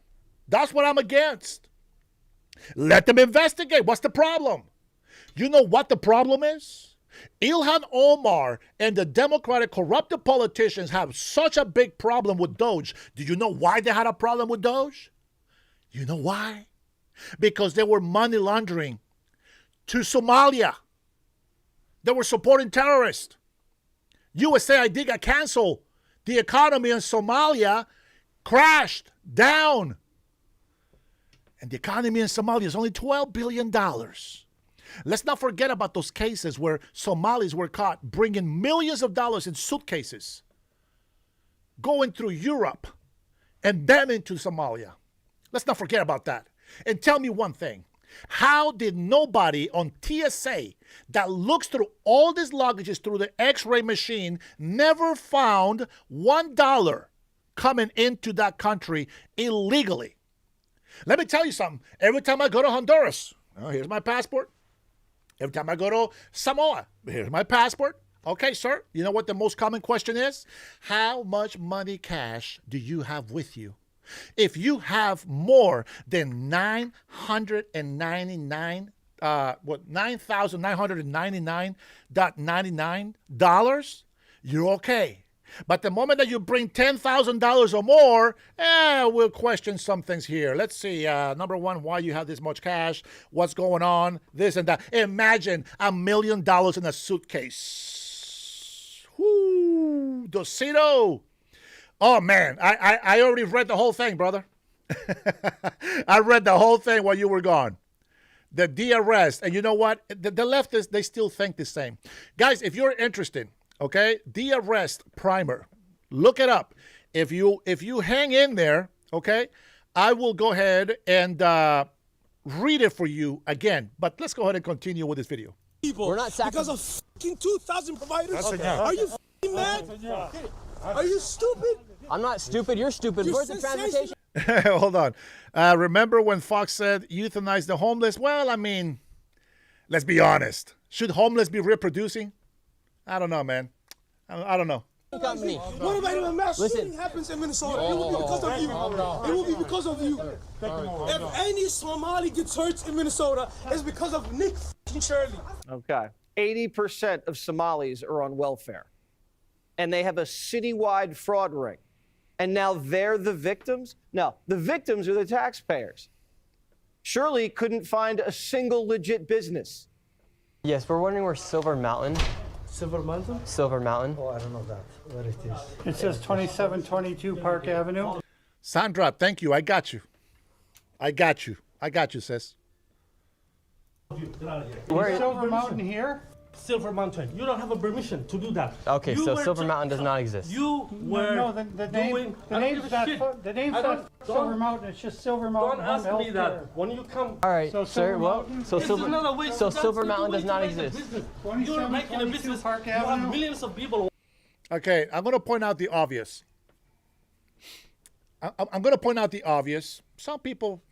That's what I'm against. Let them investigate. What's the problem? You know what the problem is? Ilhan Omar and the Democratic corrupted politicians have such a big problem with Doge. Do you know why they had a problem with Doge? You know why? Because they were money laundering to Somalia. They were supporting terrorists. USAID got canceled. The economy in Somalia crashed down. And the economy in Somalia is only $12 billion. Let's not forget about those cases where Somalis were caught bringing millions of dollars in suitcases, going through Europe, and then into Somalia. Let's not forget about that. And tell me one thing. How did nobody on TSA that looks through all these luggages through the x-ray machine never found $1 coming into that country illegally? Let me tell you something. Every time I go to Honduras, here's my passport. Every time I go to Samoa, here's my passport. Okay, sir, you know what the most common question is? How much money cash do you have with you? If you have more than $999.99, you're okay. But the moment that you bring $10,000 or more, we'll question some things here. Let's see. Number one, why you have this much cash? What's going on? This and that. Imagine $1 million in a suitcase. Whoo, Dosito. Oh, man. I already read the whole thing, brother. I read the whole thing while you were gone. The de-arrest. And you know what? The leftists, they still think the same. Guys, if you're interested, okay, de-arrest primer. Look it up. If you hang in there, okay, I will go ahead and read it for you again. But let's go ahead and continue with this video. We're not because of fucking 2,000 providers. Okay. Are you fucking mad? Are you stupid? I'm not stupid. You're stupid. Where's the transportation? Hold on. Remember when Fox said euthanize the homeless? Well, I mean, let's be honest. Should homeless be reproducing? I don't know, man. I don't know. Company. What about if a mass shooting happens in Minnesota? It will be because of you. It will be because of you. If any Somali gets hurt in Minnesota, it's because of Nick Shirley. Okay. 80% of Somalis are on welfare. And they have a citywide fraud ring. And now they're the victims? No, the victims are the taxpayers. Shirley couldn't find a single legit business. Yes, we're wondering where Silver Mountain. Silver Mountain? Silver Mountain. Oh, I don't know that. Where it is. It says 2722 Park Avenue. Sandra, thank you. I got you. I got you, sis. Where is Silver Mountain here? Silver Mountain. You don't have a permission to do that. Okay, so Silver Mountain does not exist. You were the name's not Silver Mountain. It's just Silver Mountain. Don't ask me that. When you come. All right, so sir. Well, Silver Mountain does not exist. You're making a business. Park You Avenue. have millions of people. Okay, I'm going to point out the obvious. I'm going to point out the obvious. Some people,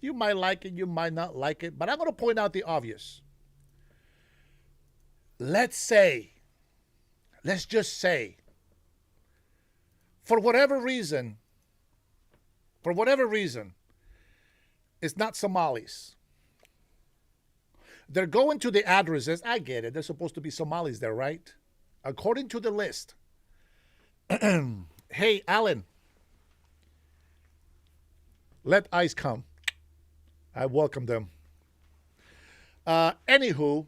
you might like it, you might not like it, but I'm going to point out the obvious. Let's just say, for whatever reason, it's not Somalis. They're going to the addresses. I get it. They're supposed to be Somalis there, right? According to the list. Hey, Alan. Let ICE come. I welcome them. Anywho,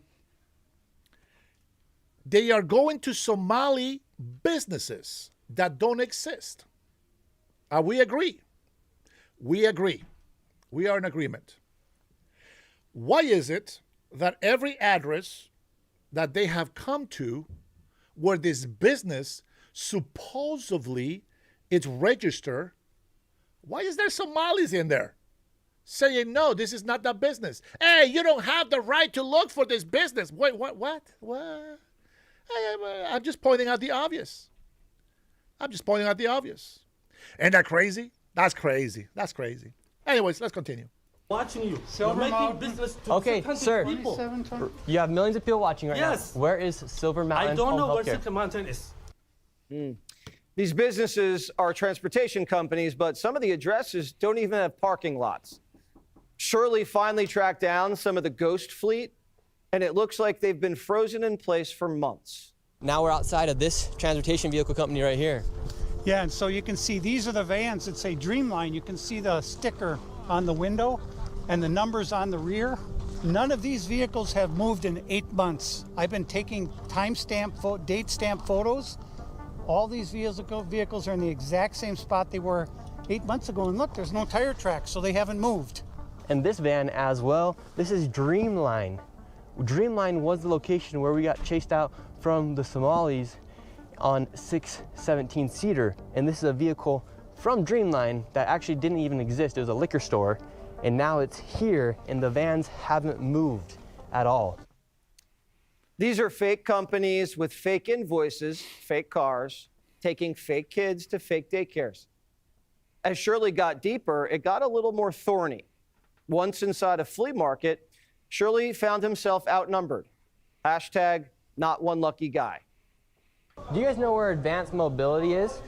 they are going to Somali businesses that don't exist. We agree. We agree. We are in agreement. Why is it that every address that they have come to where this business supposedly is registered, why is there Somalis in there saying, no, this is not that business? Hey, you don't have the right to look for this business. Wait, what? I'm just pointing out the obvious. Ain't that crazy? That's crazy. Anyways, let's continue. Watching you. Silver You're making Mountain. business to Okay, 600 sir. people. You have millions of people watching right Yes. now. Where is Silver Mountain? I don't know Home where Healthcare? Silver Mountain is. These businesses are transportation companies, but some of the addresses don't even have parking lots. Shirley finally tracked down some of the ghost fleet, and it looks like they've been frozen in place for months. Now we're outside of this transportation vehicle company right here. Yeah, and so you can see these are the vans that say Dreamline. You can see the sticker on the window and the numbers on the rear. None of these vehicles have moved in 8 months. I've been taking date stamp photos. All these vehicles are in the exact same spot they were 8 months ago, and look, there's no tire tracks, so they haven't moved. And this van as well, this is Dreamline. Dreamline was the location where we got chased out from the Somalis on 617-seater. And this is a vehicle from Dreamline that actually didn't even exist. It was a liquor store. And now it's here, and the vans haven't moved at all. These are fake companies with fake invoices, fake cars, taking fake kids to fake daycares. As Shirley got deeper, it got a little more thorny. Once inside a flea market, Shirley found himself outnumbered. Hashtag not one lucky guy. Do you guys know where advanced mobility is?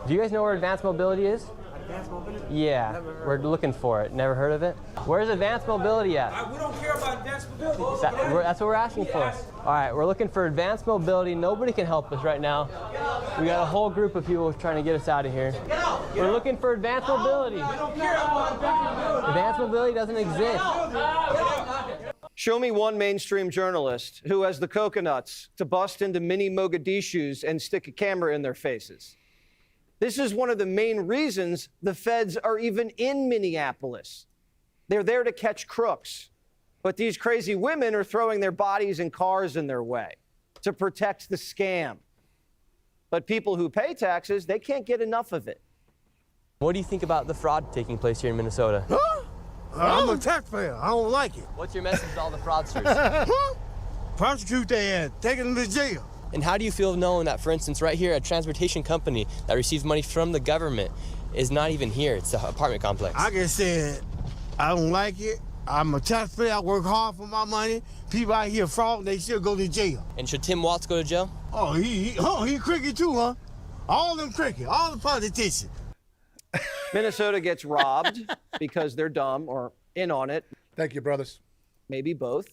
Do you guys know where advanced mobility is? Advanced mobility? Yeah, we're looking for it. Never heard of it? Where's advanced mobility at? We don't care about advanced mobility. That's what we're asking for. All right, we're looking for advanced mobility. Nobody can help us right now. We got a whole group of people trying to get us out of here. We're looking for advanced mobility. Advanced mobility doesn't exist. Show me one mainstream journalist who has the coconuts to bust into mini Mogadishus and stick a camera in their faces. This is one of the main reasons the feds are even in Minneapolis. They're there to catch crooks. But these crazy women are throwing their bodies and cars in their way to protect the scam. But people who pay taxes, they can't get enough of it. What do you think about the fraud taking place here in Minnesota? Huh? I'm a taxpayer. I don't like it. What's your message to all the fraudsters? Prosecute their ass. Take them to jail. And how do you feel knowing that, for instance, right here, a transportation company that receives money from the government is not even here? It's the apartment complex. I just said, I don't like it. I'm a taxpayer. I work hard for my money. People out here fraud, they should go to jail. And should Tim Walz go to jail? Oh, he cricket too, huh? All them cricket, all the politicians. Minnesota gets robbed because they're dumb or in on it. Thank you, brothers. Maybe both.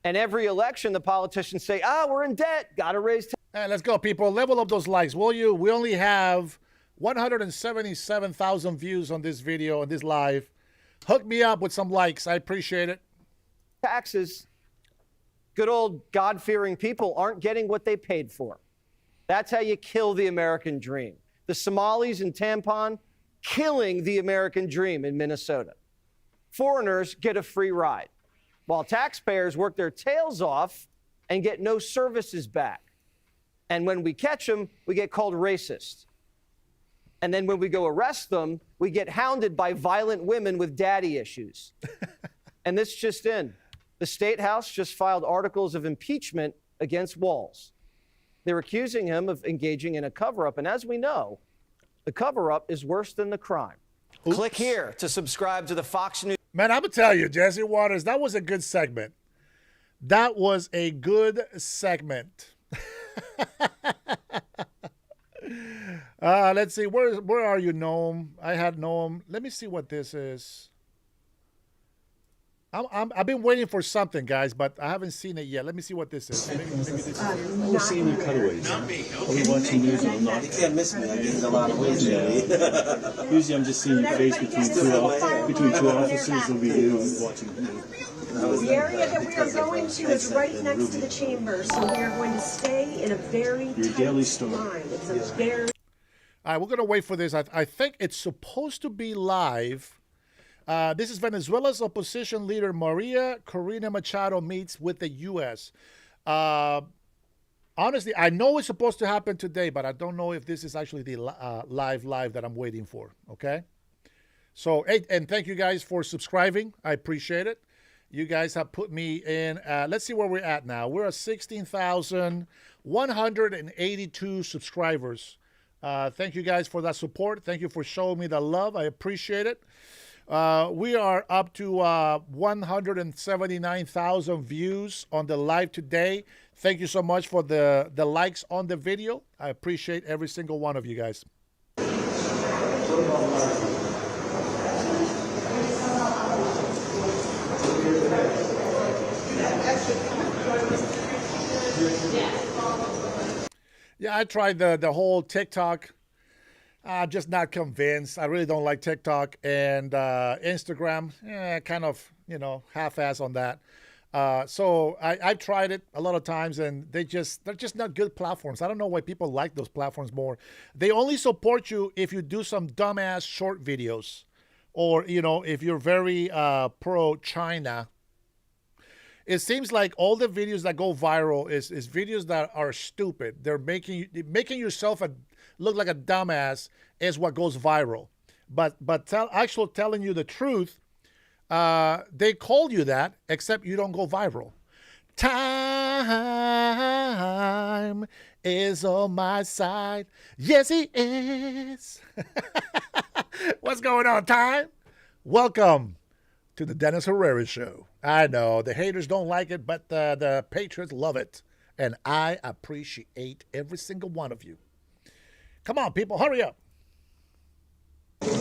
And every election, the politicians say, we're in debt, got to raise taxes. Hey, let's go, people. Level up those likes, will you? We only have 177,000 views on this video, on this live. Hook me up with some likes. I appreciate it. Taxes, good old God-fearing people aren't getting what they paid for. That's how you kill the American dream. The Somalis in Tampon, killing the American dream in Minnesota. Foreigners get a free ride, while taxpayers work their tails off and get no services back. And when we catch them, we get called racist. And then when we go arrest them, we get hounded by violent women with daddy issues. And this just in. The State House just filed articles of impeachment against Walz. They're accusing him of engaging in a cover-up. And as we know, the cover-up is worse than the crime. Oops. Click here to subscribe to the Fox News. Man, I'm going to tell you, Jesse Waters, that was a good segment. That was a good segment. Let's see. Where are you, Noam? I had Noam. Let me see what this is. I've been waiting for something, guys, but I haven't seen it yet. Let me see what this is. Maybe this is we're seeing your cutaways. Are we watching news or not? You can't miss me. I get in a lot of ways, really. Usually I'm just seeing your face between two officers will be you watching. The area that we are going to is right next to the chamber, so we are going to stay in a very tight line. It's a very... All right, we're going to wait for this. I think it's supposed to be live. This is Venezuela's opposition leader Maria Corina Machado meets with the U.S. Honestly, I know it's supposed to happen today, but I don't know if this is actually the live that I'm waiting for, okay? So, hey, and thank you guys for subscribing. I appreciate it. You guys have put me in. Let's see where we're at now. We're at 16,182 subscribers. Thank you guys for that support. Thank you for showing me the love. I appreciate it. We are up to 179,000 views on the live today. Thank you so much for the likes on the video. I appreciate every single one of you guys. Yeah, I tried the whole TikTok. I'm just not convinced. I really don't like TikTok and Instagram. Kind of, half-ass on that. So I've tried it a lot of times, and they're just not good platforms. I don't know why people like those platforms more. They only support you if you do some dumbass short videos, or if you're very pro China. It seems like all the videos that go viral is videos that are stupid. They're making yourself look like a dumbass is what goes viral. But telling you the truth, they call you that, except you don't go viral. Time is on my side. Yes, he is. What's going on, Time? Welcome to the Dennis Herrera Show. I know the haters don't like it, but the patriots love it. And I appreciate every single one of you. Come on, people, hurry up. Let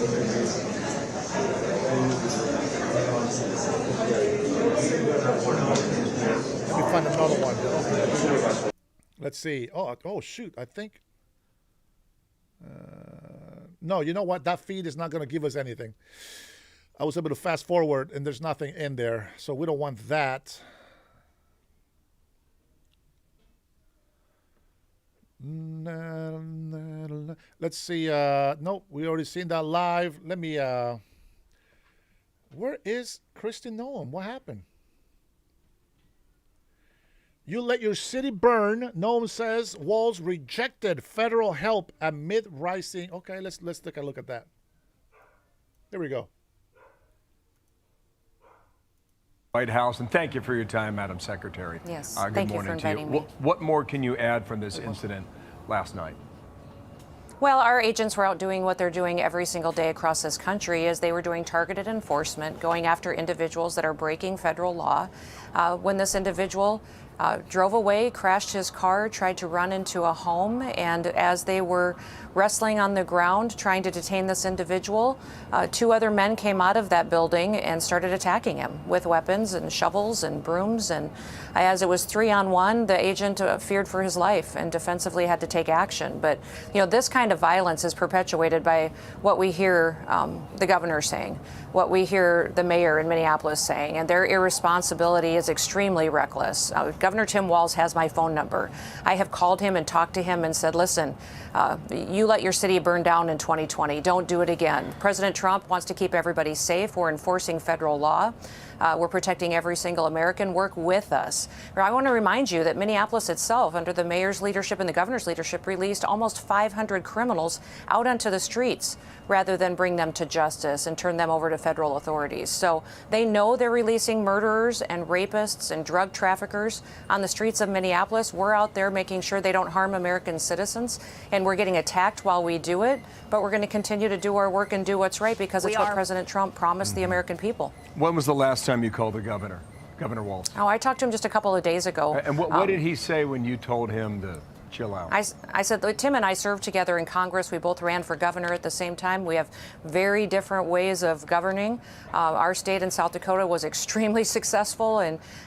me find another one. Let's see. Oh shoot, I think. No, you know what? That feed is not going to give us anything. I was able to fast forward, and there's nothing in there, so we don't want that. Let's see. Nope, we already seen that live. Let me. Where is Kristi Noem? What happened? You let your city burn. Noem says Walz rejected federal help amid rising. Okay, let's take a look at that. There we go. White House, and thank you for your time, Madam Secretary. Yes, good thank you morning for inviting to you. me. What more can you add from this incident last night? Well, our agents were out doing what they're doing every single day across this country, as they were doing targeted enforcement, going after individuals that are breaking federal law. When this individual drove away, crashed his car, tried to run into a home, and as they were wrestling on the ground trying to detain this individual, two other men came out of that building and started attacking him with weapons and shovels and brooms. And as it was 3-on-1, the agent feared for his life and defensively had to take action. But this kind of violence is perpetuated by what we hear the governor saying, what we hear the mayor in Minneapolis saying, and their irresponsibility is extremely reckless. Governor Tim Walz has my phone number. I have called him and talked to him and said, listen, you let your city burn down in 2020. Don't do it again. President Trump wants to keep everybody safe. We're enforcing federal law. We're protecting every single American. Work with us. I want to remind you that Minneapolis itself, under the mayor's leadership and the governor's leadership, released almost 500 criminals out onto the streets rather than bring them to justice and turn them over to federal authorities. So they know they're releasing murderers and rapists and drug traffickers on the streets of Minneapolis. We're out there making sure they don't harm American citizens, and we're getting attacked while we do it. But we're going to continue to do our work and do what's right, because it's what President Trump promised the American people. When was the last time you called the governor, Governor Walz? Oh, I talked to him just a couple of days ago. And what did he say when you told him to chill out? I said, Tim and I served together in Congress. We both ran for governor at the same time. We have very different ways of governing. Our state in South Dakota was extremely successful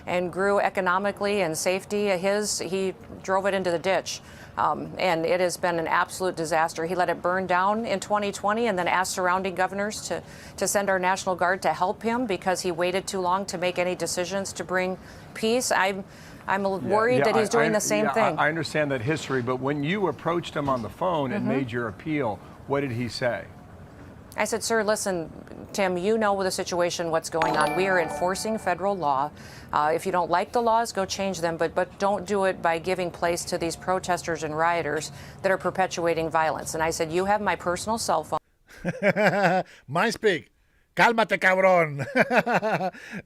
and grew economically and safety. He drove it into the ditch. And it has been an absolute disaster. He let it burn down in 2020 and then asked surrounding governors to send our National Guard to help him because he waited too long to make any decisions to bring peace. I'm worried that he's doing the same thing. I understand that history, but when you approached him on the phone and made your appeal, what did he say? I said, sir, listen, Tim, you know the situation, what's going on. We are enforcing federal law. If you don't like the laws, go change them, but don't do it by giving place to these protesters and rioters that are perpetuating violence. And I said, you have my personal cell phone. Mind speak. Cálmate, cabrón.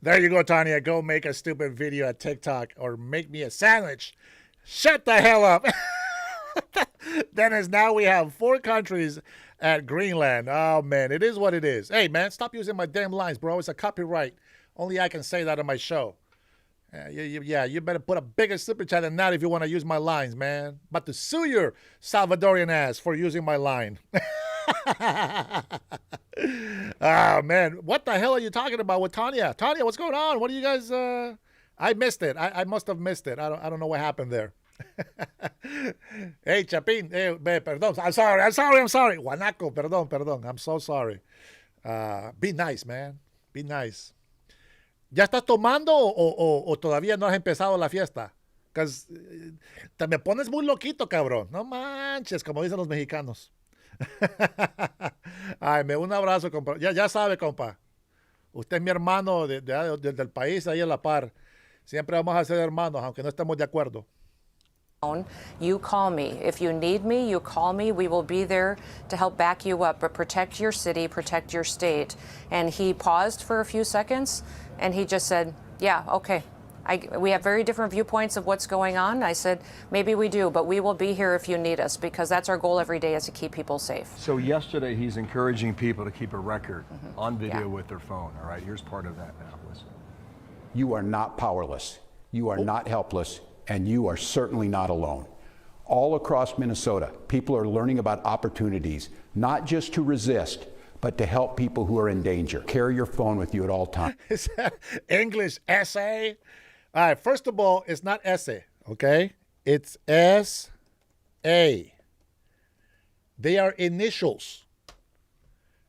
There you go, Tanya. Go make a stupid video at TikTok or make me a sandwich. Shut the hell up. Dennis, now we have 4 countries at Greenland. Oh, man, it is what it is. Hey, man, stop using my damn lines, bro. It's a copyright. Only I can say that on my show. You better put a bigger super chat than that if you want to use my lines, man. But to sue your Salvadorian ass for using my line. Oh, man. What the hell are you talking about with Tanya? Tanya, what's going on? What are you guys... I missed it. I must have missed it. I don't know what happened there. Hey, Chapin. Hey, perdón. I'm sorry. Guanaco, perdón. I'm so sorry. Be nice, man. Be nice. ¿Ya estás tomando o todavía no has empezado la fiesta? Because te me pones muy loquito, cabrón. No manches, como dicen los mexicanos. Ay, un abrazo, compa. Ya sabe, compa. Usted es mi hermano del país, ahí en la par. Siempre vamos a ser hermanos, aunque no estemos de acuerdo. You call me. If you need me, you call me. We will be there to help back you up, but protect your city, protect your state. And he paused for a few seconds, and he just said, yeah, okay. We have very different viewpoints of what's going on. I said, maybe we do, but we will be here if you need us, because that's our goal every day, is to keep people safe. So yesterday, he's encouraging people to keep a record on video with their phone. All right, here's part of that now. Listen. You are not powerless. You are not helpless. And you are certainly not alone. All across Minnesota, people are learning about opportunities, not just to resist, but to help people who are in danger. Carry your phone with you at all times. Is that English essay? All right, first of all, it's not essay, okay? It's S-A. They are initials.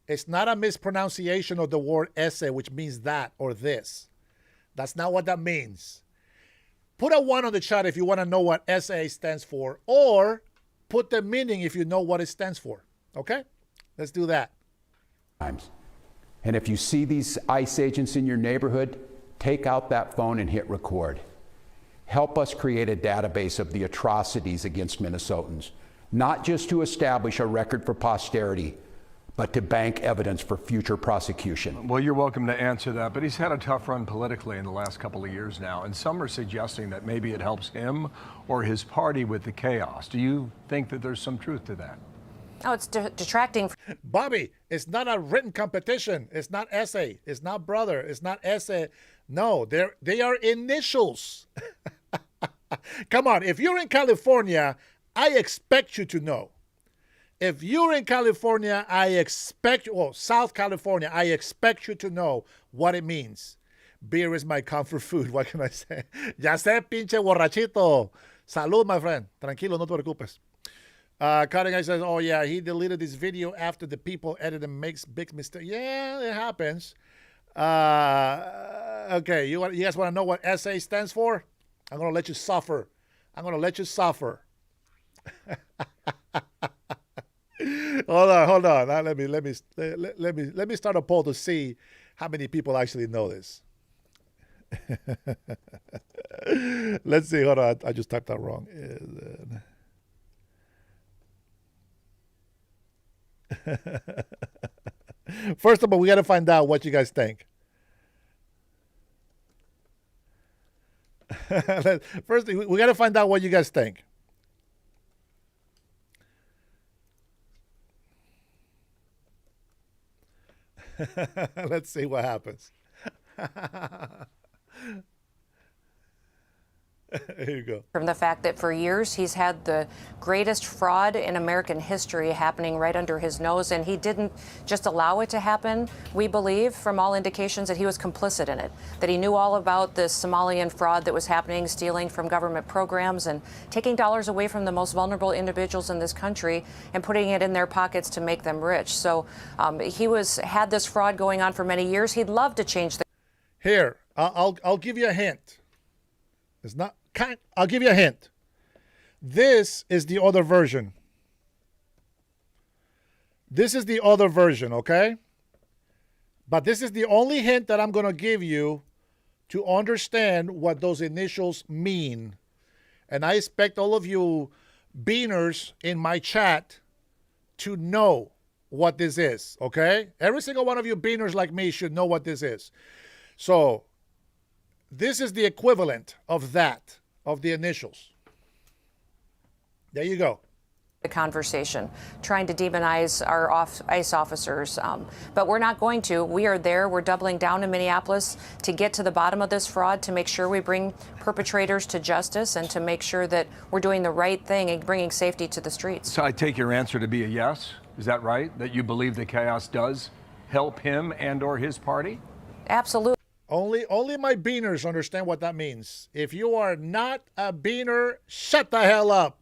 It's not a mispronunciation of the word essay, which means that or this. That's not what that means. Put a 1 on the chat if you want to know what SA stands for, or put the meaning if you know what it stands for. Okay? Let's do that. And if you see these ICE agents in your neighborhood, take out that phone and hit record. Help us create a database of the atrocities against Minnesotans, not just to establish a record for posterity, but to bank evidence for future prosecution. Well, you're welcome to answer that, but he's had a tough run politically in the last couple of years now, and some are suggesting that maybe it helps him or his party with the chaos. Do you think that there's some truth to that? Oh, it's detracting. Bobby, it's not a written competition. It's not essay. It's not brother. It's not essay. No, they are initials. Come on, if you're in California, I expect you to know. If you're in California, South California, I expect you to know what it means. Beer is my comfort food. What can I say? Ya sé, pinche borrachito. Salud, my friend. Tranquilo, no te preocupes. Cutting Guy says, oh, yeah, he deleted this video after the people edited and makes big mistake. Yeah, it happens. Okay, you guys want to know what SA stands for? I'm going to let you suffer. I'm going to let you suffer. Hold on. Now, let me start a poll to see how many people actually know this. Let's see. Hold on. I just typed that wrong. First of all, we got to find out what you guys think. First, we got to find out what you guys think. Let's see what happens. Here you go. From the fact that for years he's had the greatest fraud in American history happening right under his nose, and he didn't just allow it to happen. We believe, from all indications, that he was complicit in it, that he knew all about this Somalian fraud that was happening, stealing from government programs and taking dollars away from the most vulnerable individuals in this country and putting it in their pockets to make them rich. So he had this fraud going on for many years. He'd love to change the. Here, I'll give you a hint. It's not. I'll give you a hint. This is the other version. This is the other version, okay? But this is the only hint that I'm going to give you to understand what those initials mean. And I expect all of you beaners in my chat to know what this is, okay? Every single one of you beaners like me should know what this is. So, this is the equivalent of that, of the initials. There you go. The conversation, trying to demonize our ICE officers. But we're not going to. We are there. We're doubling down in Minneapolis to get to the bottom of this fraud, to make sure we bring perpetrators to justice, and to make sure that we're doing the right thing and bringing safety to the streets. So I take your answer to be a yes. Is that right? That you believe the chaos does help him and or his party? Absolutely. Only my beaners understand what that means. If you are not a beaner, shut the hell up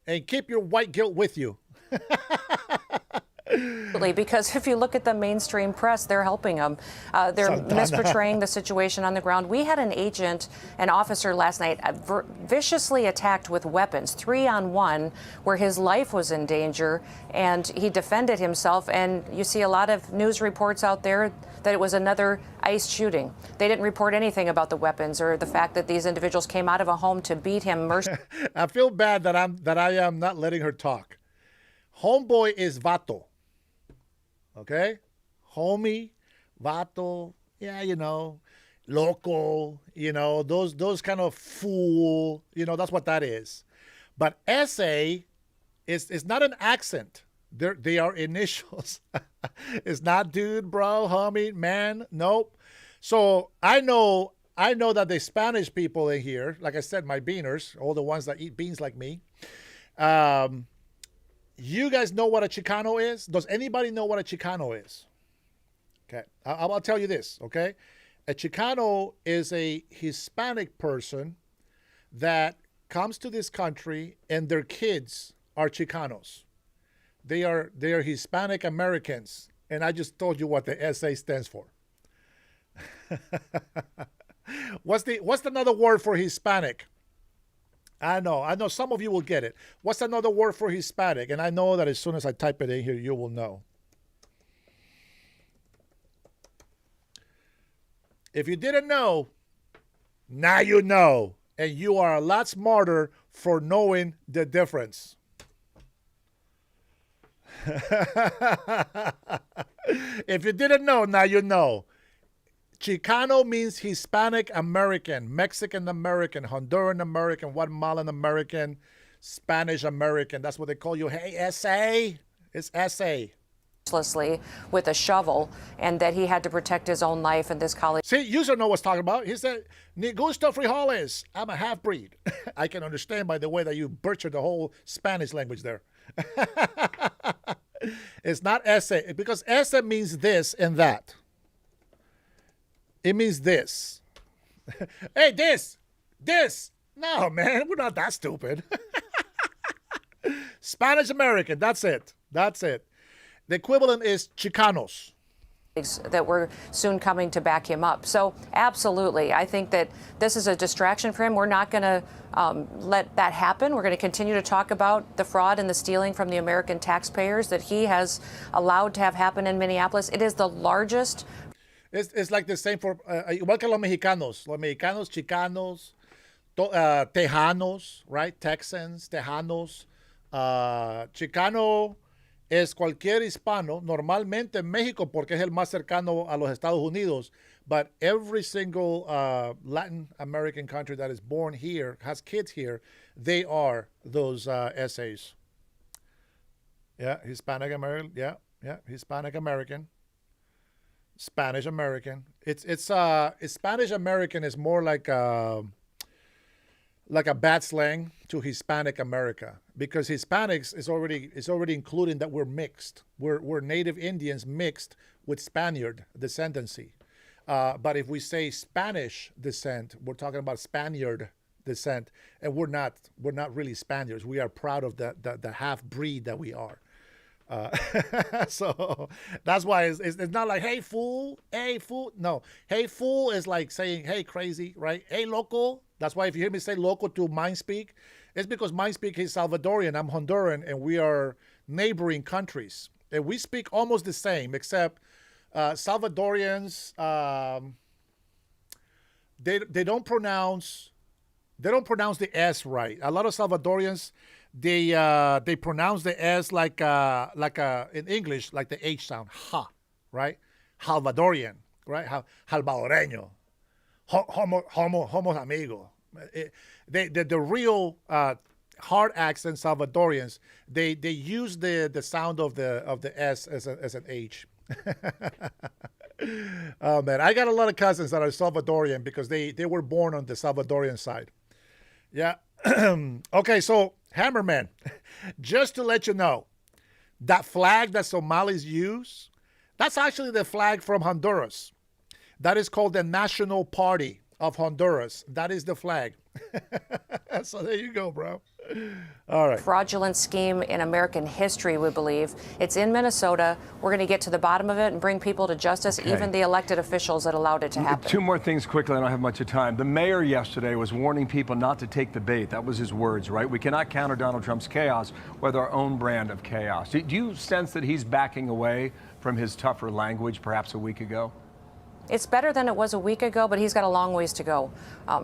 and keep your white guilt with you. Because if you look at the mainstream press, they're helping them. They're misportraying the situation on the ground. We had an officer last night viciously attacked with weapons, 3-on-1, where his life was in danger, and he defended himself. And you see a lot of news reports out there that it was another ICE shooting. They didn't report anything about the weapons or the fact that these individuals came out of a home to beat him mercilessly. I feel bad that I am not letting her talk. Homeboy is vato. Okay? Homie, vato, yeah, loco, those kind of fool, that's what that is. But essay is not an accent. They are initials. It's not dude, bro, homie, man. Nope. So I know that the Spanish people in here, like I said, my beaners, all the ones that eat beans like me, you guys know what a Chicano is? Does anybody know what a Chicano is? Okay. I'll tell you this, okay? A Chicano is a Hispanic person that comes to this country and their kids are Chicanos. They are Hispanic Americans, and I just told you what the SA stands for. What's another word for Hispanic? I know some of you will get it. What's another word for Hispanic? And I know that as soon as I type it in here, you will know. If you didn't know, now you know, and you are a lot smarter for knowing the difference. If you didn't know, now you know. Chicano means Hispanic American, Mexican American, Honduran American, Guatemalan American, Spanish American. That's what they call you. Hey, SA. It's SA. With a shovel, and that he had to protect his own life. And this college. See, you know what's talking about. He said, "Ni gusto frijoles." I'm a half breed. I can understand by the way that you butchered the whole Spanish language there. It's not ese, because ese means this and that. It means this. Hey, this. No, man, we're not that stupid. Spanish American, that's it. The equivalent is Chicanos. That we're soon coming to back him up. So absolutely, I think that this is a distraction for him. We're not going to let that happen. We're going to continue to talk about the fraud and the stealing from the American taxpayers that he has allowed to have happen in Minneapolis. It is the largest. It's like the same for, igual que los mexicanos. Los mexicanos, Chicanos, Tejanos, right? Texans, Tejanos. Chicano es cualquier hispano, normalmente en México porque es el más cercano a los Estados Unidos, but every single Latin American country that is born here, has kids here, they are those essays. Yeah, Hispanic American, yeah, Hispanic American. Spanish American. It's Spanish American is more like a bad slang to Hispanic America, because Hispanics is already including that we're mixed. We're native Indians mixed with Spaniard descendancy. But if we say Spanish descent, we're talking about Spaniard descent, and we're not really Spaniards. We are proud of the half breed that we are. So that's why it's not like, hey fool. No, hey fool is like saying, hey crazy, right? Hey loco. That's why if you hear me say loco to Mindspeak, it's because Mindspeak is Salvadorian, I'm Honduran, and we are neighboring countries, and we speak almost the same, except Salvadorians, they don't pronounce the S right. A lot of Salvadorians, they pronounce the S like in English, like the H sound, ha, right? Salvadorian, right? Salvadoreño, homos amigos. The real hard accent Salvadorians, they use the sound of the S as an H. Oh man, I got a lot of cousins that are Salvadorian because they were born on the Salvadorian side. Yeah. Okay, so Hammerman, just to let you know, that flag that Somalis use, that's actually the flag from Honduras. That is called the National Party of Honduras. That is the flag. So there you go, bro. All right. Fraudulent scheme in American history, we believe. It's in Minnesota. We're going to get to the bottom of it and bring people to justice, Okay. even the elected officials that allowed it to happen. Two more things quickly. I don't have much of time. The mayor yesterday was warning people not to take the bait. That was his words, right? We cannot counter Donald Trump's chaos with our own brand of chaos. Do you sense that he's backing away from his tougher language perhaps a week ago? It's better than it was a week ago, but he's got a long ways to go.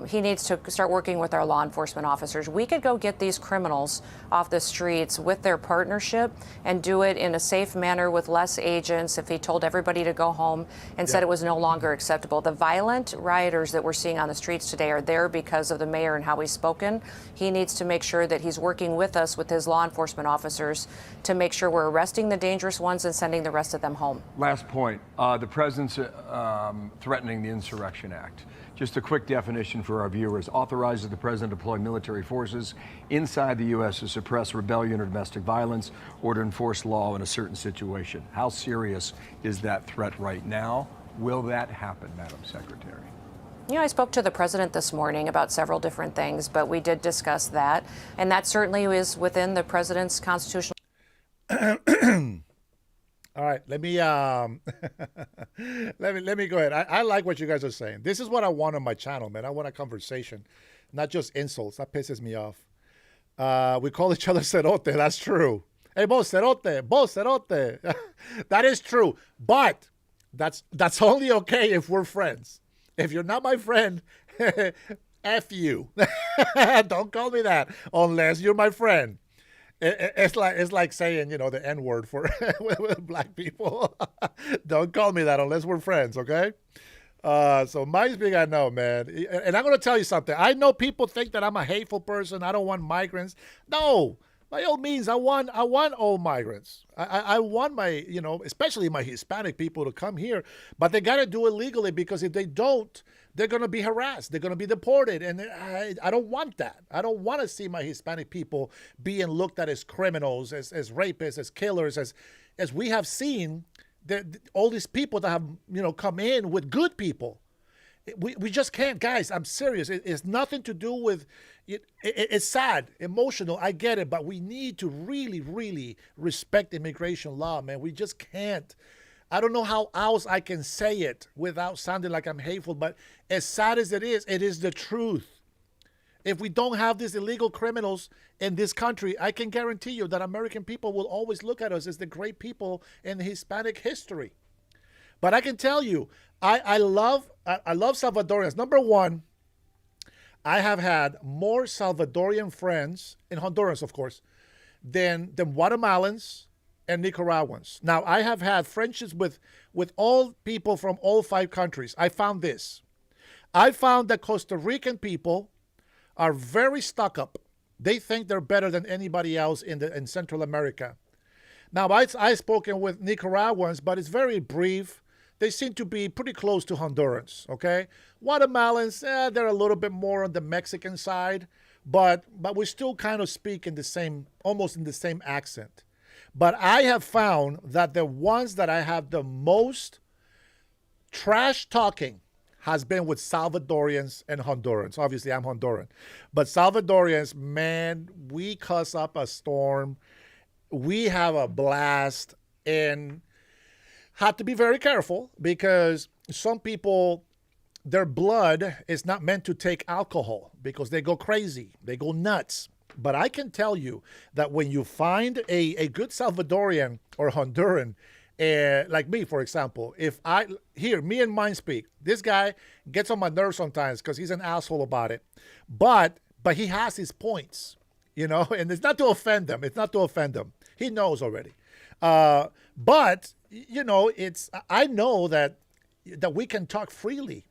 He needs to start working with our law enforcement officers. We could go get these criminals off the streets with their partnership and do it in a safe manner with less agents if he told everybody to go home and said it was no longer acceptable. The violent rioters that we're seeing on the streets today are there because of the mayor and how he's spoken. He needs to make sure that he's working with us, with his law enforcement officers, to make sure we're arresting the dangerous ones and sending the rest of them home. Last point. The president's threatening the Insurrection Act. Just a quick definition for our viewers. Authorizes the president to deploy military forces inside the U.S. to suppress rebellion or domestic violence or to enforce law in a certain situation. How serious is that threat right now? Will that happen, Madam Secretary? You know, I spoke to the president this morning about several different things, but we did discuss that. And that certainly is within the president's constitutional. All right, let me let me go ahead. I like what you guys are saying. This is what I want on my channel, man. I want a conversation, not just insults. That pisses me off. We call each other cerote. That's true. Hey, vos cerote, vos cerote. That is true. But that's only okay if we're friends. If you're not my friend, F you. Don't call me that unless you're my friend. It's like saying, you know, the N-word for with black people. Don't call me that unless we're friends, okay? So mine's big, I know, man. And I'm going to tell you something. I know people think that I'm a hateful person. I don't want migrants. No, by all means, I want all migrants. I want my, you know, especially my Hispanic people to come here. But they got to do it legally, because if they don't, they're going to be harassed. They're going to be deported. And I don't want that. I don't want to see my Hispanic people being looked at as criminals, as rapists, as killers, as we have seen all these people that have, you know, come in with good people. We just can't, guys. I'm serious. It's nothing to do with it. It's sad, emotional. I get it, but we need to really, really respect immigration law, man. We just can't. I don't know how else I can say it without sounding like I'm hateful, but as sad as it is the truth. If we don't have these illegal criminals in this country, I can guarantee you that American people will always look at us as the great people in the Hispanic history. But I can tell you, I love Salvadorians. Number one, I have had more Salvadorian friends, in Honduras, of course, than Guatemalans and Nicaraguans. Now, I have had friendships with all people from all 5 countries. I found this. I found that Costa Rican people are very stuck up. They think they're better than anybody else in Central America. Now, I've spoken with Nicaraguans, but it's very brief. They seem to be pretty close to Hondurans, okay? Guatemalans, they're a little bit more on the Mexican side, but we still kind of speak in the same, almost in the same accent. But I have found that the ones that I have the most trash talking has been with Salvadorians and Hondurans. Obviously, I'm Honduran. But Salvadorians, man, we cuss up a storm. We have a blast, and have to be very careful, because some people, their blood is not meant to take alcohol because they go crazy. They go nuts. But I can tell you that when you find a good Salvadorian or Honduran, like me, for example, me and mine speak. This guy gets on my nerves sometimes because he's an asshole about it. But he has his points, you know, and it's not to offend them. It's not to offend them. He knows already. But, you know, I know that we can talk freely.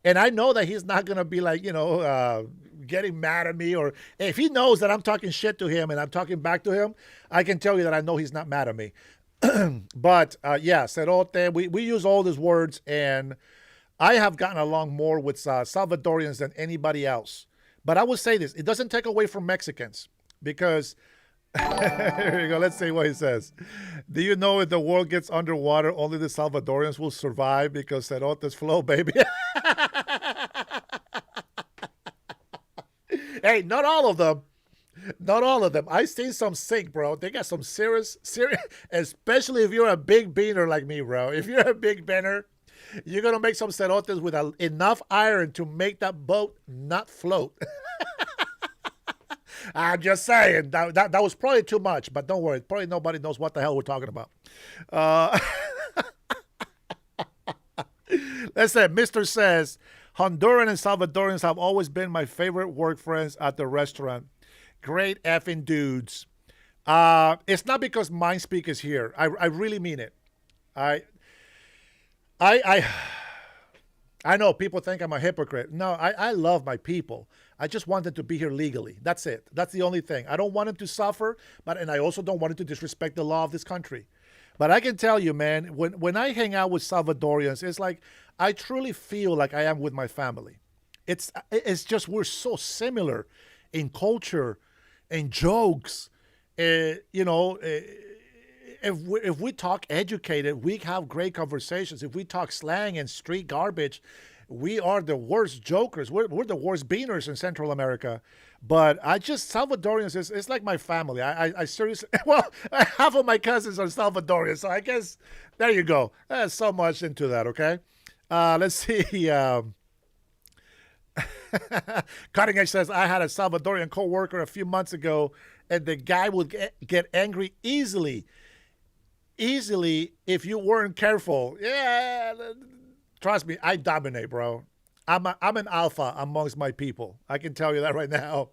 And I know that he's not going to be like, you know, getting mad at me, or if he knows that I'm talking shit to him and I'm talking back to him, I can tell you that I know he's not mad at me. But yeah, cerote, we use all these words, and I have gotten along more with Salvadorians than anybody else. But I will say this, it doesn't take away from Mexicans, because here you go, let's see what he says. Do you know if the world gets underwater, only the Salvadorians will survive because cerotes flow, baby? Hey, not all of them. Not all of them. I seen some sink, bro. They got some serious, especially if you're a big beaner like me, bro. If you're a big beaner, you're going to make some cerotes with enough iron to make that boat not float. I'm just saying. That was probably too much, but don't worry. Probably nobody knows what the hell we're talking about. Listen, Mr. says, Honduran and Salvadorians have always been my favorite work friends at the restaurant. Great effing dudes. It's not because MindSpeak is here. I really mean it. I know people think I'm a hypocrite. No, I love my people. I just want them to be here legally. That's it. That's the only thing. I don't want them to suffer, and I also don't want them to disrespect the law of this country. But I can tell you, man, when I hang out with Salvadorians, it's like I truly feel like I am with my family. It's just we're so similar in culture and jokes. If we talk educated, we have great conversations. If we talk slang and street garbage, we are the worst jokers. We're the worst beaners in Central America. But Salvadorians, it's like my family. I seriously, well, half of my cousins are Salvadorians. So I guess, there you go. There's so much into that, okay? Let's see. Cutting Edge says, I had a Salvadorian co-worker a few months ago, and the guy would get angry easily if you weren't careful. Yeah, trust me, I dominate, bro. I'm an alpha amongst my people. I can tell you that right now.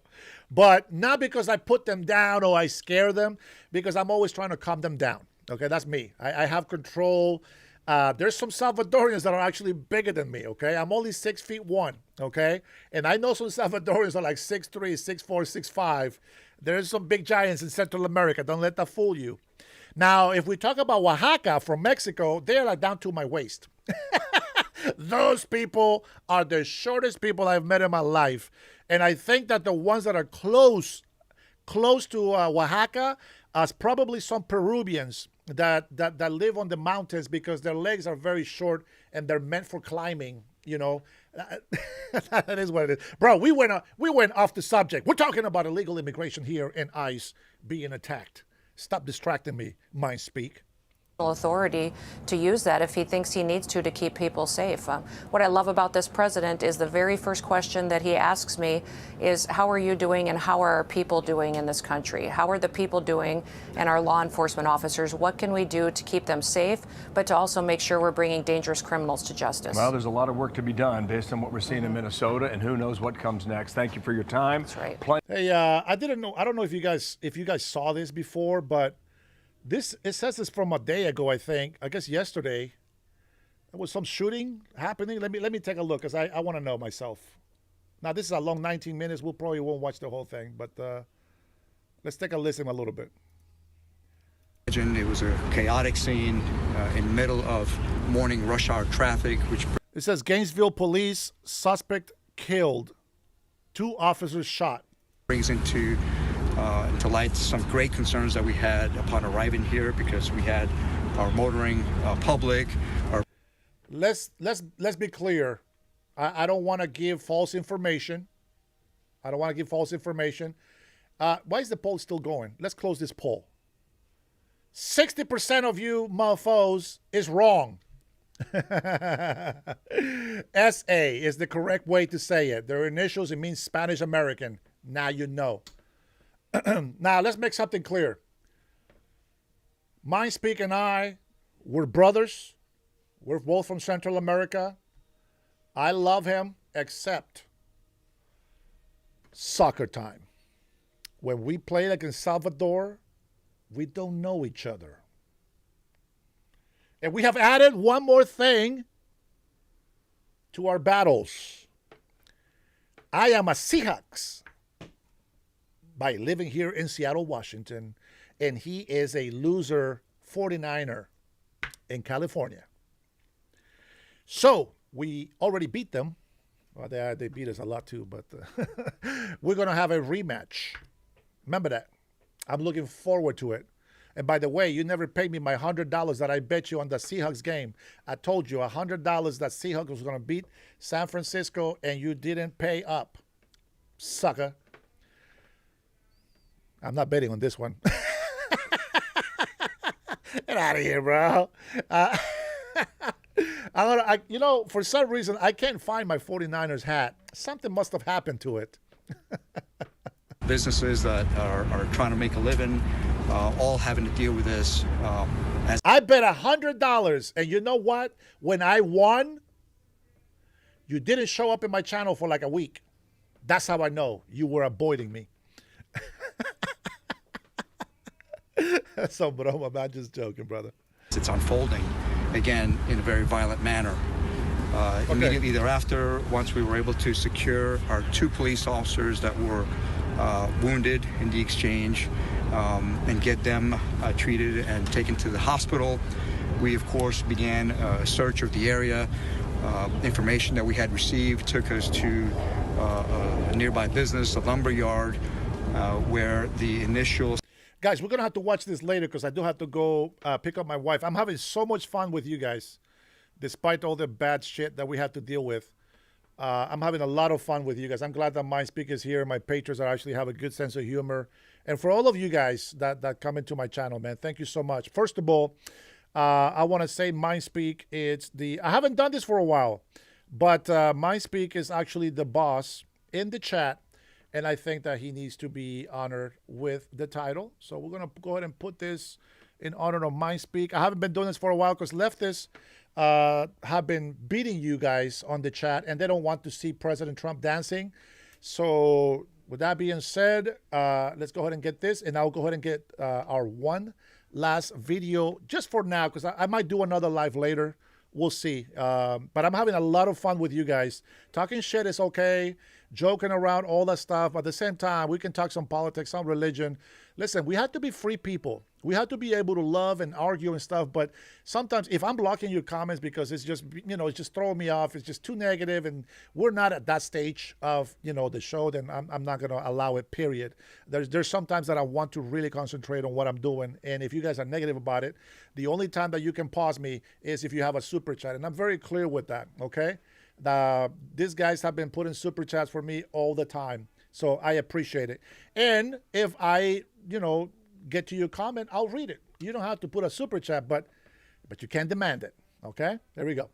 But not because I put them down or I scare them, because I'm always trying to calm them down. Okay, that's me. I have control. There's some Salvadorians that are actually bigger than me, okay? I'm only 6'1", okay? And I know some Salvadorians are like 6'3", 6'4", 6'5". There's some big giants in Central America. Don't let that fool you. Now, if we talk about Oaxaca from Mexico, they're like down to my waist. Those people are the shortest people I've met in my life. And I think that the ones that are close to Oaxaca are probably some Peruvians that live on the mountains because their legs are very short and they're meant for climbing, you know. That is what it is. Bro, we went off the subject. We're talking about illegal immigration here and ICE being attacked. Stop distracting me, MindSpeak. Authority to use that if he thinks he needs to keep people safe. What I love about this president is the very first question that he asks me is, how are you doing and how are our people doing in this country? How are the people doing and our law enforcement officers? What can we do to keep them safe, but to also make sure we're bringing dangerous criminals to justice? Well, there's a lot of work to be done based on what we're seeing in Minnesota, and who knows what comes next. Thank you for your time. That's right. Hey, I don't know if you guys saw this before, but it says this from a day ago, I think. I guess yesterday. There was some shooting happening. Let me take a look because I want to know myself. Now, this is a long 19 minutes. We'll probably won't watch the whole thing, but let's take a listen a little bit. It was a chaotic scene in the middle of morning rush hour traffic. It says Gainesville police, suspect killed, 2 officers shot. Brings into light some great concerns that we had upon arriving here because we had our motoring public. Let's be clear. I don't want to give false information. Why is the poll still going? Let's close this poll. 60% of you mofos is wrong. SA is the correct way to say it. Their initials, it means Spanish American. Now you know. Now, let's make something clear. MindSpeak and I, we're brothers. We're both from Central America. I love him, except soccer time. When we play like in Salvador, we don't know each other. And we have added one more thing to our battles. I am a Seahawks by living here in Seattle, Washington, and he is a loser 49er in California. So we already beat them. Well, they beat us a lot too, but we're going to have a rematch. Remember that. I'm looking forward to it. And by the way, you never paid me my $100 that I bet you on the Seahawks game. I told you $100 that Seahawks was going to beat San Francisco, and you didn't pay up. Sucker. I'm not betting on this one. Get out of here, bro. For some reason, I can't find my 49ers hat. Something must have happened to it. Businesses that are trying to make a living, all having to deal with this. I bet $100, and you know what? When I won, you didn't show up in my channel for like a week. That's how I know you were avoiding me. So, bro, I'm not just joking, brother. It's unfolding, again, in a very violent manner. Immediately thereafter, once we were able to secure our 2 police officers that were wounded in the exchange and get them treated and taken to the hospital, we, of course, began a search of the area. Information that we had received took us to a nearby business, a lumber yard, where the initial... Guys, we're going to have to watch this later because I do have to go pick up my wife. I'm having so much fun with you guys, despite all the bad shit that we have to deal with. I'm having a lot of fun with you guys. I'm glad that MindSpeak is here. My patrons are actually have a good sense of humor. And for all of you guys that come into my channel, man, thank you so much. First of all, I want to say MindSpeak, I haven't done this for a while, but MindSpeak is actually the boss in the chat. And I think that he needs to be honored with the title. So we're going to go ahead and put this in honor of MindSpeak. I haven't been doing this for a while because leftists have been beating you guys on the chat, and they don't want to see President Trump dancing. So with that being said, let's go ahead and get this. And I'll go ahead and get our one last video just for now because I might do another live later. We'll see. But I'm having a lot of fun with you guys. Talking shit is okay. Joking around, all that stuff. But at the same time, we can talk some politics, some religion. Listen, we have to be free people. We have to be able to love and argue and stuff. But sometimes if I'm blocking your comments because it's just, it's just throwing me off, it's just too negative, and we're not at that stage of, the show, then I'm not going to allow it, period. There's sometimes that I want to really concentrate on what I'm doing. And if you guys are negative about it, the only time that you can pause me is if you have a super chat. And I'm very clear with that, okay? These guys have been putting super chats for me all the time. So I appreciate it. And if I, get to your comment, I'll read it. You don't have to put a super chat, but you can demand it. Okay? There we go.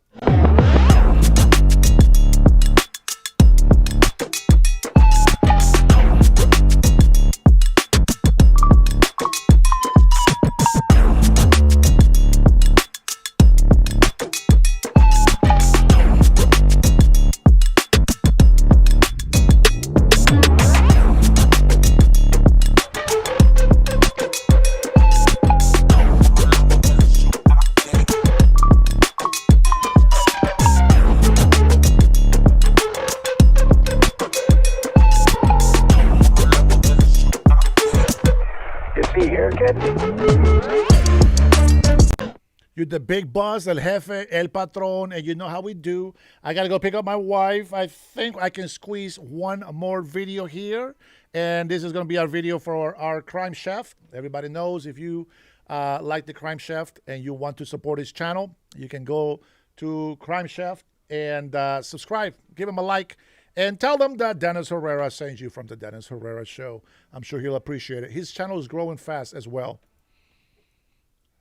You're the big boss, el jefe, el patron, and you know how we do. I got to go pick up my wife. I think I can squeeze one more video here. And this is going to be our video for our crime chef. Everybody knows if you like the crime chef and you want to support his channel, you can go to Crime Chef and subscribe. Give him a like. And tell them that Dennis Herrera sent you from the Dennis Herrera Show. I'm sure he'll appreciate it. His channel is growing fast as well.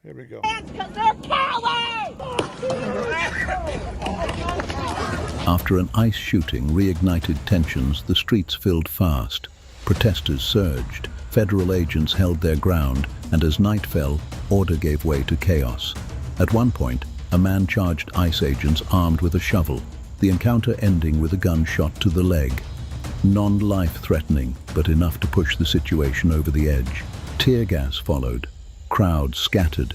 Here we go. Because they're cowards! After an ICE shooting reignited tensions, the streets filled fast. Protesters surged, federal agents held their ground, and as night fell, order gave way to chaos. At one point, a man charged ICE agents armed with a shovel, the encounter ending with a gunshot to the leg. Non-life-threatening, but enough to push the situation over the edge. Tear gas followed. Crowds scattered,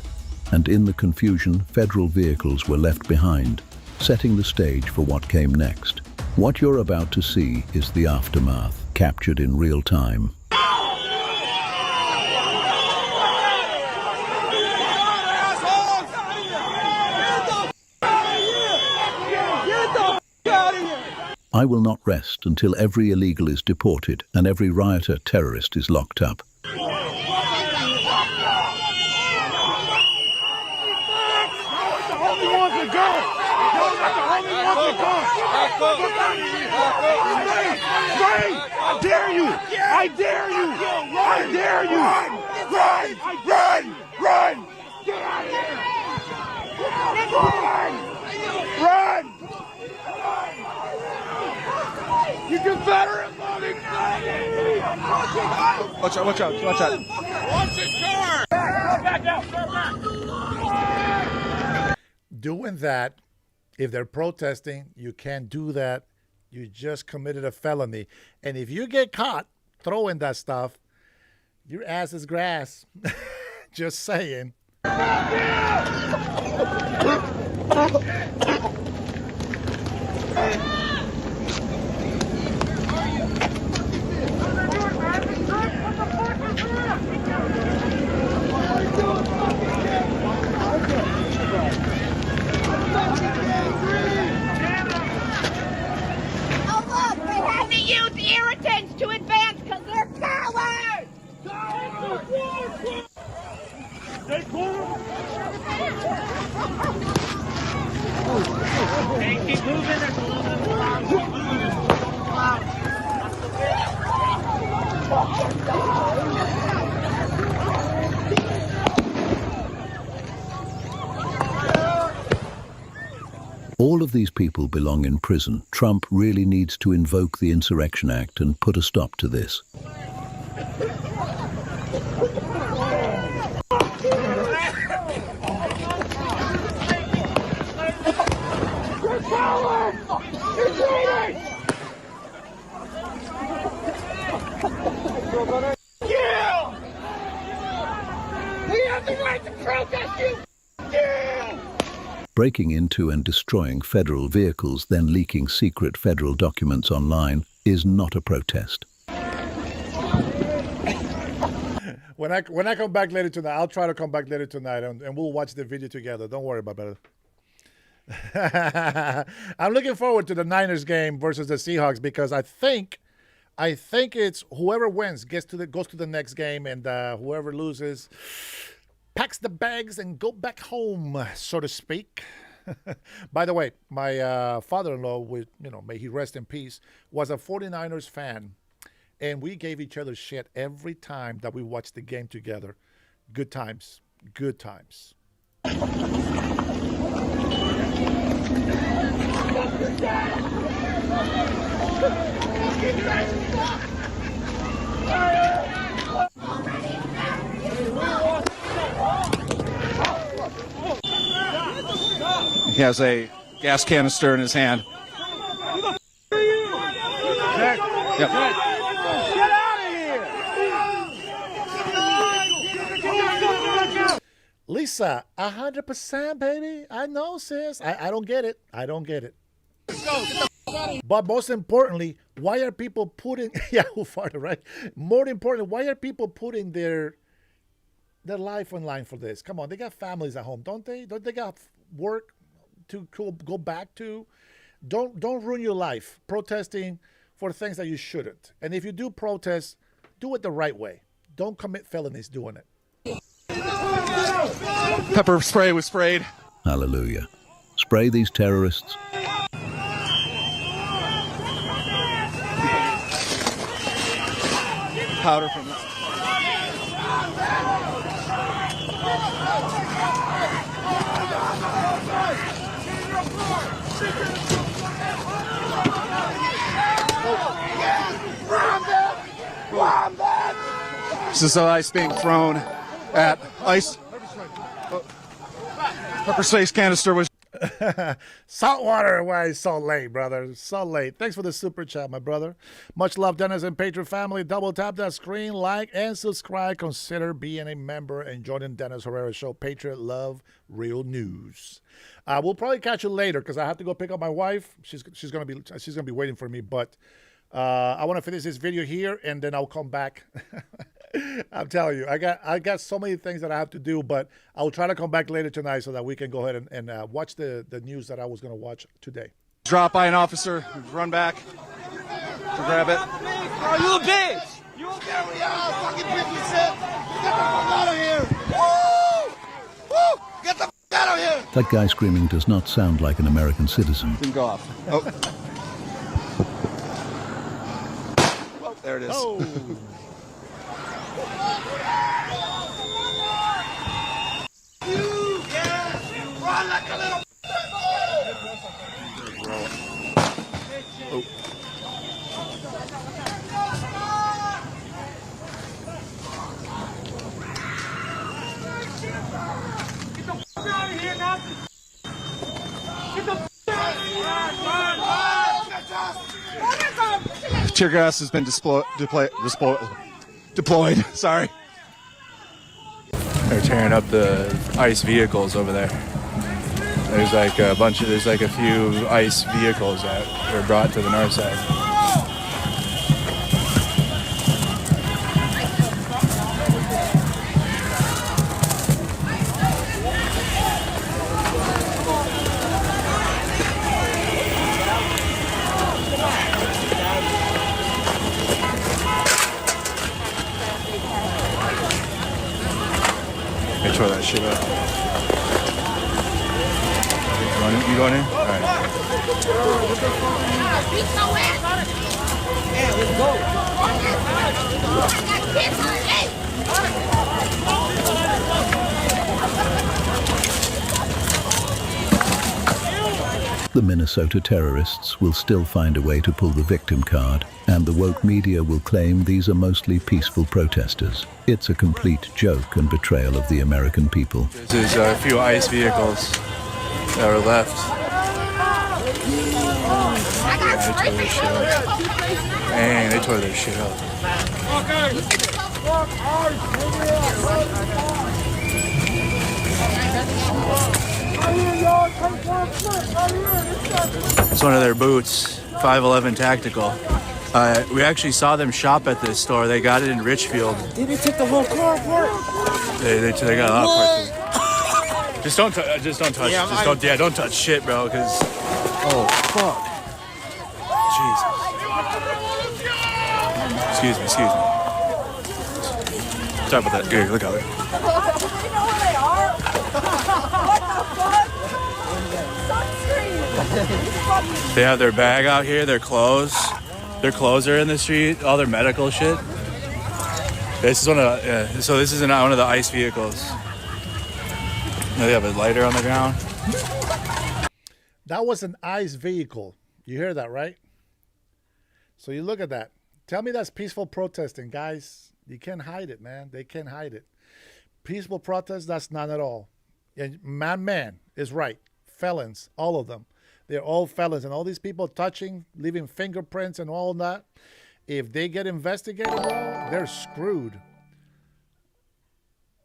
and in the confusion, federal vehicles were left behind, setting the stage for what came next. What you're about to see is the aftermath, captured in real time. I will not rest until every illegal is deported and every rioter terrorist is locked up. I dare you! I dare you! I dare you! Run! Run! Run! Get out of here! Run! Run! You Confederate fucking Watch out, watch out, watch out. Watch his car! Back out, Doing that, if they're protesting, you can't do that. You just committed a felony. And if you get caught throwing that stuff, your ass is grass. Just saying. Use irritants to advance because they're cowards! Hey, keep moving. There's a little bit of All of these people belong in prison. Trump really needs to invoke the Insurrection Act and put a stop to this. Yeah! We have the right to protest you! Yeah! Breaking into and destroying federal vehicles, then leaking secret federal documents online, is not a protest. When I come back later tonight, I'll try to come back later tonight and we'll watch the video together. Don't worry about it. I'm looking forward to the Niners game versus the Seahawks because I think it's whoever wins goes to the next game, and whoever loses packs the bags and go back home, so to speak. By the way, my father-in-law, may he rest in peace, was a 49ers fan, and we gave each other shit every time that we watched the game together. Good times. Good times. He has a gas canister in his hand. Yep. Lisa, 100%, baby. I know, sis. I don't get it. I don't get it. But most importantly, why are people putting yeah, who farted, right? More importantly, why are people putting their life on line for this? Come on, they got families at home, don't they? Don't they got work to go back to? Don't ruin your life protesting for things that you shouldn't. And if you do protest, do it the right way. Don't commit felonies doing it. Pepper spray was sprayed. Hallelujah. Spray these terrorists. Powder from this. This is ice being thrown at ice. Pepper spray canister was. Salt water. Why so late, brother? So late. Thanks for the super chat, my brother. Much love, Dennis and Patriot family. Double tap that screen, like, and subscribe. Consider being a member and joining Dennis Herrera Show. Patriot love, real news. We'll probably catch you later because I have to go pick up my wife. She's gonna be waiting for me. But I want to finish this video here and then I'll come back. I'm telling you, I got so many things that I have to do, but I'll try to come back later tonight so that we can go ahead and watch the news that I was going to watch today. Dropped by an officer, run back to grab it. Oh, you a bitch! You don't care what y'all fucking bitches said! Get the fuck out of here! Woo! Woo! Get the fuck out of here! That guy screaming does not sound like an American citizen. Didn't go off. Oh. Well, there it is. Oh. Run like a little. Oh. Get the f out of here, Nazi! Get the f out! Tear gas has been deployed. Sorry. They're tearing up the ICE vehicles over there. There's like a few ICE vehicles that were brought to the north side. They tore that shit up. You going in? All right. The Minnesota terrorists will still find a way to pull the victim card, and the woke media will claim these are mostly peaceful protesters. It's a complete joke and betrayal of the American people. There's a few ICE vehicles that are left. Dang, they tore their shit up. It's one of their boots, 511 Tactical. We actually saw them shop at this store. They got it in Richfield. Did they take the whole car apart? They got a lot of parts. Just don't touch. Don't touch shit, bro. Cause oh fuck. Jesus. Excuse me. Sorry about that. Here, look out there. They have their bag out here, their clothes. Their clothes are in the street, all their medical shit. This is one of so this is not one of the ICE vehicles. They have a lighter on the ground. That was an ICE vehicle. You hear that, right? So you look at that. Tell me that's peaceful protesting, guys. You can't hide it, man. They can't hide it. Peaceful protest, that's not at all. And my man is right. Felons, all of them. They're all felons. And all these people touching, leaving fingerprints and all that, if they get investigated, bro, they're screwed.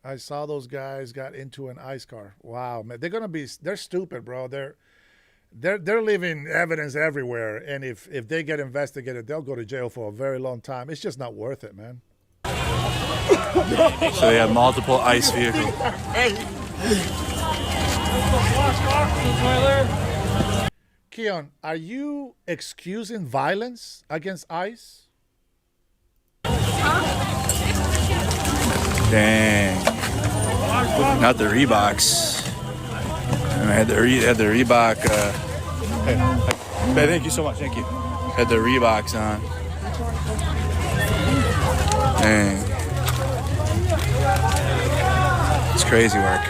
I saw those guys got into an ICE car. Wow, man. They're stupid, bro. They're leaving evidence everywhere. And if they get investigated, they'll go to jail for a very long time. It's just not worth it, man. So they have multiple ICE vehicles. Keon, are you excusing violence against ICE? Dang. Not the Reeboks. I had the Reebok. Thank you so much. Thank you. Had the Reeboks on. Dang. It's crazy work.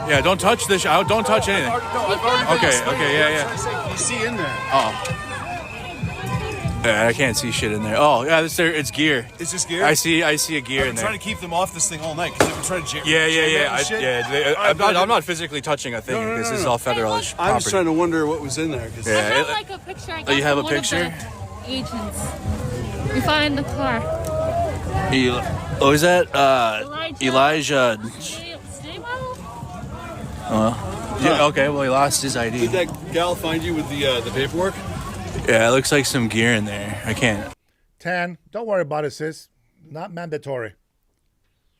Yeah, don't touch this. Don't touch anything. Okay, yeah. You see in there. Oh. Yeah, I can't see shit in there. Oh, yeah, it's gear. It's just gear? I see a gear in there. I'm trying to keep them off this thing all night because they've been trying to jam I'm not physically touching a thing. No. This is all federalish property. I was trying to wonder what was in there. Yeah, I have like a picture. I got you have a from one of picture? the agents. We found in the car. Oh, is that Elijah? Yeah, okay, well, he lost his ID. Did that gal find you with the paperwork? Yeah, it looks like some gear in there. I can't. Tan, don't worry about it, sis. Not mandatory.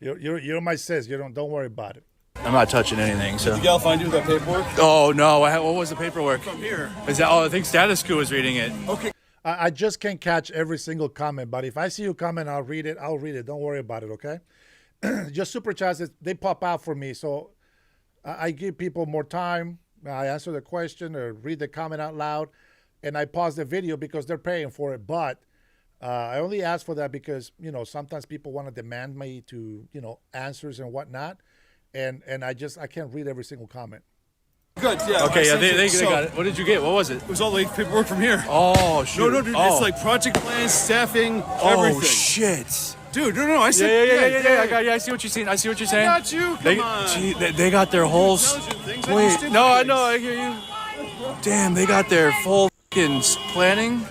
You're my sis. Don't worry about it. I'm I'm not touching anything. So. Did the gal find you with that paperwork? Oh no! What was the paperwork? From here. Is that? Oh, I think Status Quo was reading it. Okay. I just can't catch every single comment, but if I see you comment, I'll read it. Don't worry about it, okay? Just super chats, they pop out for me, so I give people more time. I answer the question or read the comment out loud, and I pause the video because they're paying for it. But I only ask for that because, you know, sometimes people want to demand me to, you know, answers and whatnot. And I can't read every single comment. Good, yeah. Okay, yeah, they got it. What did you get? What was it? It was all the paperwork from here. Oh, shoot. No, dude, it's like project plans, staffing, everything. Oh, shit. Dude, no, I said... Yeah, I see what you're saying. I see what you're saying. I got you, come on. They got their whole... Wait, no, I know, I hear you. Damn, they got their full fucking planning.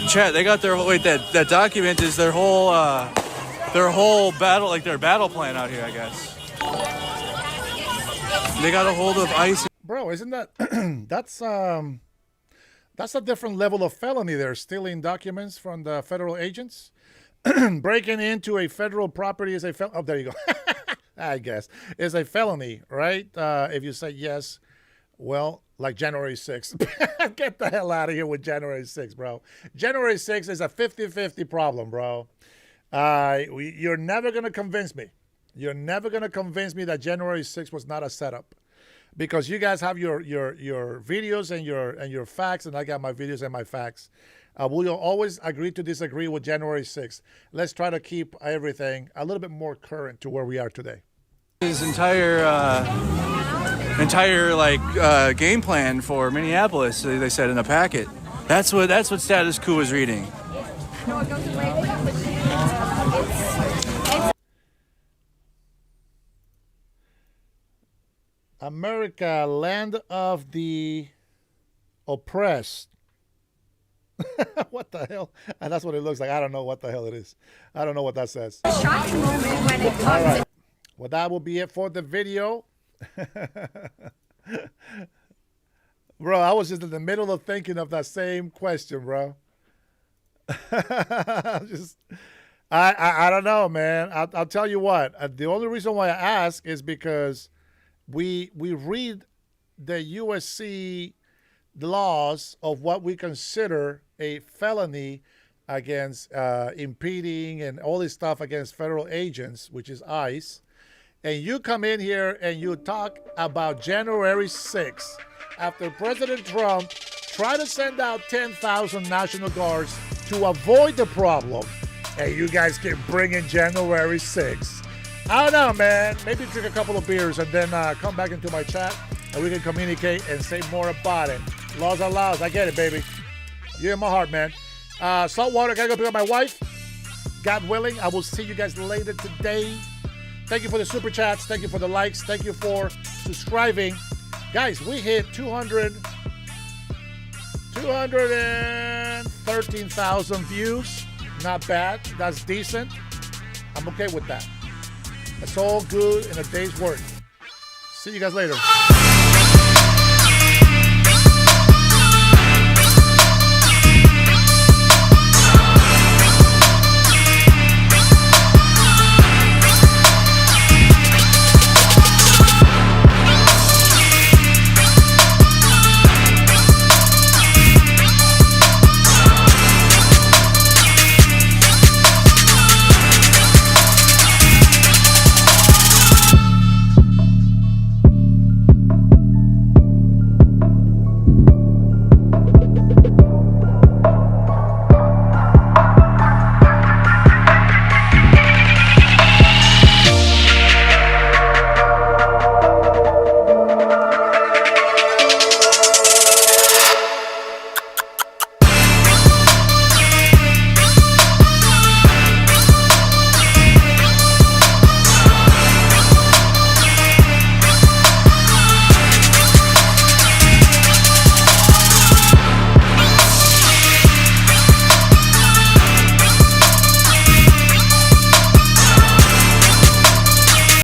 Chat, they got their... Wait, that document is their whole battle, like their battle plan out here, I guess. They got a hold of ICE. Bro, isn't that that's a different level of felony there, stealing documents from the federal agents? Breaking into a federal property is a felony. Oh, there you go. I guess is a felony, right? If you say yes, well, like January 6th. Get the hell out of here with January 6th, bro. January 6th is a 50-50 problem, bro. You're never going to convince me. You're never going to convince me that January 6th was not a setup, because you guys have your videos and your facts, and I got my videos and my facts. We'll always agree to disagree with January 6th. Let's try to keep everything a little bit more current to where we are today. His entire game plan for Minneapolis, they said in the packet. That's what Status Quo was reading. No, it goes away. America, land of the oppressed. What the hell? And that's what it looks like. I don't know what the hell it is. I don't know what that says. All right. Well, that will be it for the video. Bro, I was just in the middle of thinking of that same question, bro. I don't know, man. I'll tell you what. The only reason why I ask is because we read the USC laws of what we consider a felony against impeding and all this stuff against federal agents, which is ICE. And you come in here and you talk about January 6th after President Trump tried to send out 10,000 National Guards to avoid the problem. And you guys keep bringing January 6th. I don't know, man. Maybe drink a couple of beers and then come back into my chat and we can communicate and say more about it. Laws are laws. I get it, baby. You're in my heart, man. Saltwater, gotta go pick up my wife. God willing, I will see you guys later today. Thank you for the super chats. Thank you for the likes. Thank you for subscribing. Guys, we hit 213,000 views. Not bad. That's decent. I'm okay with that. That's all good in a day's work. See you guys later.